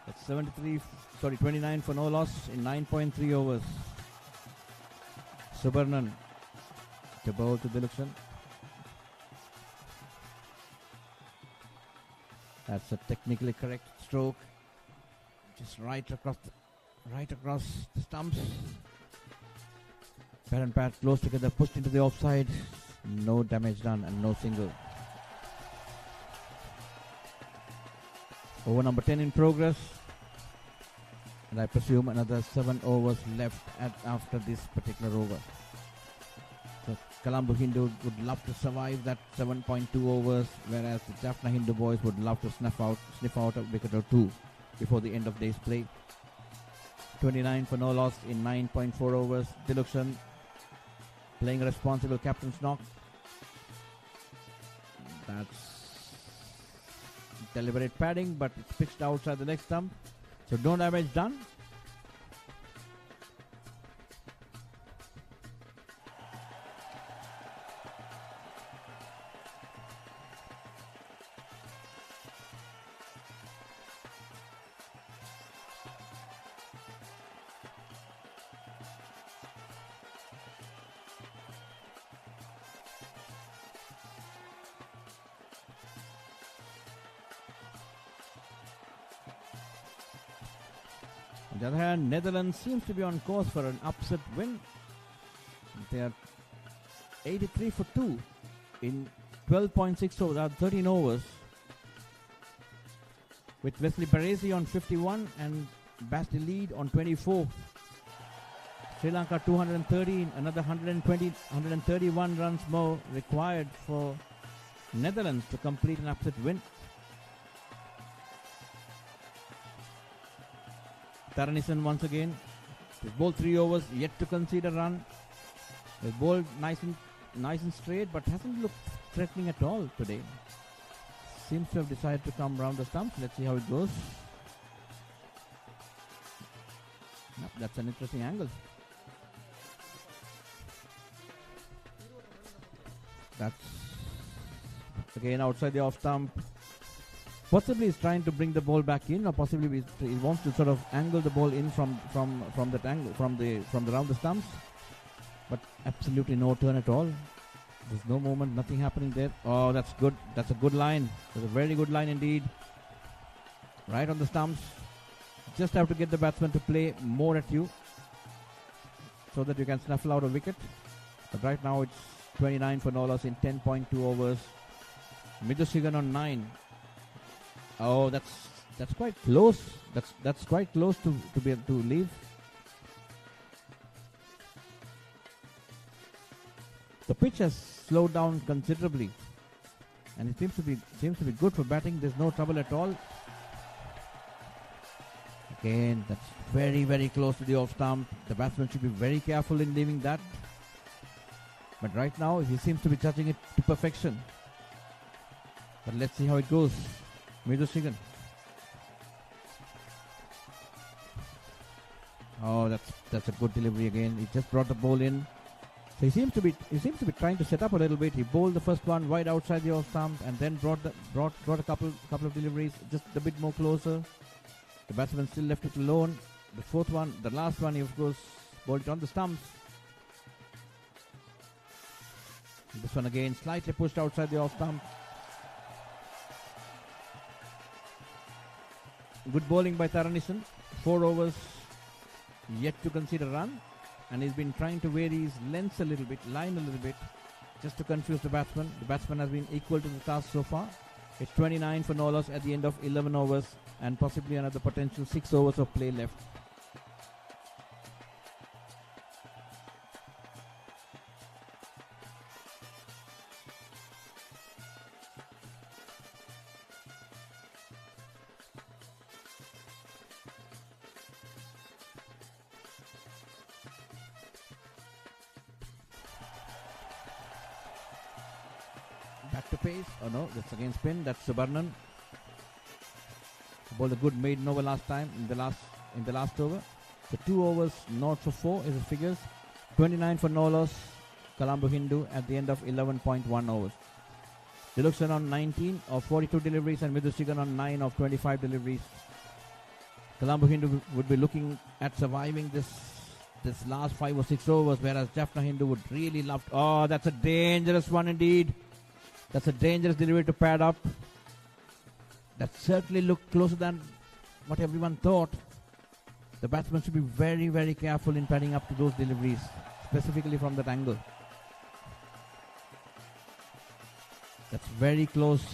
That's 29 for no loss in 9.3 overs. Subarnan to bowl to Dilukshan. That's a technically correct stroke. Just right across the stumps. Pat and Pat close together, pushed into the offside. No damage done and no single. Over number 10 in progress. And I presume another 7 overs left after this particular over. So Colombo Hindu would love to survive that 7.2 overs, whereas the Jaffna Hindu boys would love to sniff out a wicket or two before the end of day's play. 29 for no loss in 9.4 overs. Dilukshan playing a responsible captain's knock. That's deliberate padding, but it's pitched outside the leg stump. So no damage done. On the other hand, Netherlands seems to be on course for an upset win. They are 83 for 2 in 12.6 overs, 13 overs. With Wesley Baresi on 51 and Basti Lead on 24. Sri Lanka 230, another 131 runs more required for Netherlands to complete an upset win. Taranison once again. He's bowled 3 overs, yet to concede a run. He's bowled nice and straight, but hasn't looked threatening at all today. Seems to have decided to come round the stumps. Let's see how it goes. Yep, that's an interesting angle. That's again outside the off stump. Possibly he's trying to bring the ball back in, or possibly he wants to sort of angle the ball in from that angle, from the round the stumps. But absolutely no turn at all. There's no movement, nothing happening there. Oh, that's good. That's a good line. That's a very good line indeed. Right on the stumps. Just have to get the batsman to play more at you, so that you can snuffle out a wicket. But right now it's 29 for no loss in 10.2 overs. Midushigan on 9. Oh, that's quite close. That's quite close to be able to leave. The pitch has slowed down considerably, and it seems to be good for batting. There's no trouble at all. Again, that's very, very close to the off stump. The batsman should be very careful in leaving that. But right now, he seems to be judging it to perfection. But let's see how it goes. Midushigan. Oh, that's a good delivery again. He just brought the ball in. So he seems to be trying to set up a little bit. He bowled the first one wide outside the off stump, and then brought a couple of deliveries just a bit more closer. The batsman still left it alone. The fourth one, the last one, he of course bowled it on the stumps. And this one again slightly pushed outside the off stump. Good bowling by Taranison. 4 overs, yet to concede a run. And he's been trying to vary his lengths a little bit, line a little bit, just to confuse the batsman. The batsman has been equal to the task so far. It's 29 for no loss at the end of 11 overs, and possibly another potential 6 overs of play left. Back to pace. Oh no, that's again spin. That's Subarnan. Bowled a good maiden over last time in the last over. So 2 overs, not for 4 is the figures. 29 for no loss. Colombo Hindu at the end of 11.1 overs. Dilukshan on 19 of 42 deliveries and Midushigan on 9 of 25 deliveries. Colombo Hindu would be looking at surviving this last 5 or 6 overs, whereas Jaffna Hindu would really love to. Oh, that's a dangerous one indeed. That's a dangerous delivery to pad up. That certainly looked closer than what everyone thought. The batsman should be very, very careful in padding up to those deliveries. specifically from that angle. That's very close.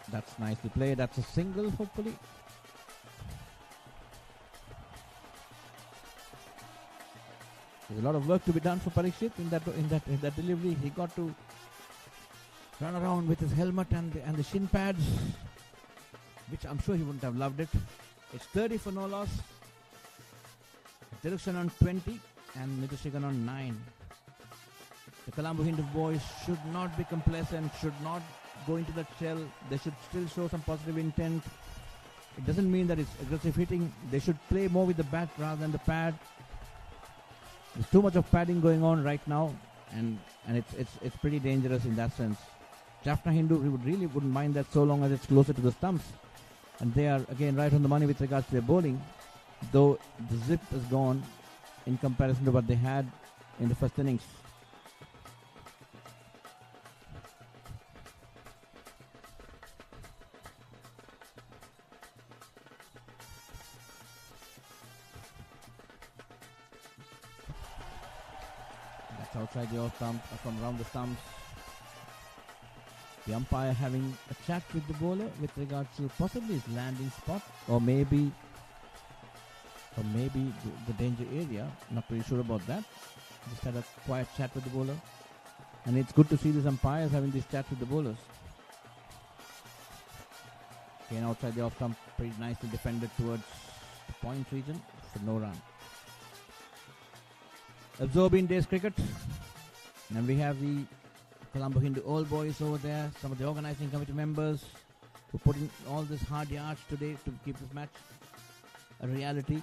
That's nicely played. That's a single, hopefully. There's a lot of work to be done for Parikshit in that delivery. He got to run around with his helmet and the shin pads, which I'm sure he wouldn't have loved it. It's 30 for no loss. Direction on 20 and Nitishigan on 9. The Colombo Hindu boys should not be complacent, should not go into that shell. They should still show some positive intent. It doesn't mean that it's aggressive hitting. They should play more with the bat rather than the pad. There's too much of padding going on right now, and it's pretty dangerous in that sense. Jaffna Hindu, we wouldn't mind that so long as it's closer to the stumps. And they are again right on the money with regards to their bowling, though the zip is gone in comparison to what they had in the first innings. That's outside the off stump, from around the stumps. The umpire having a chat with the bowler with regards to possibly his landing spot, or maybe the danger area. Not really sure about that. Just had a quiet chat with the bowler, and it's good to see these umpires having these chats with the bowlers. Again, outside the off stump, pretty nicely defended towards the point region for no run. Absorbing day's cricket, and we have the Colombo Hindu old boys over there, some of the organizing committee members who put in all this hard yards today to keep this match a reality.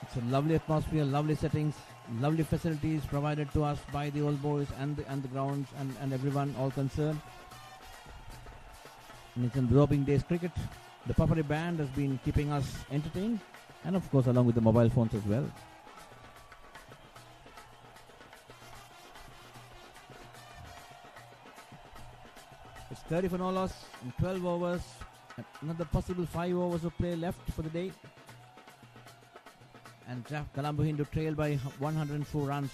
It's a lovely atmosphere, lovely settings, lovely facilities provided to us by the old boys and the grounds and everyone all concerned. And it's absorbing day's cricket. The Papari band has been keeping us entertained, and of course along with the mobile phones as well. It's 30 for no loss in 12 overs. Another possible 5 overs of play left for the day. And Colombo Hindu trailed by 104 runs.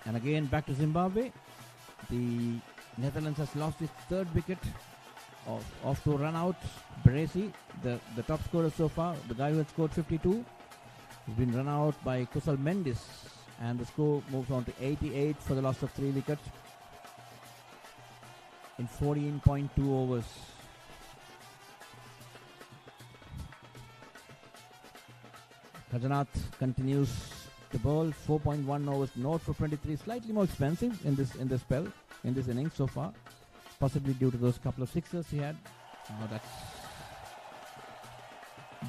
And again back to Zimbabwe. The Netherlands has lost its third wicket off to a run out. Baresi, the top scorer so far, the guy who had scored 52, has been run out by Kusal Mendis, and the score moves on to 88 for the loss of 3 wickets in 14.2 overs. Kajanath continues to bowl 4.1 overs, not for 23, slightly more expensive in this spell, in this innings so far, possibly due to those couple of sixers he had.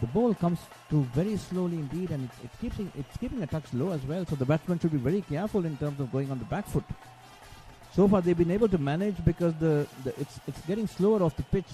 The ball comes through very slowly indeed, and it's keeping a touch low as well, so the batsman should be very careful in terms of going on the back foot. So far they've been able to manage because it's getting slower off the pitch.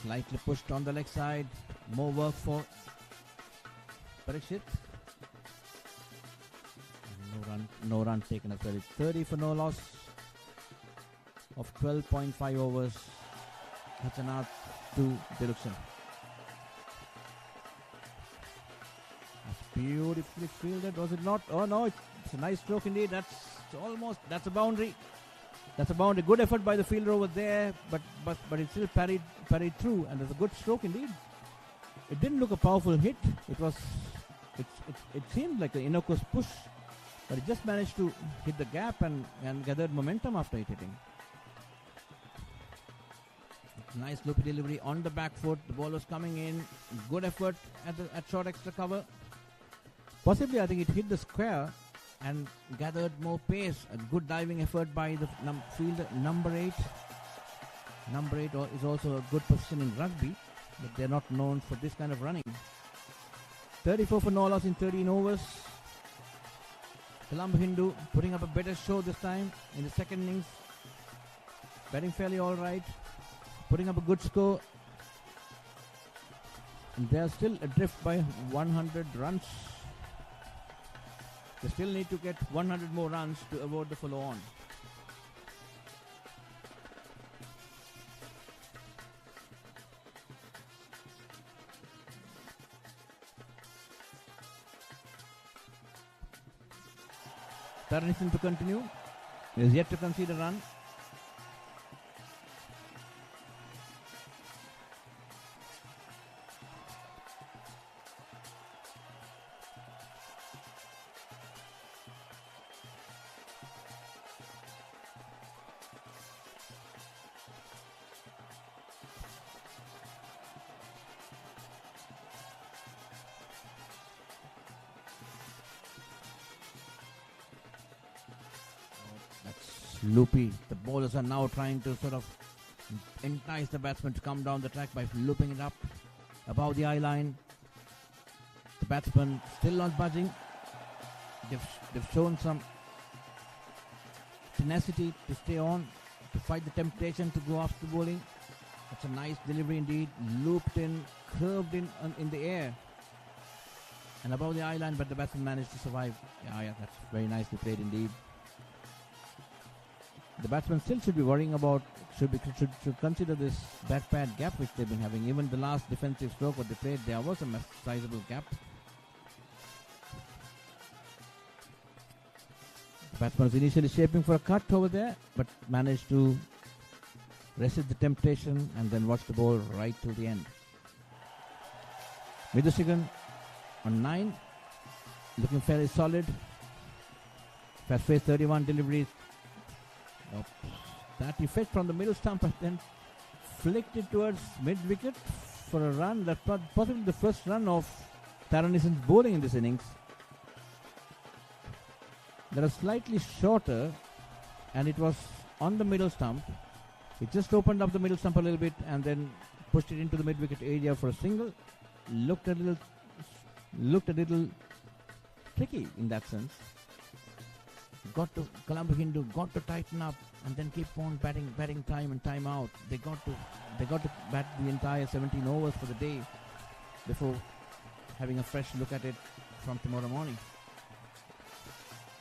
Slightly pushed on the leg side. More work for Parikshit. No run taken as well. It's 30 for no loss of 12.5 overs. Hachanath to Dilukson. As Beautifully fielded, was it not? Oh no, it's a nice stroke indeed. That's a boundary. That's a boundary. Good effort by the fielder over there, but it still parried through, and there's a good stroke indeed. It didn't look a powerful hit. It seemed like an innocuous push, but it just managed to hit the gap and gathered momentum after it hitting. Nice loopy delivery on the back foot. The ball was coming in. Good effort at short extra cover. Possibly, I think it hit the square and gathered more pace. A good diving effort by the fielder, number 8. Number 8 is also a good position in rugby, but they're not known for this kind of running. 34 for no loss in 13 overs. Colombo Hindu putting up a better show this time in the second innings. Batting fairly all right. Putting up a good score. And they are still adrift by 100 runs. They still need to get 100 more runs to avoid the follow-on. Tarnison to continue. He is yet to concede a run. Loopy. The bowlers are now trying to sort of entice the batsman to come down the track by looping it up above the eye line. The batsman still not budging. They've shown some tenacity to stay on, to fight the temptation to go off the bowling. That's a nice delivery indeed. Looped in, curved in the air and above the eye line, but the batsman managed to survive. Yeah, that's very nicely played indeed. The batsman still should be worrying about, should consider this bat pad gap which they've been having. Even the last defensive stroke what they played, there was a sizable gap. The batsman was initially shaping for a cut over there, but managed to resist the temptation and then watch the ball right till the end. Midushigan on 9, looking fairly solid. Fast face 31 deliveries. That effect from the middle stump and then flicked it towards mid-wicket for a run. That's possibly the first run of Taranison's bowling in this innings. That was slightly shorter and it was on the middle stump. It just opened up the middle stump a little bit and then pushed it into the mid-wicket area for a single. Looked a little tricky in that sense. Colombo Hindu got to tighten up and then keep on batting time and time out. They got to bat the entire 17 overs for the day before having a fresh look at it from tomorrow morning.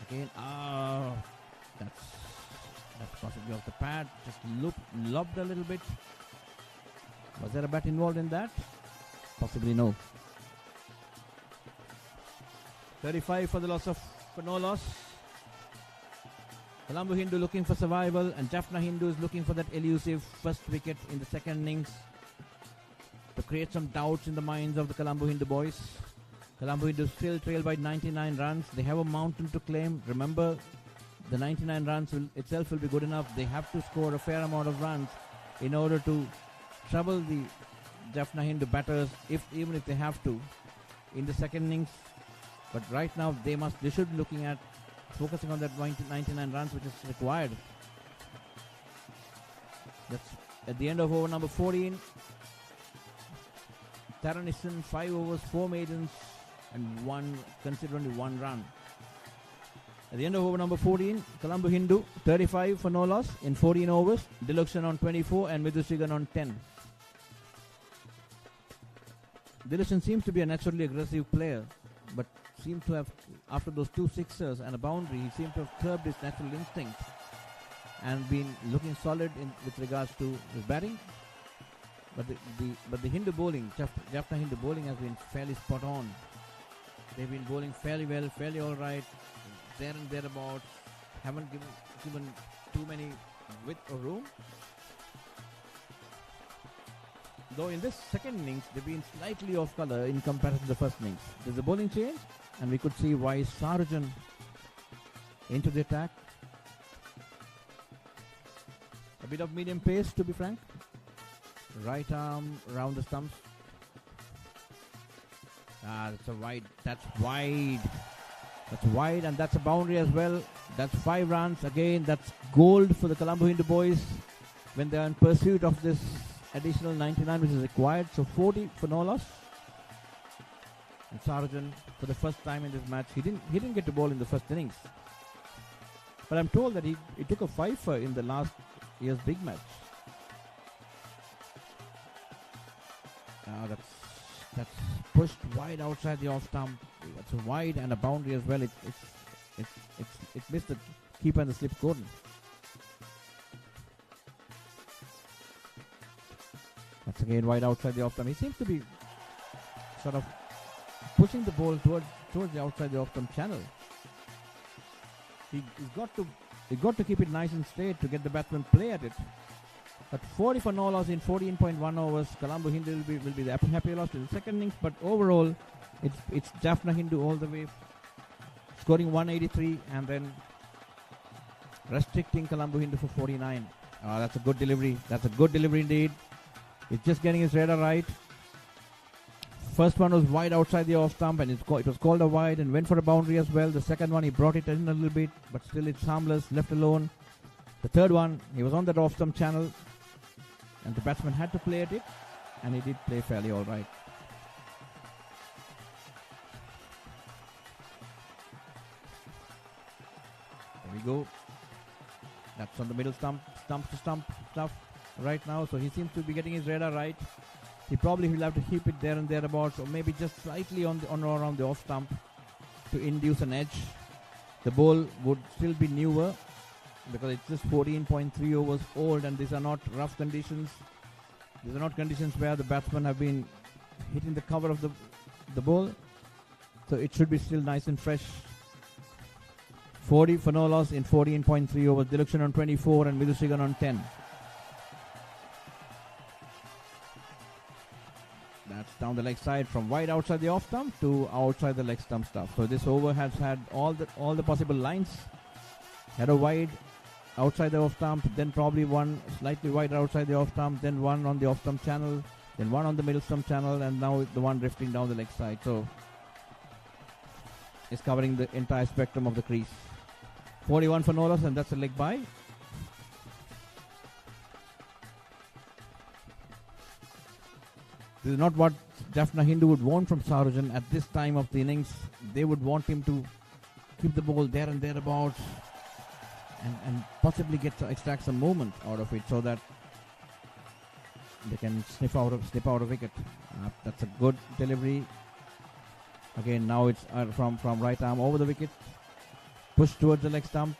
Again, that's possibly off the pad. Just lobbed a little bit. Was there a bat involved in that? Possibly no. 35 for no loss. Colombo Hindu looking for survival and Jaffna Hindu is looking for that elusive first wicket in the second innings to create some doubts in the minds of the Colombo Hindu boys. Colombo Hindu still trail by 99 runs. They have a mountain to claim. Remember, the 99 runs itself will be good enough. They have to score a fair amount of runs in order to trouble the Jaffna Hindu batters, even if they have to, in the second innings. But right now they should be looking at focusing on that 99 runs which is required. That's at the end of over number 14. Taranison 5 overs, 4 maidens and considered only 1 run. At the end of over number 14, Colombo Hindu 35 for no loss in 14 overs, Dilukshan on 24 and Midushigan on 10. Dilukshan seems to be a naturally aggressive player, but seemed to have, after those 2 sixers and a boundary, he seemed to have curbed his natural instinct and been looking solid with regards to his batting. But the Hindu bowling, Jaffna Hindu bowling has been fairly spot on. They've been bowling fairly well, fairly all right, there and thereabouts. Haven't given too many width or room. Though in this second innings, they've been slightly off color in comparison to the first innings. There's a bowling change, and we could see why Sarjan into the attack. A bit of medium pace, to be frank. Right arm round the stumps. That's a wide. That's wide. That's wide, and that's a boundary as well. That's 5 runs. Again, that's gold for the Colombo Hindu boys when they are in pursuit of this additional 99 which is required. So 40 for no loss. And Sarjan, for the first time in this match, he didn't get to bowl in the first innings. But I'm told that he took a 5 in the last year's big match. Now that's pushed wide outside the off stump. That's a wide and a boundary as well. It missed the keeper and the slip cordon. That's again wide outside the off stump. He seems to be sort of pushing the ball towards the outside the off stump channel. He's got to keep it nice and straight to get the batsman play at it. But 40 for no loss in 14.1 overs. Colombo Hindu will be the happy loss in the second innings. But overall, it's Jaffna Hindu all the way, scoring 183 and then restricting Colombo Hindu for 49. That's a good delivery. That's a good delivery indeed. He's just getting his radar right. First one was wide outside the off stump, and it was called a wide and went for a boundary as well. The second one, he brought it in a little bit, but still it's harmless, left alone. The third one, he was on that off stump channel, and the batsman had to play at it, and he did play fairly all right. There we go. That's on the middle stump to stump stuff right now, so he seems to be getting his radar right. He probably will have to keep it there and thereabouts, or maybe just slightly on or around the off stump to induce an edge. The ball would still be newer because it's just 14.3 overs old, and these are not rough conditions. These are not conditions where the batsmen have been hitting the cover of the ball. So it should be still nice and fresh. 40 for no loss in 14.3 overs. Dilukshan on 24 and Midhusrigan on 10. That's down the leg side from wide outside the off stump to outside the leg stump stuff. So this over has had all the possible lines. Had a wide outside the off stump, then probably one slightly wider outside the off stump, then one on the off stump channel, then one on the middle stump channel, and now the one drifting down the leg side. So it's covering the entire spectrum of the crease. 41 for no loss, and that's a leg bye. This is not what Jaffna Hindu would want from Sarjan at this time of the innings. They would want him to keep the ball there and thereabouts and possibly extract some movement out of it so that they can snip out a wicket. That's a good delivery. Again, now it's from right arm over the wicket. Push towards the leg stump.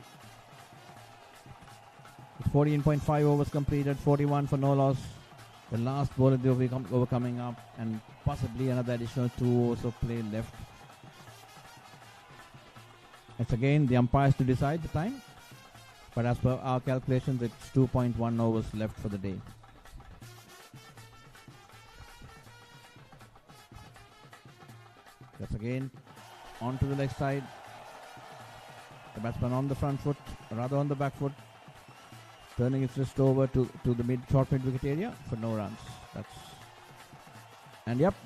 It's 14.5 overs completed, 41 for no loss. The last ball of the over coming up, and possibly another additional 2 overs of play left. It's again the umpires to decide the time, but as per our calculations, it's 2.1 overs left for the day. That's again onto the leg side. The batsman on the front foot, rather on the back foot, turning its wrist over to the short mid wicket area for no runs.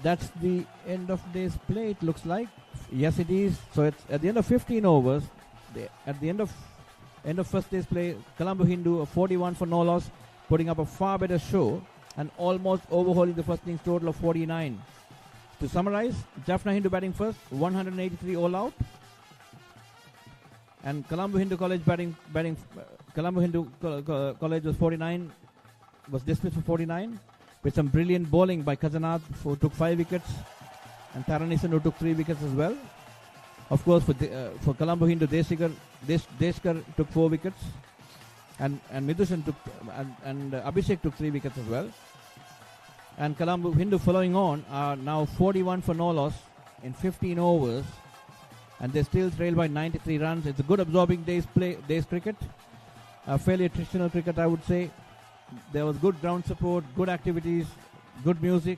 That's the end of day's play. It looks like, yes, it is. So it's at the end of 15 overs. At the end of first day's play, Colombo Hindu 41 for no loss, putting up a far better show and almost overhauling the first innings total of 49. To summarize, Jaffna Hindu batting first, 183 all out. And Colombo Hindu College Colombo Hindu College was 49, was dismissed for 49, with some brilliant bowling by Kazanath, who took 5 wickets, and Tharanisan, who took 3 wickets as well. Of course, for Colombo Hindu, Deshkar took 4 wickets, and Midhushan took and Abhishek took 3 wickets as well. And Colombo Hindu following on are now 41 for no loss in 15 overs, and they still trail by 93 runs. It's a good absorbing day's cricket, fairly attritional cricket, I would say. There was good ground support, good activities, good music,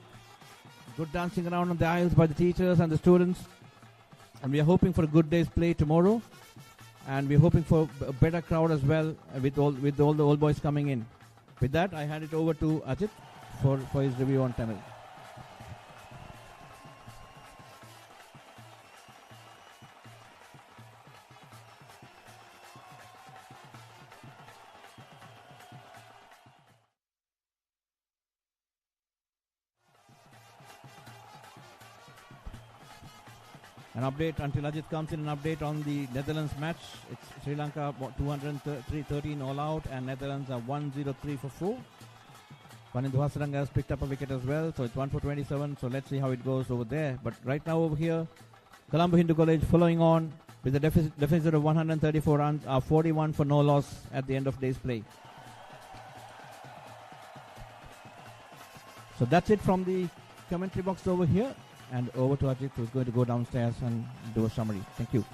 good dancing around on the aisles by the teachers and the students. And we are hoping for a good day's play tomorrow, and we're hoping for a better crowd as well, with all the old boys coming in. With that, I hand it over to Ajit for his review on Tamil. An update until Ajit comes in. An update on the Netherlands match. It's Sri Lanka 213 all out, and Netherlands are 103 for 4. Panindu Hasaranga has picked up a wicket as well, so it's 1 for 27. So let's see how it goes over there. But right now over here, Colombo Hindu College following on with a deficit of 134 runs, are 41 for no loss at the end of day's play. So that's it from the commentary box over here. And over to Ajit, who's going to go downstairs and do a summary. Thank you.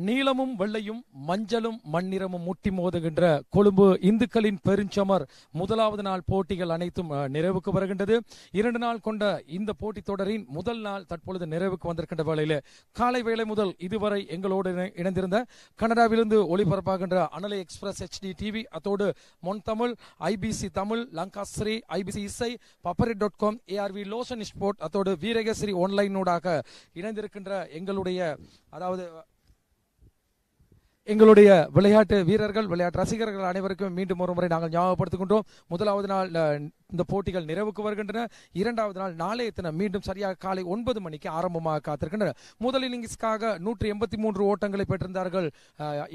நீலமும் வெள்ளையும் மஞ்சளும் மண்ணிறமும் முட்டி மோதுகின்ற கொழும்பு இந்துக்களின் பெருஞ்சமர் முதலாவது நாள் போட்டிகள் அனைத்தும் நிறைவுக்கு வருகின்றது. 2 நாள் கொண்ட இந்த போட்டி தொடரின் முதல் நாள் தற்பொழுது நிறைவுக்கு வந்திருக்கின்ற வேளையில் காலை வேளை முதல் இதுவரை எங்களோடு இணைந்திருந்த கனடாவிலிருந்து ஒளிபரப்பாகின்ற அனலை எக்ஸ்பிரஸ் HD TV, அத்தோடு மொன் தமிழ், IBC தமிழ், லங்காஸ்ரீ, IBC இசை, paparit.com, ARV லோசன் ஸ்போர்ட், அத்தோடு வீரகேசரி ஆன்லைனூடாக இணைந்திருக்கின்ற எங்களுடைய விளையாட்டு வீரர்கள், விளையாட்டு ரசிகர்கள் அனைவருக்கும் மீண்டும் ஒரு முறை நாங்கள் ஞாபகப்படுத்துகின்றோம். முதலாவது நாள் இந்த போட்டிகள் நிறைவுக்கு வருகின்றன. 2வது நாள் நாளைய தினம் மீண்டும் சரியாக காலை 9 மணிக்கு ஆரம்பமாக காத்திருக்கின்றன. முதல் இன்னிங்ஸ்க்காக 183 ஓட்டங்களை பெற்றிருந்தார்கள்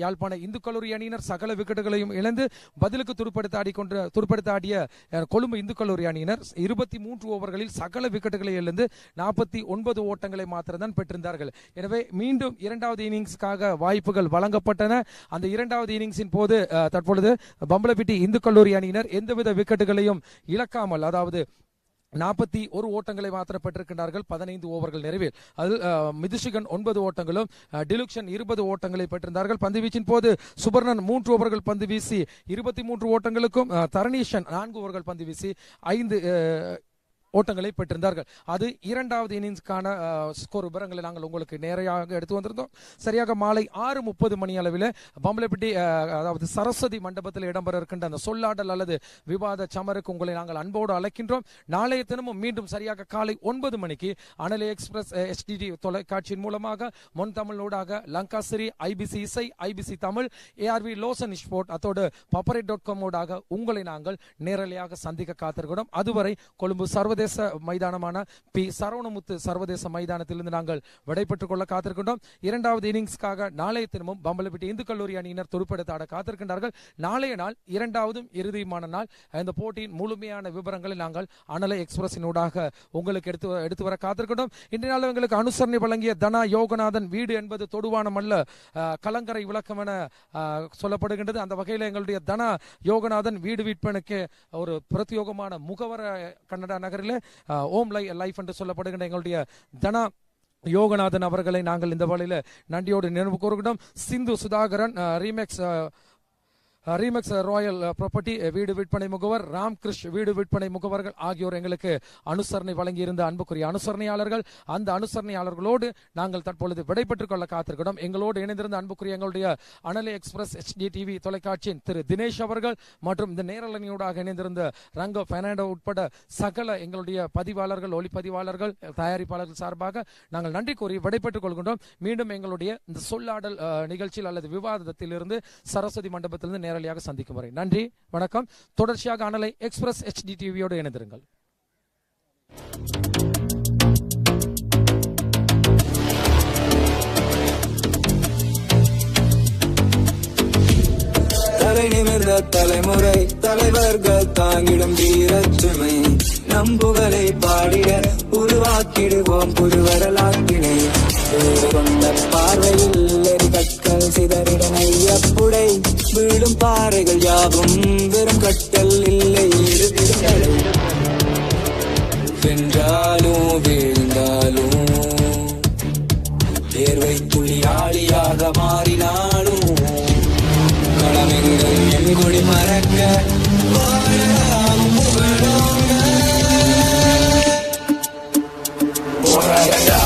யாழ்ப்பாண இந்து கல்லூரி அணியினர். சகல விக்கெட்டுகளையும் இழந்து பதிலுக்கு துடுப்படுத்த ஆடிய கொழும்பு இந்து கல்லூரி அணியினர் 23 ஓவர்களில் சகல விக்கெட்டுகளை இழந்து 49 ஓட்டங்களை மாத்திரம்தான் பெற்றிருந்தார்கள். எனவே மீண்டும் 2வது இன்னிங்ஸ்க்காக வாய்ப்புகள் வழங்கப்பட்டன. அந்த 2வது இன்னிங்ஸின் போது தற்பொழுது பம்பலப்பிட்டி இந்து கல்லூரி அணியினர் எந்தவித விக்கெட்டுகளையும் இழக்காமல், அதாவது 41 ஓட்டங்களை மாத்திரம் பெற்றிருக்கிறார்கள் 15 ஓவர்கள் நிறைவில். அதில் மிதுஷிகன் 9 ஓட்டங்களும் டிலுக்ஷன் 20 ஓட்டங்களை பெற்றிருந்தார்கள். பந்து வீச்சின் போது சுபர்ணன் 3 ஓவர்கள் பந்து வீசி 23 ஓட்டங்களுக்கும், தரணீஷன் 4 ஓவர்கள் பந்து வீசி 5 ஓட்டங்களை பெற்றிருந்தார்கள். அது 2வது இன்னிங்ஸ்க்கான ஸ்கோர் விவரங்களை நாங்கள் உங்களுக்கு நேரையாக எடுத்து வந்திருந்தோம். சரியாக மாலை 6:30 மணி அளவில் பம்பலப்பிட்டி அதாவது சரஸ்வதி மண்டபத்தில் இடம்பெற இருக்கின்ற அந்த சொல்லாடல் அல்லது விவாத சமருக்கு உங்களை நாங்கள் அன்போடு அழைக்கின்றோம். நாளைய தினமும் மீண்டும் சரியாக காலை 9 மணிக்கு அனலை எக்ஸ்பிரஸ் HD தொலைக்காட்சியின் மூலமாக மொன் தமிழோடாக லங்காசிரி, IBC இசை, IBC தமிழ், ARV லோசன் ஸ்போர்ட், அத்தோடு paparit.com ஊடாக உங்களை நாங்கள் நேரலையாக சந்திக்க காத்திருக்கிறோம். அதுவரை கொழும்பு சர்வதேச மைதானமான பி சரவணமுத்து சர்வதேச மைதானத்திலிருந்து நாங்கள் விடைபெற்றுக் கொள்ள காத்திருக்கின்றோம். 2வது இன்னிங்ஸ்க்காக நாளைய தினமும் பம்பலப்பிட்டி இந்து கல்லூரி அணியினர் துடுப்படுத்த ஆட காத்திருக்கின்றார்கள். நாளைய நாள் 2வது இறுதியுமான நாள். இந்த போட்டியின் முழுமையான விவரங்களை நாங்கள் அனலை எக்ஸ்பிரஸினூடாக உங்களுக்கு எடுத்து வர காத்திருக்கின்றோம். இன்றைய நாள் எங்களுக்கு அனுசரணை வழங்கிய தனா யோகநாதன் வீடு என்பது தொடுவானம் அல்ல, கலங்கரை விளக்கம் என சொல்லப்படுகின்றது. அந்த வகையில் எங்களுடைய தனா யோகநாதன் வீடு விற்பனைக்கு ஒரு பிரத்யோகமான முகவர கன்னடா நகரில் ஓம் லைஃப் என்று சொல்லப்படுகின்ற எங்களுடைய தனா யோகநாதன் அவர்களை நாங்கள் இந்த வழியில நன்றியோடு நினைவு கூறுகின்றோம். சிந்து சுதாகரன் ரீமெக்ஸ் ராயல் ப்ராப்பர்ட்டி வீடு விற்பனை முகவர், ராம்கிருஷ் வீடு விற்பனை முகவர்கள் ஆகியோர் எங்களுக்கு அனுசரணை வழங்கியிருந்த அன்புக்குரிய அனுசரணையாளர்கள். அந்த அனுசரணையாளர்களோடு நாங்கள் தற்பொழுது விடைபெற்றுக் கொள்ள காத்திருக்கிறோம். எங்களோடு இணைந்திருந்த அன்புக்குரிய எங்களுடைய அனலை எக்ஸ்பிரஸ் HD TV தொலைக்காட்சியின் திரு தினேஷ் அவர்கள் மற்றும் இந்த நேரலனியூடாக இணைந்திருந்த ரங்க பெர்னாண்டோ உட்பட சகல எங்களுடைய பதிவாளர்கள், ஒளிப்பதிவாளர்கள், தயாரிப்பாளர்கள் சார்பாக நாங்கள் நன்றி கூறி விடைபெற்றுக் கொள்கின்றோம். மீண்டும் எங்களுடைய இந்த சொல்லாடல் நிகழ்ச்சியில் அல்லது விவாதத்திலிருந்து சரஸ்வதி மண்டபத்திலிருந்து நேரடியாக சந்திக்கும் வரை நன்றி, வணக்கம். தொடர்ச்சியாக அனலை எக்ஸ்பிரஸ் HD TVயோடு இணைந்திருங்கள். தலை நிமிர்ந்த தலைமுறை தலைவர்கள் தாங்கிடும் வீரச்சுமை நம்புகளை பாடிட உருவாக்கிடுவோம் புது வரலாற்றினை. கொண்ட பார்வையில் எரிகற்கள் சிதறிட ஐயப்புடை வீழும் பாறைகள் யாவும் வெறும் கட்டல் இல்லை. வென்றாலும் வீழ்ந்தாலும் தேர்வை துளியாளியாக மாறினாலும் கடமைகள் என் கொடி மறக்க வாழலாம் புகழோங்க. போராடா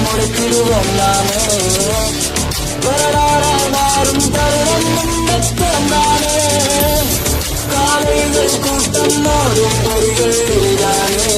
முடித்திடுவோம் நாமே வரலாறாய் மாறும் தருணம் தானே. காலைகள் கூட்டம் மாறும் பொறிகள் தானே.